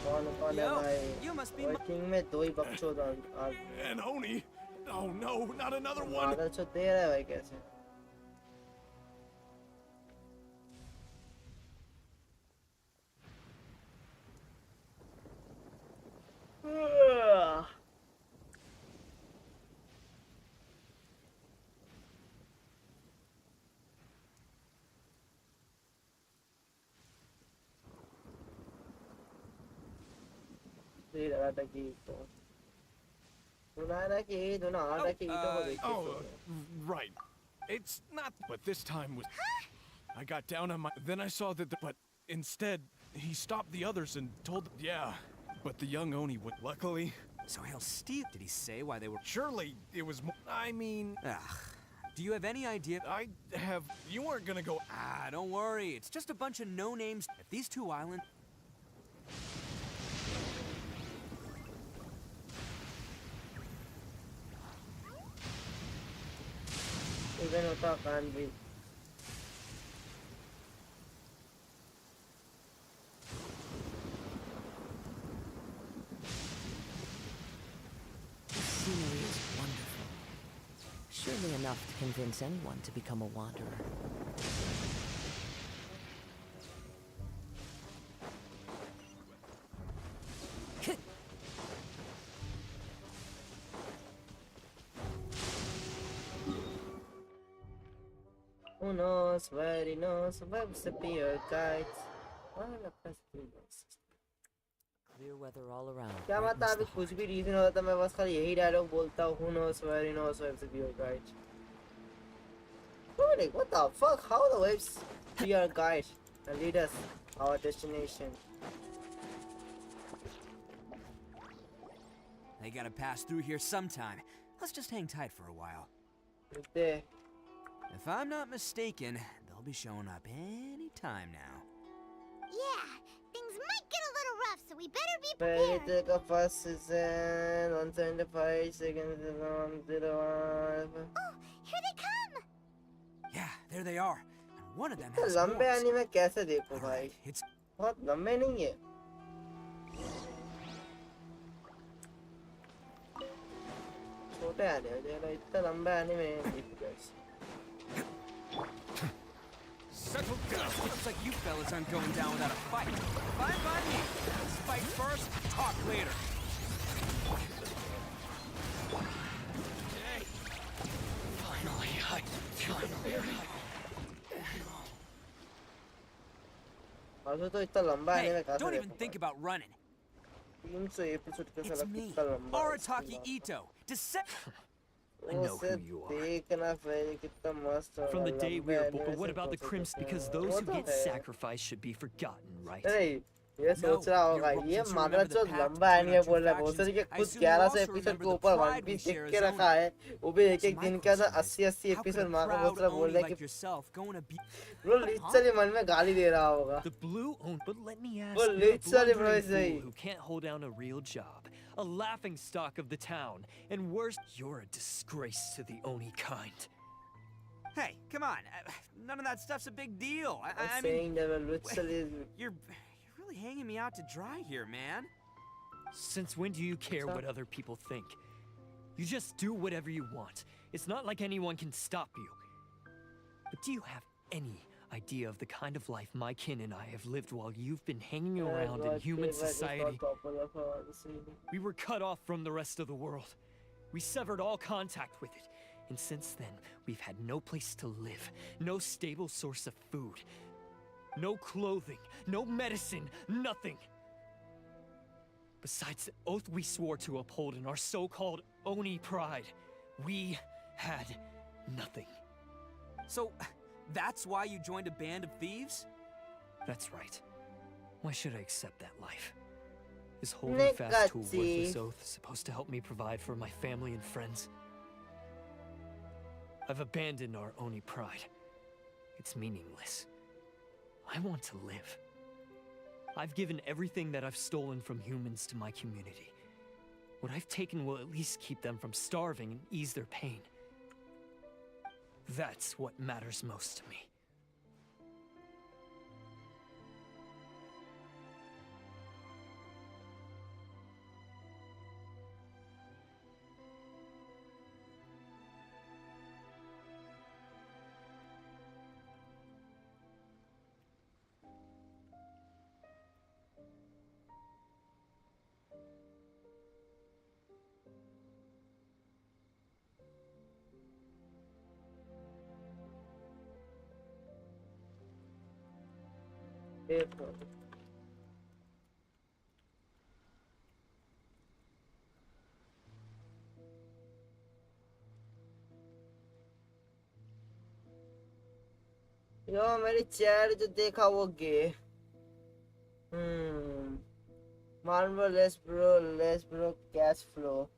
Speaker 1: कौन है भाई?
Speaker 7: You must be.
Speaker 1: Working में दो ही बकचोद आ।
Speaker 3: And Oni. Oh no, not another one.
Speaker 1: आदर चो दे रहा है भाई कैसे?
Speaker 3: Right. It's not, but this time was. I got down on my. Then I saw that, but instead, he stopped the others and told. Yeah, but the young Oni would. Luckily.
Speaker 7: So he'll steal. Did he say why they were?
Speaker 3: Surely it was. I mean.
Speaker 7: Do you have any idea?
Speaker 3: I have. You weren't gonna go.
Speaker 7: Don't worry. It's just a bunch of no names. At these two islands.
Speaker 1: Even होता can't be.
Speaker 13: This scenery is wonderful. Surely enough to convince anyone to become a wanderer.
Speaker 1: Who knows where he knows webs appear guides.
Speaker 13: Clear weather all around.
Speaker 1: क्या पता अभी कुछ भी reason होता तो मैं बस खाली यही डायलॉग बोलता हूँ who knows where he knows webs appear guides. Like, what the fuck? How the webs be our guide and lead us our destination?
Speaker 7: They gotta pass through here sometime. Let's just hang tight for a while.
Speaker 1: There.
Speaker 7: If I'm not mistaken, they'll be showing up any time now.
Speaker 2: Yeah, things might get a little rough, so we better be prepared.
Speaker 1: Take a first season, 175 seconds, 101.
Speaker 2: Oh, here they come!
Speaker 7: Yeah, there they are. And one of them has
Speaker 1: लंबे
Speaker 7: horns.
Speaker 1: Anime कैसे देखो भाई?
Speaker 7: It's
Speaker 1: बहुत लंबे नहीं है. छोटे anime देखो इतना लंबा एनीमे नहीं देखो.
Speaker 7: settle down. Looks like you fellas aren't going down without a fight. Fine by me. Let's fight first, talk later.
Speaker 13: Finally.
Speaker 1: अभी तो इतना लंबा है
Speaker 7: Hey,
Speaker 1: कहाँ से
Speaker 7: don't even
Speaker 1: देखूं
Speaker 7: think about running.
Speaker 1: 300 एपिसोड का
Speaker 7: It's
Speaker 1: साला
Speaker 7: me,
Speaker 1: कितना लंबा है
Speaker 7: Arataki Ito.
Speaker 1: I know who you are. देखना फिर कितना मस्त होगा
Speaker 6: From the day we
Speaker 1: लंबा
Speaker 6: were born. But what
Speaker 1: animation
Speaker 6: about the
Speaker 1: process
Speaker 6: crimps?
Speaker 1: होता है।
Speaker 6: Because those
Speaker 1: वो
Speaker 6: who
Speaker 1: तो
Speaker 6: get
Speaker 1: है।
Speaker 6: sacrificed should be forgotten, right?
Speaker 1: नहीं ये
Speaker 7: No,
Speaker 1: सोच रहा होगा
Speaker 7: you're
Speaker 1: ये
Speaker 7: hoping to
Speaker 1: माना
Speaker 7: remember the
Speaker 1: जो
Speaker 7: pact
Speaker 1: लंबा
Speaker 7: between
Speaker 1: एनिमे
Speaker 7: our two
Speaker 1: बोल रहा है बहुत
Speaker 7: factions.
Speaker 1: सारी के
Speaker 7: I
Speaker 1: खुद
Speaker 7: assume you
Speaker 1: 1100
Speaker 7: also
Speaker 1: episode
Speaker 7: remember
Speaker 1: के
Speaker 7: the
Speaker 1: ऊपर One
Speaker 7: pride we
Speaker 1: Piece
Speaker 7: share
Speaker 1: देख के
Speaker 7: as
Speaker 1: रखा है वो भी एक
Speaker 7: So
Speaker 1: एक
Speaker 7: my
Speaker 1: दिन का
Speaker 7: question is,
Speaker 1: 80
Speaker 7: how could
Speaker 1: episode
Speaker 7: a
Speaker 1: माँ को
Speaker 7: proud
Speaker 1: बहुत सारा बोल
Speaker 7: Oni
Speaker 1: रहा है
Speaker 7: like
Speaker 1: कि
Speaker 7: yourself go on a
Speaker 1: bro literally मन में गाली दे रहा होगा
Speaker 6: The blue own, but let me ask
Speaker 1: वो
Speaker 6: you, a
Speaker 1: literally bro
Speaker 6: blundering
Speaker 1: सही
Speaker 6: fool who can't hold down a real job, a laughing stock of the town, and worse, you're a disgrace to the Oni kind.
Speaker 7: Hey, come on. None of that stuff's a big deal. I
Speaker 1: I'm
Speaker 7: mean,
Speaker 1: saying that we're literally
Speaker 7: you're really hanging me out to dry here, man.
Speaker 6: Since when do you care what other people think? You just do whatever you want. It's not like anyone can stop you. But do you have any idea of the kind of life my kin and I have lived while you've been hanging around in human society? We were cut off from the rest of the world. We severed all contact with it. And since then, we've had no place to live, no stable source of food, no clothing, no medicine, nothing. Besides the oath we swore to uphold in our so-called Oni pride, we had nothing.
Speaker 7: So, that's why you joined a band of thieves?
Speaker 6: That's right. Why should I accept that life? Is holding fast to a worthless oath supposed to help me provide for my family and friends? I've abandoned our Oni pride. It's meaningless. I want to live. I've given everything that I've stolen from humans to my community. What I've taken will at least keep them from starving and ease their pain. That's what matters most to me.
Speaker 1: यो मेरी chat जो देखा वो गे Marvel less bro cash flow.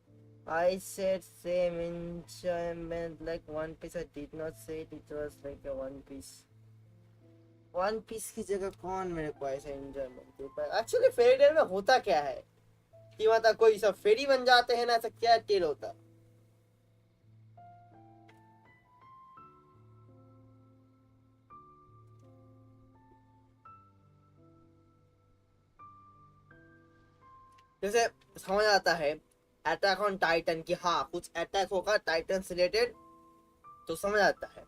Speaker 1: I said same enjoyment like One Piece. I did not say it was like a One Piece. One Piece की जगह कौन मेरे को ऐसा enjoyment दे पाए? Actually फेरी टेल में होता क्या है कि मतलब कोई सब फेरी बन जाते हैं ना, ऐसा क्या टेल होता? जैसे समझ आता है अटैक ऑन टाइटन की हाँ कुछ अटैक होगा टाइटन से रिलेटेड तो समझ आता है।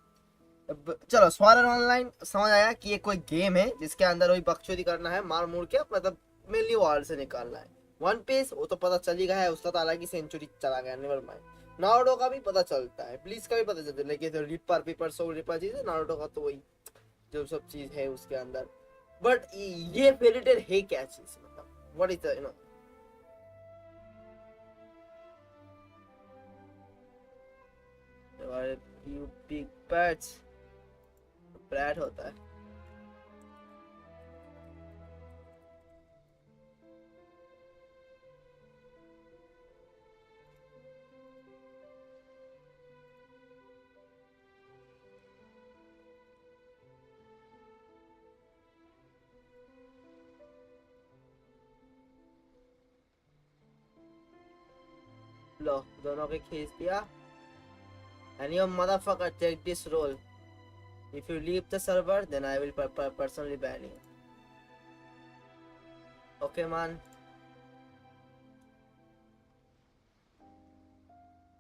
Speaker 1: चलो स्वारर ऑनलाइन समझ आया कि ये कोई गेम है जिसके अंदर वही बकचोदी करना है, मार मूर के मतलब मेनली वर्ल्ड से निकालना है। वन पीस वो तो पता चल ही गया है, उसका तो अलग ही सेंचुरी चला गया, नेवर माइंड। नारुतो का भी पता चलता है, ब्लीच का भी पता चलता है, लेकिन तो रिपर पेपर सोल रिपर चीज है, नारुतो का तो वही जो सब चीज है उसके अंदर। बट ये फेरी टेल है क्या चीज, मतलब what is the you know you big birds ब्रैड होता है। लो दोनों के खींच दिया। And you motherfucker take this role. If you leave the server, then I will personally ban you. Okay, man.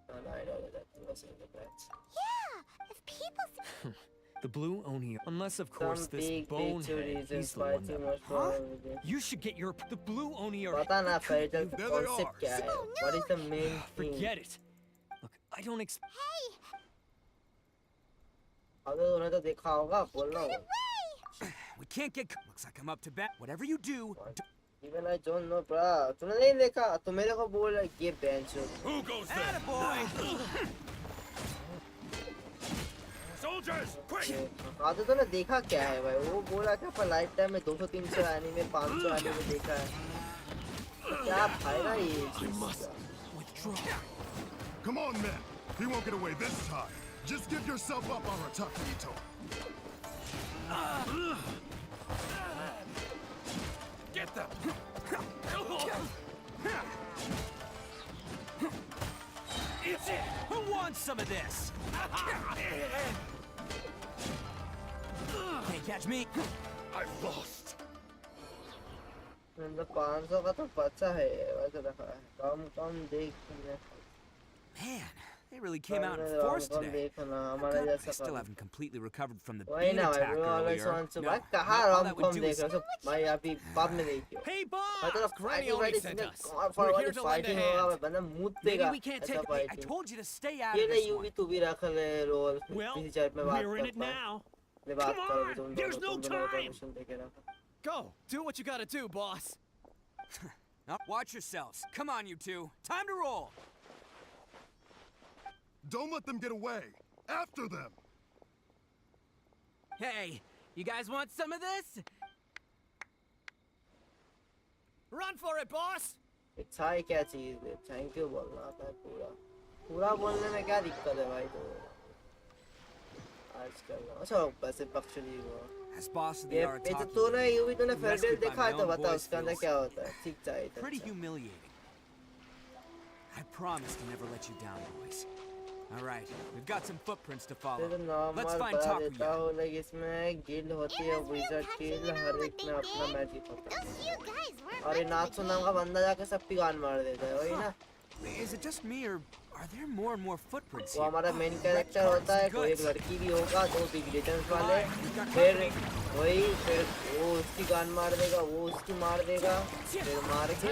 Speaker 1: No, I know that was in the patch.
Speaker 2: Yeah, if people.
Speaker 6: The blue Oni, unless of course
Speaker 1: Some
Speaker 6: this
Speaker 1: big
Speaker 6: bonehead, he's the one that...
Speaker 1: Huh?
Speaker 6: You should get your... The blue Oni are...
Speaker 1: पता ना fairy tale का concept क्या है? What is the main thing?
Speaker 6: Forget it. Look, I don't expect...
Speaker 2: Hey!
Speaker 1: अगर उन्हें तो देखा होगा बोलना होगा।
Speaker 7: We can't get. Looks like I'm up to bat. Whatever you do.
Speaker 1: Even I don't know, bro. तूने नहीं देखा? तो मेरे को बोल ये bench.
Speaker 19: Who goes there?
Speaker 7: Boy.
Speaker 19: Soldiers, quick!
Speaker 1: हाँ तो तूने देखा क्या है भाई? वो बोला कि अपन लाइफ टाइम में 200-300 एनीमे 500 एनीमे देखा है. क्या फायदा ये?
Speaker 8: Come on, men. He won't get away this time. Just give yourself up, Aristocratic.
Speaker 19: Get them!
Speaker 7: It's it! Who wants some of this? Can't catch me.
Speaker 19: I've lost.
Speaker 1: मतलब 500 का तो बचा है वैसे रखा है. कम देख तुमने.
Speaker 7: Man, they really came out in force today. I still haven't completely recovered from the bean attack earlier.
Speaker 6: Hey, boss! Granny only sent us. We're here to lend a hand. Maybe we can't take it.
Speaker 7: I told you to stay out of this one.
Speaker 6: Well, we're in it now.
Speaker 7: Come on, there's no time.
Speaker 6: Go, do what you gotta do, boss.
Speaker 7: Now, watch yourselves. Come on, you two. Time to roll.
Speaker 8: Don't let them get away. After them.
Speaker 7: Hey, you guys want some of this?
Speaker 6: Run for it, boss.
Speaker 1: It's high क्या चीज़ है? Thank you बोलना आता है पूरा. पूरा बोलने में क्या दिक्कत है भाई तो? आजकल अच्छा वैसे पक्षी वो.
Speaker 7: As boss of the Aristocratic,
Speaker 1: ये तो तूने ये भी तूने फेडरल देखा है तो बता उसके अंदर क्या होता है? ठीक चाहिए.
Speaker 7: Pretty humiliating. I promise to never let you down, boys. All right, we've got some footprints to follow. Let's find Takuya.
Speaker 1: Like इसमें guild होती है wizard guild हर एक में अपना magic होता है. और ये नाथु नाम का बंदा जाके सबकी गान मार देता है वही ना?
Speaker 7: Is it just me or are there more and more footprints
Speaker 1: वो
Speaker 7: here?
Speaker 1: हमारा main character होता है कोई एक लड़की भी होगा दो विजिलेंस वाले फिर वही फिर वो उसकी गान मार देगा वो उसकी मार देगा फिर मार के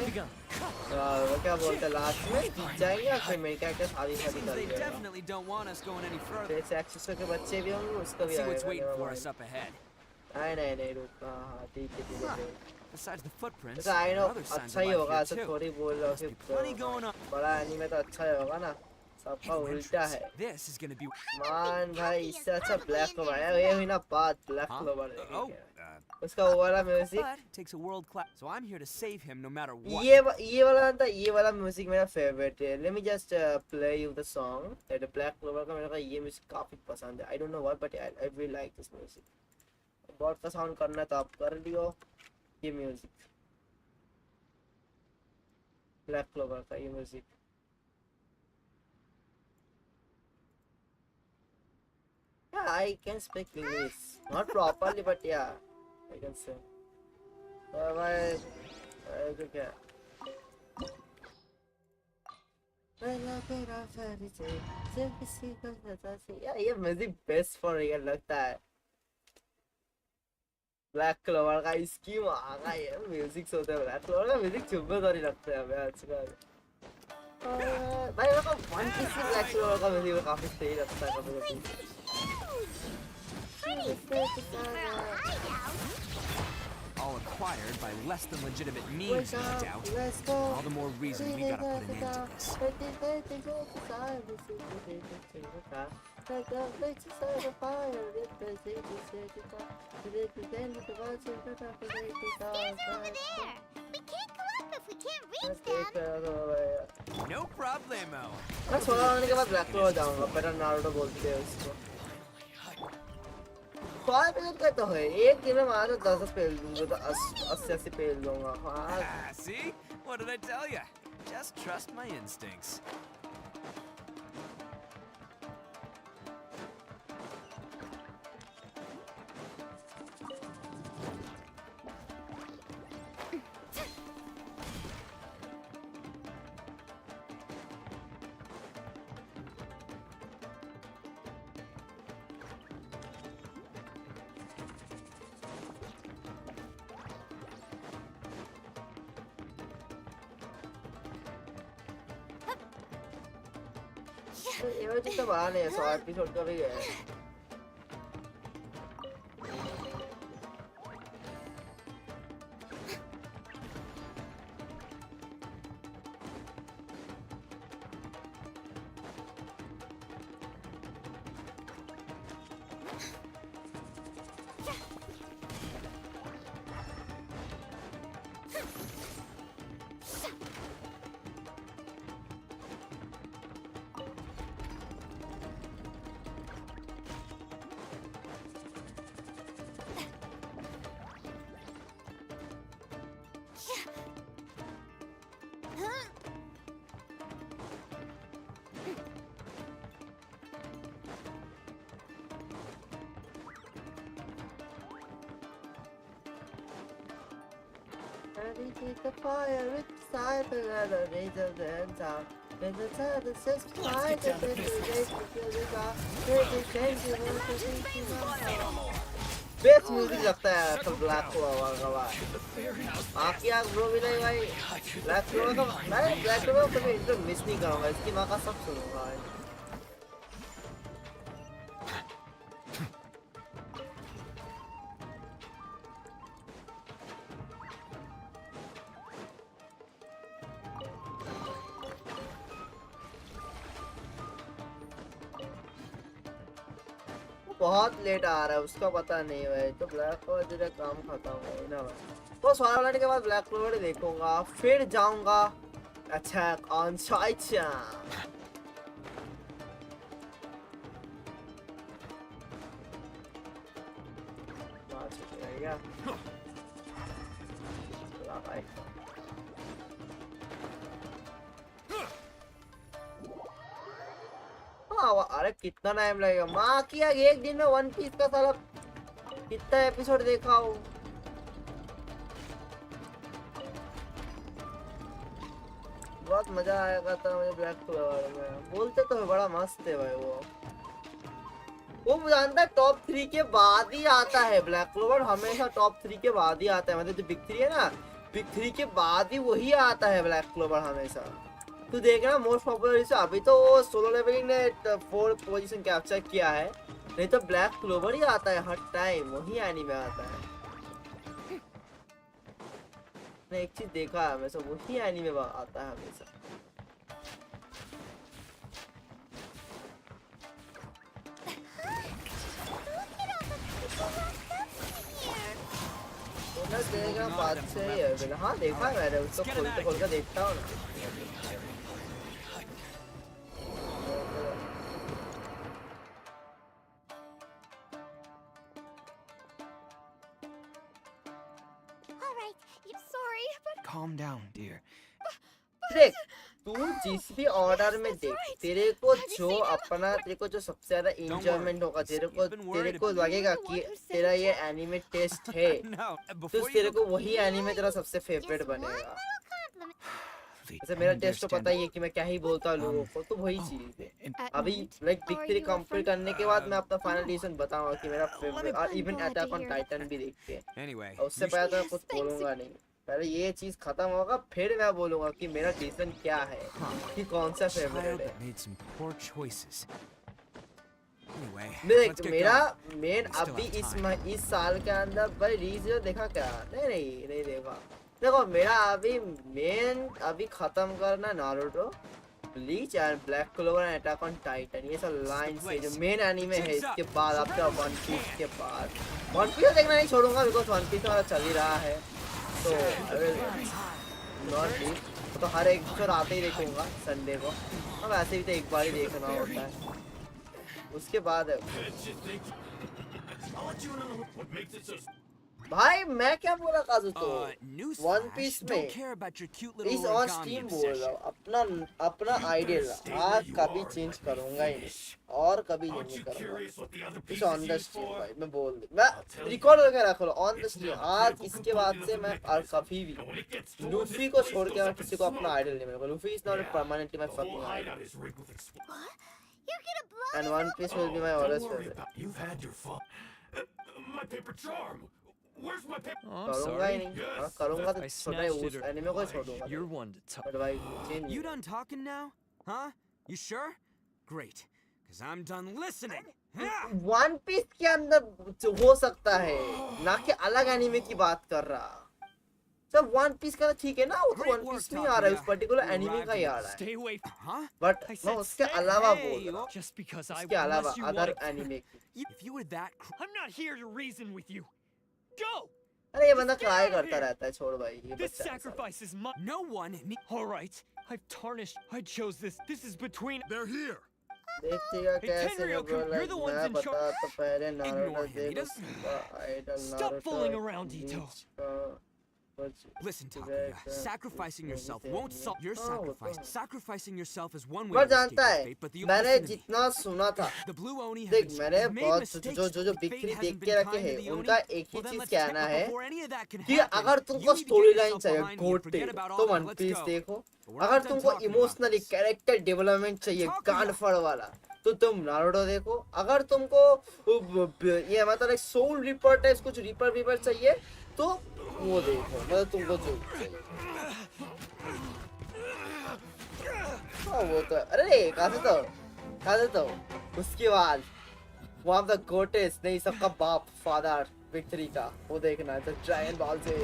Speaker 1: वो क्या बोलते हैं लास्ट में जीत जाएंगे और फिर मेन कैरेक्टर शादी कर
Speaker 7: They
Speaker 1: देगा.
Speaker 7: definitely don't want us going any further.
Speaker 1: फिर सेक्सेस के बच्चे भी होंगे उसका भी
Speaker 7: See what's waiting
Speaker 1: आएगा.
Speaker 7: for us up ahead.
Speaker 1: नहीं रुक हाँ ठीक है.
Speaker 7: Besides the footprints,
Speaker 1: I
Speaker 7: there
Speaker 1: know
Speaker 7: are other signs
Speaker 1: अच्छा
Speaker 7: of
Speaker 1: ही
Speaker 7: life
Speaker 1: होगा
Speaker 7: here
Speaker 1: ऐसा
Speaker 7: too.
Speaker 1: थोड़ी बोल रहा हूँ
Speaker 7: Plenty going on.
Speaker 1: बड़ा एनीमे तो अच्छा ही होगा ना सबका उल्टा है.
Speaker 7: This is gonna be.
Speaker 1: मान भाई इससे अच्छा ब्लैक क्लोवर है ये हुई ना बात ब्लैक क्लोवर
Speaker 7: Oh.
Speaker 1: उसका वो वाला music
Speaker 7: But takes a world class, so I'm here to save him no matter what.
Speaker 1: ये वाला म्यूजिक मेरा फेवरेट है. Let me just play you the song. The Black Clover का मेरे को ये म्यूजिक काफी पसंद है. I don't know why but I really like this music. Bot का साउंड करना है तो आप कर लियो ये म्यूजिक ब्लैक क्लोवर का ये music. Yeah, I can speak English. Not properly but yeah. I can say. क्या यार ये म्यूजिक बेस्ट फॉर रियल लगता है. ब्लैक क्लोवर का स्कीम आ गया ये म्यूजिक होते हैं. ब्लैक क्लोवर का म्यूजिक चुभेदारी लगता है हमें आजकल. भाई मेरे को वन पीस की ब्लैक क्लोवर का म्यूजिक काफी सही लगता है कभी-कभी.
Speaker 7: All acquired by less than legitimate means, no doubt. All the more reason we gotta put an end to this. No problemo.
Speaker 1: मैं 16 होने के बाद ब्लैक क्लोवर जाऊंगा. पहले नारुतो बोलते हैं उसको. 5 मिनट का तो है एक दिन में मार तो 10 पेल दूंगा तो 80 पेल दूंगा. हाँ
Speaker 7: See? What did I tell you? Just trust my instincts.
Speaker 1: ये जितना बड़ा नहीं है 100 एपिसोड का भी है. And he take the fire with cyber and a razor then down. When the time is just fine, then the race to kill the car. They change the world to think you best music लगता है तो black clover का भाई आँख bro भी नहीं भाई black clover का मैं ब्लैक क्लोवर कभी इंटर मिस नहीं करूँगा इसकी माँ का सब सुनूंगा भाई बहुत लेट आ रहा है उसका पता नहीं भाई तो ब्लैक क्लोवर तेरा काम खत्म हो ना भाई तो सोलह मिनट के बाद ब्लैक क्लोवर देखूंगा फिर जाऊंगा अटैक ऑन टाइटन भाई अरे कितना टाइम लगेगा माँ की यार एक दिन में वन पीस का साला कितना एपिसोड देखा हो बहुत मजा आएगा था मुझे ब्लैक क्लोवर में बोलते तो बड़ा मस्त है भाई वो जानता है टॉप 3 के बाद ही आता है ब्लैक क्लोवर हमेशा टॉप 3 के बाद ही आता है मतलब जो बिग 3 है ना बिग 3 के बाद ही वही आता है ब्लैक क्लोवर हमेशा तू देख रहा मोस्ट पॉपुलर से अभी तो सोलो लेवलिंग ने 4th पोजीशन कैप्चर किया है नहीं तो ब्लैक क्लोवर ही आता है हर टाइम वही एनीमे आता है मैं एक चीज देखा है हमेशा वही एनीमे आता है हमेशा देखा बात सही है हाँ देखा है मैंने उसको खोल कर देखता हूँ ना
Speaker 10: Calm down, dear.
Speaker 1: देख तू जिस भी ऑर्डर में देख तेरे को जो सबसे ज्यादा इंजॉयमेंट होगा तेरे को लगेगा कि तेरा ये एनीमे टेस्ट है तो तेरे को वही एनीमे तेरा सबसे फेवरेट बनेगा जैसे मेरा टेस्ट तो पता ही है कि मैं क्या ही बोलता हूँ लोगों को तो वही चीज है अभी लाइक बिग 3 कंप्लीट करने के बाद मैं अपना फाइनल डिसीजन बताऊंगा कि मेरा फेवरेट और इवन अटैक ऑन टाइटन भी देखते हैं उससे पहले तो मैं कुछ बोलूंगा नहीं पहले ये चीज खत्म होगा फिर मैं बोलूंगा कि मेरा डिसीजन क्या है कि कौन सा फेवरेट है देख मेरा मेन अभी इस साल के अंदर भाई रीजन देखा क्या नहीं देखा देखो मेरा अभी मेन अभी खत्म करना Naruto bleach and black clover and Attack on Titan ये सब लाइन से जो मेन एनीमे है इसके बाद आपका वन पीस के बाद वन पीस देखना नहीं छोड़ूंगा बिकॉज वन पीस हमारा चल ही रहा है तो नॉट तो हर एक एपिसोड आते ही देखूंगा संडे को अब ऐसे भी तो एक बार ही देखना होता है उसके बाद भाई मैं क्या बोला काजू तो वन पीस में इस ऑन स्ट्रीम बोल रहा हूँ अपना आइडिया आज कभी चेंज करूंगा ही नहीं और कभी नहीं करूंगा इस ऑन द स्ट्रीम भाई मैं बोल दूं मैं रिकॉर्ड करके रख लो ऑन द स्ट्रीम आज इसके बाद से मैं और कभी भी लूफी को छोड़ के मैं किसी को अपना आइडिया नहीं मिलेगा Luffy is not permanently my fucking idea and One Piece will be my always favorite.
Speaker 19: You've had your fun. My paper charm. Where's my paper?
Speaker 6: Oh, I'm sorry. I snatched it. You're one to talk.
Speaker 7: You done talking now? Huh? You sure? Great. Because I'm done listening.
Speaker 1: One Piece के अंदर हो सकता है ना कि अलग anime की बात कर रहा सब वन पीस का ठीक है ना वो तो वन पीस नहीं आ रहा है उस पर्टिकुलर एनीमे का ही आ रहा है बट मैं उसके अलावा बोल रहा हूँ उसके अलावा अदर एनीमे की
Speaker 6: I'm not here to reason with you. Go.
Speaker 1: अरे ये बंदा ट्राई करता रहता है छोड़ भाई ये
Speaker 6: This sacrifice is my no one. All right, I've tarnished. I chose this. This is between.
Speaker 19: They're here.
Speaker 1: देखिएगा कैसे मैं बता तो पहले नारुतो देखो
Speaker 6: Stop fooling around, Ito.
Speaker 7: Listen, Takuya, sacrificing yourself won't solve your sacrifice. Sacrificing yourself is one way
Speaker 1: पर
Speaker 7: to escape
Speaker 1: जानता
Speaker 7: your
Speaker 1: है
Speaker 7: fate, but the
Speaker 1: मैंने
Speaker 7: enemy,
Speaker 1: जितना सुना था
Speaker 7: the blue oni have
Speaker 1: देख
Speaker 7: been
Speaker 1: मैंने
Speaker 7: made
Speaker 1: बहुत
Speaker 7: mistakes.
Speaker 1: जो बिग
Speaker 7: Fate
Speaker 1: थ्री
Speaker 7: hasn't
Speaker 1: देख
Speaker 7: been
Speaker 1: के रखे
Speaker 7: kind to
Speaker 1: हैं
Speaker 7: the oni.
Speaker 1: उनका एक ही
Speaker 7: Well, then
Speaker 1: चीज
Speaker 7: let's
Speaker 1: कहना
Speaker 7: check
Speaker 1: है
Speaker 7: before any of that can
Speaker 1: कि
Speaker 7: happen.
Speaker 1: अगर
Speaker 7: You
Speaker 1: तुमको
Speaker 7: need to
Speaker 1: story
Speaker 7: get
Speaker 1: line
Speaker 7: yourself
Speaker 1: चाहिए
Speaker 7: behind me and
Speaker 1: गोटे
Speaker 7: forget about
Speaker 1: तो
Speaker 7: all that.
Speaker 1: One
Speaker 7: Let's
Speaker 1: Piece
Speaker 7: go.
Speaker 1: देखो
Speaker 7: But we're not
Speaker 1: अगर
Speaker 7: done
Speaker 1: तुमको
Speaker 7: talking about
Speaker 1: emotionally
Speaker 7: this.
Speaker 1: Character development चाहिए गांड फड़ वाला तो तुम नारुतो देखो अगर तुमको ये मतलब एक सोल रिपर टाइप कुछ रिपर चाहिए तो वो देखो मतलब तुमको जो चाहिए हाँ वो तो अरे कहा तो उसके बाद वन ऑफ द गोटेस नहीं सबका बाप फादर विक्ट्री का वो देखना है तो ड्रैगन बॉल से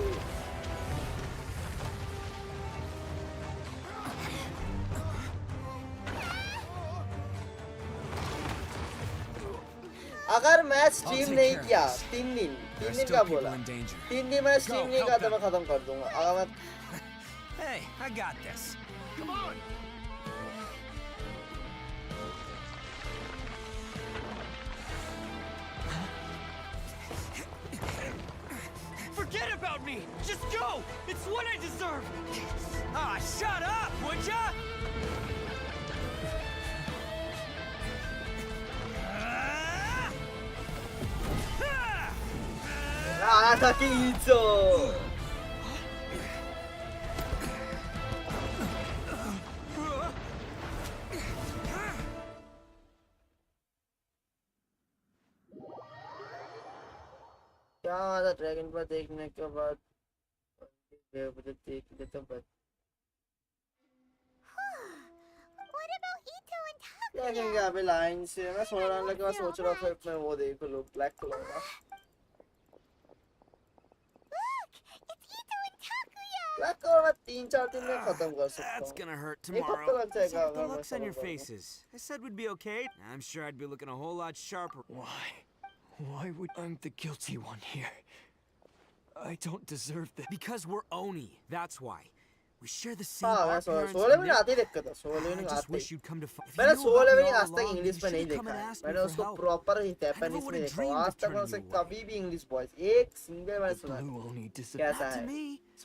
Speaker 1: अगर मैं स्ट्रीम नहीं किया 3 दिन का बोला 3 दिन मैंने स्ट्रीम नहीं किया तो मैं खत्म कर दूंगा अगर मैं
Speaker 7: Hey, I got this. Come on.
Speaker 6: Forget about me! Just go! It's what I deserve!
Speaker 7: Ah, shut up, would ya?
Speaker 1: आया था कि इचो क्या आता ड्रैगन पर देखने के बाद देख लेते बस देखेंगे अभी लाइन से मैं सोच रहा था मैं वो देख लूं ब्लैक कलर का ब्लैक कलर में 3-4 दिन में खत्म कर सकता हूं
Speaker 7: That's gonna hurt
Speaker 1: एक हफ्ता
Speaker 7: tomorrow.
Speaker 1: लग जाएगा
Speaker 7: Look at the
Speaker 1: अगर मैं
Speaker 7: looks on your
Speaker 1: खत्म करूं
Speaker 7: faces. I said we'd be okay. I'm sure I'd be looking a whole lot sharper.
Speaker 6: Why would I'm the guilty one here? I don't deserve this.
Speaker 7: Because we're Oni. That's why. We share the same
Speaker 1: हाँ मैं
Speaker 7: our parents.
Speaker 1: सोलह
Speaker 7: and
Speaker 1: में
Speaker 7: their-
Speaker 1: आते ही देखा था सोलह
Speaker 7: I
Speaker 1: में
Speaker 7: just
Speaker 1: आते
Speaker 7: wish
Speaker 1: he
Speaker 7: you'd come to find.
Speaker 1: मैंने सोलह में आज तक इंग्लिश में नहीं देखा है मैंने उसको प्रॉपर जापानीज में देखा आज तक मैंने उसे कभी भी इंग्लिश वॉइस एक सिंगल मैंने सुना कैसा है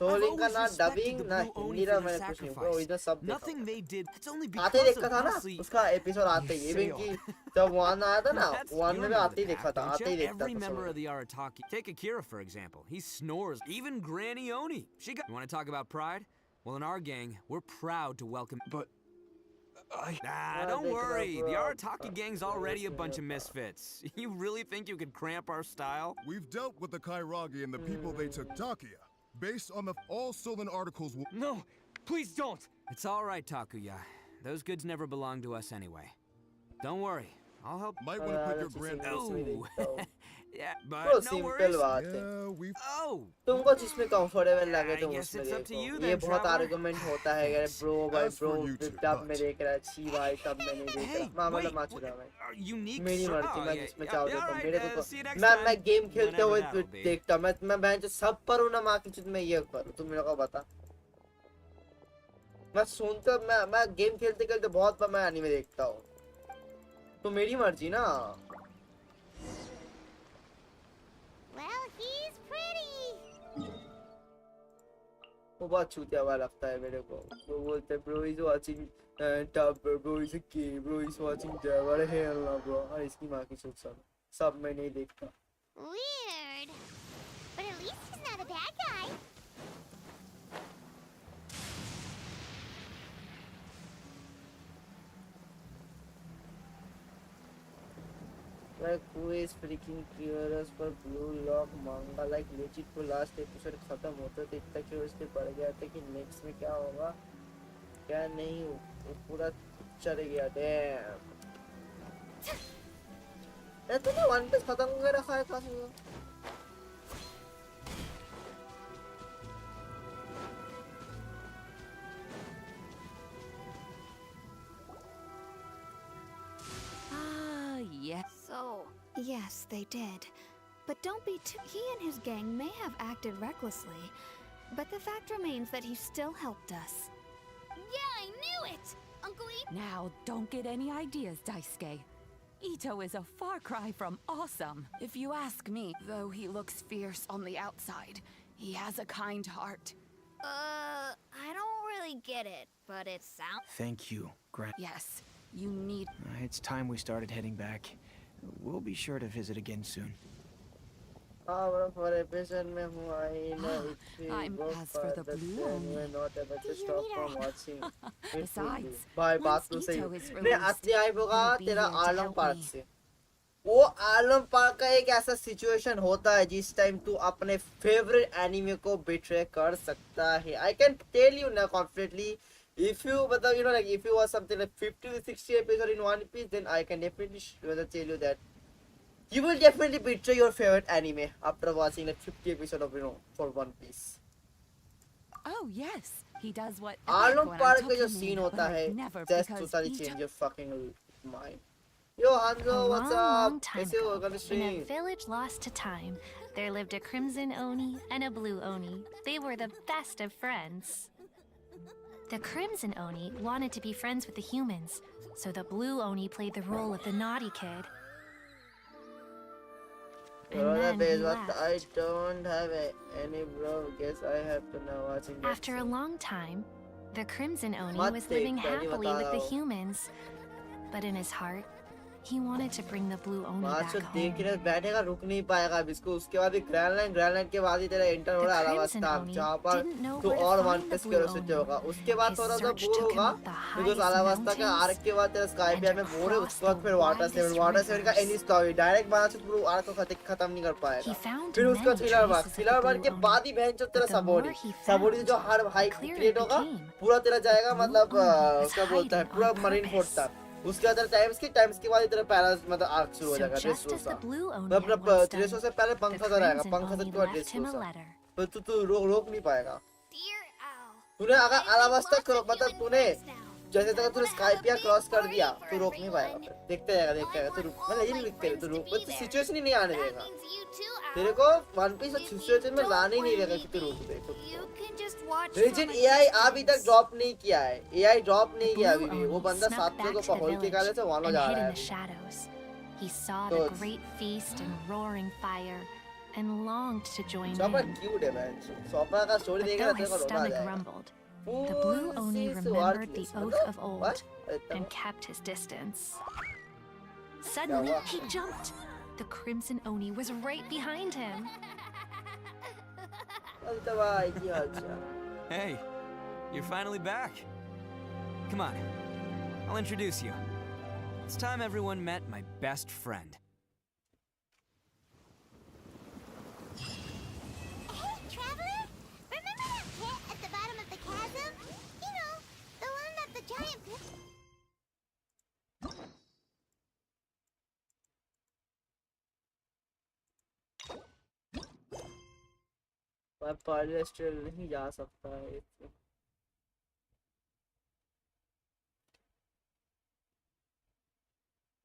Speaker 1: सोलिंग का ना डबिंग ना हिंदी ना मैंने कुछ नहीं वो इधर सब
Speaker 7: Nothing they did. It's only
Speaker 1: आते ही
Speaker 7: because
Speaker 1: देखा
Speaker 7: of
Speaker 1: था ना
Speaker 7: honestly.
Speaker 1: उसका एपिसोड आते ही इवन की जब वन आया था ना
Speaker 7: That's-
Speaker 1: वन
Speaker 7: you
Speaker 1: में भी
Speaker 7: remember
Speaker 1: आते ही
Speaker 7: the
Speaker 1: देखा
Speaker 7: pack,
Speaker 1: था
Speaker 7: don't
Speaker 1: आते ही
Speaker 7: you?
Speaker 1: देखता
Speaker 7: Every
Speaker 1: था
Speaker 7: member
Speaker 1: soling
Speaker 7: of the Arataki. Take Akira for example. He snores. Even Granny Oni. She got. You want to talk about pride? Well, in our gang, we're proud to welcome.
Speaker 6: But
Speaker 7: don't worry. The Arataki gang's already a bunch of misfits. You really think you could cramp our style?
Speaker 8: We've dealt with the Kairagi and the people they took Takuya. Based on the all stolen articles.
Speaker 6: No, please don't.
Speaker 7: It's all right, Takuya. Those goods never belong to us anyway. Don't worry. I'll help.
Speaker 8: Might want to put your grand.
Speaker 7: Yeah,
Speaker 1: Bro,
Speaker 7: but no
Speaker 1: simple
Speaker 7: worries.
Speaker 1: बात है
Speaker 8: Yeah, we've.
Speaker 7: Oh.
Speaker 1: तुमको जिसमें comfortable लगे तुम
Speaker 7: I guess
Speaker 1: उसमें
Speaker 7: it's up to you
Speaker 1: देखो ये
Speaker 7: then,
Speaker 1: बहुत
Speaker 7: traveler.
Speaker 1: आर्गुमेंट होता है यार ब्रो भाई
Speaker 8: As for
Speaker 1: bro
Speaker 8: you two,
Speaker 1: dub में
Speaker 8: but-
Speaker 1: देख रहा है छी भाई तब में नहीं देख रहा मां मतलब मां चुरा मैं
Speaker 7: Unique.
Speaker 1: मेरी
Speaker 7: sir-
Speaker 1: मर्जी
Speaker 7: oh,
Speaker 1: मैं
Speaker 7: yeah,
Speaker 1: जिसमें
Speaker 7: yeah,
Speaker 1: चाहूँ
Speaker 7: yeah,
Speaker 1: देखो
Speaker 7: all right,
Speaker 1: मेरे को
Speaker 7: see you
Speaker 1: तो
Speaker 7: next
Speaker 1: मैं
Speaker 7: time.
Speaker 1: गेम खेलते हुए
Speaker 7: Whenever that'll be.
Speaker 1: देखता मैं बहन जो सब पर हूँ ना माँ की चीज मैं ये करूँ तुम मेरे को बता मैं सुनता मैं गेम खेलते खेलते बहुत बार मैं एनीमे देखता हूँ तो मेरी मर्जी ना
Speaker 2: Well, he's pretty.
Speaker 1: वो बहुत चूतिया वाला लगता है मेरे को वो बोलते bro is watching tub bro is के bro is watching that hell ना ब्रो और इसकी माँ की चूत सब मैं नहीं देखता
Speaker 2: Weird. But at least he's not a bad guy.
Speaker 1: Like who is freaking curious for blue lock manga like legit को last episode खत्म होता तो इतना curiosity बढ़ गया था कि next में क्या होगा क्या नहीं वो पूरा चल गया damn ये तूने वन पीस खत्म करके रखा है काफी
Speaker 5: Yes.
Speaker 17: So, yes, they did. But don't be too. He and his gang may have acted recklessly, but the fact remains that he still helped us.
Speaker 5: Yeah, I knew it! Uncle Ito. Now, don't get any ideas, Daisuke. Ito is a far cry from awesome, if you ask me. Though he looks fierce on the outside, He has a kind heart.
Speaker 17: I don't really get it, but it sounds...
Speaker 10: Thank you, Grant.
Speaker 5: Yes, you need...
Speaker 10: It's time we started heading back. We'll be sure to visit again soon.
Speaker 1: For episode में हूँ I know if you go further then you are not able to stop from watching it fully. भाई बात तो सही नहीं असली आई होगा तेरा आलम पार्क से वो आलम पार्क का एक ऐसा सिचुएशन होता है जिस टाइम तू अपने फेवरेट एनिमे को बिट्रे कर सकता है I can tell you now confidently if you मतलब you know like if you watch something like 50 to 60 episode in One Piece then I can definitely tell you that you will definitely betray your favorite anime after watching like 50 episode of for One Piece.
Speaker 5: Oh yes, he does what.
Speaker 1: Alam park का जो scene होता है just totally change your fucking mind. Yo Hanzo, what's up? Kaise ho gonna stream?
Speaker 20: In a village lost to time, there lived a crimson oni and a blue oni. They were the best of friends. The crimson oni wanted to be friends with the humans, so the blue oni played the role of the naughty kid. And then he left.
Speaker 1: I don't have any bro. Guess I have to now watching.
Speaker 20: After a long time, the Crimson Oni was living happily with the humans, but in his heart, he wanted to bring the Blue Oni back home.
Speaker 1: देखने बैठेगा रुक नहीं पाएगा अब इसको उसके बाद भी ग्रैंडलैंड के बाद ही तेरा एंटर हो रहा है अलावास्ता जहाँ पर तो और वन पीस के रोस्टर होगा उसके बाद थोड़ा सा बोर होगा बिकॉज़ अलावास्ता का आर्क के बाद तेरा स्काईपिया में बोर है उसके बाद फिर वाटर सेवन का एनी स्टोरी डायरेक्ट बना से पूरा आर्क को खत्म नहीं कर पाएगा फिर उसका थ्रिलर वर्क के बाद ही बहन जो तेरा सबोडी जो हर हाई क्रिएट होगा पूरा तेरा जाएगा मतलब क्या बोलता है पूरा मरीन फोर्ट तक उसके बाद टाइम्स के बाद तेरा पैरा मतलब आर्क शुरू हो जाएगा ड्रेसरोसा मतलब ड्रेसरोसा से पहले पंखा रहेगा पंखा से के बाद ड्रेसरोसा पर तू रोक नहीं पाएगा तूने अगर अलावास्ता करो मतलब तूने जैसे तक तूने स्काईपिया क्रॉस कर दिया तू रोक नहीं पाएगा फिर देखते जाएगा तू मतलब ये लिख के तू रोक बस सिचुएशन ही नहीं आने देगा तेरे को वन पीस सिचुएशन में लाने ही नहीं देगा कि तू रोक दे लेकिन एआई अभी तक ड्रॉप नहीं किया है एआई ड्रॉप नहीं किया अभी भी वो बंदा साथ को पकड़ के काले से वहां जा रहा है
Speaker 20: He saw the great feast and roaring fire and longed to join in.
Speaker 1: Super cute है man. Sopa का स्टोरी देखेगा
Speaker 20: तेरे को रोना आ जाएगा. The Blue Oni remembered the oath of old and kept his distance. Suddenly, he jumped. The Crimson Oni was right behind him.
Speaker 7: Hey, you're finally back. Come on, I'll introduce you. It's time everyone met my best friend.
Speaker 2: Hey, traveler! Remember that pit at the bottom of the chasm? You know, the one that the giant pit...
Speaker 1: मैं पार्लिस्ट्रेल नहीं जा सकता है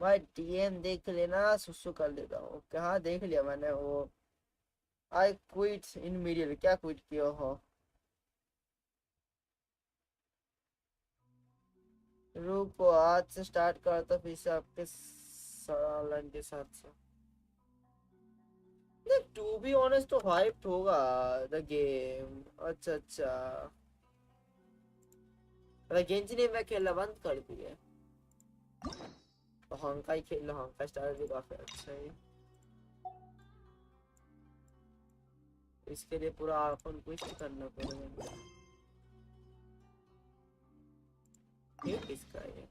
Speaker 1: भाई DM देख लेना सुसु कर लेता हूँ कहाँ देख लिया मैंने वो आई क्विट इन मीडियल क्या क्विट किया हो रुको आज से स्टार्ट करता फिर से आपके सालन के साथ से to be honest तो hyped होगा the game अच्छा मतलब गेंजिन इम्पैक्ट खेलना बंद कर दिया तो हंकाई खेलना हंकाई स्टार भी काफी अच्छा है इसके लिए पूरा अपन कुछ करना पड़ेगा ये किसका है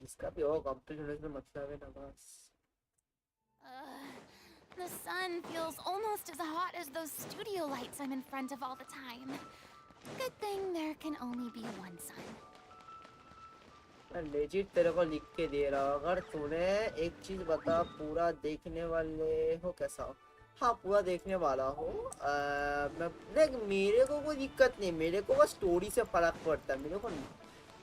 Speaker 1: इसका भी हो कंप्लीट होने से मतलब है ना बस
Speaker 20: The sun feels almost as hot as those studio lights I'm in front of all the time. Good thing there can only be one sun.
Speaker 1: मैं लेजिट तेरे को लिख के दे रहा हूँ अगर तूने एक चीज बता पूरा देखने वाले हो कैसा हो हाँ पूरा देखने वाला हो मैं देख मेरे को कोई दिक्कत नहीं मेरे को बस स्टोरी से फर्क पड़ता है मेरे को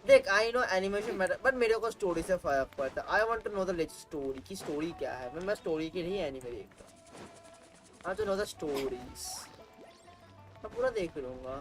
Speaker 1: देख I know animation matter but मेरे को स्टोरी से फर्क पड़ता है I want to know the latest story की स्टोरी क्या है मैं स्टोरी की नहीं एनिमे देखता I want to know the stories मैं पूरा देख लूंगा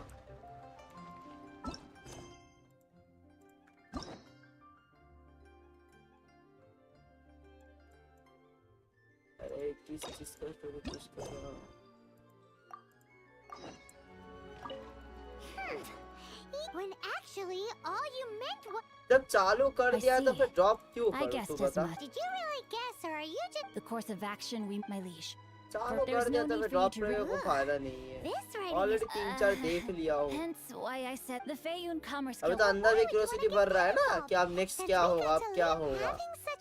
Speaker 2: when actually all you meant was.
Speaker 1: जब चालू कर
Speaker 15: I
Speaker 1: दिया तो
Speaker 15: see.
Speaker 1: फिर ड्रॉप क्यों
Speaker 15: I
Speaker 1: करूं
Speaker 15: guessed
Speaker 1: तू
Speaker 15: as
Speaker 1: बता
Speaker 15: much.
Speaker 2: Did you really guess, or are you just?
Speaker 15: The course of action, my liege.
Speaker 1: चालू
Speaker 15: For there's
Speaker 1: कर दिया
Speaker 15: no
Speaker 1: तो
Speaker 15: need
Speaker 1: फिर
Speaker 15: for you
Speaker 1: ड्रॉप
Speaker 15: to
Speaker 1: करने को फायदा नहीं है
Speaker 2: This writing
Speaker 1: ऑलरेडी
Speaker 2: is.
Speaker 1: 3-4 देख लिया हो
Speaker 15: Hence why I said the Feiyun commerce
Speaker 1: अभी
Speaker 15: guild.
Speaker 1: तो अंदर भी क्यूरियोसिटी बढ़ रहा है ना कि अब नेक्स्ट क्या होगा अब क्या होगा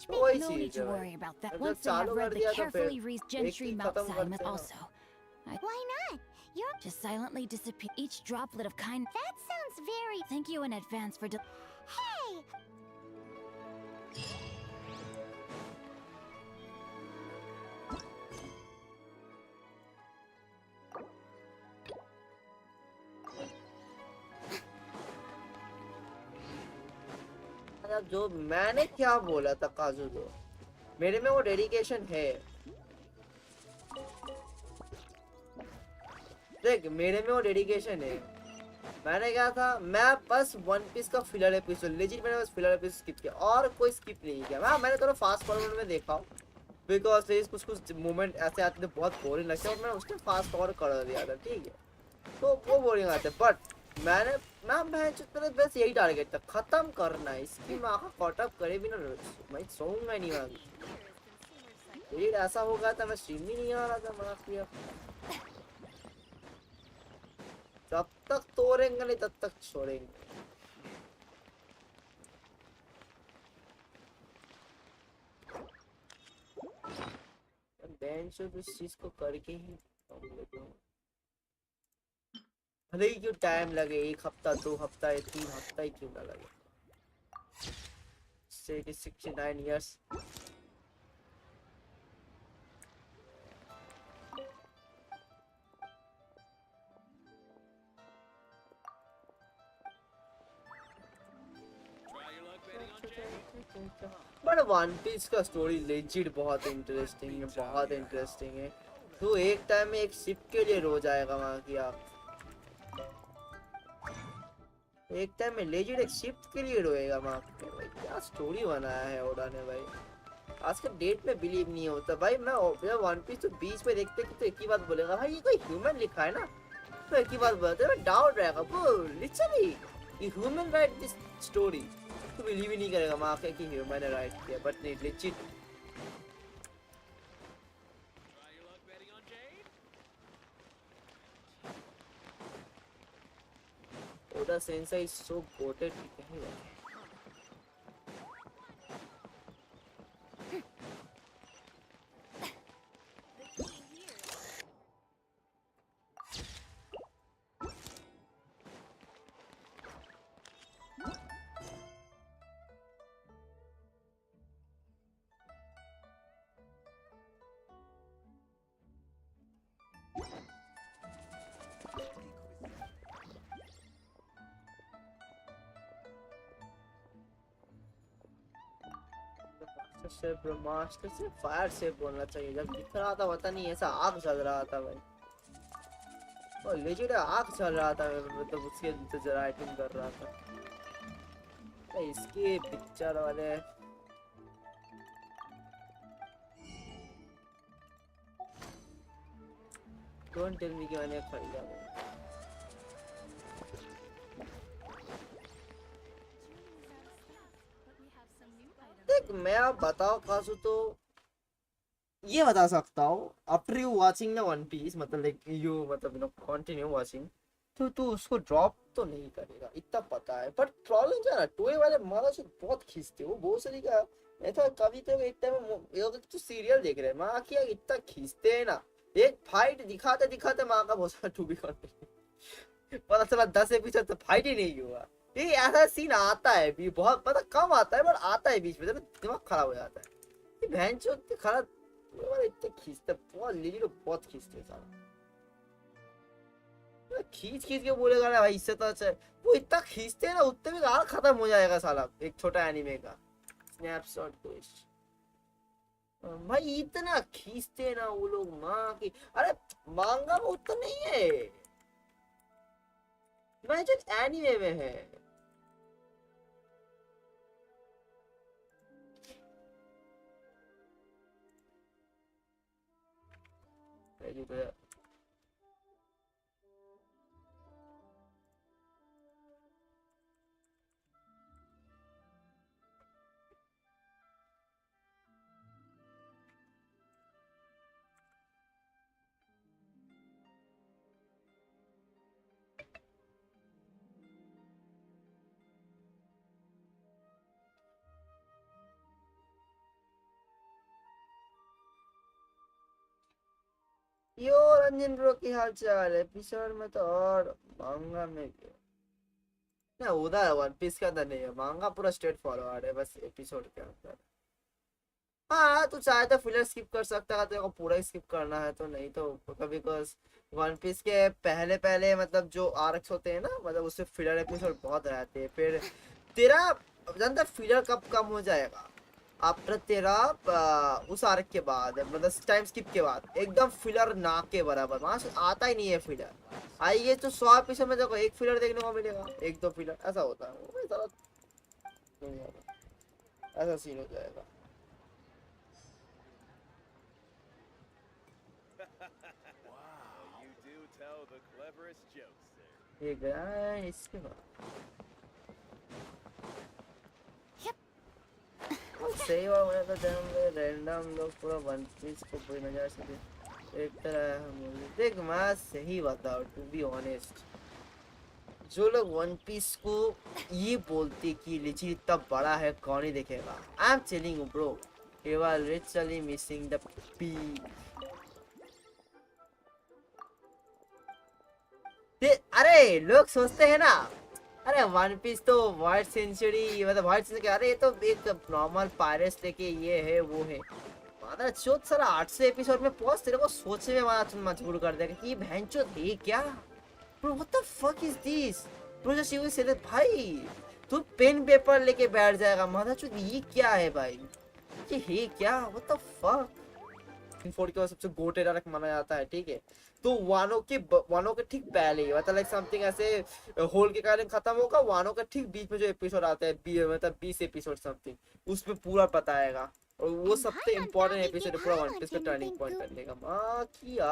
Speaker 1: तो वही
Speaker 15: No need
Speaker 1: चीज
Speaker 15: to
Speaker 1: है भाई
Speaker 15: worry about that.
Speaker 1: जब
Speaker 15: Once they have
Speaker 1: चालू कर
Speaker 15: read the
Speaker 1: दिया तो फिर
Speaker 15: carefully read
Speaker 1: एक
Speaker 15: Gentry
Speaker 1: ही
Speaker 15: Mount
Speaker 1: खत्म
Speaker 15: Simon
Speaker 1: करते हैं
Speaker 15: also.
Speaker 2: Why not? You're.
Speaker 15: Just silently disappear. Each droplet of kind.
Speaker 2: That sounds very.
Speaker 15: Thank you in advance for.
Speaker 2: Hey.
Speaker 1: अब जो मैंने क्या बोला था काजू तो मेरे में वो डेडिकेशन है देख मेरे में वो डेडिकेशन है मैंने क्या था मैं बस वन पीस का फिलर एपिसोड लेजिट मैंने बस फिलर एपिसोड स्किप किया और कोई स्किप नहीं किया मैंने थोड़ा फास्ट फॉरवर्ड में देखा बिकॉज कुछ कुछ मोमेंट ऐसे आते थे बहुत बोरिंग लगते और मैंने उसके फास्ट फॉरवर्ड कर दिया था ठीक है तो वो बोरिंग आते बट मैं बस यही टारगेट था खत्म करना है इसकी माँ का कॉटअप करे भी ना मैं सोऊंगा नहीं वहाँ ऐसा हो गया था मैं स्ट्रीम ही नहीं आ रहा था मना किया जब तक तोड़ेंगे नहीं तब तक छोड़ेंगे बेंच इस चीज को करके ही भले ही क्यों टाइम लगे 1 हफ्ता 2 हफ्ता या 3 हफ्ता ही क्यों ना लगे 69 years बट वन पीस का स्टोरी लेजिट बहुत इंटरेस्टिंग है तो एक टाइम में एक शिप के लिए रो जाएगा वहाँ की आप एक टाइम में लेजिट एक शिप के लिए रोएगा वहाँ पे भाई क्या स्टोरी बनाया है ओडा ने भाई आज के डेट में बिलीव नहीं होता भाई मैं वन पीस तो बीच में देखते कि तो एक ही बात बोलेगा भाई ये कोई ह्यूमन लिखा है ना तो एक ही बात बोलते हैं डाउट रहेगा वो लिटरली ये ह्यूमन राइट दिस स्टोरी तो बिलीव ही नहीं करेगा वहाँ के कि ह्यूमन ने राइट किया बट नहीं legit Oda Sensei is so goated. ब्रह्मास्त्र से फायर से बोलना चाहिए जब दिख रहा था पता नहीं ऐसा आग चल रहा था भाई और लेजिट आग चल रहा था मतलब उसके राइटिंग कर रहा था इसके पिक्चर वाले डोंट टेल मी कि मैंने खरीदा देख मैं आप बताओ काजू तो ये बता सकता हूँ after you watching the One Piece मतलब लाइक यू मतलब कंटिन्यू वाचिंग तो तू उसको ड्रॉप तो नहीं करेगा इतना पता है पर प्रॉब्लम क्या है ना टोए वाले मारा से बहुत खींचते वो बहुत सारी का मैं तो कभी तो एक टाइम तो सीरियल देख रहे हैं माँ की इतना खींचते हैं ना एक फाइट दिखाते दिखाते माँ का बहुत सारा टू बी पता चला 10 एपिसोड तो फाइट ही नहीं हुआ ये ऐसा सीन आता है भी बहुत मतलब कम आता है पर आता है बीच में तो दिमाग खराब हो जाता है ये बहन चोद खराब इतने खींचते बहुत लेजिट बहुत खींचते सारा खींच खींच के बोलेगा ना भाई इससे तो अच्छा है वो इतना खींचते हैं ना उतने में गाल खत्म हो जाएगा साला एक छोटा एनिमे का स्नैपशॉट ट्विस्ट भाई इतना खींचते हैं ना वो लोग माँ की अरे मांगा में उतना नहीं है मैं जो एनिमे में है यो रंजन ब्रो की हाल चाल एपिसोड में तो और मांगा में भी ना उधर वन पीस के अंदर नहीं है मांगा पूरा स्ट्रेट फॉरवर्ड है बस एपिसोड के अंदर हाँ तू चाहे तो फिलर स्किप कर सकता है तेरे को पूरा ही स्किप करना है तो नहीं तो बिकॉज वन पीस के पहले पहले मतलब जो आर्क्स होते हैं ना मतलब उससे फिलर एपिसोड बहुत रहते हैं फिर तेरा जानता फिलर कब कम हो जाएगा आफ्टर तेरा उस आर्क के बाद मतलब टाइम स्किप के बाद एकदम फिलर ना के बराबर वहां से आता ही नहीं है फिलर आइए तो 100 एपिसोड में देखो एक फिलर देखने को मिलेगा एक दो फिलर ऐसा होता है वो सारा नहीं होगा ऐसा सीन हो जाएगा ये गया इसके बाद सही हुआ मैंने तो जन्म में रैंडम लोग पूरा वन पीस को पूरी नजर से एक तरह देख मैं सही बताऊं टू बी ऑनेस्ट जो लोग वन पीस को ये बोलते कि लिटरली इतना बड़ा है कौन ही देखेगा I am telling you bro you are literally missing the peak अरे लोग सोचते हैं ना अरे वन पीस तो वाइट सेंचुरी मतलब वाइट सेंचुरी अरे ये तो एक नॉर्मल पायरेट्स लेके ये है वो है माता चोट सारा 800 एपिसोड में पहुंच तेरे को सोचने में माना मजबूर कर देगा कि ये भैंचोद है क्या bro what the fuck is this bro just you से भाई तू पेन पेपर लेके बैठ जाएगा माता चोट ये क्या है भाई ये है क्या व्हाट द फक फोर्ड के सबसे गोटेड आर्क माना जाता है ठीक है तो वानो के ठीक पहले ही मतलब लाइक समथिंग ऐसे होल के कारण खत्म होगा वानो के ठीक बीच में जो एपिसोड आता है मतलब 20 एपिसोड समथिंग उसमें पूरा बताएगा और वो सबसे इम्पोर्टेंट एपिसोड है पूरा वन पीस का टर्निंग पॉइंट करने का मां किया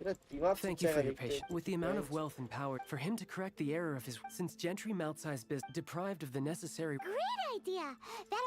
Speaker 18: Thank you for your patience. With the amount of wealth and power, for him to correct the error of his since Gentry Maltside's business deprived of the necessary.
Speaker 2: Great idea.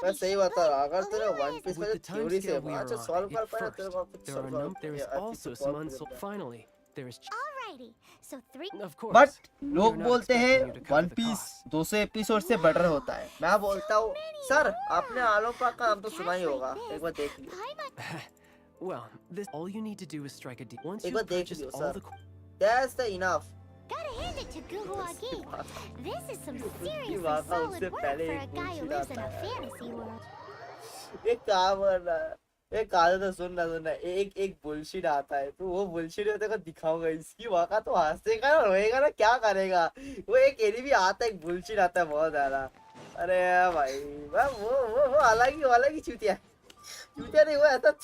Speaker 1: मैं सही बता रहा अगर तेरा वन पीस
Speaker 18: With
Speaker 1: का
Speaker 18: the time
Speaker 1: theory से
Speaker 18: scale we are
Speaker 1: अच्छा
Speaker 18: on,
Speaker 1: solve कर
Speaker 18: at
Speaker 1: पाया तेरे को
Speaker 18: first, there is also some unsolved. Finally, there is.
Speaker 2: Alrighty. So 3
Speaker 18: Of course.
Speaker 1: But लोग बोलते हैं वन पीस 200 एपिसोड से बेटर होता है मैं बोलता हूँ सर आपने आलोपा का नाम तो सुना ही होगा एक बार देख लियो
Speaker 18: Well, this all you need to do is strike a deal. Once
Speaker 1: एक
Speaker 18: you
Speaker 1: बार देख
Speaker 18: purchase
Speaker 1: Leo
Speaker 18: all
Speaker 1: sir
Speaker 18: the.
Speaker 1: That's the enough
Speaker 2: Gotta hand it to Google Wagi. This is some seriously
Speaker 1: बात
Speaker 2: solid
Speaker 1: उससे
Speaker 2: work
Speaker 1: पहले
Speaker 2: for a
Speaker 1: एक
Speaker 2: guy who
Speaker 1: bullshit
Speaker 2: lives in
Speaker 1: आता
Speaker 2: a
Speaker 1: है
Speaker 2: fantasy world.
Speaker 1: ये काम कर रहा है ये काले तो सुनना एक बुलशिट आता है तो वो बुलशिट होते को दिखाऊंगा इसकी वाका तो हंसेगा ना रोएगा ना क्या करेगा वो एक एनिमी आता है एक बुलशिट आता है बहुत ज्यादा अरे भाई वो अलग ही चूतिया नहीं वो ऐसा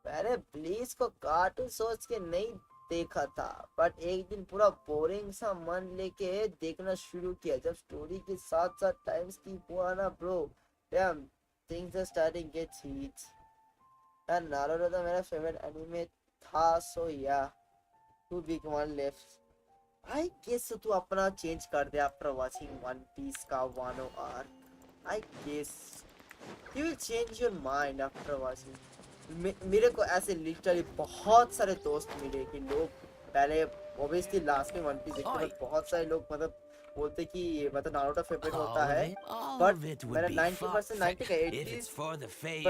Speaker 1: मैंने प्लीज को कार्टून सोच के नहीं देखा था बट एक दिन पूरा बोरिंग सा मन लेके देखना शुरू किया जब स्टोरी के साथ साथ टाइम स्किप हुआ ना bro damn things are starting get heat यार नारुतो तो मेरा फेवरेट एनीमे था so ya two big one left I guess तू अपना चेंज कर दे आफ्टर वाचिंग वन पीस का Wano arc I guess you will change your mind after watching मेरे को ऐसे लिटरली बहुत सारे दोस्त मिले कि लोग पहले ऑब्वियसली लास्ट में वन पीस देखते हैं बहुत सारे लोग मतलब बोलते कि मतलब नारुतो फेवरेट होता है बट मेरा 90% 90 का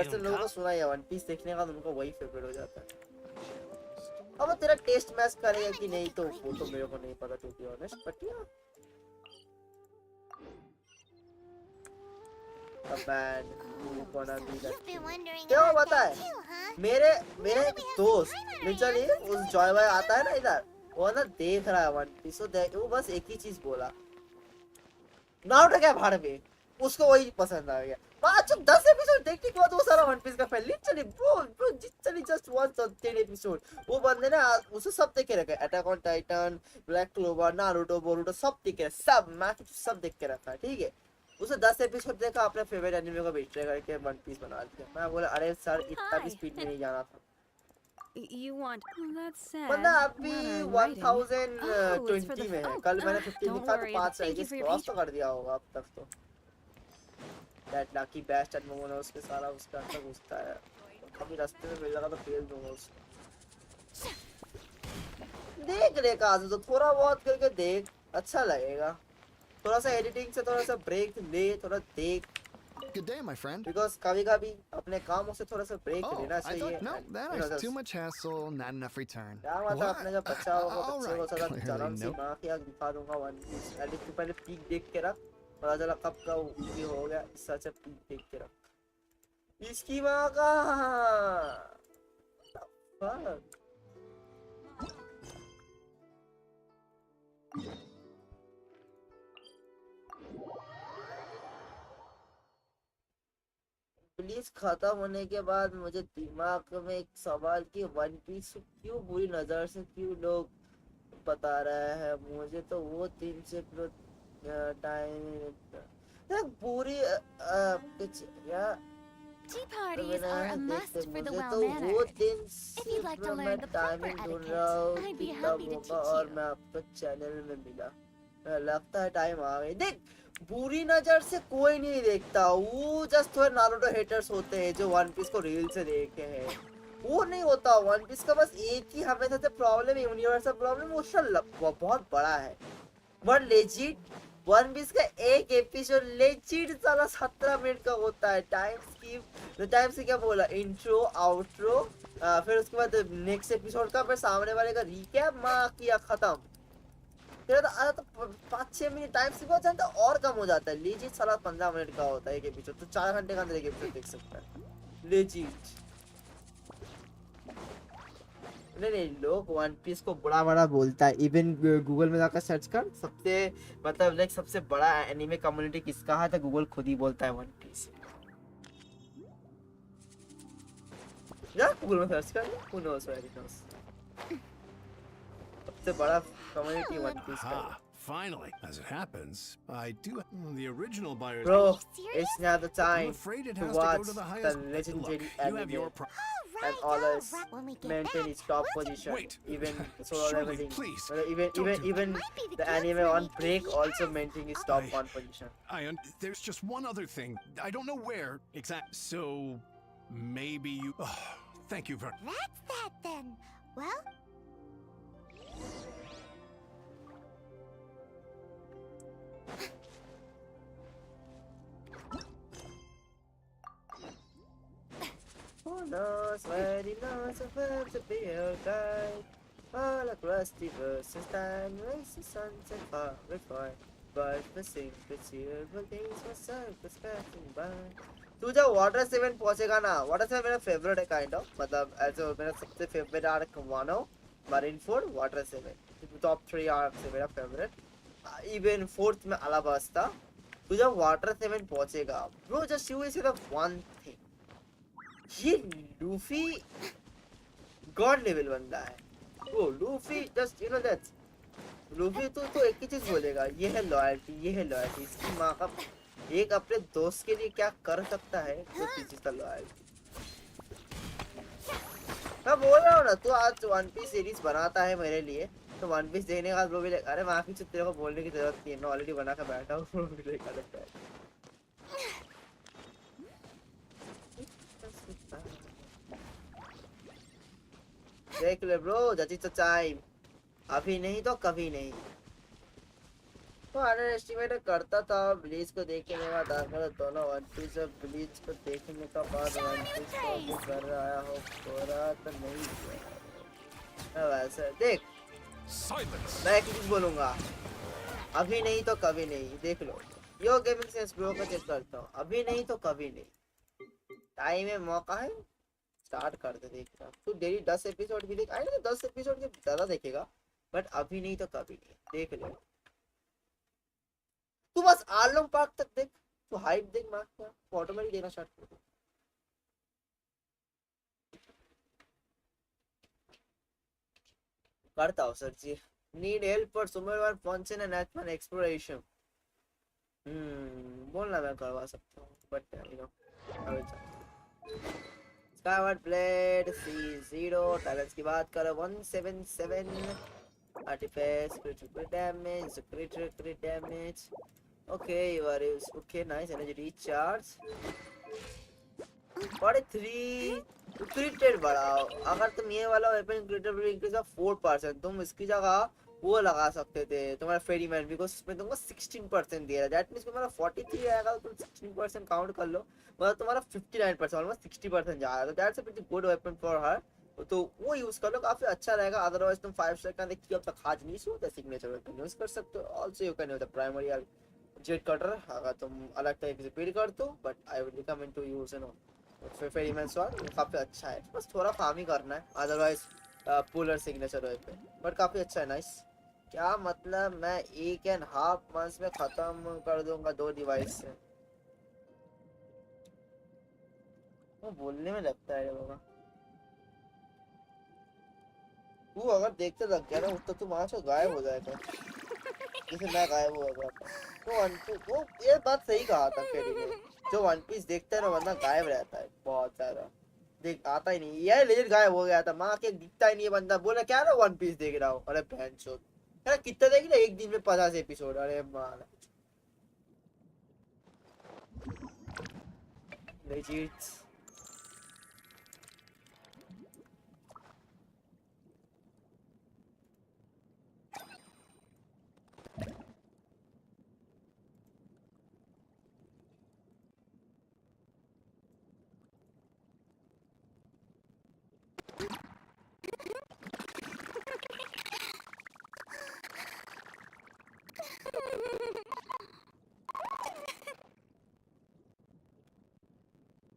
Speaker 1: 80% लोगों को सुना है वन पीस देखने का उनको वही फेवरेट हो जाता है अब तेरा टेस्ट मैच करेगा कि नहीं तो वो तो मेरे को नहीं पता टू बी ऑनेस्ट बट या क्या पता है मेरे एक दोस्त लिटरली उस जॉय बॉय आता है ना इधर वो ना देख रहा है वन पीस तो वो बस एक ही चीज बोला नारुतो क्या भाड़ में उसको वही पसंद आ गया पांच 10 एपिसोड देखने के बाद वो सारा वन पीस का fan literally bro literally just watch 10 episode वो बंदे ना उसे सब देख के रखा है attack on Titan black clover Naruto Boruto सब देख के सब मैच सब देख के रखा है ठीक है उसे 10 एपिसोड देखा अपने फेवरेट एनिमे को बेच करके वन पीस बना दिया मैं बोला अरे सर इतना भी स्पीड में नहीं जाना था
Speaker 5: You want? Oh, that's sad.
Speaker 1: बंदा अभी 1020 में है कल मैंने 15 लिखा तो 5 आई गेस क्रॉस तो कर दिया होगा अब तक तो दैट लकी बैस्टर्ड मोमोनो उसके सारा उसका अंदर घुसता है कभी रास्ते में मिल लगा तो फेल दूंगा उसको देख ले काजू तो थोड़ा बहुत करके देख अच्छा लगेगा थोड़ा सा एडिटिंग से थोड़ा सा ब्रेक ले थोड़ा देख
Speaker 4: Good day, my friend.
Speaker 1: Because कभी-कभी अपने कामों से थोड़ा सा ब्रेक लेना
Speaker 4: I
Speaker 1: चाहिए.
Speaker 4: thought, no, that
Speaker 1: You know,
Speaker 4: is too much hassle, not enough return.
Speaker 1: क्या मतलब अपने जो बच्चा होगा बच्चे को थोड़ा
Speaker 4: Clearly,
Speaker 1: चलन सी
Speaker 4: nope.
Speaker 1: माँ की आग दिखा दूंगा वन पीस. एटलीस्ट तू पहले पीक देख के रख. पता चला कब का ये हो गया. इससे अच्छा पीक देख के रख. इसकी माँ का. Fuck. प्लीज खत्म होने के बाद मुझे दिमाग में एक सवाल कि वन पीस क्यों बुरी नजर से क्यों लोग बता रहे हैं. मुझे तो वो 3 से टाइम पूरी या
Speaker 15: Tea parties are a must for the
Speaker 1: वो
Speaker 15: well-mannered.
Speaker 1: दिन
Speaker 15: If you'd like to learn the proper
Speaker 1: ढूंढ रहा हूँ
Speaker 15: etiquette, I'd be
Speaker 1: कि
Speaker 15: happy
Speaker 1: कब
Speaker 15: to
Speaker 1: होगा
Speaker 15: teach
Speaker 1: और
Speaker 15: you.
Speaker 1: मैं आपको चैनल में मिला. लगता है टाइम आ गई. देख बुरी नजर से कोई नहीं देखता. वो जस्ट थोड़े नारुतो हेटर्स होते हैं जो वन पीस को रील से देखे हैं. वो नहीं होता. वन पीस का बस एक ही हमेशा से प्रॉब्लम है, यूनिवर्सल प्रॉब्लम. वो बहुत बड़ा है बट लेजिट वन पीस का एक एपिसोड लेजिट साला 17 मिनट का होता है. टाइम स्किप टाइम से क्या बोला, इंट्रो आउट्रो, फिर उसके बाद नेक्स्ट एपिसोड का फिर सामने वाले का रिकैप माँ किया खत्म. फिर तो 5-6 मिनट टाइम स्किप हो जाता है और कम हो जाता है. लेजिट साला 15 मिनट का होता है एक एपिसोड. तो 4 घंटे के अंदर एक एपिसोड देख सकता है लेजिट. नहीं लोग वन पीस को बड़ा बड़ा बोलता है. इवन गूगल में जाकर सर्च कर सबसे मतलब लाइक सबसे बड़ा एनिमे कम्युनिटी किसका है तो गूगल खुद ही बोलता है वन पीस. जा गूगल में सर्च कर. who knows where it knows. सबसे बड़ा कम्युनिटी वन पीस का है.
Speaker 10: Finally, as it happens, I do the original buyers.
Speaker 1: Bro, it's now the
Speaker 10: I'm
Speaker 1: time
Speaker 10: afraid it
Speaker 1: to
Speaker 10: has
Speaker 1: watch
Speaker 10: to go to the
Speaker 1: the
Speaker 10: highest.
Speaker 1: legendary
Speaker 10: Look, you have
Speaker 1: anime
Speaker 10: your
Speaker 1: and always maintain its top position.
Speaker 10: Wait,
Speaker 1: Even solo
Speaker 10: surely,
Speaker 1: leveling.
Speaker 10: please,
Speaker 1: Even the anime on break also maintain its top 1 position.
Speaker 10: There's just one other thing. I don't know where exactly. So maybe you. Oh, thank you very.
Speaker 2: That's that then. Well,
Speaker 1: Who knows where he knows of where to be a guide. All across the verses, time races sunset far before. But the secret silver days were circus passing by. तू जब water 7 पहुंचेगा ना, water 7 मेरा favourite है kind of. मतलब ऐसे मेरा सबसे फेवरेट आर्क मानो मारिनफोर्ड वाटर 7 टॉप 3 आर्क से मेरा फेवरेट. इवन 4th में अलाबास्ता. तू जब वाटर 7 पहुंचेगा ब्रो जस्ट यू से द वन थिंग. ये लूफी गॉड लेवल बंदा है. वो Luffy just you know that's Luffy. तो एक ही चीज बोलेगा, ये है लॉयल्टी, ये है लॉयल्टी. इसकी माँ का एक अपने दोस्त के लिए क्या कर सकता है तो चीज का लॉयल्टी. मैं बोल रहा हूँ ना, तू आज वन पीस सीरीज बनाता है मेरे लिए तो वन पीस देखने का वो भी ले. अरे माँ की तेरे को बोलने की जरूरत नहीं है, मैं ऑलरेडी बना कर बैठा हूँ. देख ले ब्रो, जज इज द टाइम. अभी नहीं तो कभी नहीं. तो अंडर एस्टिमेट करता था ब्लीच को देखने के बाद आकर दोनों वन पीस और ब्लीच को देखने का बाद वन पीस को कर रहा हो थोड़ा तो नहीं किया. वैसे देख मैं एक चीज बोलूंगा, अभी नहीं तो कभी नहीं. देख लो यो गेमिंग सेंस ब्रो का चेक करता हूँ. अभी नहीं तो कभी नहीं. टाइम है, मौका है, स्टार्ट कर दे. देख रहा तू डेली 10 एपिसोड भी देख. आई नो 10 एपिसोड के ज्यादा देखेगा बट अभी नहीं तो कभी नहीं. देख लो तू बस आर्लोंग पार्क तक देख. तू हाइप देख मार्क का ऑटोमेटिक देना स्टार्ट कर दे. करता हूँ sir ji. Need help for समरवन फंक्शन एंड नेटमैन एक्सप्लोरेशन. बोलना मैं करवा सकता हूँ but you know I will try. Skyward blade C0 talents की बात करो 177 artifacts critical damage crit damage. Okay, you are okay. Nice energy recharge. 43 क्रिट rate बढ़ाओ. अगर तुम ये वाला वेपन क्रिट रेट इंक्रीज ऑफ 4%, तुम इसकी जगह वो लगा सकते थे तुम्हारा फेरी मैन, बिकॉज उसमें तुमको 16% दे रहा है, दैट मींस तुम्हारा 43 आएगा तो तुम 16% काउंट कर लो, मतलब तुम्हारा 59% ऑलमोस्ट 60% जा रहा है, तो that's a pretty good weapon for her, तो वो यूज कर लो, काफी अच्छा रहेगा। अदरवाइज तुम 5 स्टार का देखिए अब तक आज नहीं सो तो सिग्नेचर वेपन यूज कर सकते हो। Also you can use the primary jet cutter अगर तुम अलग टाइप से बिल्ड करते हो, but I would recommend to use ferryman sword, काफी अच्छा है, बस थोड़ा फार्म ही करना है। Otherwise puller signature weapon but काफी अच्छा है, नाइस। क्या मतलब मैं 1.5 मंथ्स में खत्म कर दूंगा 2 डिवाइस से, वो बोलने में लगता है बाबा। तू अगर देखते लग गया ना तो तू वहां से गायब हो जाएगा, जैसे मैं गायब हुआ था। तो वन पीस वो ये बात सही कहा था फेरी ने, जो वन पीस देखता है ना वरना गायब रहता है बहुत ज्यादा, देख आता ही नहीं, ये लेजिट गायब हो गया था, माँ के दिखता ही नहीं है बंदा, बोला क्या ना वन पीस देख रहा हूँ, अरे बहन चोद यार कितना देख रहा एक दिन में 50 एपिसोड, अरे मार लेजिट।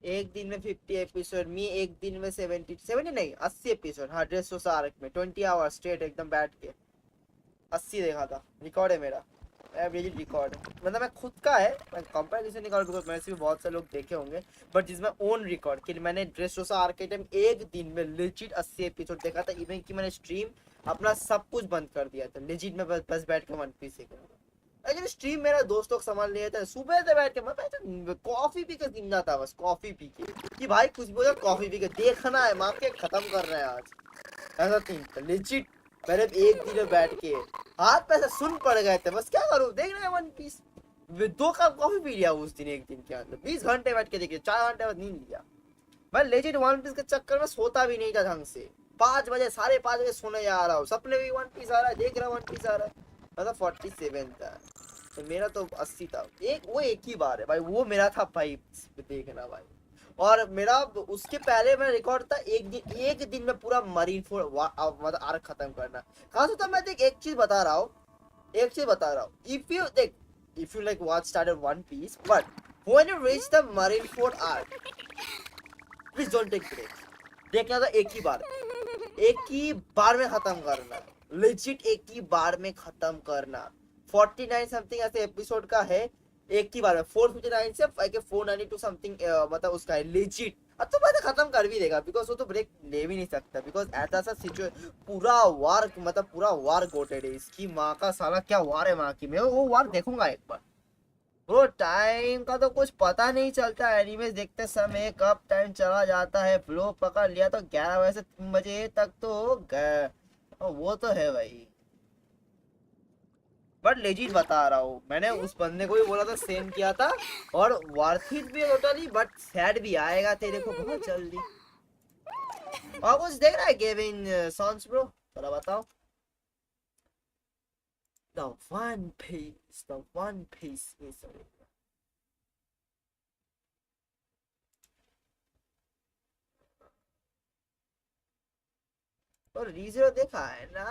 Speaker 1: एक दिन में 50 एपिसोड, मी एक दिन में 70 नहीं 80 एपिसोड, हाँ ड्रेस आर्क में 20 आवर्स स्ट्रेट एकदम बैठ के 80 देखा था, रिकॉर्ड है मेरा, एवरेज रिकॉर्ड है, मतलब मैं खुद का है, मैं कंपैरिजन नहीं कर रहा बिकॉज मेरे से भी बहुत से लोग देखे होंगे, बट जिसमें ओन रिकॉर्ड कि मैंने ड्रेस आर्क के टाइम एक दिन में लेजिट 80 एपिसोड देखा था, इवन कि मैंने स्ट्रीम अपना सब कुछ बंद कर दिया था, लेजिट में बस बैठ के वन पीस देख रहा था। एक्चुअली स्ट्रीम मेरा दोस्त लोग संभाल लिए थे, सुबह से बैठ के मैं कॉफी पी के दिन जाता, बस कॉफी पी के कि भाई कुछ बोलो कॉफी पी के देखना है, माँ के खत्म कर रहे हैं आज, ऐसा थिंक लेजिट मैंने एक दिन में बैठ के हाथ पैसे सुन पड़ गए थे, बस क्या करूँ देख रहे हैं वन पीस, 2 कप कॉफी पी लिया उस दिन, एक दिन के अंदर 20 घंटे बैठ के देखिए, 4 घंटे बाद नींद लिया मैं, लेजिट वन पीस के चक्कर में सोता भी नहीं था ढंग से, 5 बजे 5:30 बजे सोने जा रहा हूँ, सपने भी वन पीस आ रहा है, देख रहा वन पीस आ रहा है, मतलब 47 था तो मेरा तो 80 था, एक ही बार है भाई, वो मेरा था भाई देखना भाई, और मेरा उसके पहले मेरा रिकॉर्ड था एक दिन में पूरा मरीन फोर मतलब आर्क खत्म करना। कहाँ से तो मैं देख एक चीज बता रहा हूँ, if you like watch started One Piece but when you reach the Marineford arc please don't take break, देखना था एक ही बार में खत्म करना, लेजिट एक ही बार में खत्म करना, 49 समथिंग ऐसे एपिसोड का है, एक ही बार में 459 से 492 समथिंग मतलब उसका है लेजिट, अब तो मैं खत्म कर भी देगा बिकॉज वो तो ब्रेक ले भी नहीं सकता, बिकॉज ऐसा सा सिचुएशन पूरा वार गोटेड है, इसकी माँ का साला क्या वार है माँ की, मैं वो वार देखूंगा एक बार ब्रो, टाइम का तो कुछ पता नहीं चलता एनिमेस देखते समय, कब टाइम चला जाता है, फ्लो पकड़ लिया तो 11 बजे से 3 बजे तक तो गए, वो तो है भाई, बट लेजिट बता रहा हूँ, मैंने उस बंदे को भी बोला था सेम किया था, और वर्थ इट भी टोटली, बट सैड भी आएगा तेरे को बहुत जल्दी। और कुछ देख रहा है गेमिंग सॉन्ग्स ब्रो, थोड़ा बताओ। The One Piece is और रीजरो देखा है ना,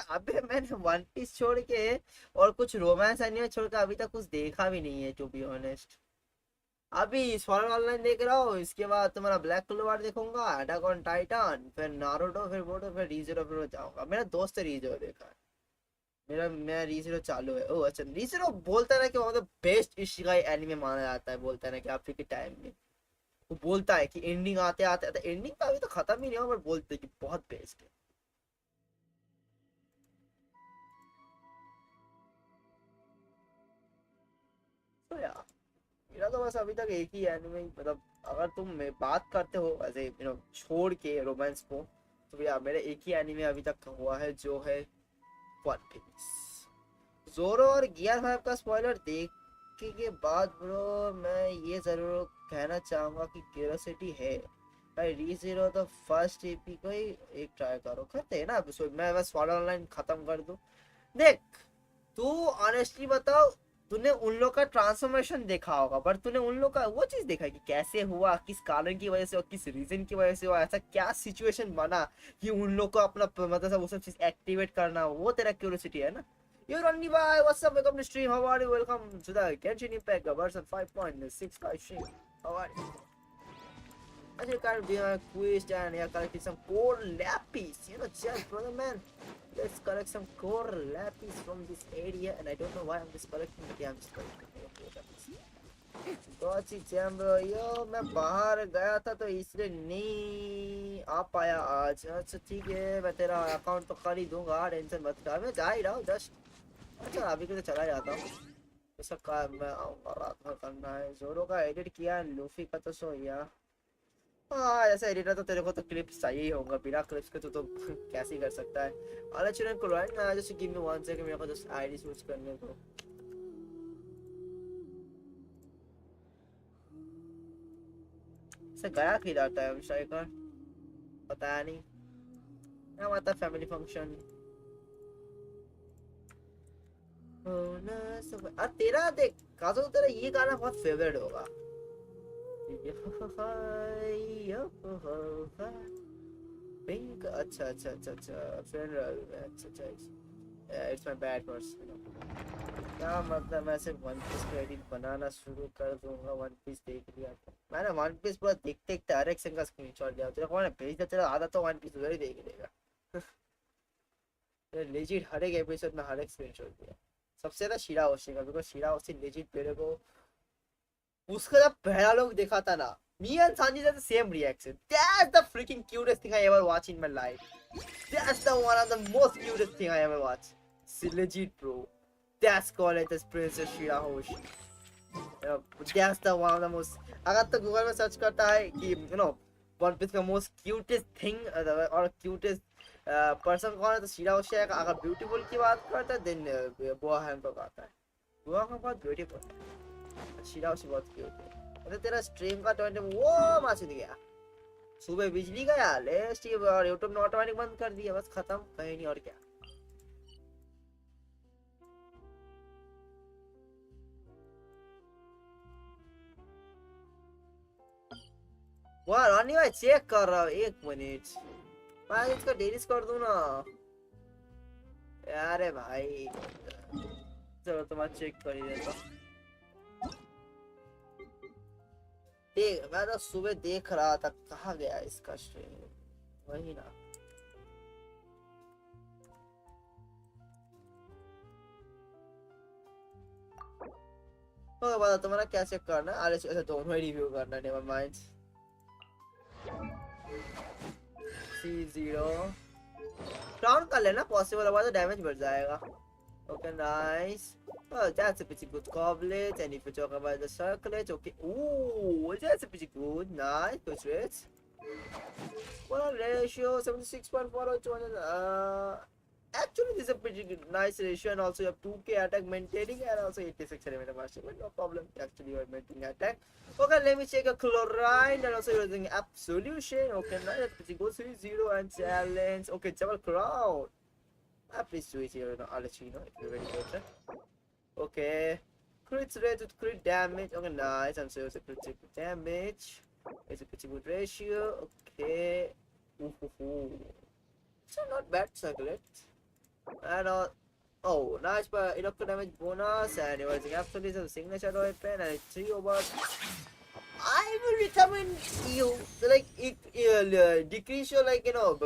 Speaker 1: अरे मैंने वन पीस छोड़ के और कुछ रोमांस एनिमे छोड़ के अभी तक कुछ देखा भी नहीं है टू बी ऑनेस्ट, अभी स्वॉर्ड ऑनलाइन देख रहा हूँ, इसके बाद तुम्हारा ब्लैक क्लोवर देखूंगा, अटैक ऑन टाइटन, फिर नारुतो, फिर बोटो, फिर रीजरो, फिर जाऊंगा, मेरा दोस्त ने रीजरो देखा है, मेरा रीजरो चालू है। ओह अच्छा, रीजरो बोलता है ना कि मतलब बेस्ट इशिगाई एनिमे माना जाता है, बोलता है ना कि आपके टाइम में वो बोलता है कि एंडिंग आते आते एंडिंग का अभी तो खत्म ही नहीं हुआ, बट बोलते हैं कि बहुत बेस्ट है। तो यार मेरा तो बस अभी तक एक ही एनिमे, मतलब अगर तुम बात करते हो ऐसे छोड़ के रोमांस को, तो यार मेरा एक ही एनिमे अभी तक हुआ है जो है वन पीस। जोरो और गियर 5 का स्पॉइलर देख के बाद ब्रो मैं ये जरूर कहना चाहूंगा कि क्यूरियोसिटी है, भाई रीज़ीरो तो फर्स्ट एपी को ही एक ट्राई करो, करते हैं ना एपिसोड। मैं बस स्वॉर्ड ऑनलाइन खत्म कर दूं। देख तू ऑनेस्टली बताओ, तूने उन लोग का ट्रांसफॉर्मेशन देखा होगा, पर तूने उन लोग का वो चीज देखा कि कैसे हुआ, किस कारण की वजह से और किस रीजन की वजह से हुआ, ऐसा क्या सिचुएशन बना कि उन लोग को अपना मतलब वो सब चीज एक्टिवेट करना, वो तेरा क्यूरियोसिटी है ना। You're only by what's up, welcome to stream, how are you, welcome to the Genshin Impact version 5.6 stream, how are you? I think I'll be a quiz and yeah, collecting some core lapis, you know, just brother man. Let's collect some core lapis from this area, and I don't know why I'm just collecting it. Yeah, I'm just collecting it. Gotcha, jam bro. Yo, मैं बाहर गया था तो इसलिए नहीं आ पाया आज। अच्छा ठीक है, मैं तेरा अकाउंट तो कर ही दूंगा, टेंशन मत कर। मैं जा ही रहा हूँ जस्ट। अच्छा अभी तो चला जाता हूँ। ऐसा काम मैं आऊँगा, रात में करना है। जोरो का एडिट किया, लूफी का तो सो या। हाँ ऐसा एडिटर तो तेरे को तो क्लिप्स चाहिए ही होगा, बिना क्लिप्स के तो कैसे कर सकता है। अरे चिल्ड्रन को राइट ना, जस्ट गिव मी 1 सेकंड, मेरे को जस्ट आईडी स्विच करने को। से गया किधर था हम स्ट्राइकर, पता नहीं। क्या मतलब फैमिली फंक्शन। तेरा देख काजो, तेरा ये गाना बहुत फेवरेट होगा। पिंक, अच्छा अच्छा अच्छा अच्छा फ्रेंडल, अच्छा अच्छा इट्स माय बैड वर्ड्स। क्या मतलब मैं सिर्फ वन पीस का एडिट बनाना शुरू कर दूंगा। वन पीस देख लिया था मैंने, वन पीस पूरा देखते देखते हर एक सीन का स्क्रीनशॉट लिया। तेरे को भेज दिया, तेरा आधा तो वन पीस उधर ही देख लेगा। लेजिट हर एक एपिसोड में हर एक स्क्रीनशॉट दिया। सबसे ज्यादा शीरा होशी का, बिकॉज़ शीरा होशी लेजिट मेरे को उसका जब पहला लोग देखा था ना, me and Sanjay had the same reaction. That's the freaking cutest thing I ever watched in my life. That's the one of the most cutest thing I ever watched. It's legit, bro. That's called it as Princess Shirahoshi. That's the one of the most. अगर तो Google में search करता है कि one Piece का most cutest thing और cutest person कौन है तो शिराहोशी है। अगर ब्यूटीफुल की बात करता है then बुआ हैंकॉक आता है। बुआ हैंकॉक बहुत ब्यूटीफुल है, शिराहोशी बहुत क्यूट है। अरे तेरा स्ट्रीम का 20 वो मासूद गया, सुबह बिजली गया, ले स्ट्रीम और यूट्यूब ने ऑटोमेटिक बंद कर दिया, बस खत्म, कहीं नहीं और क्या। वाह रानी भाई चेक कर रहा हूँ, 1 मिनट मैं इसका डिलीट कर दूं ना। अरे भाई चलो तुम्हारा चेक कर ही देता। देख मैं तो सुबह देख रहा था, कहाँ गया इसका स्ट्रीम, वही ना। बता तुम्हारा क्या चेक करना है? अरे अच्छा दोनों ही रिव्यू करना है, नेवर माइंड। C0 टाउन कर लेना, पॉसिबल होगा तो डैमेज बढ़ जाएगा। Okay, nice. Oh, that's a pretty good goblet. And if you talk about the circlet, okay. Ooh, that's a pretty good. Nice. Good rates. Well, ratio 76.4 to 100. Actually, this is a pretty good, nice ratio, and also you have 2k attack maintaining and also 86 cm master. But no problem. Actually, you are maintaining attack. Okay, let me check a chlorine and also using absolution. Okay, nice. That's pretty good. 3-0 and challenge. Okay, double crown. Please do it here, I'll let you know if you're ready for it. Okay. Crit rate with crit damage. Okay, nice. I'm sure it's a crit damage. It's a pretty good ratio. Okay. So not bad circlet. And oh, nice, but enough damage bonus and it was absolutely some signature weapon and 3 over. I will recommend you like decrease your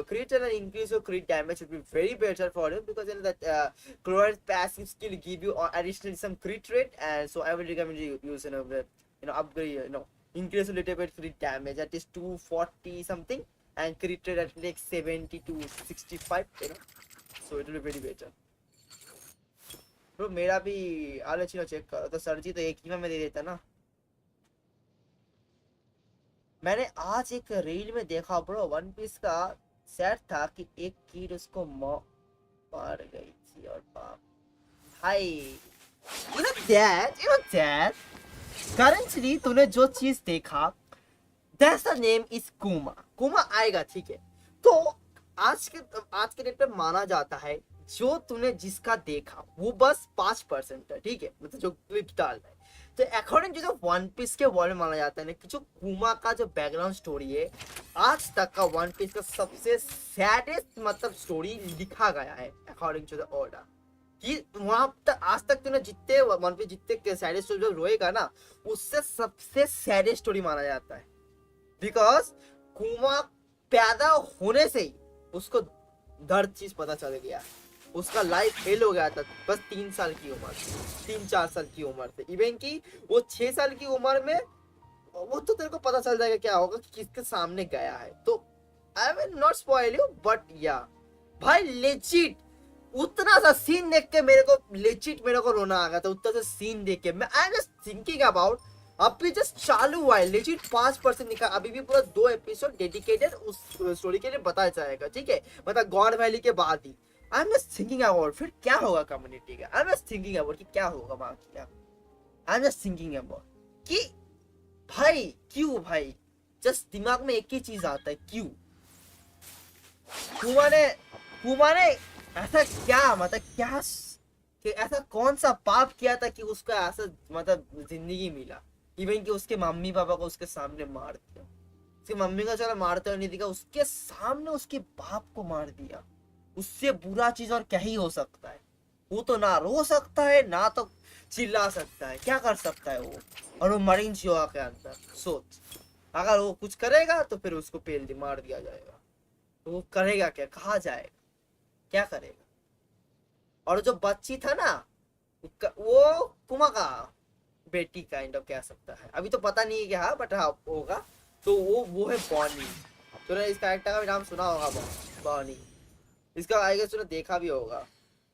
Speaker 1: crit and increase your crit damage would be very better for you, because that chlorine's passive skill give you additionally some crit rate, and so I will recommend you use upgrade increase a little bit crit damage at least 240 something and crit rate at like 70 to 65, so it will be very better. Bro मेरा भी आलोचना check करो तो सर्जी तो एक ही में दे देता ना। मैंने आज एक रील में देखा ब्रो, वन पीस का सेट था कि एक कीड उसको मार गई थी और बाप हाय। you know that currently तूने जो चीज देखा दैट्स द नेम इज कुमा। कुमा आएगा, ठीक है। तो आज के डेट पे माना जाता है जो तूने जिसका देखा वो बस 5% है, ठीक है, मतलब जो क्लिप डाल रहा है। तो अकॉर्डिंग जो वन पीस के वर्ल्ड में माना जाता है ना कि जो कुमा का जो बैकग्राउंड स्टोरी है आज तक का वन पीस का सबसे सैडेस्ट मतलब स्टोरी लिखा गया है अकॉर्डिंग टू द ऑर्डर। कि वहां तक आज तक तूने जितने वन पीस जितने सैडेस्ट स्टोरी जो रोएगा ना उससे सबसे सैडेस्ट स्टोरी माना जाता है। बिकॉज कुमा पैदा होने से ही उसको दर्द चीज पता चल गया, उसका लाइफ फेल हो गया था बस 3 साल की उम्र से, 3-4 साल की उम्र से। इवन की वो 6 साल की उम्र में वो तो तेरे को पता चल जाएगा क्या होगा कि किसके सामने गया है। तो I will not spoil you but या भाई लेजिट उतना सा सीन देख के मेरे को रोना आ गया था। उतना सा सीन देख के मैं आई एम जस्ट थिंकिंग अबाउट अभी जस्ट चालू हुआ है लेजिट 5% निकाल, अभी भी पूरा 2 एपिसोड डेडिकेटेड उस स्टोरी के लिए बताया जाएगा, ठीक है, मतलब गॉड वैली के बाद ही। I am just thinking about फिर क्या होगा कम्युनिटी का, I am just thinking about कि क्या होगा बाकी। I am just thinking about कि भाई क्यों भाई जस्ट दिमाग में एक ही चीज आता है, क्यों कुमा ने ऐसा क्या मतलब क्या कि ऐसा कौन सा पाप किया था कि उसको ऐसा मतलब जिंदगी मिला। इवन कि उसके मम्मी पापा को उसके सामने मार दिया, उसकी मम्मी का चलो मारते हुए नहीं दिखा, उसके सामने उसके बाप को मार दिया। उससे बुरा चीज और क्या ही हो सकता है। वो तो ना रो सकता है ना तो चिल्ला सकता है, क्या कर सकता है वो। और वो मरीन शिवा के अंदर सोच अगर वो कुछ करेगा तो फिर उसको मार दिया जाएगा। तो वो करेगा क्या, कहाँ जाएगा, क्या करेगा। और जो बच्ची था ना वो कुमा का बेटी काइंड ऑफ कह सकता है, अभी तो पता नहीं है क्या बट हाँ होगा। तो वो है बॉनी। तो इस कैरेक्टर का भी नाम सुना होगा, बॉनी। इसका आएगा सुना देखा भी होगा।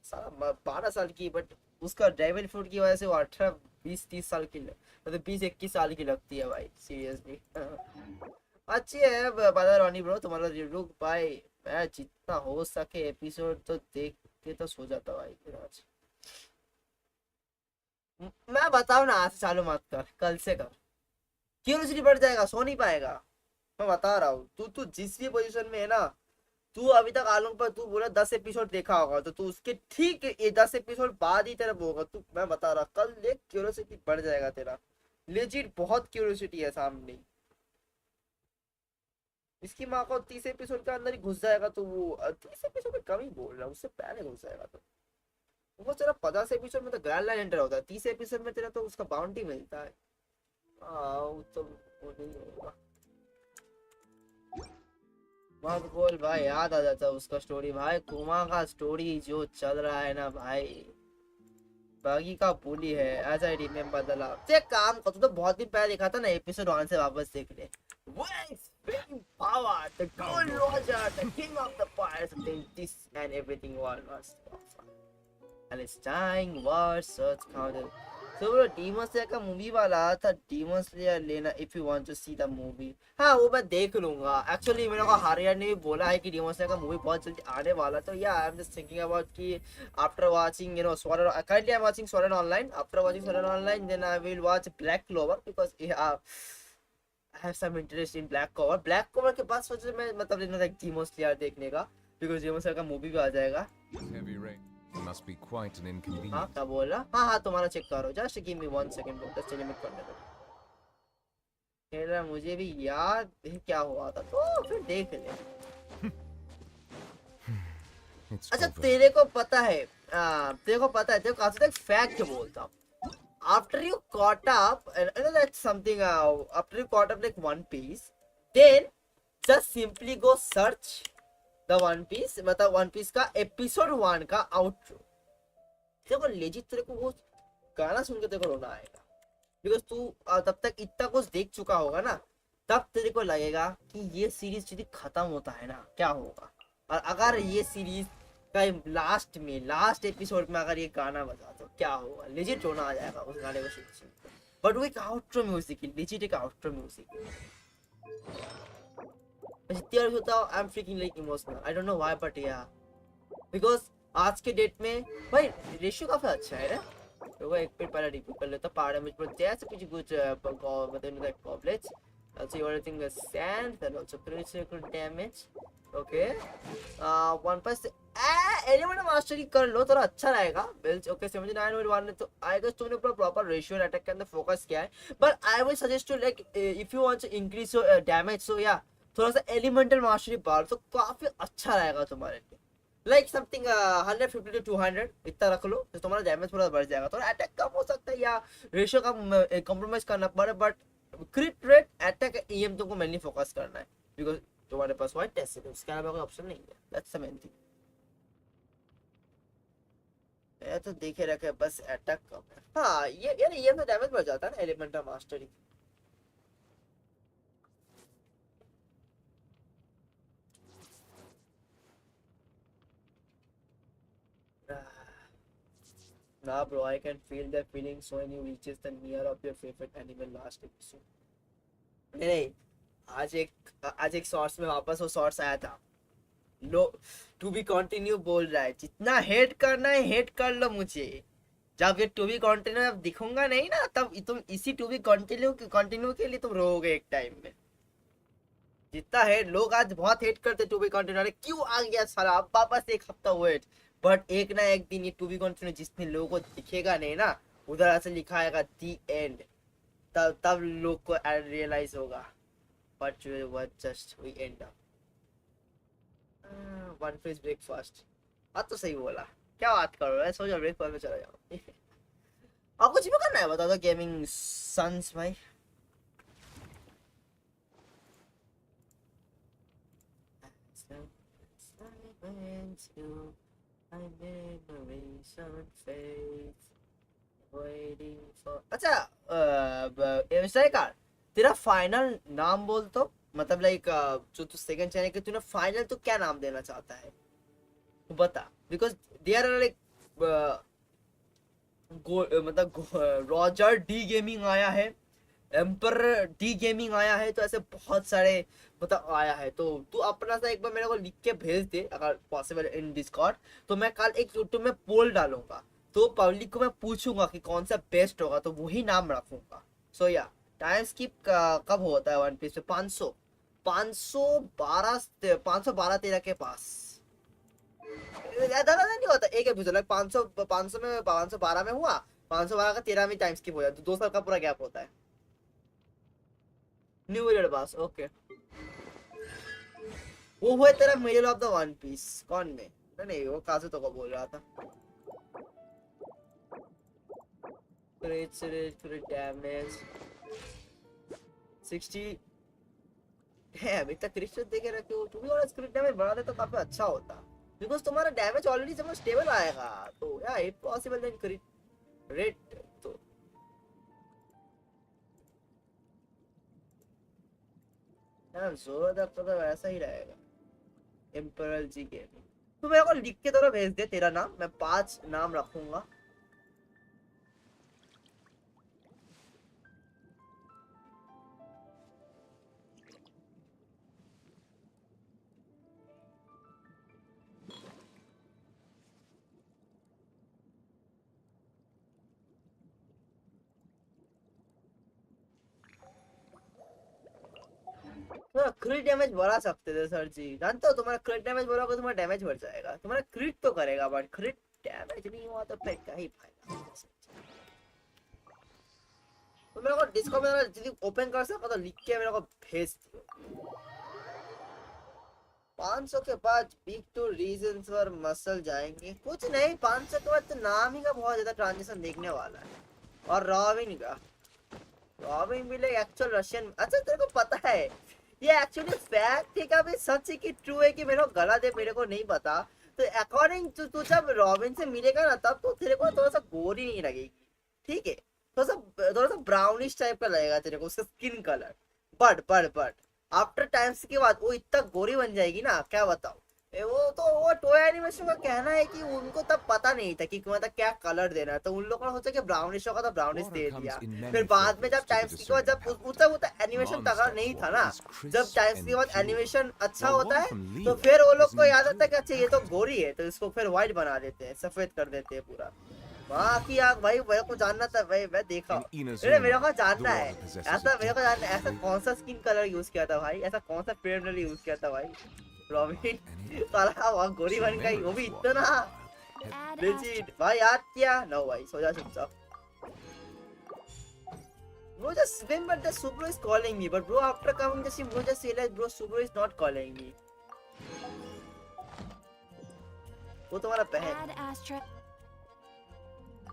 Speaker 1: सारा 12 साल की बट उसका ड्राइवर फ्रूट की वजह से वो 18-20-30 साल की मतलब 20-21 साल की लगती है भाई सीरियसली। अच्छी है बता रॉनी ब्रो तुम्हारा रिव्यू भाई। मैं जितना हो सके एपिसोड तो देख के तो सो जाता भाई फिर आज। मैं बताऊं ना आज से चालू मत कर, कल से कर, क्यूरियोसिटी बढ़ जाएगा, सो नहीं पाएगा। मैं बता रहा हूँ तू जिस भी पोजीशन में है ना, तू अभी तक आलम पर तू बोला 10 एपिसोड देखा होगा तो तू उसके ठीक 10 एपिसोड बाद ही तेरा होगा तू। मैं बता रहा कल देख क्यूरियोसिटी बढ़ जाएगा तेरा, लेजिट बहुत क्यूरियोसिटी है सामने। इसकी माँ को 30 एपिसोड के अंदर ही घुस जाएगा तो वो 30 एपिसोड में कम ही बोल रहा हूँ, उससे पहले घुस जाएगा। तो वो तेरा 50 एपिसोड में तो ग्रैंड लाइन एंटर होता है, 30 एपिसोड में तेरा तो उसका बाउंटी मिलता है। तो वो नहीं होगा। मत बोल भाई, याद आ जाता उसका स्टोरी भाई। कुमा का स्टोरी जो चल रहा है ना भाई, बागी का पुली है as I remember the last. ते काम कर, तू तो बहुत दिन पहले देखा था ना, एपिसोड 1 से वापस देख ले। Power, the Gold Roger, the king of the pirates, this and everything was and it's dying war search counter. So bro, Demon Slayer का मूवी वाला था, Demon Slayer लेना if you want to see the movie। हाँ वो मैं देख लूँगा। Actually मेरे को हारिया ने भी बोला है कि Demon Slayer का मूवी बहुत जल्दी आने वाला, तो yeah I'm just thinking about कि after watching Sword Art, currently I'm watching Sword Art Online, after watching Sword Art Online then I will watch Black Clover because I have some interest in Black Clover। Black Clover के बाद सोचा मैं मतलब लेना था Demon Slayer देखने का because Demon Slayer का मूवी भी आ जाएगा।
Speaker 9: Heavy rain must be quite an inconvenience।
Speaker 1: हाँ क्या बोल रहा? हाँ तुम्हारा चेक करो, just give me 1 second bro, just limit करने दो। खेला मुझे भी याद है क्या हुआ था तो फिर देख ले। अच्छा तेरे को पता है तेरे को काफी तक फैक्ट बोलता हूँ। After you caught up, and I know that's something. After you caught up like One Piece, then just simply go search the One Piece, मतलब One Piece का episode 1 का outro। तेरे को legit तेरे को वो गाना सुन के तेरे को रोना आएगा, because तू तब तक इतना कुछ देख चुका होगा ना, तब तेरे को लगेगा कि ये सीरीज यदि खत्म होता है ना क्या होगा। और अगर ये सीरीज का लास्ट एपिसोड में अगर ये गाना बजा तो क्या होगा, लेजिट रोना आ जाएगा उस गाने को सुन। बट वो एक आउटरो म्यूजिक है, लेजिट एक आउटरो म्यूजिक है। जितनी बार होता I am freaking like emotional, I don't know why but या बिकॉज आज के डेट में भाई रेशियो काफी अच्छा है ना। तो वो एक पेड़ पहले रिव्यू कर लेता पाड़ा में जैसे कुछ मतलब like college Also you are using a sand, then also critical damage. Okay. 1.6 element mastery कर लो थोड़ा अच्छा रहेगा. बिल्स ओके 79 और 1 तो आई गेस तुमने पूरा प्रॉपर रेशियो अटैक के अंदर फोकस किया है. But I will suggest to like if you want to increase your damage so ya थोड़ा सा एलिमेंटल मास्टरी बढ़ तो काफी अच्छा रहेगा तुम्हारे लिए. लाइक समथिंग 150 to 200 इतना रख लो तो तुम्हारा डैमेज थोड़ा बढ़ जाएगा. थोड़ा अटैक कम हो सकता है या रेशियो का कॉम्प्रोमाइज करना पड़े. बट क्रिट रेट अटैक ईएम तुमको मेनली फोकस करना है बिकॉज तुम्हारे पास वाइट टेस्ट है. उसके अलावा कोई ऑप्शन नहीं है. That's the main thing. ये तो देखे रखे बस अटैक कम है. हाँ ये यार ये तो डैमेज बढ़ जाता है ना elemental mastery. Nah bro, I can feel the feeling so when you reaches the near of your favorite animal last episode. नहीं आज एक शॉर्ट्स में वापस वो शॉर्ट्स आया था. लो टू बी कंटिन्यू बोल रहा है. जितना हेट करना है हेट कर लो मुझे. जब ये टू बी कंटिन्यू अब दिखूंगा नहीं ना तब तुम इसी टू बी कंटिन्यू के लिए तुम रोओगे एक टाइम में. जितना हेट लोग आज बहुत हेट करते टू बी कंटिन्यू. अरे क्यों आ गया सारा अब वापस एक हफ्ता वेट. बट एक ना एक दिन ये टू बी कंटिन्यू जितने लोगों को दिखेगा नहीं ना उधर ऐसे लिखा आएगा दी एंड. तब लोग को रियलाइज होगा what just we end up. One piece breakfast. आज तो सही बोला. क्या बात कर रहे हो? सोचो ब्रेकफास्ट में चला जाओ. आपको कुछ भी करना है बता दो गेमिंग सन्स भाई. अच्छा तेरा फाइनल नाम बोल तो मतलब लाइक जो तू सेकंड चैनल के तूने फाइनल तो क्या नाम देना चाहता है तो बता. बिकॉज दे आर लाइक मतलब रॉजर डी गेमिंग आया है, एम्पर डी गेमिंग आया है, तो ऐसे बहुत सारे मतलब आया है. तो तू अपना सा एक बार मेरे को लिख के भेज दे अगर पॉसिबल इन डिस्कॉर्ड. तो मैं कल एक यूट्यूब में पोल डालूंगा तो पब्लिक को मैं पूछूंगा कि कौन सा बेस्ट होगा तो वही नाम रखूंगा. सो या टाइम स्किप कब होता है वन पीस पे? 512 तेरा के पास ज्यादा नहीं होता एक एपिसोड. लाइक 512 में हुआ, 512 का 13 में टाइम स्किप हो जाता. 2 साल का पूरा गैप होता है. New year pass okay. वो हुआ तेरा middle of the One Piece. कौन में? नहीं वो काजू तो को बोल रहा था. क्रिट डैमेज 60 है. अभी तक क्रिट देखे रखे हो. To be honest crit damage बढ़ा दे तो काफी अच्छा होता बिकॉज तुम्हारा डैमेज ऑलरेडी सब स्टेबल आएगा. तो या if possible then crit rate तो यार जोरदार तो वैसा ही रहेगा. एम्परल जी गेमिंग तो मेरे को लिख के थोड़ा भेज दे तेरा नाम. मैं 5 नाम रखूंगा. क्रिट डैमेज बढ़ा सकते थे सर जी. जानते हो तुम्हारा क्रिट डैमेज बढ़ाओगे तुम्हारा डैमेज बढ़ जाएगा. तुम्हारा क्रिट तो करेगा बट क्रिट डैमेज नहीं हुआ तो फिर क्या ही फायदा. तो मेरे को डिस्कॉर्ड में जल्दी ओपन कर सकता तो लिख के मेरे को भेज दियो. 500 के बाद बिग टू रीजंस और मसल जाएंगे. कुछ नहीं 500 के बाद तो नाम ही का बहुत ज्यादा ट्रांजिशन देखने वाला है. और रॉबिन का भी लाइक एक्चुअल रशियन. अच्छा तेरे को पता है ये एक्चुअली फैक्ट है क्या? सच है कि ट्रू है कि मेरे को गलत है मेरे को नहीं पता. तो अकॉर्डिंग तू जब रॉबिन से मिलेगा ना तब तो तेरे को थोड़ा सा गोरी नहीं लगेगी. ठीक है थोड़ा सा ब्राउनिश टाइप का लगेगा तेरे को उसका skin colour. But after times के बाद वो इतना गोरी बन जाएगी ना क्या बताओ. वो टॉय एनिमेशन का कहना है कि उनको तब पता नहीं था कि मतलब क्या कलर देना है. तो उन लोगों ने सोचा कि ब्राउनिश होगा तो ब्राउनिश दे दिया. फिर बाद में जब टाइम्स के बाद जब उतना एनिमेशन तगड़ा नहीं था ना, जब टाइम्स के बाद एनिमेशन अच्छा होता है तो फिर वो लोग को याद आता है कि अच्छा ये तो गोरी है तो इसको फिर व्हाइट बना देते हैं, सफेद कर देते हैं पूरा. माँ की आग भाई मेरे को जानना था भाई मैं देखा मेरे को जानना है ऐसा मेरे को जानना है ऐसा कौन सा स्किन कलर यूज किया था भाई ऐसा कौन सा पेंट यूज किया था भाई रॉबिन साला वहाँ गोरी बन गई वो भी इतना लेजिट भाई याद किया नो भाई सो जा चुपचाप Bro, just swim, but the Subro is calling me. But bro, after coming to see, bro, just realized, bro, Subro is not calling me. वो तुम्हारा बहन.
Speaker 11: Ad Astra.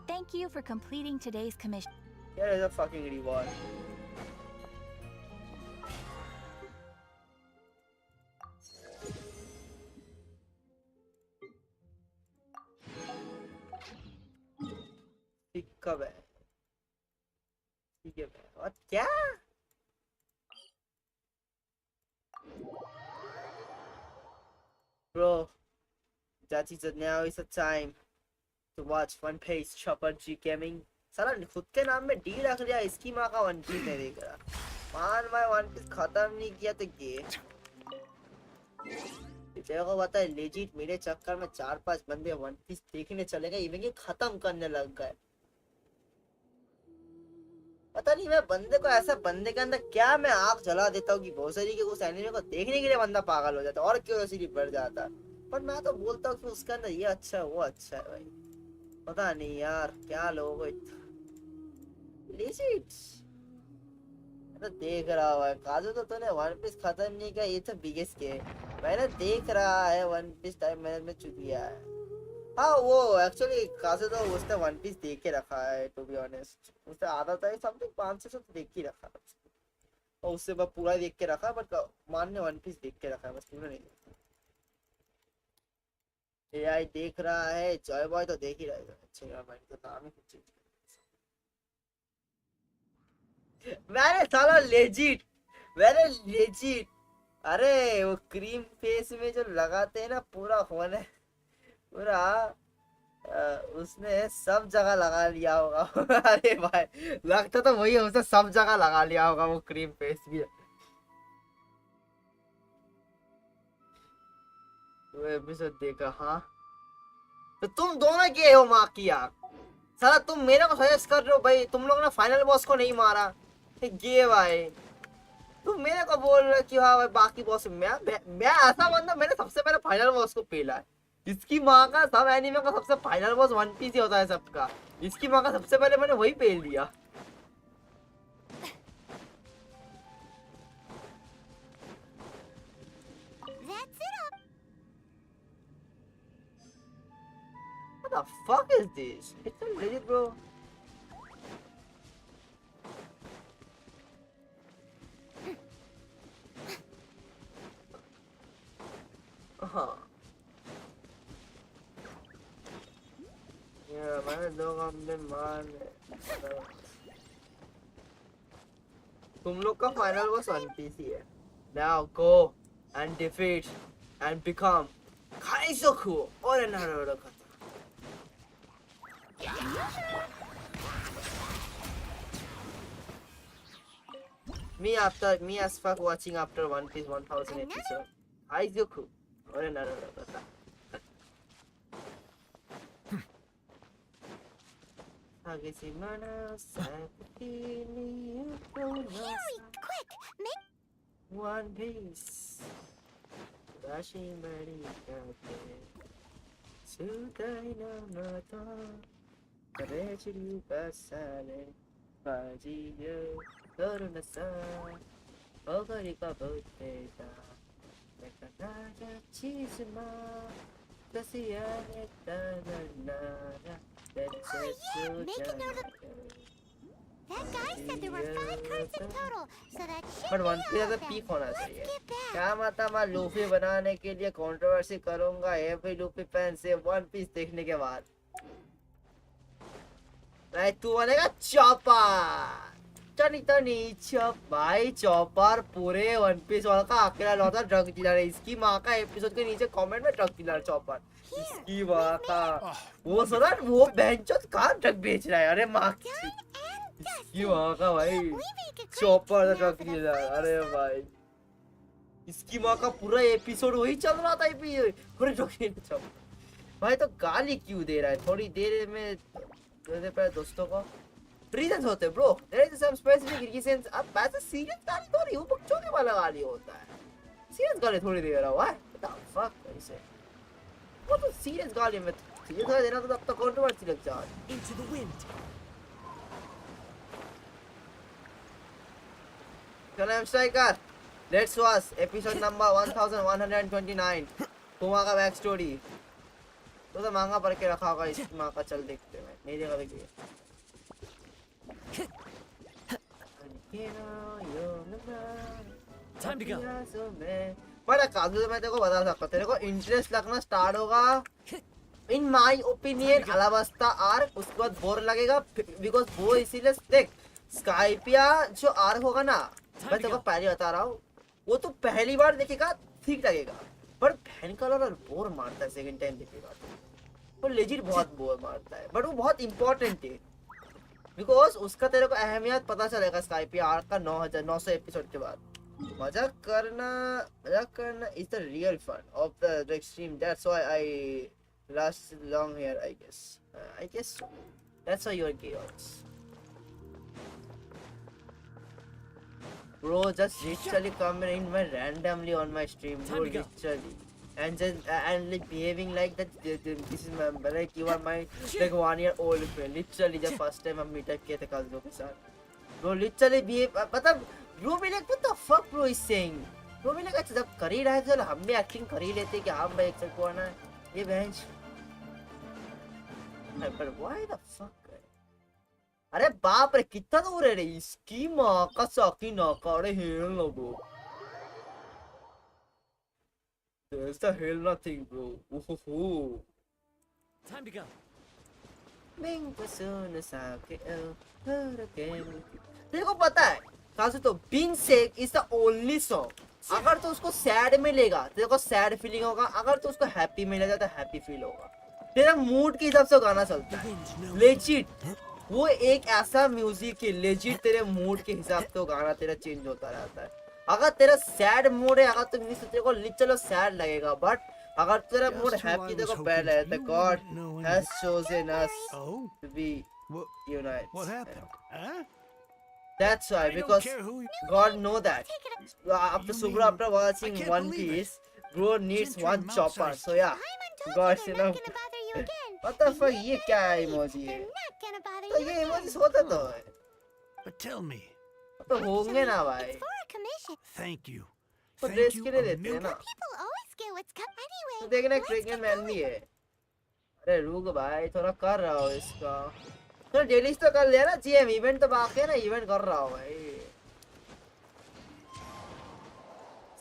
Speaker 11: Thank you for completing today's commission.
Speaker 1: Here is a fucking reward. ठीक कब है? ठीक है और क्या? Bro, that is now is a time to watch One Piece Chopper G Gaming. साला खुद के नाम में डी रख लिया इसकी माँ का वन पीस नहीं देख रहा मान भाई वन पीस खत्म नहीं किया तो ये तेरे को पता है लेजिट मेरे चक्कर में 4-5 बंदे वन पीस देखने चले गए इवन ये खत्म करने लग गए पता नहीं मैं बंदे को ऐसा बंदे के अंदर क्या मैं आग जला देता हूँ कि बहुत सारी के उस एनिमे को देखने के लिए बंदा पागल हो जाता और क्यूरियोसिटी बढ़ जाता पर मैं तो बोलता हूँ कि उसके अंदर ये अच्छा है वो अच्छा है भाई पता नहीं यार क्या लोग लेजिट तो देख रहा हुआ है काजू तो तूने वन पीस खत्म नहीं किया ये तो बिगेस्ट के मैंने देख रहा है वन पीस टाइम मैंने चुक गया है हाँ वो एक्चुअली काजू तो उसने वन पीस देख के रखा है टू बी ऑनेस्ट उसने आधा था समथिंग 500 तो देख के रखा और उससे बस पूरा देख के रखा बट मान ने वन पीस देख के रखा है बस पूरा नहीं देखा एआई देख रहा है जॉय बॉय तो देख ही रहा है अच्छा यार मैंने तो नाम ही कुछ मैंने साला लेजिट अरे वो क्रीम फेस में जो लगाते हैं ना पूरा होने पूरा उसने सब जगह लगा लिया होगा अरे भाई लगता तो वही है उसने सब जगह लगा लिया होगा वो क्रीम फेस भी वो एपिसोड देखा हाँ तो तुम दोनों गए हो माँ की आग साला तुम मेरे को सजेस्ट कर रहे हो भाई तुम लोग ने फाइनल बॉस को नहीं मारा गे भाई तुम मेरे को बोल रहे हो कि हाँ भाई बाकी बॉस मैं ऐसा बंदा मैंने सबसे पहले फाइनल बॉस को पेला है इसकी माँ का सब एनिमे का सबसे फाइनल बॉस वन पीस ही होता है सबका इसकी माँ का सबसे पहले मैंने वही पेल दिया What the fuck is this? It's so legit, bro. Yeah, मैंने दो हमने मान तुम लोग का फाइनल बॉस वन पीस ही है Now go and defeat and become Kaizoku or another Me as fuck watching after One Piece 1000 episode. Aizoku or another.
Speaker 2: Harry, quick! Make
Speaker 1: One Piece.
Speaker 2: That guy said there were 5 cards in total, so that should
Speaker 1: पर
Speaker 2: be
Speaker 1: one piece
Speaker 2: all
Speaker 1: तो
Speaker 2: of them.
Speaker 1: Peak होना चाहिए
Speaker 2: Let's get back.
Speaker 1: क्या मतलब मैं Luffy बनाने के लिए कंट्रोवर्सी करूंगा एवरी लूफी फैन से वन पीस देखने के बाद नहीं तू बनेगा चॉपर टनी चॉप भाई चॉपर पूरे वन पीस वाला का अकेला लौटा ड्रग डीलर है इसकी माँ का एपिसोड के नीचे कमेंट में ड्रग डीलर चॉपर इसकी माँ का वो सुना वो बेंचों कहाँ ड्रग बेच रहा है अरे माँ की इसकी माँ का भाई चॉपर ड्रग डीलर अरे भाई इसकी माँ का पूरा एपिसोड वही चल रहा था पूरे ड्रग डीलर चॉपर भाई तो गाली क्यों दे रहा है थोड़ी देर में मेरे पे दोस्तों को reasons होते हैं bro. There is some specific reasons. अब ऐसा serious गाली थोड़ी वो बकचोदे वाला गाली होता है. Serious गाली थोड़ी दे रहा है. What the fuck ऐसे? वो तो serious गाली में serious गाली देना तो अब तक controversy लग जाए.
Speaker 18: Into the wind.
Speaker 1: Chalo striker. Let's watch episode number 1129. कुमा का बैक स्टोरी. तो मांगा पढ़ के रखा होगा इस माँ का चल देखते हैं. नहीं देखा देखिए.
Speaker 18: Time to go.
Speaker 1: बड़ा काजू तो मैं तेरे को बता सकता हूँ. तेरे को इंटरेस्ट लगना स्टार्ट होगा. In my opinion, अलाबास्ता आर्क उसके बाद बोर लगेगा because वो इसीलिए देख स्काइपिया जो आर्क होगा ना मैं तेरे को पहले बता रहा हूँ वो तो पहली बार देखेगा ठीक लगेगा पर फैन कलर और बोर मारता है सेकंड टाइम देखेगा वो लेजिट बहुत बोर मारता है बट वो बहुत इंपॉर्टेंट है बिकॉज उसका तेरे को अहमियत पता चलेगा स्काइपिया आर्क का 900 एपिसोड के बाद मजाक करना is the real fun of the extreme that's why I lasted long here I guess that's why you're chaos bro just literally come in randomly on my stream bro literally and just and like behaving like that this is my like you are my like 1 year old friend literally the first time हम meet up किए थे काजू के साथ bro literally behave मतलब bro be like what the fuck bro is saying bro be like अच्छा जब कर ही रहे थे तो हम भी एक्टिंग कर ही लेते कि हम भाई एक्सेप्ट करना है ये बेंच पर why the fuck अरे बाप रे कितना दूर है रे इसकी माँ का साकी नाका अरे hell no bro there's the hell nothing bro
Speaker 18: Time to go.
Speaker 1: तेरे को पता है खास तो Binks sake is the only song अगर तो उसको सैड में लेगा तेरे को सैड फीलिंग होगा अगर तो उसको हैप्पी में लेगा तो हैप्पी फील होगा तेरा मूड के हिसाब से गाना चलता है लेजिट वो एक ऐसा म्यूजिक है लेजिट तेरे मूड के हिसाब से गाना तेरा चेंज होता रहता है अगर तेरा सैड मूड है अगर तो तेरे को लिटरली सैड लगेगा बट अगर तेरा मूड हैप्पी तेरे को बैड लगेगा God has chosen us to be united
Speaker 3: What happened? Huh?
Speaker 1: That's why, because God know that. After Subro, after watching One Piece, bro needs one chopper. So yeah, God, you know. What the fuck? ये क्या emoji है? तो ये emojis होता तो है.
Speaker 19: But tell me.
Speaker 1: तो होंगे ना भाई.
Speaker 19: Thank you.
Speaker 1: तो ड्रेस के लिए देते हैं ना. तो देखना एक प्रेग्नेंट मैन भी है. अरे रुक भाई थोड़ा कर रहा हूँ इसका. तो डेली तो कर लिया ना जीएम इवेंट तो बाकी है ना इवेंट कर रहा हूँ भाई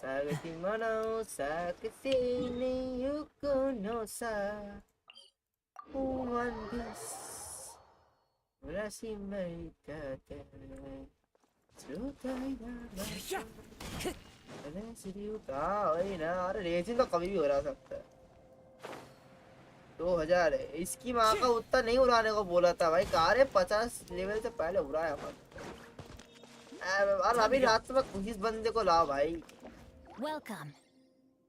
Speaker 1: सागती मनो सागती नहीं युको नो सा one piece राशि में कहते हैं चुताई ना अरे सीरियो का वही ना अरे रेजिंग तो कभी भी हो रहा सकता है 2000 है इसकी माँ का उतना नहीं उड़ाने को बोला था भाई कार है 50 लेवल से पहले उड़ाया और अभी रात में इस बंदे को लाओ भाई
Speaker 11: Welcome.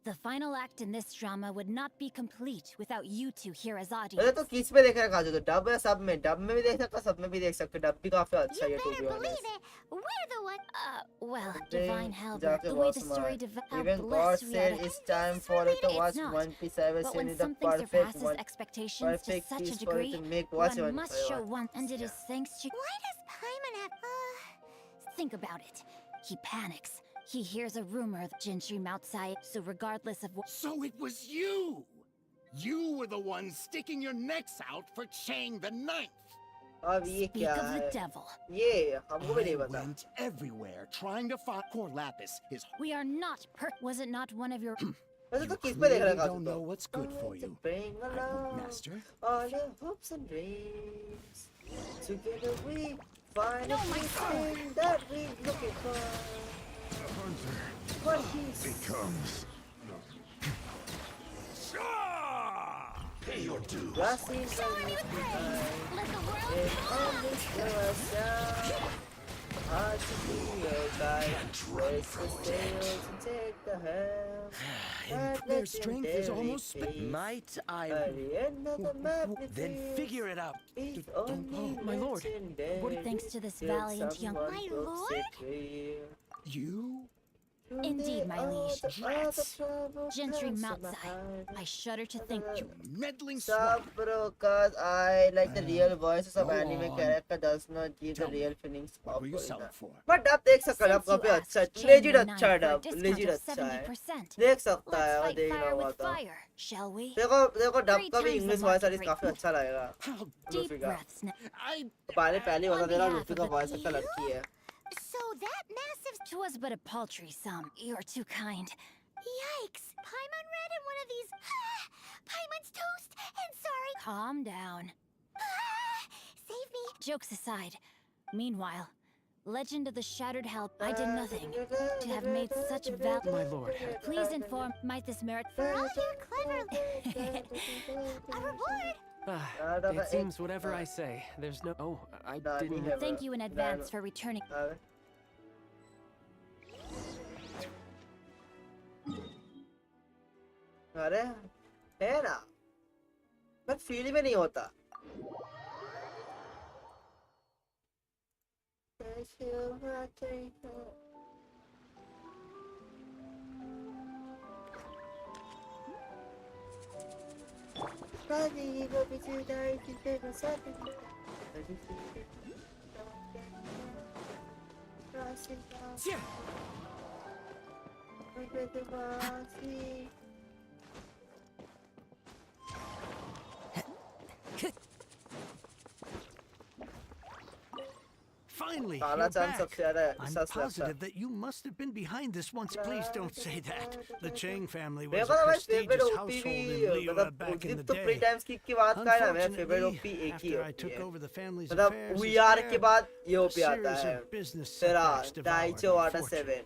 Speaker 11: The final act in this drama would not be complete without you two here as
Speaker 1: अरे
Speaker 11: audience.
Speaker 1: तो किस पे देख रहा है काजू तो डब है सब में भी देख सकता सब में भी देख सकते डब भी काफी अच्छा है to be honest
Speaker 2: We're the one.
Speaker 11: Well, divine help.
Speaker 1: जाके
Speaker 11: The way
Speaker 1: watch
Speaker 11: the story
Speaker 1: my
Speaker 11: developed.
Speaker 1: even God said it's time for it to watch One Piece ever
Speaker 11: But
Speaker 1: seen
Speaker 11: when
Speaker 1: is the
Speaker 11: something
Speaker 1: perfect
Speaker 11: surpasses
Speaker 1: one
Speaker 11: expectations to
Speaker 1: perfect
Speaker 11: such a
Speaker 1: piece for it
Speaker 11: degree,
Speaker 1: to make watch
Speaker 11: one must show one, and it is thanks to.
Speaker 2: Why does Paimon have?
Speaker 11: Think about it. He panics. He hears a rumor that Genshin outside, so regardless of what.
Speaker 19: So it was you! You were the one sticking your necks out for Chang the Ninth!
Speaker 1: अब ये
Speaker 11: Speak
Speaker 1: क्या
Speaker 11: of the
Speaker 1: है
Speaker 11: devil.
Speaker 1: ये हमको भी नहीं
Speaker 19: I
Speaker 1: पता
Speaker 19: went everywhere trying to find Core Lapis. His
Speaker 11: We are not Was it not one of your.
Speaker 1: वैसे तो किस पे देख रहा है
Speaker 19: don't
Speaker 1: काजू
Speaker 19: know what's good for you.
Speaker 1: bring along
Speaker 19: Master.
Speaker 1: all your hopes and dreams together we find everything that we're looking for One Piece
Speaker 19: Becomes. Pay your dues.
Speaker 1: Blessings on this behind. It only shows us
Speaker 16: Their strength is almost might I then figure it out.
Speaker 15: My lord, thanks to this valiant young...
Speaker 2: My lord?
Speaker 16: You?
Speaker 15: Indeed, my liege. Gentry Moutsai. I shudder to think...
Speaker 16: You meddling
Speaker 1: Subro, cause I like the real voices of anime character does not give the real feelings of but dub देख सकता है आपका भी अच्छा legit अच्छा है dub legit अच्छा है देख सकता है और देखना होगा तो देखो dub का भी English voice artist काफी अच्छा लगेगा लूफी का पहली बता दे रहा लूफी का voice actor लड़की है
Speaker 2: So that massive...
Speaker 11: 'Twas but a paltry sum. You're too kind.
Speaker 2: Yikes! Paimon read in one of these... Paimon's toast! And sorry...
Speaker 11: Calm down.
Speaker 2: Save me!
Speaker 11: Jokes aside. Meanwhile, Legend of the Shattered Help, I did nothing to have made such val...
Speaker 18: My lord.
Speaker 11: Please inform, might this merit...
Speaker 2: For all your clever... A reward!
Speaker 18: It seems whatever I say, there's no... Oh, I didn't...
Speaker 11: Thank you in advance for returning...
Speaker 1: अरे है ना मैं feel में नहीं होता
Speaker 16: Finally,
Speaker 1: Kala
Speaker 16: you're
Speaker 1: Chan
Speaker 16: back.
Speaker 1: सबसे ज़्यादा
Speaker 16: I'm
Speaker 1: सस लगता
Speaker 16: positive that you must have been behind this once. Please don't say that. The Chang family was
Speaker 1: मेरे
Speaker 16: a
Speaker 1: को ना भाई फेवरेट
Speaker 16: prestigious
Speaker 1: ओपी
Speaker 16: household
Speaker 1: भी
Speaker 16: in Liyue
Speaker 1: मतलब
Speaker 16: back in the
Speaker 1: तो प्री
Speaker 16: day.
Speaker 1: टाइम्स की बात का है ना मेरा फेवरेट
Speaker 16: Unfortunately,
Speaker 1: ओपी एक ही
Speaker 16: after I
Speaker 1: होती
Speaker 16: took
Speaker 1: है
Speaker 16: over the family's
Speaker 1: मतलब
Speaker 16: affairs,
Speaker 1: वीआर
Speaker 16: as
Speaker 1: के
Speaker 16: heir,
Speaker 1: बाद ये
Speaker 16: a
Speaker 1: ओपी आता
Speaker 16: series
Speaker 1: है
Speaker 16: of business
Speaker 1: तेरा
Speaker 16: setbacks devoured
Speaker 1: डाइचो
Speaker 16: my
Speaker 1: water
Speaker 16: fortune.
Speaker 1: 7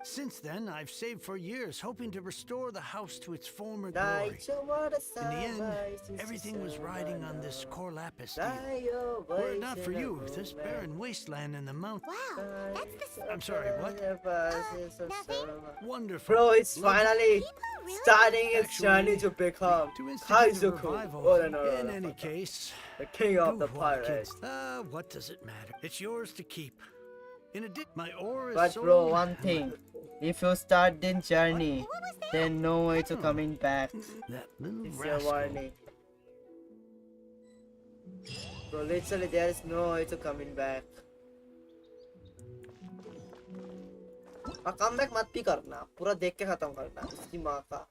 Speaker 16: Since then, I've saved for years, hoping to restore the house to its former glory. In the end, everything was riding on this core lapis deal. Were it not for you, this barren wasteland in the mountains...
Speaker 2: Wow, that's the...
Speaker 16: I'm sorry, what?
Speaker 2: Nothing?
Speaker 16: Wonderful.
Speaker 1: Bro, it's finally starting its journey to become Kaizoku. Oh, no.
Speaker 16: In any case,
Speaker 1: the king of the
Speaker 16: do what,
Speaker 1: pirates.
Speaker 16: kids. What does it matter? It's yours to keep. In addition, my ore is
Speaker 1: But
Speaker 16: sold.
Speaker 1: bro, one thing. If you start this journey, then no way to coming back.
Speaker 16: That little
Speaker 1: It's your
Speaker 16: rascal.
Speaker 1: warning. Bro, literally there is no way to coming back. Come back मत भी करना पूरा देख के खत्म करना उसकी माँ का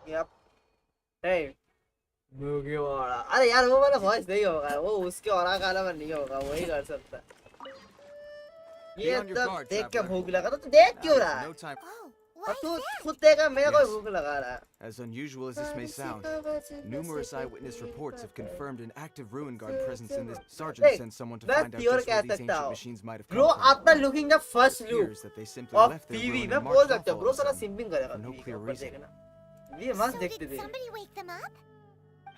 Speaker 1: Yep. Hey. मुर्गी वाला अरे यार वो वाला वॉइस नहीं होगा वो उसके और गाना में नहीं होगा वही कर सकता ये तब देख के भूख लगा तो देख क्यों रहा है और तू खुद देखा मेरे को भूख लगा रहा है
Speaker 22: As unusual as this may sound, numerous eyewitness reports have confirmed an active ruin guard presence in this. Sergeant sent someone to find out just where these ancient machines might have come
Speaker 1: Bro,
Speaker 22: from.
Speaker 1: after looking the first look
Speaker 22: Appears that they simply
Speaker 1: of
Speaker 22: left their
Speaker 1: PV,
Speaker 22: ruin
Speaker 1: मैं
Speaker 22: and
Speaker 1: बोल
Speaker 22: marched
Speaker 1: सकता
Speaker 22: off
Speaker 1: हूँ bro
Speaker 22: all of a
Speaker 1: साला
Speaker 22: sudden,
Speaker 1: simping करेगा
Speaker 22: for no clear
Speaker 1: ऊपर
Speaker 22: reason.
Speaker 1: देखना ये मस्त देखते थे
Speaker 2: Somebody wake them up?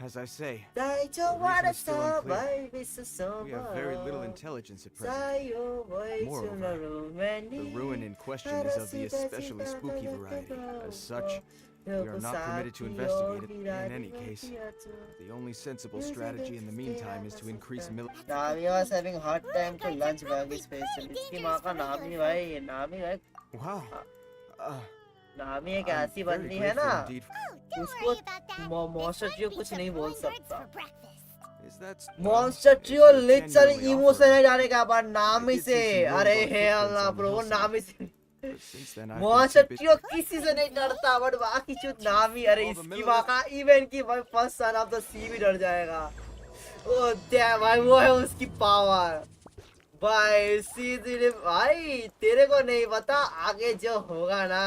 Speaker 22: As I say,
Speaker 1: Daicho
Speaker 22: the reason
Speaker 1: water
Speaker 22: is still unclear.
Speaker 1: star
Speaker 22: We have very little intelligence at present. Moreover, the ruin in question is of the especially spooky variety. As such, we are not permitted to investigate it. In any case, the only sensible strategy in the meantime is to increase military.
Speaker 1: Nami was having hard time to lunch bag his face. इसकी माँ का नाम ही भाई नामी है
Speaker 22: Wow.
Speaker 1: नामी एक ऐसी बंदी है ना उसको मॉन्स्टर ट्रियो कुछ नहीं बोल सकता मॉन्स्टर ट्रियो लिटरली इमोशन है जाने का बाद नामी से अरे हे अल्लाह ब्रो वो नामी से मॉन्स्टर ट्रियो किसी से नहीं डरता बट बाकी जो नामी अरे इसकी माँ का इवेंट की भाई फर्स्ट सन ऑफ द सी भी डर जाएगा ओ डैम भाई वो है उसकी पावर भाई सीधे भाई तेरे को नहीं पता आगे जो होगा ना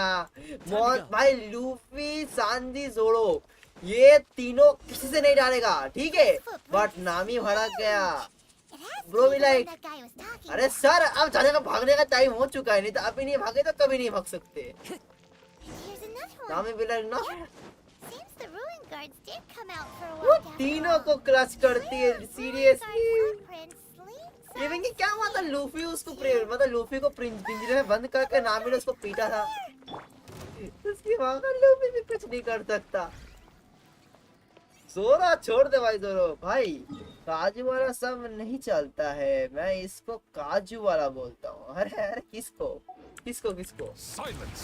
Speaker 1: भाई लूफी सांजी जोड़ो ये तीनों किसी से नहीं डालेगा ठीक है बट नामी भड़क गया ब्रो भी लाइक अरे सर अब जाने का भागने का टाइम हो चुका है नहीं तो अभी नहीं भागे तो कभी नहीं भाग सकते नामी भी like no.
Speaker 2: Seems the ruin guards did come out for a
Speaker 1: वो
Speaker 2: walk.
Speaker 1: तीनों को क्रश करती है seriously.
Speaker 2: Footprints lead
Speaker 1: ये भी क्या मतलब लूफी उसको मतलब लूफी को पिंजरे में बंद करके नामी ने उसको पीटा था. उसकी माँ का लूफी भी कुछ नहीं कर सकता. जोरा छोड़ दे भाई जोरो भाई काजू वाला सब नहीं चलता है मैं इसको काजू वाला बोलता हूँ अरे अरे किसको किसको किसको
Speaker 3: Silence.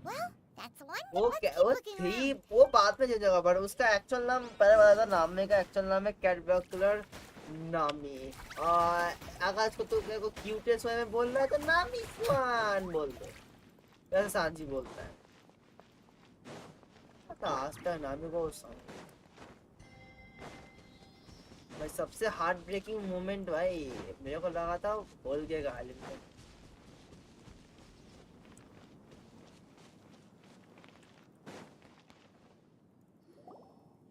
Speaker 2: Well, that's one.
Speaker 1: वो थी वो बाद में चेंज होगा बट उसका एक्चुअल नाम पहले बताया था नामी का एक्चुअल नाम है कैटबैकुलर नामी और अगर इसको तो मेरे को क्यूटेस्ट वे में बोल रहा है तो नामी स्वान बोल दो वैसे सांजी बोलता है पता आस्ता है नामी को भाई सबसे हार्ट ब्रेकिंग मोमेंट भाई मेरे को लगा था बोल के गाली में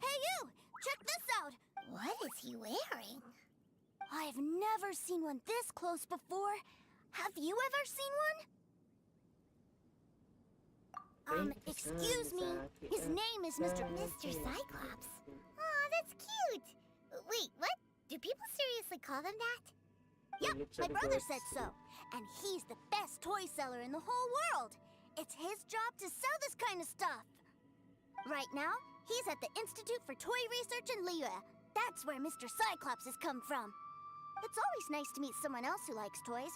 Speaker 2: Hey you! Check this out! What is he wearing? I've never seen one this close before. Have you ever seen one? Excuse me. His name is Mr. Cyclops. Aw, that's cute. Wait, what? Do people seriously call them that? Yep, my brother said so. And he's the best toy seller in the whole world. It's his job to sell this kind of stuff. Right now, he's at the Institute for Toy Research in Liyue. That's where Mr. Cyclops has come from. It's always nice to meet someone else who likes toys.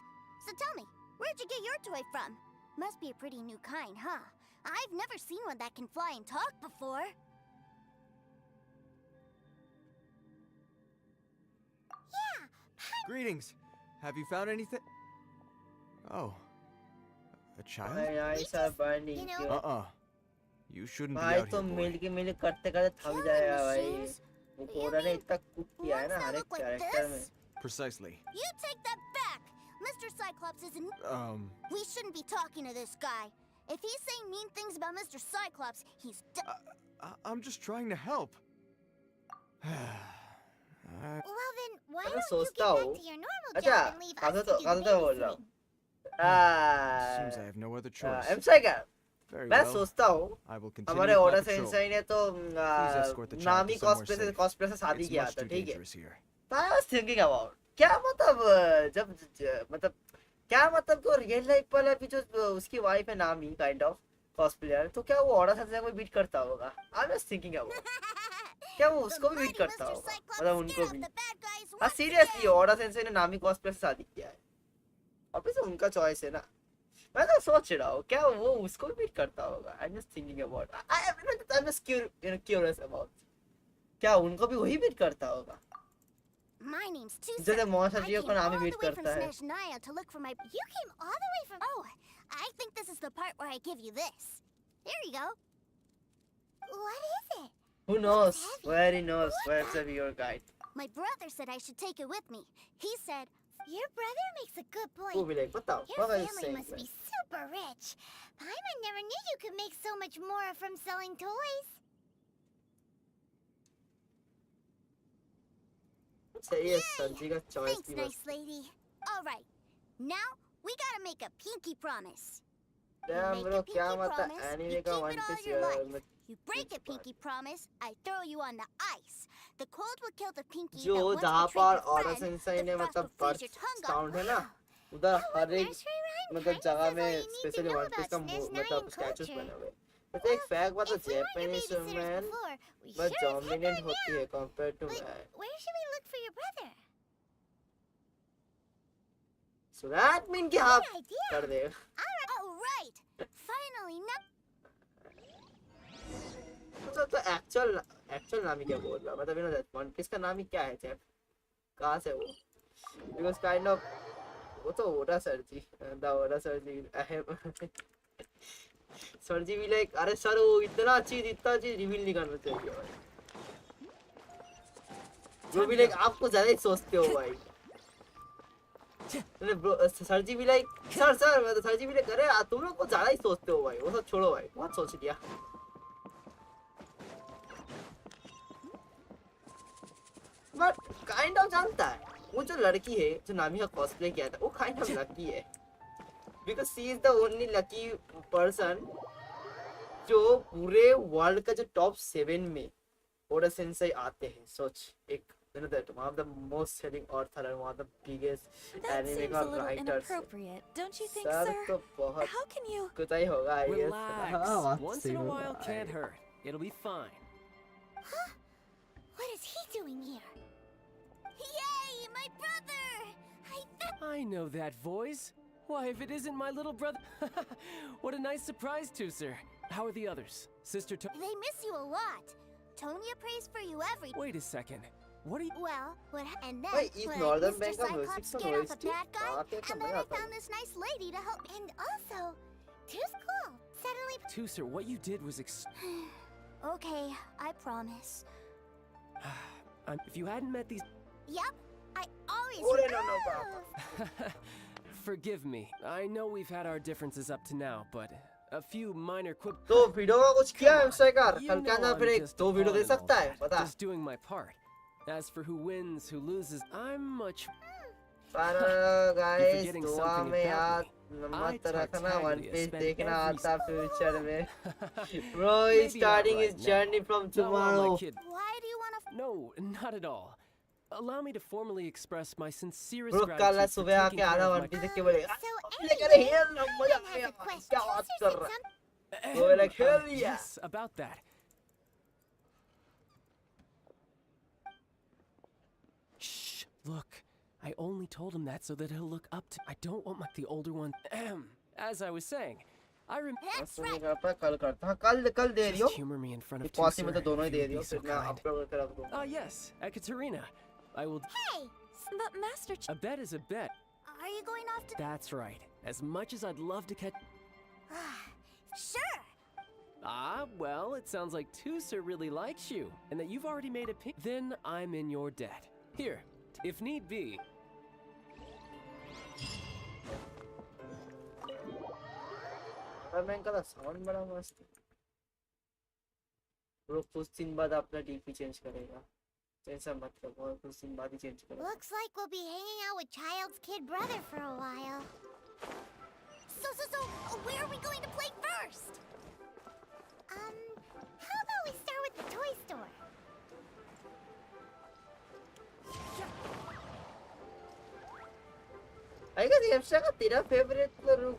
Speaker 2: So tell me, where'd you get your toy from? Must be a pretty new kind, huh? I've never seen one that can fly and talk before. Yeah!
Speaker 22: Greetings. Have you found anything? Oh. A child? You shouldn't be
Speaker 1: भाई
Speaker 22: out
Speaker 1: तो
Speaker 22: here, boy.
Speaker 1: मिल करते करते थक जाएगा भाई वो कोड़ा ने इतना कुक किया है ना हर एक कैरेक्टर में
Speaker 22: Precisely.
Speaker 2: You take that back! Mr. Cyclops isn't... We shouldn't be talking to this guy. If he's saying mean things about Mr. Cyclops, he's...
Speaker 22: I'm just trying to help.
Speaker 2: Well then, why
Speaker 1: मैं
Speaker 2: don't you
Speaker 1: सोचता
Speaker 2: get
Speaker 1: हूँ
Speaker 2: back to your normal
Speaker 1: अच्छा
Speaker 2: job and leave us to do
Speaker 1: तो बोल रहा हूँ
Speaker 22: Seems I have no other choice. Very
Speaker 1: मैं
Speaker 22: well.
Speaker 1: सोचता हूँ
Speaker 22: I will continue
Speaker 1: हमारे
Speaker 22: with my
Speaker 1: order
Speaker 22: patrol.
Speaker 1: Sensei ने तो
Speaker 22: Please escort the child
Speaker 1: नामी
Speaker 22: to somewhere
Speaker 1: कॉस्प्ले
Speaker 22: safe.
Speaker 1: से शादी
Speaker 22: It's
Speaker 1: किया
Speaker 22: much
Speaker 1: था
Speaker 22: too
Speaker 1: ठीक है
Speaker 22: dangerous here.
Speaker 1: तो I was thinking about क्या मतलब जब मतलब क्या मतलब को रियल लाइफ वाला भी जो उसकी वाइफ है नामी काइंड ऑफ कॉस्प्लेयर तो क्या वो ऑर्डर सेंसाई को बीट करता होगा I was thinking about क्या वो उसको भी बीट करता होगा मतलब उनको भी हाँ सीरियसली ऑर्डर सेंसाई ने नामी कॉस्प्ले से शादी किया है ऑब्वियसली उनका चॉइस है ना मैं तो सोच रहा हूँ क्या वो उसको भी बीट करता होगा I'm just thinking about I'm just curious about क्या उनको भी वही बीट करता होगा
Speaker 2: My name's Tusa.
Speaker 1: जैसे
Speaker 2: I
Speaker 1: मोहसियों
Speaker 2: came
Speaker 1: का नाम
Speaker 2: all
Speaker 1: ही
Speaker 2: the
Speaker 1: बीट
Speaker 2: way from
Speaker 1: करता है
Speaker 2: Snezhnaya to look for my... You came all the way from... Oh, I think this is the part where I give you this. There you go. What is it?
Speaker 1: Who knows where he knows where's the your guide
Speaker 2: My brother said I should take it with me. He said, your brother makes a good point.
Speaker 1: वो भी like बताओ
Speaker 2: Your
Speaker 1: what are you
Speaker 2: family
Speaker 1: saying
Speaker 2: must be super rich. Paimon never knew you could make so much more from selling toys.
Speaker 1: चाहिए संजी का choice
Speaker 2: Thanks,
Speaker 1: की
Speaker 2: nice lady. All right. Now, we gotta make a pinky promise.
Speaker 1: Damn bro क्या मतलब anime का One Piece
Speaker 2: You break a pinky promise, I throw you on the ice. The cold will kill the pinky
Speaker 1: जो
Speaker 2: that wants
Speaker 1: जहाँ
Speaker 2: to trick
Speaker 1: पर
Speaker 2: your
Speaker 1: order
Speaker 2: friend.
Speaker 1: Sensei ने
Speaker 2: The frost
Speaker 1: मतलब
Speaker 2: will freeze your
Speaker 1: first
Speaker 2: tongue off.
Speaker 1: Sound है ना उधर हर एक मतलब जगह में स्पेशली वन पीस का मतलब स्टैचूज बने हुए तो एक फैक्ट बता जापानीज वुमेन बहुत डोमिनेंट होती है compare to man
Speaker 2: Where should we look for your brother?
Speaker 1: So that mean कि आप कर दे
Speaker 2: All right. Finally, now.
Speaker 1: तो एक्चुअल नाम ही क्या बोल रहा मतलब इन वन पीस का नाम ही क्या है चैट कहाँ से वो बिकॉज़ काइंड ऑफ वो तो ओडा सर्जी द ओडा सर्जी सर्जी भी लाइक अरे सर वो इतना चीज रिवील नहीं करना चाहिए भाई वो भी लाइक आपको ज्यादा ही सोचते हो भाई अरे ब्रो सरजी भी लाइक सर मैं तो सरजी भी लाइक अरे तुम लोग को ज्यादा ही सोचते हो भाई वो सब छोड़ो भाई बहुत सोच लिया but kind of जानता है वो जो लड़की है जो नामी का cosplay किया था वो kind of lucky है because she is the only lucky person जो पूरे world का जो top 7 में ओडा सेंसेई आते हैं सोच एक you know that one of the most selling author and one of the biggest anime writers
Speaker 5: don't you think, sir? How can you?
Speaker 1: कुछ ही होगा I guess.
Speaker 18: Relax. Once in a while can't hurt. It'll be fine.
Speaker 2: Huh? What is he doing here? Yay, my brother!
Speaker 18: I know that voice. Why, if it isn't my little brother. What a nice surprise, Tooser. How are the others? Sister
Speaker 2: They miss you a lot. Tonya prays for you every.
Speaker 18: Wait a second. What are you?
Speaker 2: Well, and then
Speaker 1: Wait, is Northern
Speaker 2: Mr.
Speaker 1: Bank of
Speaker 2: Cyclops
Speaker 1: Music
Speaker 2: scared off a bad guy,
Speaker 1: okay,
Speaker 2: and then I found this nice lady to help. And also, two's cool. Suddenly.
Speaker 18: Tooser, what you did was
Speaker 2: Okay, I promise.
Speaker 18: If you hadn't met these.
Speaker 2: Yep, I always.
Speaker 18: Forgive me. I know we've had our differences up to now, but a few minor quip.
Speaker 1: तो video का कुछ किया है साइकार कल के अंदर फिर एक दो वीडियो दे सकता है पता
Speaker 18: Just doing my part. As for who wins, who loses, I'm much.
Speaker 1: पर गाइस दुआ में याद मत रखना वन पीस देखना आता फ्यूचर में bro is starting his journey from tomorrow.
Speaker 2: Why do you want to?
Speaker 18: No, not at all. Allow me to formally express my sincerest
Speaker 1: Bro,
Speaker 18: gratitude
Speaker 1: कल सुबह
Speaker 18: for
Speaker 1: आके
Speaker 18: taking
Speaker 1: आधा
Speaker 18: care
Speaker 1: One
Speaker 18: of
Speaker 1: Piece
Speaker 18: my.
Speaker 1: देख के बोलेगा लेकिन hello ना मजा आया क्या बात कर रहा है वो like hell yeah.
Speaker 18: Yes, about that. Shh, look. I only told him that so that he'll look up to. I don't want the older one. As I was saying, I remember.
Speaker 2: That's right.
Speaker 1: कल करता हाँ कल दे रही हो
Speaker 18: Humor me in front of
Speaker 1: posse में तो
Speaker 18: Tooser,
Speaker 1: दोनों ही
Speaker 18: if
Speaker 1: they
Speaker 18: you'd
Speaker 1: रही हो
Speaker 18: be so
Speaker 1: फिर मैं
Speaker 18: kind.
Speaker 1: अपलोड कर रख दूँगा
Speaker 18: Ah, yes, Ekaterina. I will.
Speaker 2: Hey,
Speaker 5: But Master
Speaker 18: A bet is a bet.
Speaker 2: are you going off to?
Speaker 18: That's right. As much as I'd love to catch.
Speaker 2: Sure.
Speaker 18: Ah, well, it sounds like Tooser really likes you, and that you've already made a pick. Then I'm in your debt. Here, if need be.
Speaker 1: मैं इनका sound बड़ा मस्त है bro कुछ दिन बाद अपना DP change करेगा ऐसा मत करो और कुछ दिन बाद ही चेंज करेगा
Speaker 2: Looks like we'll be hanging out with Child's kid brother for a while. So, where are we going to play first? How about we start with the toy store?
Speaker 1: I guess Yamsha का तेरा favourite तो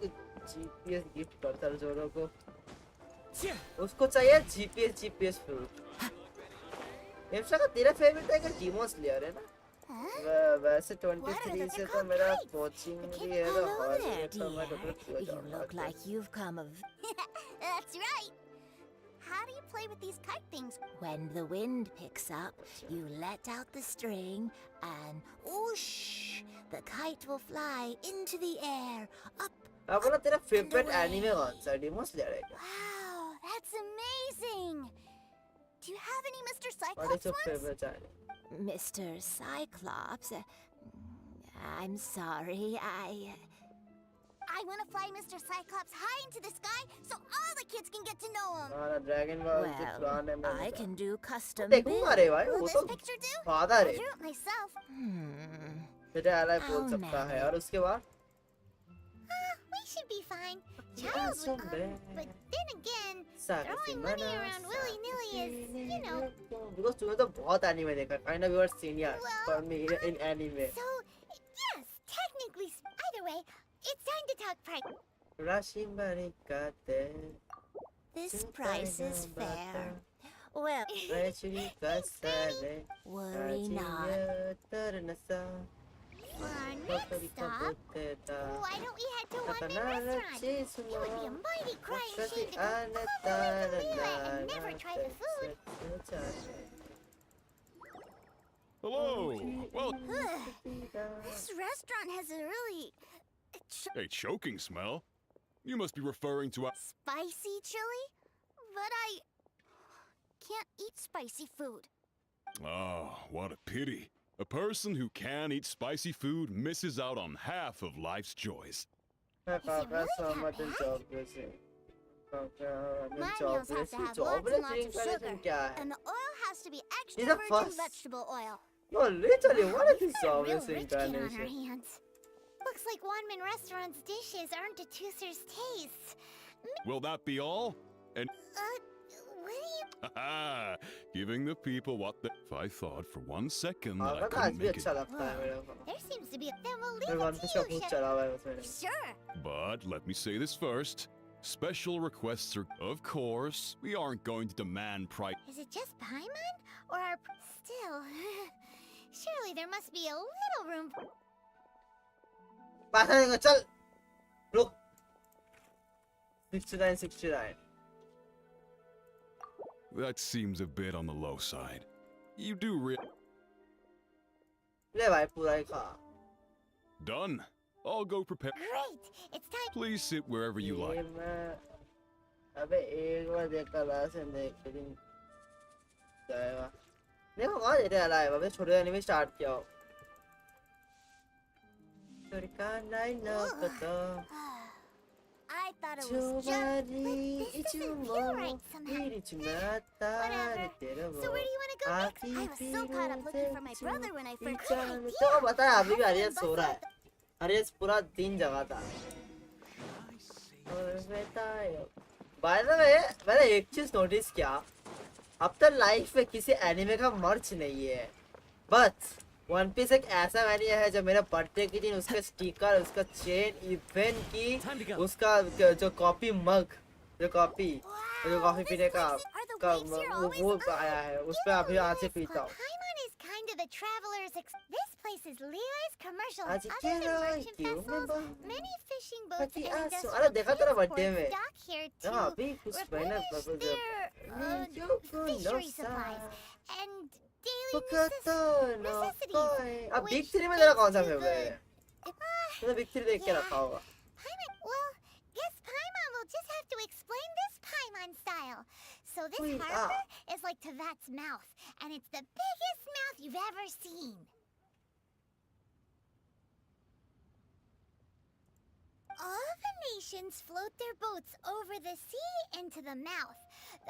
Speaker 1: GPS gift करता है जोरो को उसको चाहिए GPS fruit Yamsha का तेरा फेवरेट है कि डीमो स्लेयर है ना वैसे 23 से तो मेरा कोचिंग भी है तो
Speaker 11: Hello there, dear. You look like you've come of.
Speaker 2: That's right. How do you play with these kite things?
Speaker 11: When the wind picks up, you let out the string, and whoosh, the kite will fly into the air, up.
Speaker 1: अपना तेरा favourite anime कौन सा demo slayer है
Speaker 2: Wow, that's amazing. Do you have any Mr.
Speaker 1: What is
Speaker 2: Cyclops
Speaker 1: your
Speaker 2: ones?
Speaker 1: favorite anime
Speaker 11: Mr. Cyclops, I'm sorry,
Speaker 2: I want to fly Mr. Cyclops high into the sky so all the kids can get to know him.
Speaker 1: हमारा dragon ball के पुराने में
Speaker 11: I can do custom
Speaker 1: देखूंगा रे भाई
Speaker 2: Will
Speaker 1: वो
Speaker 2: this
Speaker 1: तो
Speaker 2: picture do?
Speaker 1: Father
Speaker 2: I
Speaker 1: है
Speaker 2: drew it myself.
Speaker 1: बेटा अलग बोल सकता है और उसके बाद
Speaker 2: We should be fine. Charles would, but then again, throwing money around willy-nilly is, you know.
Speaker 1: Because तूने तो बहुत एनीमे देखा kind of you are senior for me in anime
Speaker 2: So, yes, technically, either way, it's time to talk price.
Speaker 1: राशि बड़ी काटे
Speaker 11: This price is fair. Well,
Speaker 1: वैचुरी का सारे
Speaker 11: worry not.
Speaker 2: For our next stop, why don't we head to one main restaurant? It would be a mighty crying shame to go all the way to Lila and never try the food.
Speaker 3: Hello. Well,
Speaker 2: This restaurant has a really
Speaker 3: a choking smell. You must be referring to a.
Speaker 2: spicy chili, but I can't eat spicy food.
Speaker 3: Oh, what a pity. A person who can eat spicy food misses out on half of life's joys.
Speaker 1: मैं काका समझ job से
Speaker 2: My meals have to have lots and lots of sugar, and the oil has to be extra
Speaker 1: He's a
Speaker 2: virgin
Speaker 1: fuss.
Speaker 2: vegetable oil.
Speaker 1: No, literally, what is this
Speaker 2: Real
Speaker 1: obvious
Speaker 2: rich kid on our
Speaker 1: incarnation?
Speaker 2: hands. Looks like Wanman Restaurant's dishes aren't to Tooser's taste.
Speaker 3: Will that be all? And
Speaker 2: What do you...
Speaker 3: haha, giving the people what they... If I thought for 1 second
Speaker 1: हाँ,
Speaker 3: that I
Speaker 1: पता है, आज
Speaker 3: couldn't
Speaker 1: भी
Speaker 3: make it,
Speaker 1: अच्छा लगता है मेरे को।
Speaker 2: There seems to be a... Then we'll
Speaker 1: मेरे
Speaker 2: leave
Speaker 1: One
Speaker 2: it
Speaker 1: Piece
Speaker 2: to
Speaker 1: का
Speaker 2: you,
Speaker 1: भूत चला हुआ है उसमें।
Speaker 2: Sure.
Speaker 3: but let me say this first. Special requests are, of course, we aren't going to demand price.
Speaker 2: Is it just Paimon? Or are... Still... Surely there must be a little room for...
Speaker 1: पैसा देंगे चल रुक 69
Speaker 3: That seems a bit on the low side. You do
Speaker 1: ले भाई पूरा ही खा
Speaker 3: Done. I'll go prepare.
Speaker 2: Great! It's time...
Speaker 3: Please sit wherever you
Speaker 1: ये
Speaker 3: like.
Speaker 1: मैं अबे एक बार देखा लास्ट में देख फिर जाएगा देखो कौन देते हैं लाइव अबे छोटे एनिमे स्टार्ट किया हो
Speaker 2: I thought it was just... But this doesn't feel right somehow. Whatever. So where do you want to go next? I was so caught up looking for my brother when I first... Good idea!
Speaker 1: तो बता अभी भी aureus सो रहा है aureus पूरा दिन जगा था बाय द वे मैंने एक चीज नोटिस किया अब तक लाइफ में किसी एनिमे का मर्च नहीं है बट वन पीस एक ऐसा एनिमे है जो मेरे बर्थडे के दिन उसका स्टिकर उसका चेन इवेंट की उसका जो कॉफी मग जो कॉफी पीने का वो आया है उस पे अभी आज से पीता हूँ
Speaker 2: Kind of the traveler's This place is Leo's commercial.
Speaker 1: आज
Speaker 2: Other
Speaker 1: क्या
Speaker 2: than
Speaker 1: रहा
Speaker 2: merchant vessels, many fishing boats and
Speaker 1: अरे
Speaker 2: industrial
Speaker 1: देखा तेरा बर्थडे में
Speaker 2: dock here to
Speaker 1: हाँ अभी कुछ महीने
Speaker 2: fishery supplies and daily necessities.
Speaker 1: अब बिग थ्री में तेरा कौन सा फेवरेट है तो बिग थ्री देख के रखा होगा
Speaker 2: Well, guess Paimon will just have to explain this Paimon style. So this
Speaker 1: Wait,
Speaker 2: harbor is like Tavat's mouth, and it's the biggest mouth you've ever seen. All the nations float their boats over the sea into the mouth.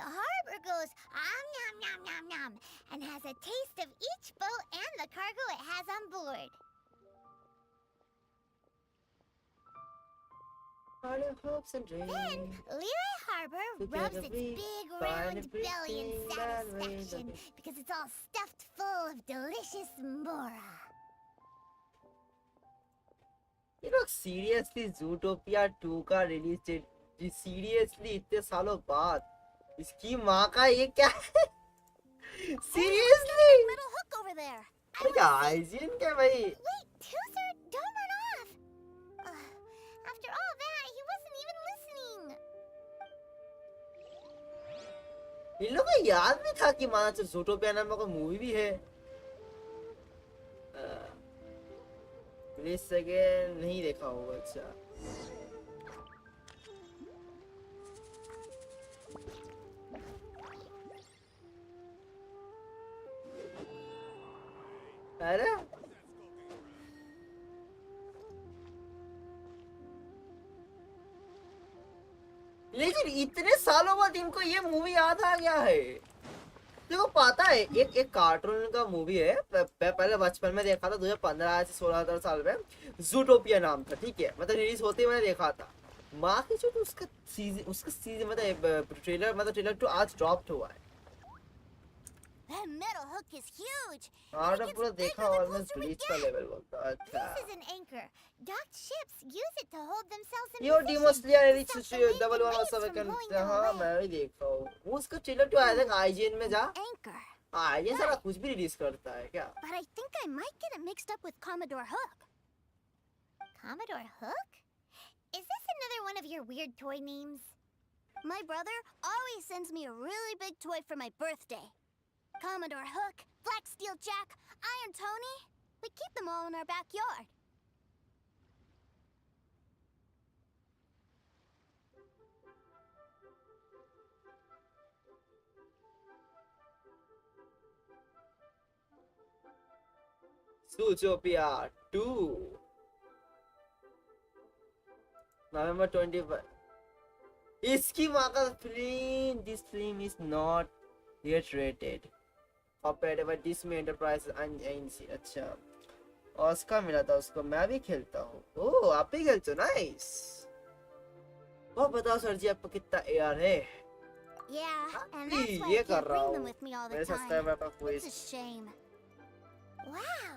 Speaker 2: The harbor goes nom nom nom nom and has a taste of each boat and the cargo it has on board. Then, Lire Harbor rubs its big round belly in satisfaction because it's all stuffed full of delicious mora.
Speaker 1: ये लोग seriously ज़ूटोपिया 2 का release date seriously इतने सालों बाद इसकी माँ का ये क्या है seriously
Speaker 2: Little hook over there.
Speaker 1: क्या हाइजीन क्या भाई
Speaker 2: Wait, Tooser, don't run off. After all that, he wasn't even listening.
Speaker 1: इन लोगों को याद भी था कि माना ज़ूटोपिया नाम का कोई मूवी भी है प्लीज सेकेंड नहीं देखा होगा अच्छा अरे लेकिन इतने सालों बाद इनको ये मूवी याद आ गया है देखो पता है एक कार्टून का मूवी है पहले बचपन में देखा था 2015 से 16 साल में ज़ूटोपिया नाम था ठीक है मतलब रिलीज होते ही मैंने देखा था माँ की जो उसका सीजन मतलब ट्रेलर 2 आज ड्रॉप हुआ है
Speaker 2: That metal hook is huge.
Speaker 1: हाँ तो पूरा देखा ऑलमोस्ट ब्लीच का लेवल बोलता अच्छा
Speaker 2: This is an anchor. Docked ships use it to hold themselves in
Speaker 1: your
Speaker 2: position.
Speaker 1: डिमोस्लिया रिच
Speaker 2: Stop the wind
Speaker 1: double
Speaker 2: and
Speaker 1: one
Speaker 2: waves
Speaker 1: सब
Speaker 2: from
Speaker 1: कर
Speaker 2: blowing them
Speaker 1: हाँ
Speaker 2: away.
Speaker 1: मैं भी देखा हूँ वो उसका ट्रेलर 2 आया था आईजीएन में जा
Speaker 2: Anchor.
Speaker 1: हाँ ये सारा कुछ भी रिलीज करता है क्या
Speaker 2: But I think I might get it mixed up with Commodore Hook. Commodore Hook? Is this another one of your weird toy names? My brother always sends me a really big toy for my birthday. Commodore Hook, Black Steel Jack, Iron Tony. We keep them all in our backyard.
Speaker 1: Zootopia 2 November 25 इसकी माँ का film this film is not yet rated operated by डिस्मे enterprise agency. अच्छा Oscar मिला था उसको। मैं भी खेलता हूँ। ओह आप भी खेलते हो, नाइस। वो बताओ सर जी आपको कितना एआर है?
Speaker 2: Yeah, and that's why I
Speaker 1: ये कर
Speaker 2: can't
Speaker 1: रहा
Speaker 2: bring
Speaker 1: हूँ
Speaker 2: them with me all the
Speaker 1: मेरे
Speaker 2: time.
Speaker 1: सब्सक्राइबर का कोई।
Speaker 2: It's a shame. Wow,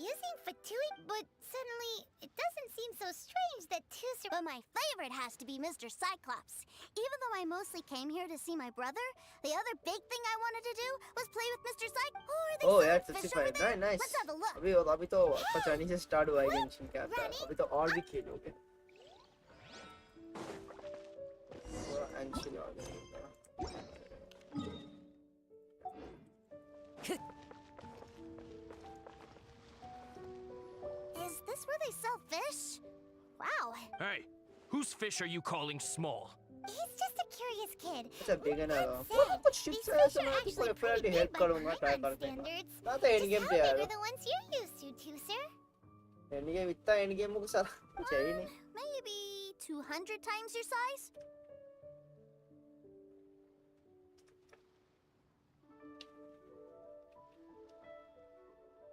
Speaker 2: using Fatui, but suddenly it doesn't seem so strange that Tuser. But my favorite has to be Mr. Cyclops. Even though I mostly came here to see my brother, the other big thing I wanted to do was play with Mr. Cyclops. Oh, are they
Speaker 1: oh
Speaker 2: selling
Speaker 1: यार
Speaker 2: fish
Speaker 1: 65
Speaker 2: over there?
Speaker 1: Nice.
Speaker 2: Let's have a look.
Speaker 1: अभी तो पचानी से start हुआ है Genshin का। अभी तो और भी खेलोगे। एंशिन आ गया।
Speaker 2: Is this where they sell fish? Wow.
Speaker 6: Hey, whose fish are you calling small?
Speaker 2: He's just a curious kid.
Speaker 1: अच्छा बिगिनर
Speaker 2: That
Speaker 1: हो।
Speaker 2: said,
Speaker 1: कुछ
Speaker 2: these
Speaker 1: शिफ्ट
Speaker 2: fish
Speaker 1: है
Speaker 2: are
Speaker 1: मैं
Speaker 2: actually
Speaker 1: तो
Speaker 2: pretty
Speaker 1: definitely
Speaker 2: big
Speaker 1: help
Speaker 2: by
Speaker 1: करूंगा try
Speaker 2: Paimon
Speaker 1: करने का।
Speaker 2: standards.
Speaker 1: ना तो एंड
Speaker 2: Just
Speaker 1: गेम
Speaker 2: how
Speaker 1: पे
Speaker 2: big
Speaker 1: यार।
Speaker 2: are the ones you're used to, sir?
Speaker 1: End game इतना एंड गेम को सारा कुछ है ही नहीं।
Speaker 2: Maybe 200 times your size?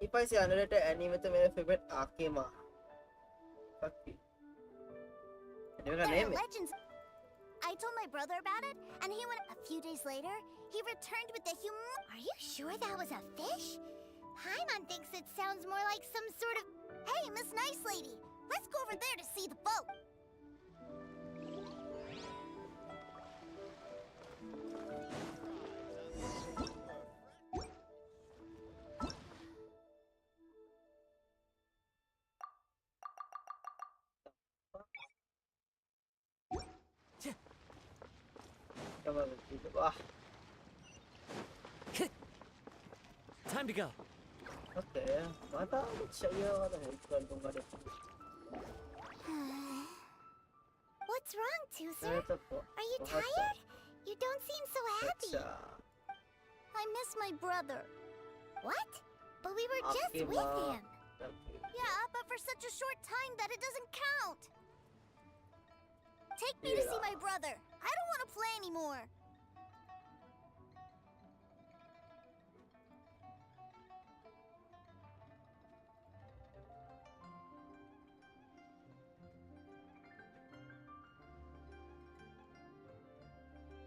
Speaker 1: If I say unrelated anime तो मेरा फेवरेट आकेमा। anime का
Speaker 2: There
Speaker 1: नेम
Speaker 2: are
Speaker 1: है।
Speaker 2: legends. I told my brother about it, and he went. A few days later, he returned with the Are you sure that was a fish? Paimon thinks it sounds more like some sort of. Hey, Miss Nice Lady, let's go over there to see the boat.
Speaker 1: वाह।
Speaker 6: Time to go.
Speaker 1: Okay माता कुछ चाहिए होगा तो help कर दूंगा।
Speaker 2: What's wrong, Tuser?
Speaker 1: मैं तो
Speaker 2: Are you tired? You don't seem so happy.
Speaker 1: अच्छा
Speaker 2: I miss my brother. What? But we were just
Speaker 1: आपकी
Speaker 2: with
Speaker 1: माँ
Speaker 2: him. Yeah, but for such a short time that it doesn't count. Take me to see my brother. I don't want to play anymore.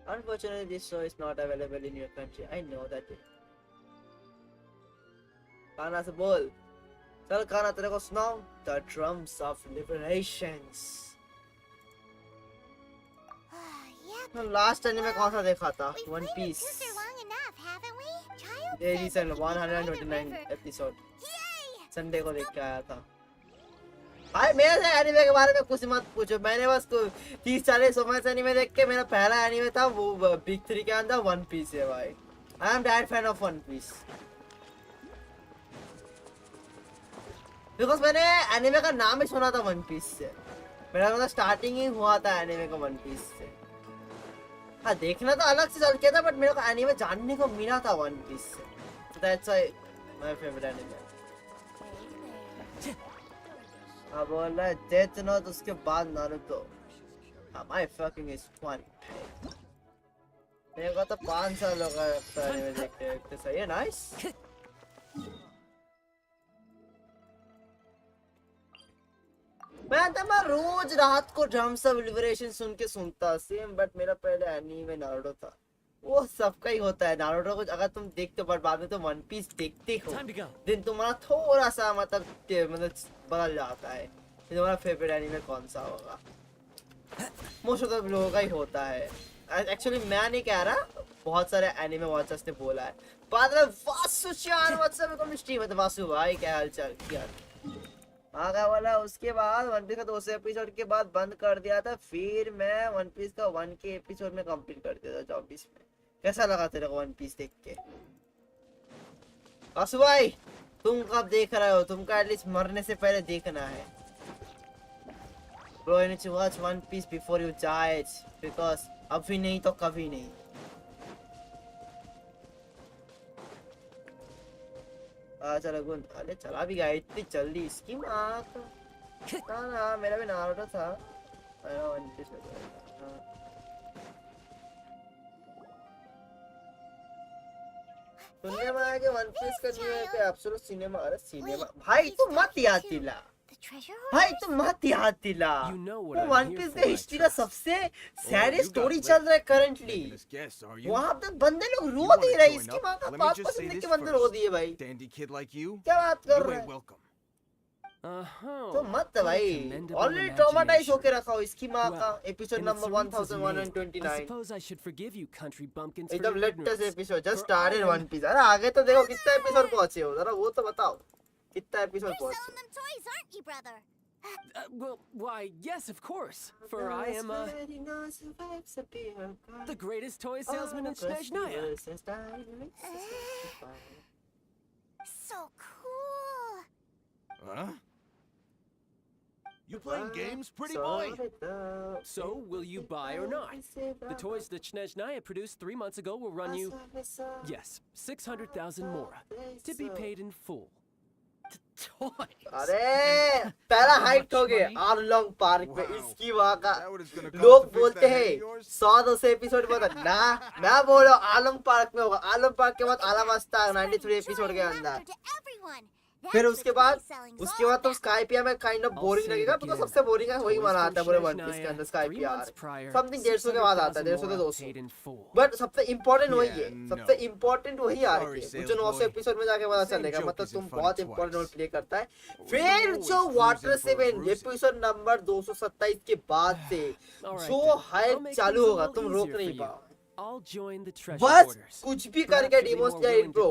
Speaker 1: Unfortunately, this show is not available in your country. I know that. खाना से बोल। चल खाना तेरे को सुनाऊं। The drums of liberations. Last anime कौन सा देखा था? One Piece. Recent 129 episode Sunday को देख के आया था। भाई मेरे से एनीमे के बारे में कुछ मत पूछो। मैंने बस 30-40 समय से एनीमे देख के मेरा पहला एनीमे था वो बिग 3 के अंदर वन पीस है भाई। I am direct fan of One Piece because मैंने एनीमे का नाम ही सुना था वन पीस से। मेरा मतलब स्टार्टिंग ही हुआ था एनीमे का वन पीस से। हाँ देखना तो अलग से चल के था बट मेरे को एनीमे जानने को मिला था वन पीस से। So that's why my favorite anime. अब बोल रहा है डेथ नोट उसके बाद Naruto. My fucking is fun. मेरे को तो 5 साल हो गए एनीमे देखते देखते। सही है नाइस। मैं रोज रात को ड्रम्स ऑफ लिबरेशन सुन के सुनता सेम बट मेरा पहले एनीमे नारुतो था। वो सबका ही होता है। नारुतो को अगर तुम देखते हो बट बाद में तुम वन पीस देखते हो दिन तुम्हारा थोड़ा सा मतलब बदल जाता है। तुम्हारा फेवरेट एनीमे कौन सा होगा? मोस्ट ऑफ द लोगों का ही होता है। एक्चुअली मैं नहीं कह रहा, बहुत सारे एनीमे वॉचर्स ने बोला है। बाद में वासु चान व्हाट्सएप स्ट्रीम है। वासु भाई क्या हालचाल? क्या आगा वाला उसके बाद वन पीस का 200 एपिसोड के बाद बंद कर दिया था। फिर मैं वन पीस का 1 के एपिसोड में कंप्लीट कर दिया था 24 में। कैसा लगा तेरे को वन पीस देख के? आसु भाई तुम कब देख रहे हो? तुमको एटलीस्ट मरने से पहले देखना है। Bro, you need to watch One Piece before you die because अभी नहीं तो कभी नहीं। चलो गुन अरे चला भी गया इतनी जल्दी इसकी माँ का। ना मेरा भी नारुतो था। वन पीस सुनने में आया कि वन पीस का न्यू है पे एब्सोल्यूट सिनेमा अरे सिनेमा भाई तुम मत याद दिला भाई तुम मत याद दिला वो वन पीस का हिस्ट्री का सबसे सैड स्टोरी चल रहा है करंटली वहाँ पे बंदे लोग रो दे रहे हैं इसकी माँ का पास देख के बंदे रो दिए भाई क्या बात कर रहे हैं तो मत भाई ऑलरेडी ट्रॉमाटाइज होके रखा हो इसकी माँ का एपिसोड नंबर 1129 एकदम latest episode just started One Piece अरे आगे तो देखो कितना एपिसोड पहुंचे हो जरा वो तो बताओ कितना एपिसोड पहुंचे
Speaker 18: Well, why, yes, of course. For I am the greatest toy salesman in Snezhnaya.
Speaker 2: So cool.
Speaker 19: Huh? You playing games, pretty boy?
Speaker 18: So, will you buy or not? The toys that Snezhnaya produced 3 months ago will run you, yes, 600,000 more, to be paid in full.
Speaker 1: अरे पहला height हो गया आरलोंग park में इसकी वहाँ का लोग बोलते हैं 100-200 एपिसोड में ना मैं बोल रहा हूँ आलम पार्क में होगा आलम पार्क के बाद आलावास्ता 93 एपिसोड के अंदर फिर उसके बाद तो स्काइपिया में काइंड ऑफ बोरिंग लगेगा बिकॉज़ सबसे बोरिंग है वही माना आता है पूरे वन पीस के अंदर स्काइपिया समथिंग 150 के बाद आता है 150 से 200 बट सबसे इंपॉर्टेंट वही है सबसे इंपॉर्टेंट वही आ रही है जो 900 एपिसोड में जाके पता चलेगा मतलब तुम बहुत इंपॉर्टेंट रोल प्ले करता है फिर जो वाटर 7 एपिसोड नंबर 227 के बाद से जो हाइप चालू होगा तुम रोक नहीं पाओगे बस कुछ भी करके डिमोन्स्ट्रेट ब्रो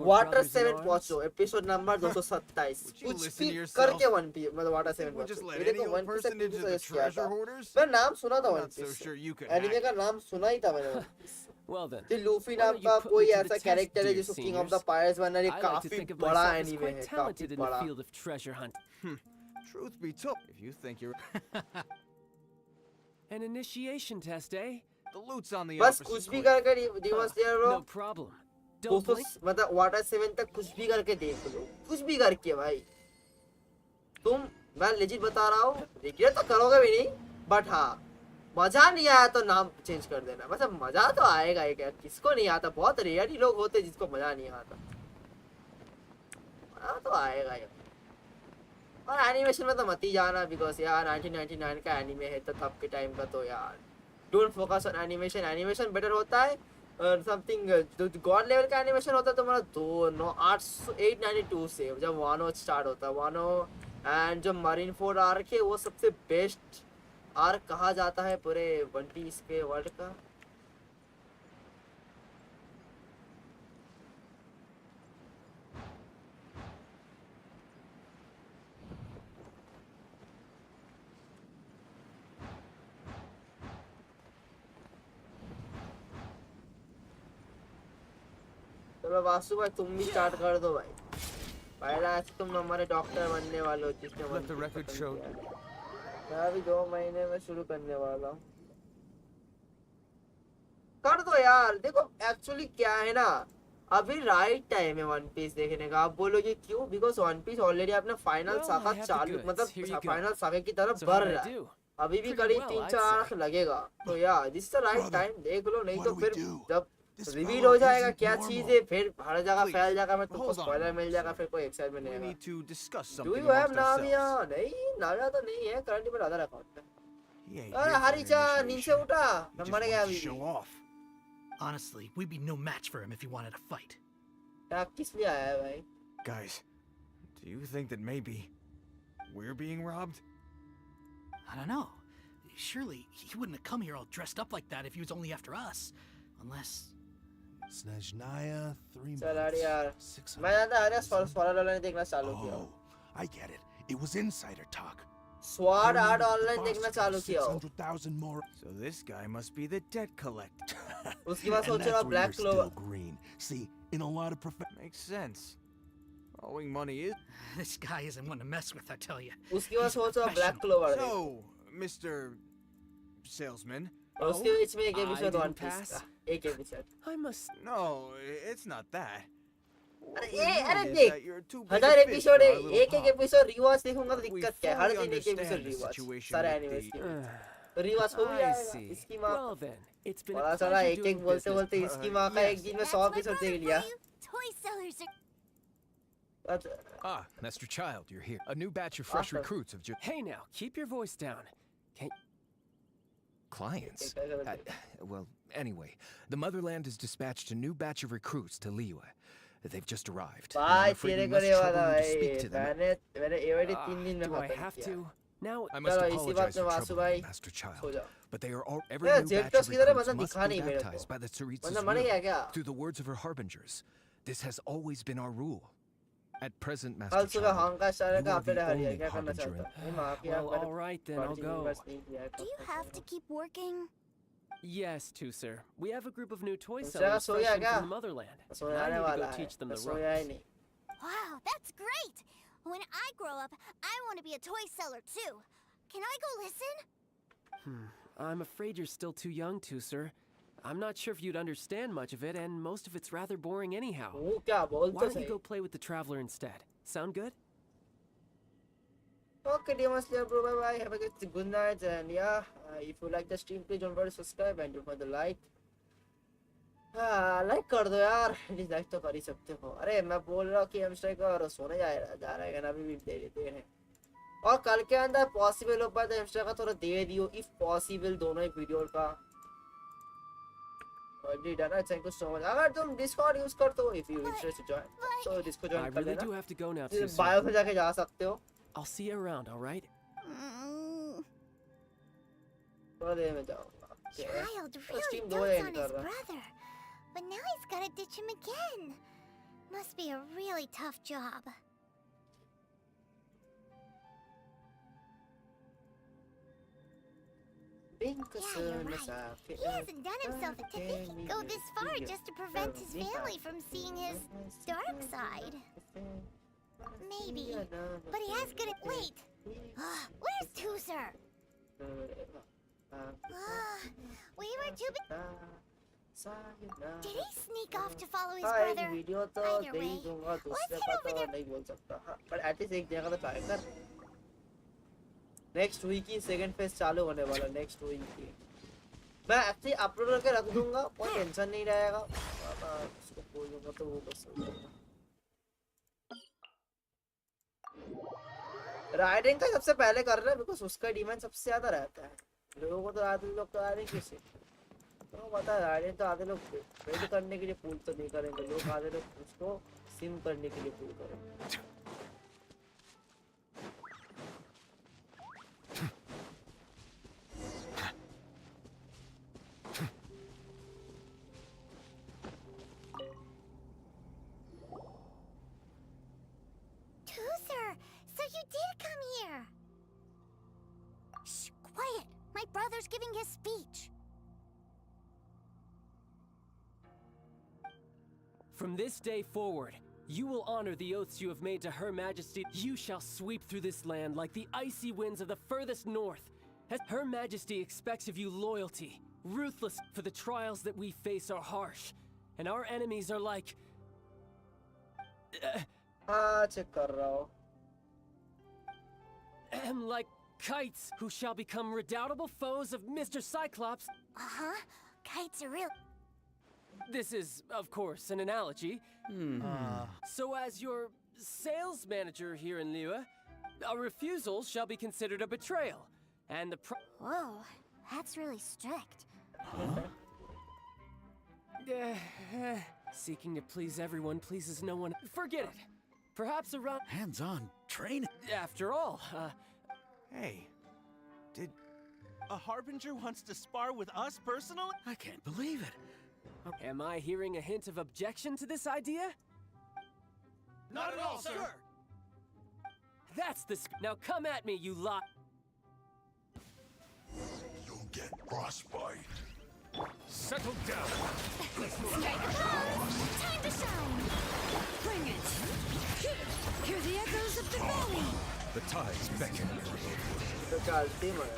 Speaker 1: वाटर 7 पहुंचो एपिसोड नंबर 227 कुछ भी करके वन पी मतलब वाटर 7 पहुंचो मेरे को वन पीस का मैं नाम सुना था वन पीस एनीमे का नाम सुना ही था मैंने तो लूफी नाम का कोई ऐसा कैरेक्टर है जिसको किंग ऑफ द पायरेट्स बनना है काफी बड़ा एनीमे है काफी बड़ा
Speaker 10: Truth be told, if you think you're
Speaker 18: an initiation test, eh?
Speaker 10: The loot's on the
Speaker 1: बस कुछ भी करके डिमोन्स्ट्रेट ब्रो
Speaker 18: No problem.
Speaker 1: दोस्तों मतलब वाटर 7 तक कुछ भी करके देख लो कुछ भी करके भाई तुम मैं लेजिट बता रहा हूँ रिग्रेट तो करोगे भी नहीं बट हाँ मजा नहीं आया तो नाम चेंज कर देना मतलब मजा तो आएगा ही क्या किसको नहीं आता बहुत रेयर ही लोग होते जिसको मजा नहीं आता मजा तो आएगा ही और एनिमेशन में तो मत ही जाना बिकॉज यार 1999 का एनिमे है तो तब के टाइम का तो यार don't focus on animation better होता है समथिंग जो गॉड लेवल का एनिमेशन होता है तुम्हारा 892 से जब वानो स्टार्ट होता है वानो एंड जो मरीन फोर्ड आर्क है वो सबसे बेस्ट आर्क कहा जाता है पूरे वन पीस के वर्ल्ड का चलो वासु भाई तुम भी स्टार्ट कर दो भाई पहला आज तुम हमारे डॉक्टर बनने वाले हो जिसने मैं भी 2 महीने में शुरू करने वाला हूँ कर दो यार देखो एक्चुअली क्या है ना अभी राइट टाइम है वन पीस देखने का आप बोलोगे क्यों बिकॉज वन पीस ऑलरेडी अपना फाइनल साखा चालू मतलब फाइनल साखे की तरफ बढ़ रहा है अभी भी करीब 3-4 लगेगा तो यार दिस द राइट टाइम देख लो नहीं तो फिर जब रिवील हो जाएगा क्या चीज है फिर हर जगह फैल जाएगा मैं तुमको स्पॉइलर मिल जाएगा फिर कोई एक्साइटमेंट नहीं आएगा डू यू हैव नामिया नहीं नामिया तो नहीं है करंटली पर अदर अकाउंट है अरे हरीचा नींद से उठा मैं मर गया अभी
Speaker 12: Honestly, we'd be no match for him if he wanted a fight.
Speaker 1: क्या किस लिए आया है भाई
Speaker 10: Guys, do you think that maybe we're being robbed?
Speaker 12: I don't know. Surely he wouldn't have come here all dressed up like that if he was only after us. Unless
Speaker 21: Snezhnaya 3
Speaker 1: चल यार मैं जानता है स्वाड online देखना चालू किया
Speaker 21: I get it. It was insider talk.
Speaker 1: स्वाड art online देखना चालू किया
Speaker 21: 600,000 more.
Speaker 10: So this guy must be the debt collector.
Speaker 1: उसके बाद सोच रहा black clover
Speaker 21: green. See, in a lot of
Speaker 10: makes sense. Owing money is
Speaker 12: this guy isn't one to mess with, I tell you.
Speaker 1: उसके बाद सोच रहा black clover
Speaker 10: So, Mr. Salesman.
Speaker 1: उसके बीच में एक एपिसोड वन पीस का एक episode
Speaker 10: I must No, it's not that.
Speaker 1: अरे देख 1000 एपिसोड है एक एपिसोड रिवॉच देखूंगा तो दिक्कत क्या है हर दिन एक एपिसोड रिवॉच सारे एनिमे के रिवॉच हो गया इसकी मां पता चला एक बोलते इसकी मां का एक दिन में 100 एपिसोड देख लिया
Speaker 2: toy sellers are...
Speaker 10: Ah, Master Child, you're here. A new batch of fresh recruits have just...
Speaker 18: Hey now, keep your voice down.
Speaker 10: Clients? Well, anyway, the Motherland has dispatched a new batch of recruits to Liyue. They've just arrived.
Speaker 1: भाई
Speaker 10: I'm afraid
Speaker 1: तेरे
Speaker 10: we
Speaker 1: को
Speaker 10: must
Speaker 1: नहीं
Speaker 10: trouble
Speaker 1: पता
Speaker 10: you to speak
Speaker 1: भाई
Speaker 10: to them.
Speaker 1: मैंने already 3 दिन में
Speaker 18: Do I
Speaker 1: खत्म
Speaker 18: have
Speaker 1: किया
Speaker 18: to? Now,
Speaker 10: I must
Speaker 1: चलो इसी
Speaker 10: apologize
Speaker 1: बात
Speaker 10: for
Speaker 1: में वासु
Speaker 10: troubling
Speaker 1: भाई
Speaker 10: you, Master
Speaker 1: सो
Speaker 10: Child.
Speaker 1: जाओ
Speaker 10: But they are all every
Speaker 1: यार
Speaker 10: new
Speaker 1: jet
Speaker 10: batch
Speaker 1: toss
Speaker 10: of
Speaker 1: की तरह
Speaker 10: recruits
Speaker 1: मतलब
Speaker 10: must
Speaker 1: दिखा
Speaker 10: be
Speaker 1: नहीं मेरे को
Speaker 10: baptized by the Tsaritsa's
Speaker 1: मतलब मर गया क्या
Speaker 10: will through the words of her harbingers. This has always been our rule. At present,
Speaker 1: कल
Speaker 10: Master
Speaker 1: सुबह
Speaker 10: Child,
Speaker 1: हांगकांग शहर
Speaker 10: you
Speaker 1: का
Speaker 10: are
Speaker 1: अपडेट
Speaker 10: the
Speaker 1: हरिया
Speaker 10: only
Speaker 1: क्या करना
Speaker 10: harbinger
Speaker 1: चाहता
Speaker 10: in...
Speaker 1: नहीं माफ किया
Speaker 18: well, all right then, I'll go.
Speaker 2: Do you have to keep working?
Speaker 18: Yes, Tuser. We have a group of new toy
Speaker 1: दूसरा
Speaker 18: sellers
Speaker 1: सोया
Speaker 18: fresh in
Speaker 1: क्या
Speaker 18: from the motherland. And
Speaker 1: soya
Speaker 18: I
Speaker 1: आने
Speaker 18: need to
Speaker 1: वाला
Speaker 18: go
Speaker 1: है
Speaker 18: teach them the
Speaker 1: soya he
Speaker 18: ropes.
Speaker 1: नहीं
Speaker 2: Wow, that's great! When I grow up, I want to be a toy seller too. Can I go listen?
Speaker 18: I'm afraid you're still too young, Tuser. I'm not sure if you'd understand much of it, and most of it's rather boring anyhow.
Speaker 1: वो क्या बोल
Speaker 18: Why
Speaker 1: तो
Speaker 18: don't you
Speaker 1: सही
Speaker 18: go play with the Traveler instead? Sound good?
Speaker 1: Okay, dear Muslim bro, bye bye. Have a good night, and yeah, if you like the stream, please don't forget to subscribe and don't forget to like. Like कर दो यार, dislike तो कर ही सकते हो। अरे मैं बोल रहा हूँ कि हमस्टर का सोने जा रहा है ना, अभी भी देर है। और कल के अंदर पॉसिबल हो पाए तो हमस्टर का थोड़ा दे दियो, इफ पॉसिबल दोनों ही वीडियो का। ऑलरेडी डन है, थैंक यू सो मच। अगर तुम डिस्कॉर्ड यूज करते हो, if you interested to join, तो डिस्कॉर्ड
Speaker 18: I
Speaker 1: ज्वाइन कर
Speaker 18: really
Speaker 1: लेना।
Speaker 18: do have to go now, Tuser.
Speaker 1: Bio में जाके जा सकते हो।
Speaker 18: I'll see you around, all right?
Speaker 1: थोड़ा देर में जाऊंगा।
Speaker 2: Child really
Speaker 1: stream
Speaker 2: dotes
Speaker 1: दो
Speaker 2: on
Speaker 1: एंड
Speaker 2: his
Speaker 1: कर रहा।
Speaker 2: brother, but now he's gotta ditch him again. Must be a really tough job. Yeah, you're right. He hasn't done himself a tip. He could go this far just to prevent his family from seeing his dark side. Maybe. But he has good at... Wait! Where's Tuser? We were too... Did he sneak off to follow his brother?
Speaker 1: Video तो
Speaker 2: Either
Speaker 1: दे ही
Speaker 2: way,
Speaker 1: दूंगा,
Speaker 2: let's
Speaker 1: दूसरे
Speaker 2: head
Speaker 1: का
Speaker 2: over
Speaker 1: तो
Speaker 2: there.
Speaker 1: नहीं बोल सकता। हाँ, पर एटलीस्ट एक जगह तो ट्राई कर। नेक्स्ट वीक ही सेकंड फेज चालू होने वाला, नेक्स्ट वीक ही। मैं एक्चुअली अपलोड करके रख दूंगा, कोई टेंशन नहीं रहेगा। उसको बोल दूंगा तो वो बस हो जाएगा। राइडिंग का सबसे पहले कर रहा है, बिकॉज़ उसका डिमांड सबसे ज्यादा रहता है। लोगों को तो आधे लोग तो राइडिंग किसी तो पता है, राइडिंग तो आधे लोग रेड करने के लिए पूल तो नहीं करेंगे, लोग आधे लोग उसको सिम करने के लिए पूल करेंगे।
Speaker 2: Tuser, so you did come here. Shh, quiet. My brother's giving his speech.
Speaker 18: From this day forward, you will honor the oaths you have made to Her Majesty. You shall sweep through this land like the icy winds of the furthest north. As Her Majesty expects of you loyalty, ruthless, for the trials that we face are harsh, and our enemies are like...
Speaker 1: check कर रहा हूँ।
Speaker 18: like kites who shall become redoubtable foes of Mr. Cyclops.
Speaker 2: Uh-huh. Kites are real...
Speaker 18: This is, of course, an analogy. So as your sales manager here in Liyue, a refusal shall be considered a betrayal, and the
Speaker 2: Whoa, that's really strict.
Speaker 18: Seeking to please everyone pleases no one. Forget it. Perhaps around...
Speaker 16: Hands-on training.
Speaker 18: After all,
Speaker 13: Hey, did a Harbinger wants to spar with us personally?
Speaker 16: I can't believe it.
Speaker 18: Am I hearing a hint of objection to this idea?
Speaker 13: Not at all, sir.
Speaker 18: That's the now come at me, you lot.
Speaker 19: You'll get frostbite.
Speaker 3: Settle down.
Speaker 2: Strike a pose! Time to shine! Bring it! Hear the echoes of the valley!
Speaker 9: The tides beckon.
Speaker 1: तो चलती मैं।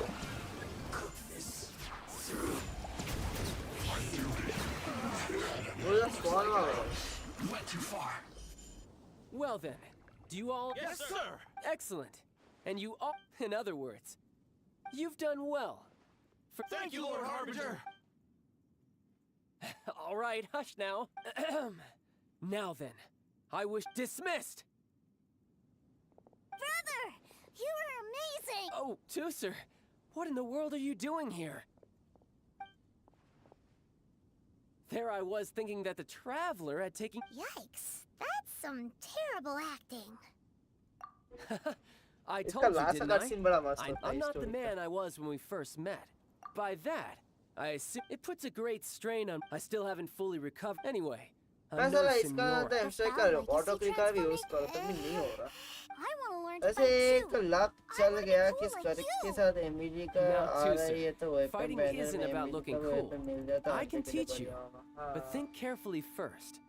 Speaker 19: Went too far.
Speaker 18: Well then, do you all...
Speaker 13: Yes, sir.
Speaker 18: Excellent. And you all... In other words, you've done well.
Speaker 13: Thank you, Lord Harbinger.
Speaker 18: All right, hush now. Now then, I wish dismissed.
Speaker 2: Brother, you were amazing.
Speaker 18: Oh, Tooser, what in the world are you doing here? There I was thinking that the Traveler had taken...
Speaker 2: Yikes, that's some terrible acting.
Speaker 18: I
Speaker 1: इसका
Speaker 18: told you,
Speaker 1: last
Speaker 18: didn't
Speaker 1: का scene बड़ा मस्त
Speaker 18: I?
Speaker 1: होता है
Speaker 18: I'm
Speaker 1: इस
Speaker 18: not the
Speaker 1: story का.
Speaker 18: man I was when we first met. By that, I assume it puts a great strain on... I still haven't fully recovered. Anyway,
Speaker 1: मैं
Speaker 18: I'm no
Speaker 1: साला इसका
Speaker 18: senor.
Speaker 1: तो एमस्ट्राइक का auto click का भी use करो तो भी नहीं हो रहा.
Speaker 2: I want to learn to
Speaker 1: ऐसे
Speaker 2: fight
Speaker 1: एक
Speaker 2: too.
Speaker 1: लक चल गया कि इस करके के साथ एमिली का
Speaker 18: Now,
Speaker 1: आ रहा है
Speaker 18: Tooser,
Speaker 1: ये तो वेपन
Speaker 18: fighting
Speaker 1: बैनर
Speaker 18: isn't
Speaker 1: में
Speaker 18: about
Speaker 1: एमिली
Speaker 18: looking
Speaker 1: का
Speaker 18: cool.
Speaker 1: वेपन मिल जाता
Speaker 18: I can
Speaker 1: के लिए
Speaker 18: teach you,
Speaker 1: बढ़िया होगा.
Speaker 18: but think carefully first.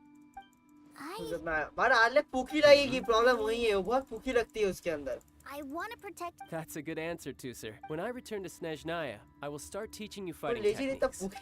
Speaker 1: मैं आले पुकी लगेगी प्रॉब्लम वही है वो बहुत पुकी लगती है उसके अंदर.
Speaker 2: I want to protect.
Speaker 18: That's a good answer, Tooser. When I return to Snezhnaya, I will start teaching you
Speaker 1: तो
Speaker 18: fighting
Speaker 1: लेकिन इतना
Speaker 18: techniques.
Speaker 1: पुकी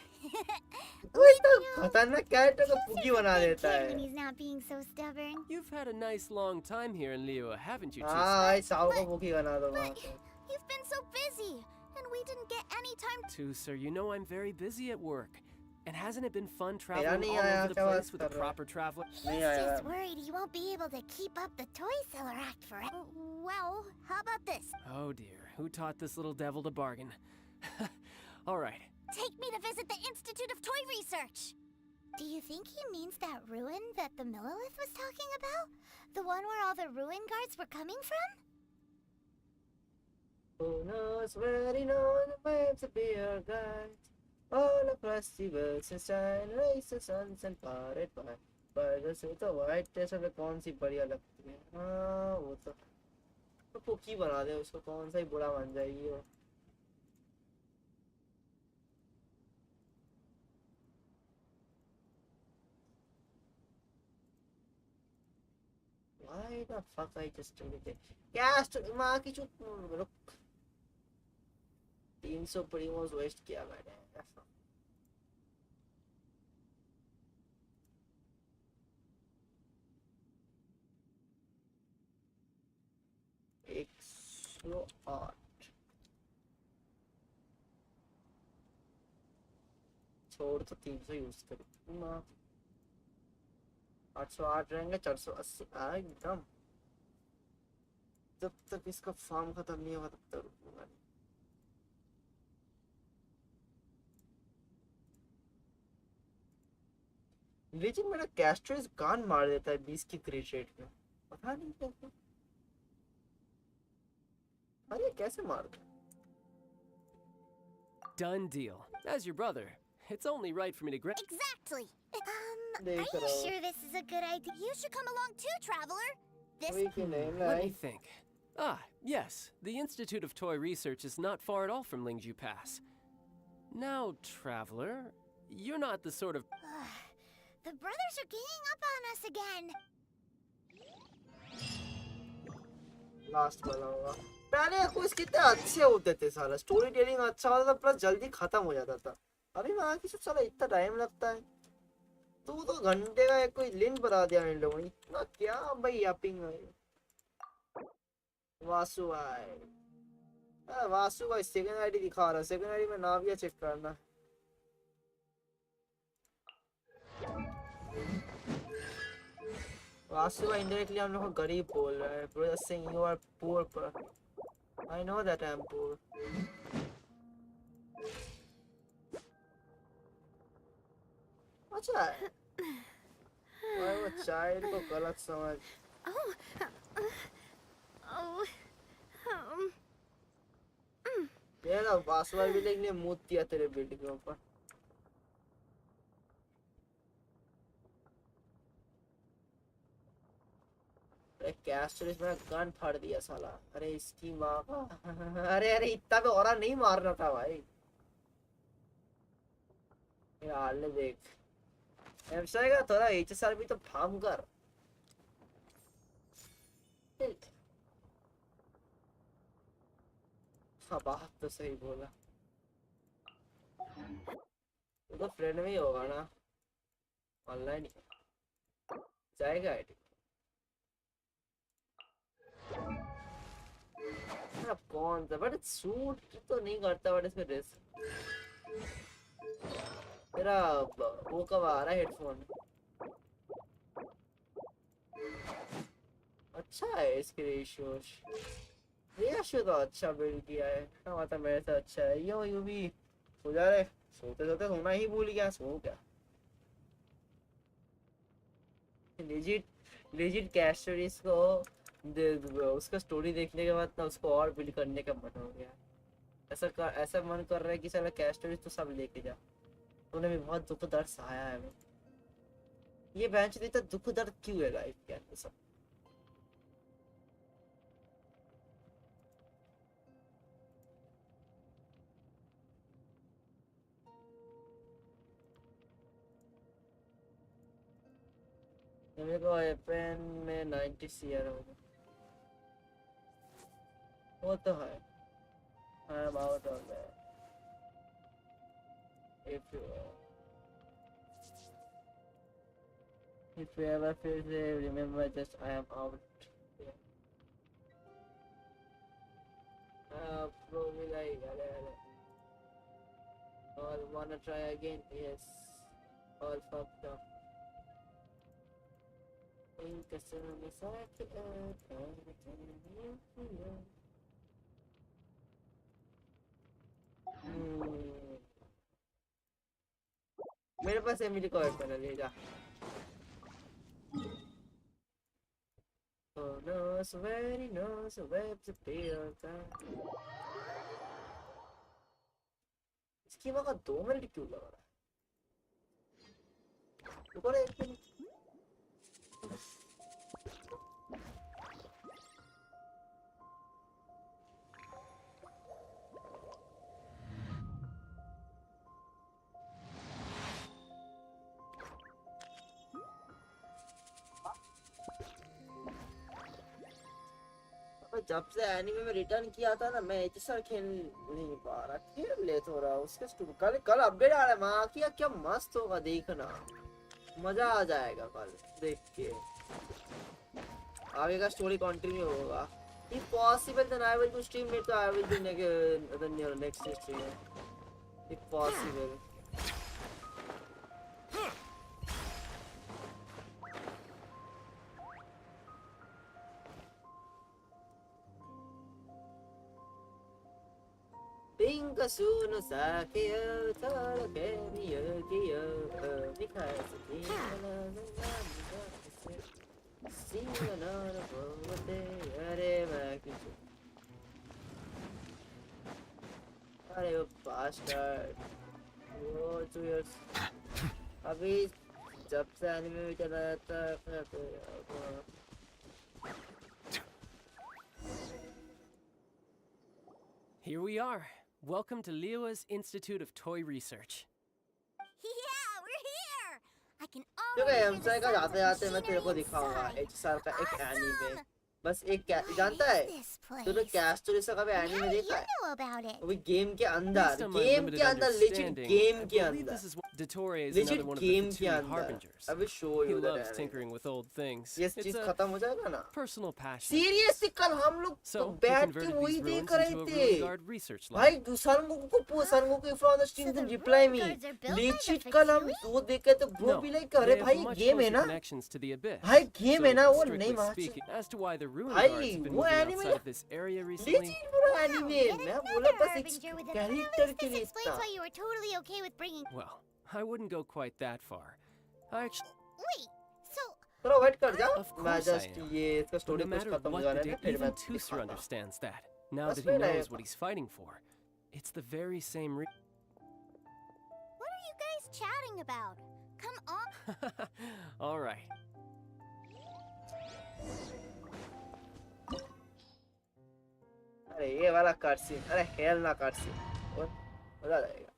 Speaker 1: वो इतना खतरनाक कैरेक्टर को पुकी बना देता
Speaker 2: When
Speaker 1: है.
Speaker 2: he's not being so stubborn.
Speaker 18: You've had a nice long time here in Liyue, haven't you,
Speaker 1: हाँ
Speaker 18: Tooser?
Speaker 1: इस साव को पुकी बना दो वहाँ पे.
Speaker 2: You've been so busy, and we didn't get any time.
Speaker 18: Tooser, you know I'm very busy at work. And hasn't it been fun
Speaker 1: मेरा
Speaker 18: traveling
Speaker 1: नहीं
Speaker 18: all
Speaker 1: आया
Speaker 18: over the
Speaker 1: क्या
Speaker 18: place
Speaker 1: बात
Speaker 18: with
Speaker 1: कर
Speaker 18: a
Speaker 1: रहा है?
Speaker 18: proper traveler?
Speaker 1: नहीं
Speaker 2: He's
Speaker 1: आया.
Speaker 2: just worried he won't be able to keep up the toy seller act forever. Well, how about this?
Speaker 18: Oh dear, who taught this little devil to bargain? All right.
Speaker 2: Take me to visit the Institute of Toy Research. Do you think he means that ruin that the Millilith was talking about? The one where all the ruin guards were coming from?
Speaker 1: Who knows where he knows the waves appear guides all across the world since time raised the suns and parted by the sea. तो white test में कौन सी बढ़िया लगती है? हाँ वो तो पुकी बना दे उसको कौन सा ही बुरा बन जाएगी वो. Why the fuck I just did it? क्या माँ की चुप रुक. 300 प्रीमोस वेस्ट किया मैंने. एक 108 छोड़ तो 300 यूज करूँ माँ. 808 रहेंगे 480 एकदम. जब तक इसका फार्म खत्म नहीं होगा तब तक रुकूंगा नहीं. लेकिन मेरा कैस्ट्रेस गान मार देता है 20 की क्रिट रेट में. पता नहीं कैसे. अरे कैसे मार दे.
Speaker 18: Done deal. As your brother, it's only right for me to grab.
Speaker 2: Exactly. Are
Speaker 1: देख
Speaker 2: you
Speaker 1: रहा हूँ.
Speaker 2: sure this is a good idea? You should come along too, Traveler. This.
Speaker 1: वही की नहीं
Speaker 18: Let
Speaker 1: lie.
Speaker 18: me think. Ah, yes. The Institute of Toy Research is not far at all from Lingju Pass. Now, Traveler, you're not the sort of...
Speaker 2: The brothers are ganging up on us again.
Speaker 1: Last वाला होगा. पहले कुछ कितने अच्छे होते थे साला. Story telling अच्छा होता था प्लस जल्दी खत्म हो जाता था. अभी वहाँ की सब साला इतना टाइम लगता है. 2 घंटे का एक कोई लिंक बता दिया इन लोगों ने. इतना क्या भाई यापिंग है. वासु भाई. वासु भाई सेकंड आईडी दिखा रहा है. सेकंड आईडी में नाम या चेक करना. वासु भाई indirectly हम लोग को गरीब बोल रहा है. Brother saying you are poor. I know that I'm poor. अच्छा है. भाई वो चाइल्ड को गलत समझ. ये ना वासु भाई भी लेकिन मुँह दिया तेरे बेटे के ऊपर. अरे कैस्टर्स मेरा गन फाड़ दिया साला. अरे इसकी माँ का. अरे इतना भी औरा नहीं मारना था भाई. यार ले देख. एमसाई का थोड़ा एचएसआर भी तो फार्म कर. हाँ बात तो सही बोला. वो तो फ्रेंड में ही होगा ना. ऑनलाइन जाएगा आईडी. अब कौन सा बट सूट तो नहीं करता बट इसमें रिस्क. तेरा वो कब आ रहा है हेडफोन. अच्छा है इसके रेशियो तो अच्छा बिल्ड किया है। हाँ मतलब मेरे से अच्छा है। यो भी हो जा रहे सोते सोते सोना ही भूल गया। सो क्या लेजिट कैस्टरीज को उसका स्टोरी देखने के बाद ना उसको और बिल्ड करने का मन हो गया। ऐसा मन कर रहा है कि साला कैस्टरीज तो सब लेके जा। उन्हें भी बहुत दुख दर्द सहाया है। ये बेंच इतना दुख दर्द क्यों है लाइफ के अंदर सब। मेरे को एपन में 90 सीआर होगा वो तो है। I am out of there. If you ever feel safe, remember just I am out. Probably like, all wanna try again? Yes. All fucked up. मेरे पास एमिली को ऐड करना ले जा। Oh no, sweaty no, so webs appear. इसकी वहाँ 2 minute क्यों लग रहा है? रुको रे 1 मिनट। जब से एनीमे में रिटर्न किया था ना मैं एचएसआर खेल नहीं पा रहा। खेल ले थोड़ा उसके कल अपडेट आ रहा है। माँ की क्या मस्त होगा देखना। मजा आ जाएगा कल देख के। आगे का स्टोरी कंटिन्यू होगा। If possible then I will do stream later. I will do next stream if possible. Pinka suno sakeyo tarake miyokiyo mikhaisuki singa nara bote are makichu are you bastard. Oh 2 years अभी जब से anime में चला जाता है
Speaker 18: Here we are. Welcome to Liyue's Institute of Toy Research.
Speaker 2: Yeah, we're here. I can
Speaker 1: क्योंकि
Speaker 2: already
Speaker 1: हमसे का जाते जाते मैं तेरे को दिखाऊंगा एचएसआर का एक एनीमे। बस एक जानता है तूने कैस्टोरी से कभी एनीमे देखा है? वो गेम के अंदर legit गेम के अंदर legit गेम के अंदर। अभी show
Speaker 18: He loves tinkering with old things.
Speaker 1: ये चीज खत्म हो जाएगा ना?
Speaker 18: Personal passion.
Speaker 1: सीरियसली कल हम लोग तो बैठ के वही देख रहे थे भाई। संगोकू from the streams and reply me legit कल हम वो देख के तो वो भी लाइक अरे भाई गेम है ना भाई गेम है ना वो नहीं मार भाई वो एनीमे legit पूरा एनीमे मैं बोला बस एक कैरेक्टर के लिए था।
Speaker 18: Well, I wouldn't go quite that far. I actually
Speaker 1: थोड़ा वेट कर जा।
Speaker 18: Of
Speaker 1: मैं
Speaker 18: course I
Speaker 1: जस्ट
Speaker 18: am.
Speaker 1: ये इसका
Speaker 18: No
Speaker 1: स्टोरी कुछ
Speaker 18: matter
Speaker 1: खत्म हो
Speaker 18: what
Speaker 1: जाने
Speaker 18: the
Speaker 1: में
Speaker 18: day,
Speaker 1: फिर मैं
Speaker 18: even Tusser
Speaker 1: दिखाता हूँ।
Speaker 18: understands that. Now
Speaker 1: बस
Speaker 18: that he
Speaker 1: फिर
Speaker 18: knows
Speaker 1: आएगा।
Speaker 18: what he's fighting for. It's the very same
Speaker 2: What are you guys chatting about? Come on.
Speaker 18: All right.
Speaker 1: अरे ये वाला कार्सी अरे हेल ना कार्सी और मजा आ जाएगा।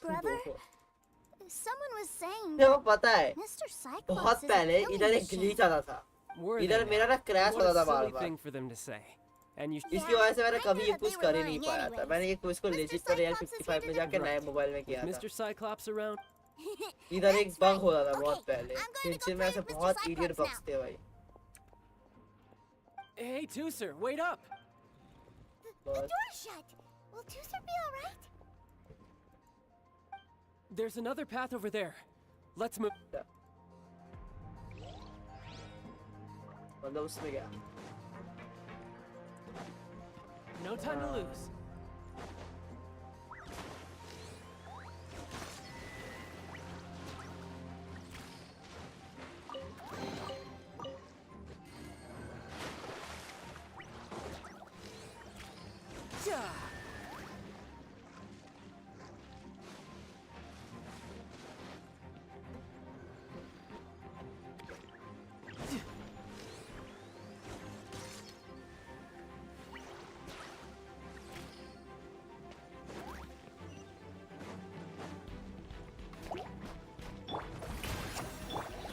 Speaker 2: Brother, someone was saying
Speaker 1: देखो पता है
Speaker 2: Mr. Cyclops
Speaker 1: बहुत
Speaker 2: is a
Speaker 1: पहले
Speaker 2: killing
Speaker 1: इधर एक
Speaker 2: machine.
Speaker 1: ग्लिच आता था।
Speaker 18: Were
Speaker 1: इधर
Speaker 18: they
Speaker 1: मेरा
Speaker 18: now?
Speaker 1: ना क्रैश
Speaker 18: What
Speaker 1: होता
Speaker 18: a
Speaker 1: था
Speaker 18: silly
Speaker 1: बार-बार।
Speaker 18: thing for them to say. And you
Speaker 1: इसकी वजह से मैंने कभी ये कुछ कर ही नहीं पाया था। मैंने ये कुछ को लेजिट पर यार 55 में जाके नए मोबाइल में किया था।
Speaker 18: Mr. Cyclops around?
Speaker 1: इधर एक बग होता था बहुत पहले। जिनसे में ऐसे बहुत इडियट बग्स थे भाई।
Speaker 18: Hey, Tusser, wait up!
Speaker 2: The door's shut. Will Tusser be all right?
Speaker 18: There's another path over there. Let's move.
Speaker 1: मतलब उसमें क्या?
Speaker 18: No time to lose.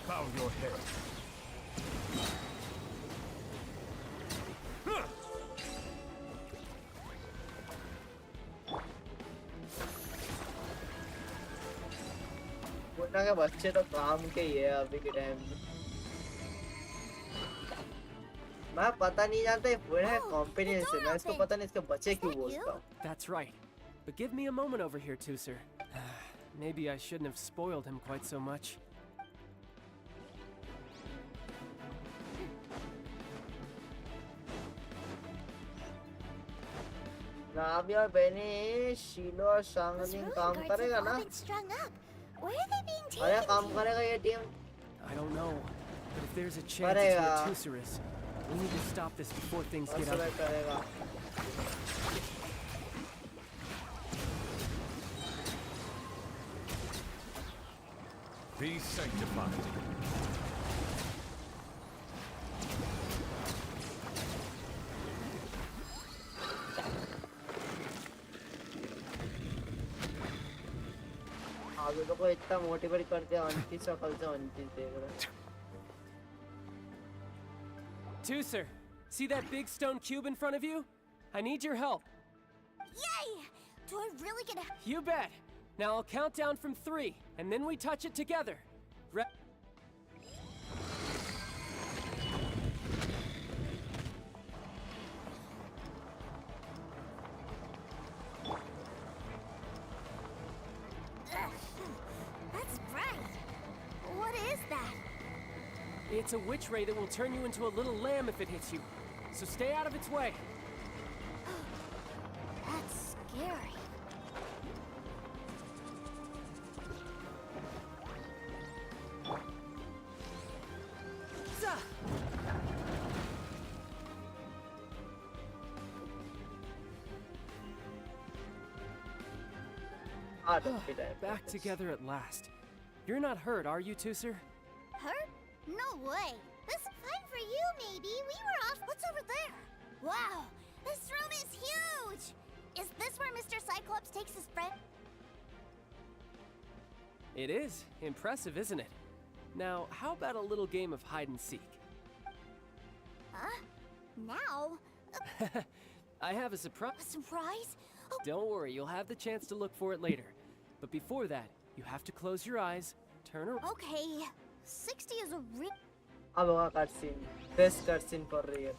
Speaker 3: Bow your head.
Speaker 1: Munna के बच्चे तो काम के ही है अभी के टाइम में। मैं पता नहीं जानता ये पूरा है कॉम्पिटिशन से, मैं इसको पता नहीं इसके बच्चे क्यों बोलता हूँ।
Speaker 18: That's right. But give me a moment over here, Tooser. Maybe I shouldn't have spoiled him quite so much.
Speaker 1: Nabia बहनी शीलो और शांगलिंग काम करेगा ना? अरे काम करेगा ये team?
Speaker 18: I don't know, but if there's a chance it's where Tooser is, we need to stop this before things get ugly.
Speaker 1: करेगा।
Speaker 3: Be sanctified.
Speaker 1: आगे तो कोई इतना मोटिवेट करते हैं अंतिम सकल से अंतिम देख रहे।
Speaker 18: Tooser, see that big stone cube in front of you? I need your help.
Speaker 2: Yay! Do I really get a...
Speaker 18: You bet. Now I'll count down from 3, and then we touch it together.
Speaker 2: That's bright. What is that?
Speaker 18: It's a witch ray that will turn you into a little lamb if it hits you. So stay out of its way.
Speaker 2: That's scary.
Speaker 18: Back together at last. You're not hurt, are you, Tooser?
Speaker 2: Hurt? No way. This is fine for you, maybe. We were off. What's over there? Wow, this room is huge. Is this where Mr. Cyclops takes his friend?
Speaker 18: It is. Impressive, isn't it? Now, how about a little game of hide and seek?
Speaker 2: Huh? Now?
Speaker 18: I have a surprise.
Speaker 2: A surprise? Oh.
Speaker 18: Don't worry, you'll have the chance to look for it later. But before that, you have to close your eyes, turn around.
Speaker 2: Okay, 60 is a real...
Speaker 1: अब होगा cutscene. Best cutscene for real.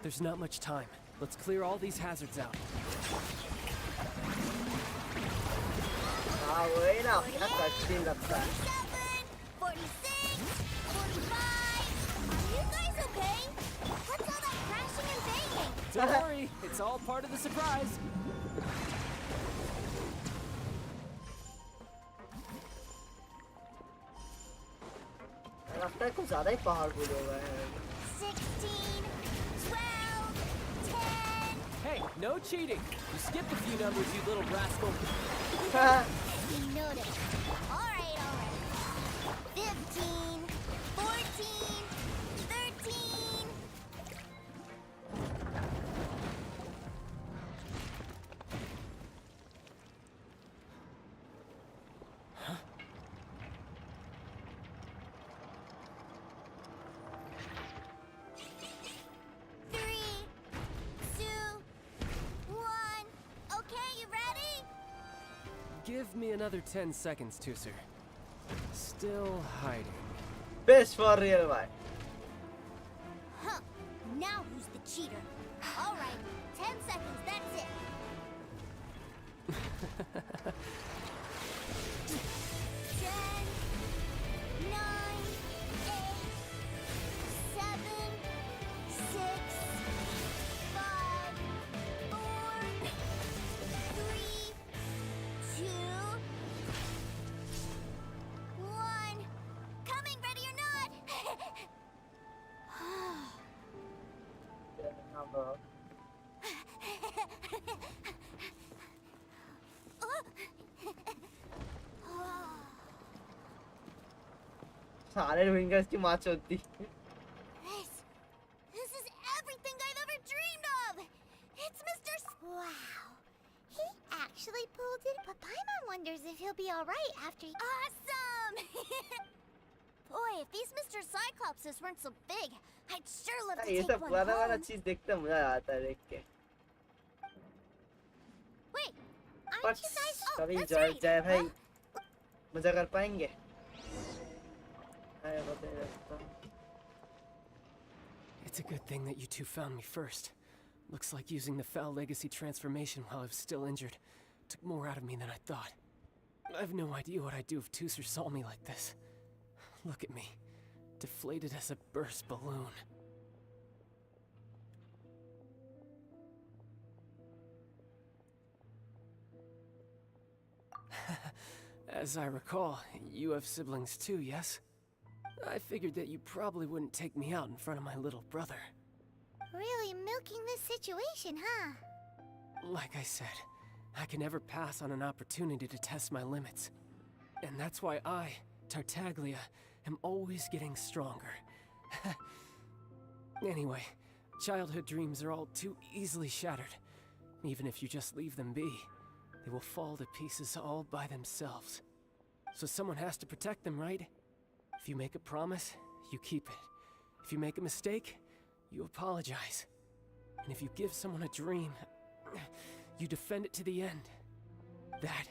Speaker 18: There's not much time. Let's clear all these hazards out.
Speaker 1: हाँ वही ना अपना cutscene लगता है.
Speaker 2: 46, 45. Are you guys okay? What's all that crashing and banging?
Speaker 18: Don't worry, it's all part of the surprise.
Speaker 1: लगता है कुछ ज़्यादा ही पहाड़ बुले हुए हैं.
Speaker 2: 16, 12, 10.
Speaker 18: Hey, no cheating. You skipped a few numbers, you little rascal.
Speaker 2: You noticed. All right. 15, 14, 13.
Speaker 18: Huh? Give me another 10 seconds, Tooser. Still hiding.
Speaker 1: Best for real, bhai.
Speaker 2: cheater. All right, 10 seconds, that's it. 10, 9, 8, 7, 6, 5, 4, 3, 2, 1. Coming, ready or not?
Speaker 1: सारे wingers की माच होती
Speaker 2: This is everything I've ever dreamed of. It's Mr. Wow. He actually pulled it, but Paimon wonders if he'll be all right after. Awesome. Boy, if these Mr. Cyclopses weren't so big, I'd sure love to
Speaker 1: ये
Speaker 2: take
Speaker 1: सब
Speaker 2: one
Speaker 1: पुराना वाला
Speaker 2: home.
Speaker 1: चीज देखते मजा आता है देख के
Speaker 2: Wait,
Speaker 1: but
Speaker 2: aren't you guys? Oh,
Speaker 1: कभी
Speaker 2: that's
Speaker 1: जय
Speaker 2: right.
Speaker 1: जय भाई मजा कर पाएंगे आया बताइए
Speaker 18: It's a good thing that you two found me first. Looks like using the foul legacy transformation while I was still injured took more out of me than I thought. I have no idea what I'd do if Tooser saw me like this. Look at me, deflated as a burst balloon. As I recall, you have siblings too, yes? I figured that you probably wouldn't take me out in front of my little brother.
Speaker 2: Really milking this situation, huh?
Speaker 18: Like I said, I can never pass on an opportunity to test my limits. And that's why I, Tartaglia, am always getting stronger. Anyway, childhood dreams are all too easily shattered. Even if you just leave them be, they will fall to pieces all by themselves. So someone has to protect them, right? If you make a promise, you keep it. If you make a mistake, you apologize. And if you give someone a dream, you defend it to the end. That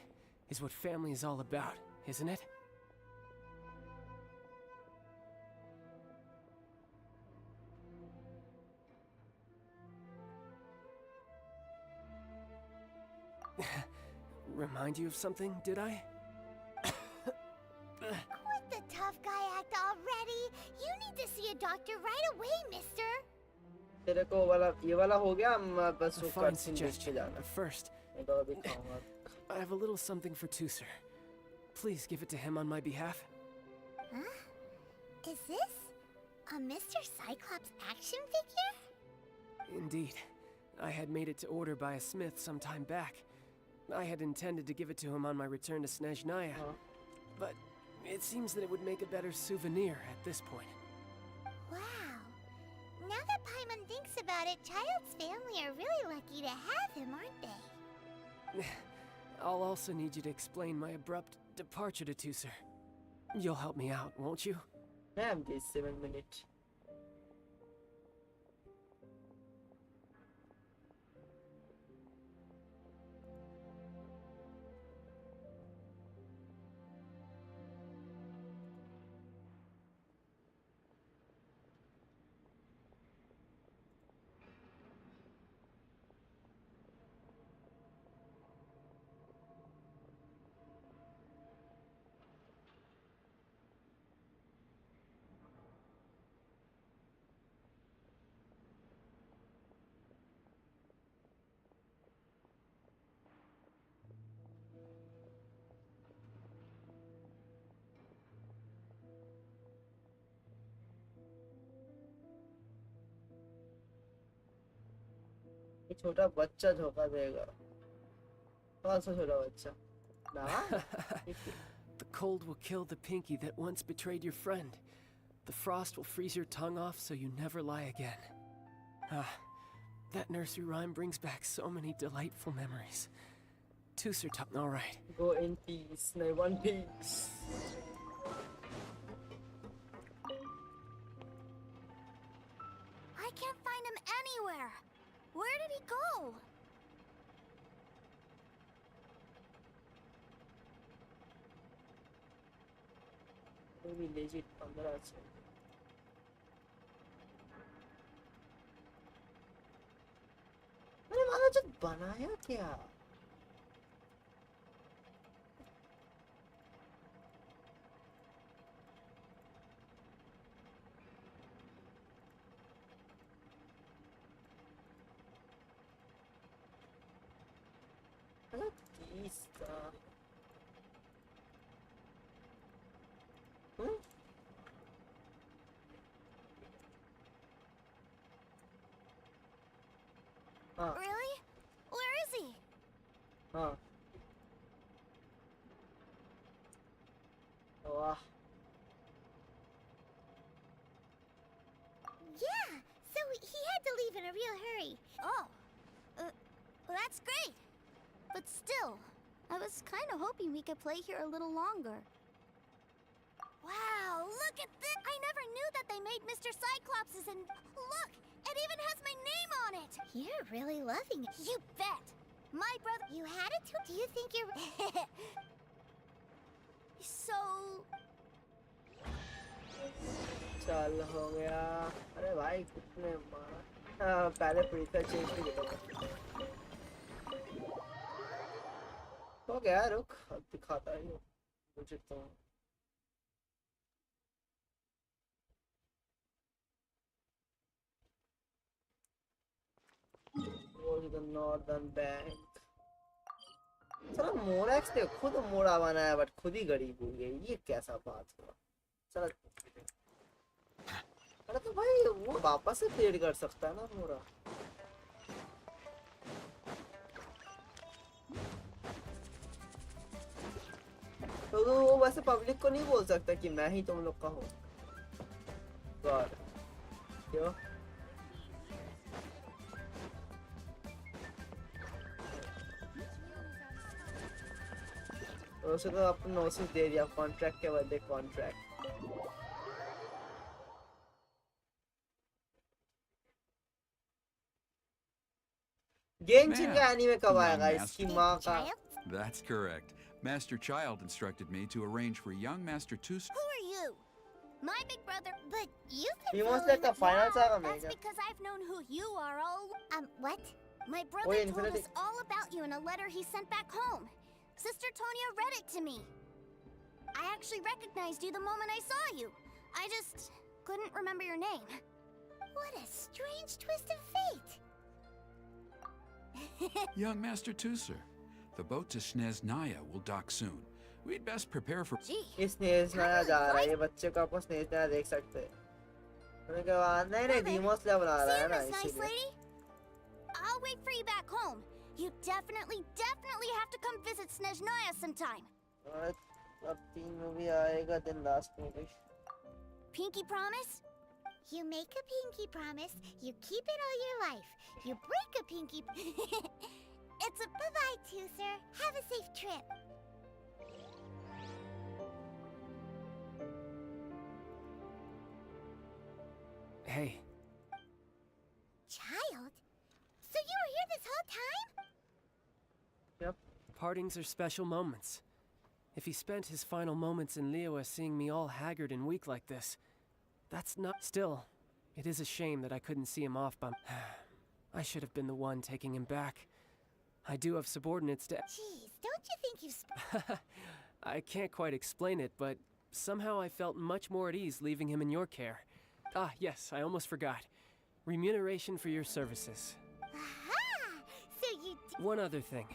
Speaker 18: is what family is all about, isn't it? Remind you of something, did I?
Speaker 2: Quit the tough guy act already. You need to see a doctor right away, mister.
Speaker 1: तेरे को ये वाला हो गया हम बस
Speaker 18: A
Speaker 1: वो
Speaker 18: fine
Speaker 1: cutscene देख के
Speaker 18: suggestion.
Speaker 1: जाना
Speaker 18: But first,
Speaker 1: मैं तो अभी खाऊंगा
Speaker 18: I have a little something for Tooser. Please give it to him on my behalf.
Speaker 2: Huh? Is this a Mr. Cyclops action figure?
Speaker 18: Indeed. I had made it to order by a smith some time back. I had intended to give it to him on my return to Snezhnaya. But it seems that it would make a better souvenir at this point.
Speaker 2: Wow. Now that Paimon thinks about it, Child's family are really lucky to have him, aren't they?
Speaker 18: I'll also need you to explain my abrupt departure to Tooser. You'll help me out, won't you?
Speaker 1: Ma'am, this 7 minutes. ये छोटा बच्चा धोखा देगा कौन सा छोटा बच्चा ना
Speaker 18: The cold will kill the pinky that once betrayed your friend. The frost will freeze your tongue off so you never lie again. Ah, that nursery rhyme brings back so many delightful memories. Tooser taught. All right.
Speaker 1: Go in peace, no one piece.
Speaker 2: I can't find him anywhere. Where did he go?
Speaker 1: Maybe legit 15 से बनाया क्या? इसका
Speaker 2: Really? Where is he?
Speaker 1: हाँ वाह
Speaker 2: Yeah, so he had to leave in a real hurry. Oh, well, that's great. But still, I was kind of hoping we could play here a little longer. Wow, look at this! I never knew that they made Mr. Cyclops's and look, it even has my name on it! You're really loving it. You bet! My brother, you had it too? Do you think you're... So...
Speaker 1: चल हो गया अरे भाई कितने मारा पहले prefer change भी हो गया रुक अब दिखाता है मुझे तो go to the northern bank चलो मोरैक्स ने खुद मोड़ा बनाया बट खुद ही गरीब हो गया ये कैसा बात हुआ चलो अरे तो भाई वो वापस से ट्रेड कर सकता है ना मोरा तो वो वैसे पब्लिक को नहीं बोल सकता कि मैं ही तुम लोग का हूँ गॉड क्यों उसे तो अपन नोटिस दे दिया कॉन्ट्रैक्ट के बदले कॉन्ट्रैक्ट Genshin का एनीमे कब आएगा इसकी माँ का
Speaker 8: That's correct. Master Child instructed me to arrange for young Master Tus.
Speaker 2: Who are you? My big brother. But you've been
Speaker 1: He wants like a final saga
Speaker 2: That's
Speaker 1: mega.
Speaker 2: because I've known who you are all... what? My
Speaker 1: Oh,
Speaker 2: brother told
Speaker 1: Infinity.
Speaker 2: us all about you in a letter he sent back home. Sister Tonya read it to me. I actually recognized you the moment I saw you. I just couldn't remember your name. What a strange twist of fate.
Speaker 8: Young Master Tusser, the boat to Sneznaya will dock soon. We'd best prepare for...
Speaker 1: ये स्नेहनाया जा रहा है ये बच्चे को अपन स्नेहनाया देख सकते हैं उन्होंने कहा नहीं डीमोस लेवल आ रहा है ना इसीलिए
Speaker 2: I'll wait for you back home. You definitely have to come visit Sneznaya sometime.
Speaker 1: अब 3 मूवी आएगा दिन last movie
Speaker 2: Pinky promise? You make a pinky promise, you keep it all your life. You break a pinky... It's a bye-bye, too, sir. Have a safe trip.
Speaker 18: Hey.
Speaker 2: Child? So you were here this whole time?
Speaker 1: Yep.
Speaker 18: Partings are special moments. If he spent his final moments in Liyue seeing me all haggard and weak like this, that's not... Still, it is a shame that I couldn't see him off by... I should have been the one taking him back. I do have subordinates to...
Speaker 2: Jeez, don't you think you've...
Speaker 18: I can't quite explain it, but somehow I felt much more at ease leaving him in your care. Ah, yes, I almost forgot. Remuneration for your services.
Speaker 2: Aha! So you...
Speaker 18: One other thing.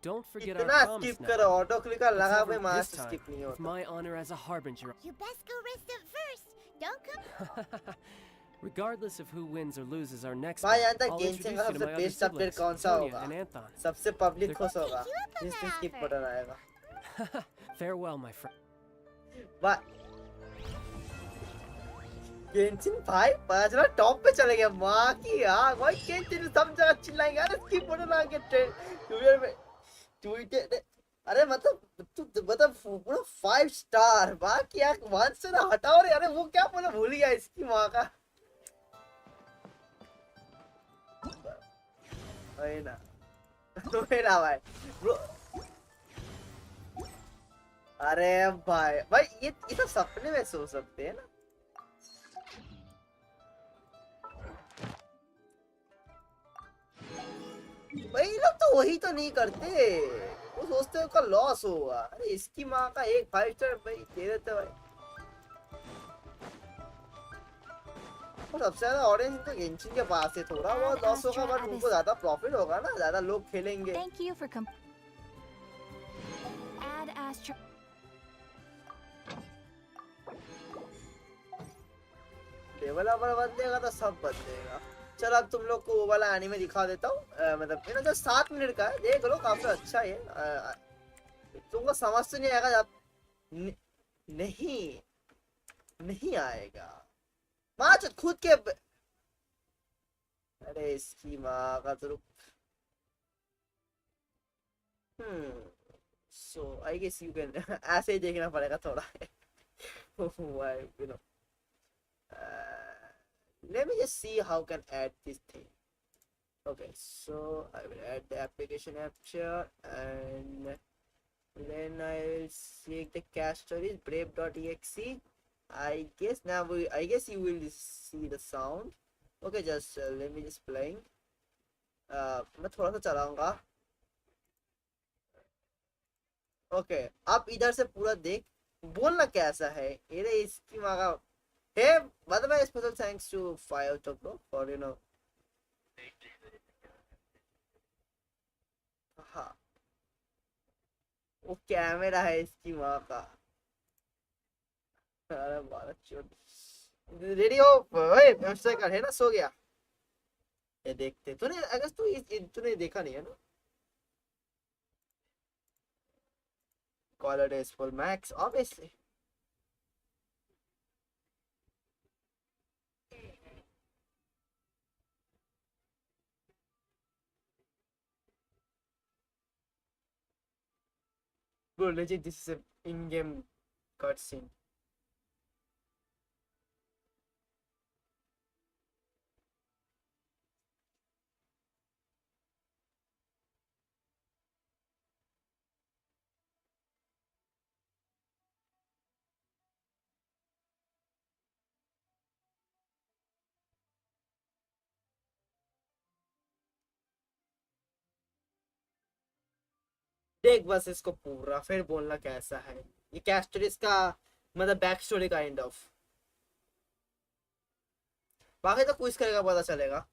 Speaker 18: Don't forget our
Speaker 1: इतना
Speaker 18: promise
Speaker 1: skip
Speaker 18: now.
Speaker 1: करो auto click लगा
Speaker 18: Except
Speaker 1: पे
Speaker 18: for
Speaker 1: मार
Speaker 18: this time,
Speaker 1: skip नहीं
Speaker 18: with
Speaker 1: होता
Speaker 18: my honor as a harbinger.
Speaker 2: You best go rest up first. Don't come...
Speaker 18: Regardless of who wins or loses our next
Speaker 1: भाई यहाँ
Speaker 18: battle,
Speaker 1: तक
Speaker 18: I'll
Speaker 1: Genshin
Speaker 18: introduce
Speaker 1: का
Speaker 18: you to
Speaker 1: सबसे
Speaker 18: my other
Speaker 1: best update
Speaker 18: siblings,
Speaker 1: कौन सा
Speaker 18: Tonya
Speaker 1: होगा
Speaker 18: and Anthon.
Speaker 1: सबसे public
Speaker 18: They're-
Speaker 1: खुश होगा जिस दिन skip बटन आएगा
Speaker 18: Farewell, my friend.
Speaker 1: वाह गेंशिन भाई पांचवा टॉप पे चले गया माँ की आग भाई गेंशिन सब जगह चिल्लाएंगे अरे skip बटन आ गया ट्विटर में ट्वीट अरे मतलब पूरा 5 स्टार बाकी यार 1 से ना हटाओ रे अरे वो क्या बोला भूल गया इसकी माँ का भाई ना भाई ब्रो अरे भाई ये तो सपने में सो सकते हैं ना भाई लोग वही तो नहीं करते, वो सोचते हैं उसका लॉस होगा। अरे इसकी माँ का एक 5 स्टार भाई दे देते भाई। और सबसे ज्यादा ऑडियंस तो गेंशिन के पास है, थोड़ा बहुत लॉस होगा बट उनको ज्यादा प्रॉफिट होगा ना, ज्यादा लोग खेलेंगे।
Speaker 5: Thank you for add Astro.
Speaker 1: Developer बदलेगा तो सब बदलेगा। चल अब तुम लोग को वो वाला एनीमे दिखा देता हूँ, मतलब ये ना जो 7 मिनट का है, देख लो काफी अच्छा है। तुमको समझ तो नहीं आएगा जब नहीं नहीं आएगा माँ खुद के अरे इसकी माँ का तो सो आई गेस यू कैन ऐसे ही देखना पड़ेगा थोड़ा। you know let me just see how can add this thing. Okay, so I will add the application capture and then I will select the cache storage brave.exe. I guess you will see the sound. Okay, just let me just playing. मैं थोड़ा सा चलाऊंगा। Okay आप इधर से पूरा देख, बोलना कैसा है। ये इसकी माँ का hey, by the way, special thanks to 5.6 Bro for हाँ वो कैमरा है इसकी माँ का। अरे बात चोट रेडियो ओए व्यवसाय है ना, सो गया। ये देखते तूने अगर तूने देखा नहीं है ना। Color is full max obviously. Bro, legit, this is an in-game cutscene. देख बस इसको पूरा फिर बोलना कैसा है। ये कैस्टर इसका मतलब बैक स्टोरी काइंड ऑफ, बाकी तो क्विज करेगा पता चलेगा।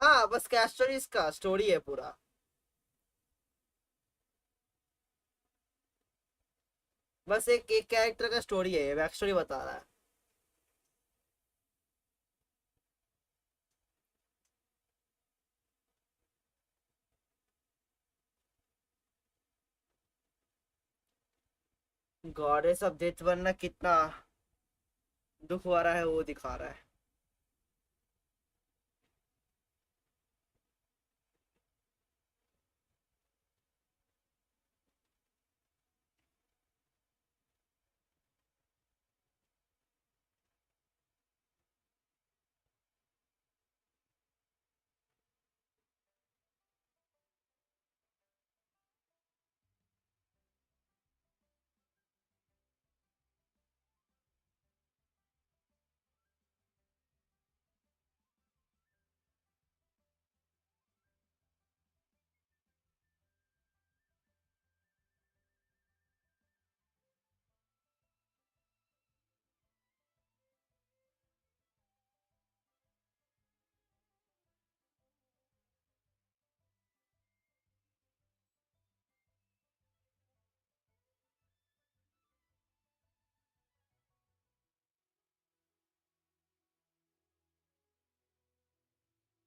Speaker 1: हाँ बस कैस्टर इसका स्टोरी है पूरा। बस एक कैरेक्टर का स्टोरी है, बैक स्टोरी बता रहा है। गॉडेस ऑफ डेथ बनना कितना दुख हो रहा है वो दिखा रहा है।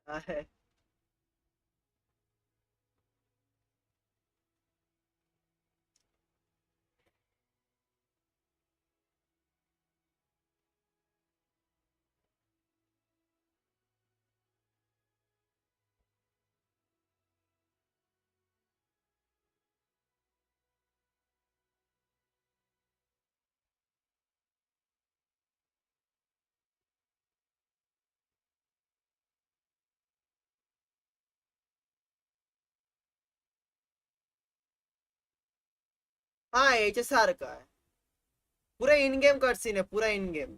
Speaker 1: है। हाँ HSR का है, पूरा इन गेम कट सीन है, पूरा इन गेम।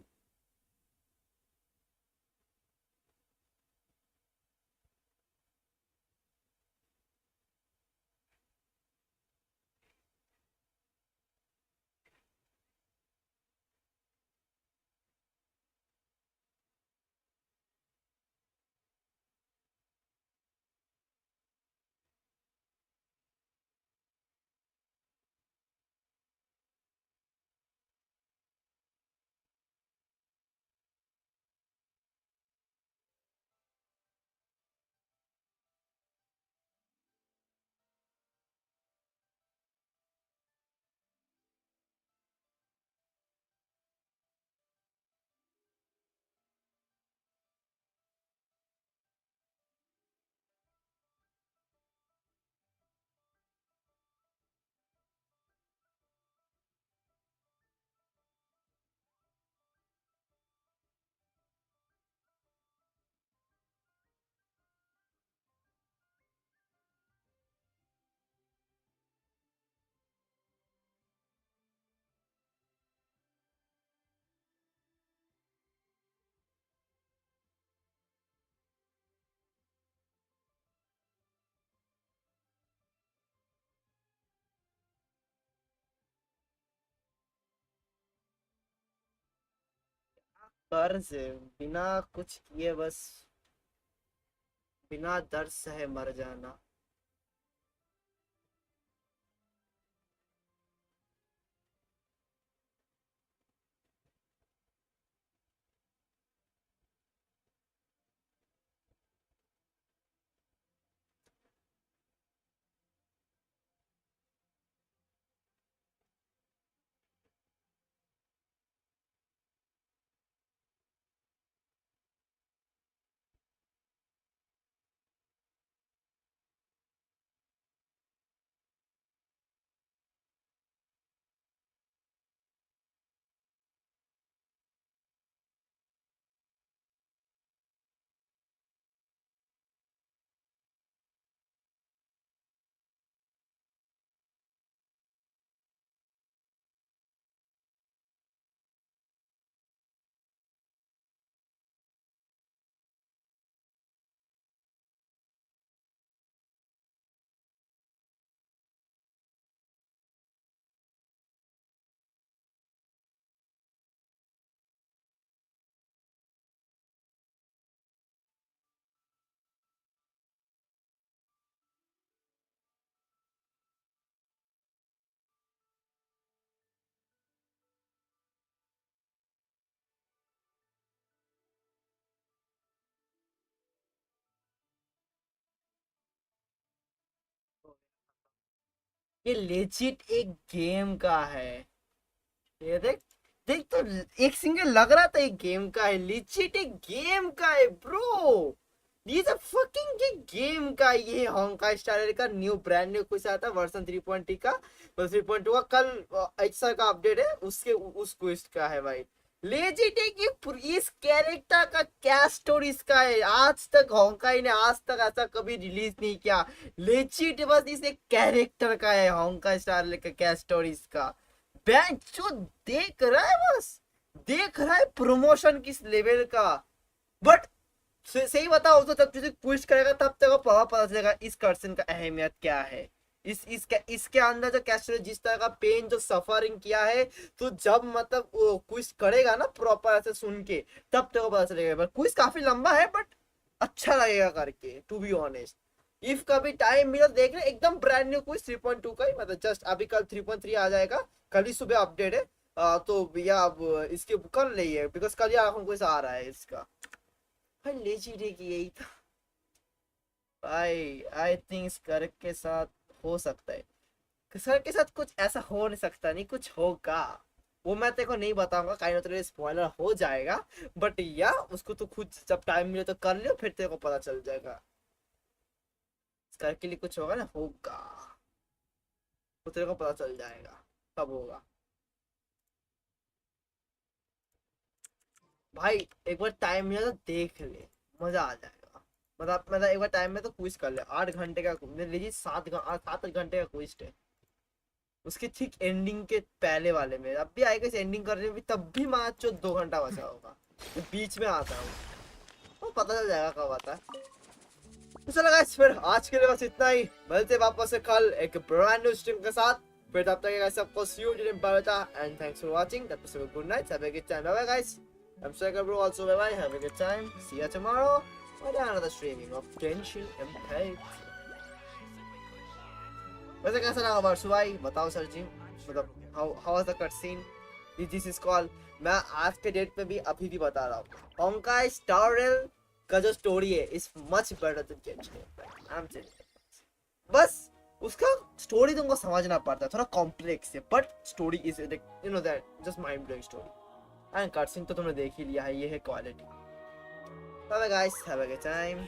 Speaker 1: कर्ज बिना कुछ किए, बस बिना दर्द सहे मर जाना। ये लेजिट एक गेम का है, ये देख देख तो एक सिंगल लग रहा था एक गेम का है, लेजिट एक गेम का है ब्रो। ये इज अ फकिंग गेम का, ये होंका स्टार का न्यू ब्रांड न्यू कुछ आता वर्जन 3.3 का, 3.2 का कल एक्सर का अपडेट है, उसके उस क्वेस्ट का है भाई। लेजिट है कि इस कैरेक्टर का क्या स्टोरी इसका है, आज तक होंकाई ने आज तक ऐसा कभी रिलीज नहीं किया। लेजिट बस इस एक कैरेक्टर का है होंका स्टार का क्या स्टोरी इसका। बैंक जो देख रहा है, बस देख रहा है प्रमोशन किस लेवल का। बट सही बताओ तो जब तुझे पुश करेगा तब तेरे को पता चलेगा इस कर्सन का अहमियत क्या है। इसके अंदर जो कैरेक्टर जिस तरह का पेन जो सफरिंग किया है, तो जब मतलब क्विज करेगा ना प्रॉपर ऐसे सुन के, तब तेरे को पता चलेगा। बट क्विज काफी लंबा है, बट अच्छा लगेगा करके, टू बी ऑनेस्ट। इफ कभी टाइम मिला देख रहे, एकदम ब्रांड न्यू क्विज 3.2 का ही, मतलब जस्ट अभी कल 3.3 आ जाएगा, कल ही सुबह अपडेट है। तो भैया अब इसके कर ली है, बिकॉज कल ही क्विज आ रहा है इसका। लेजिट है कि यही था। आई थिंक स्कर के साथ हो सकता है, स्कर के साथ कुछ ऐसा हो नहीं सकता, नहीं कुछ होगा, वो मैं तेरे को नहीं बताऊंगा, काइंड ऑफ तेरे स्पॉइलर हो जाएगा, बट या उसको तो खुद जब टाइम मिले तो कर लियो, फिर तेरे को पता चल जाएगा। स्कर के लिए कुछ होगा ना, होगा, तो तेरे को पता चल जाएगा कब होगा। भाई एक बार टाइम मिला तो देख ले, मजा आ जाएगा। मतलब एक बार टाइम में तो क्विज कर ले, 8 घंटे का, लीजिए 7 घंटे का क्विज है, उसकी ठीक एंडिंग के पहले वाले में। अब भी आएगा इस एंडिंग करने में, तब भी मात्र 2 घंटा बचा होगा, तो बीच में आता है वो पता चल जाएगा कब आता है। तो चलो गाइस, फिर आज के लिए बस इतना ही, मिलते वापस से कल एक ब्रांड न्यू स्ट्रीम के साथ, फिर तब तक गाइस सबको see you in bye and thanks for watching, that was a good night, have a good time, bye bye guys. I'm Striker Bro, also bye bye, have a good time, see you tomorrow for another streaming of Genshin Impact। वैसे कैसा लगा वर्षु भाई, बताओ sir जी, मतलब how was the cutscene? This is called, मैं आज के date पे भी अभी भी बता रहा हूँ, होंकाई स्टार रेल का जो स्टोरी है is much better than Genshin Impact, I'm telling you। बस उसका स्टोरी तुमको समझना पड़ता है, थोड़ा कॉम्प्लेक्स है, but story is you know that just mind blowing story। And cutscene तो तुमने देख ही लिया है, ये है quality. Bye bye guys, have a good time.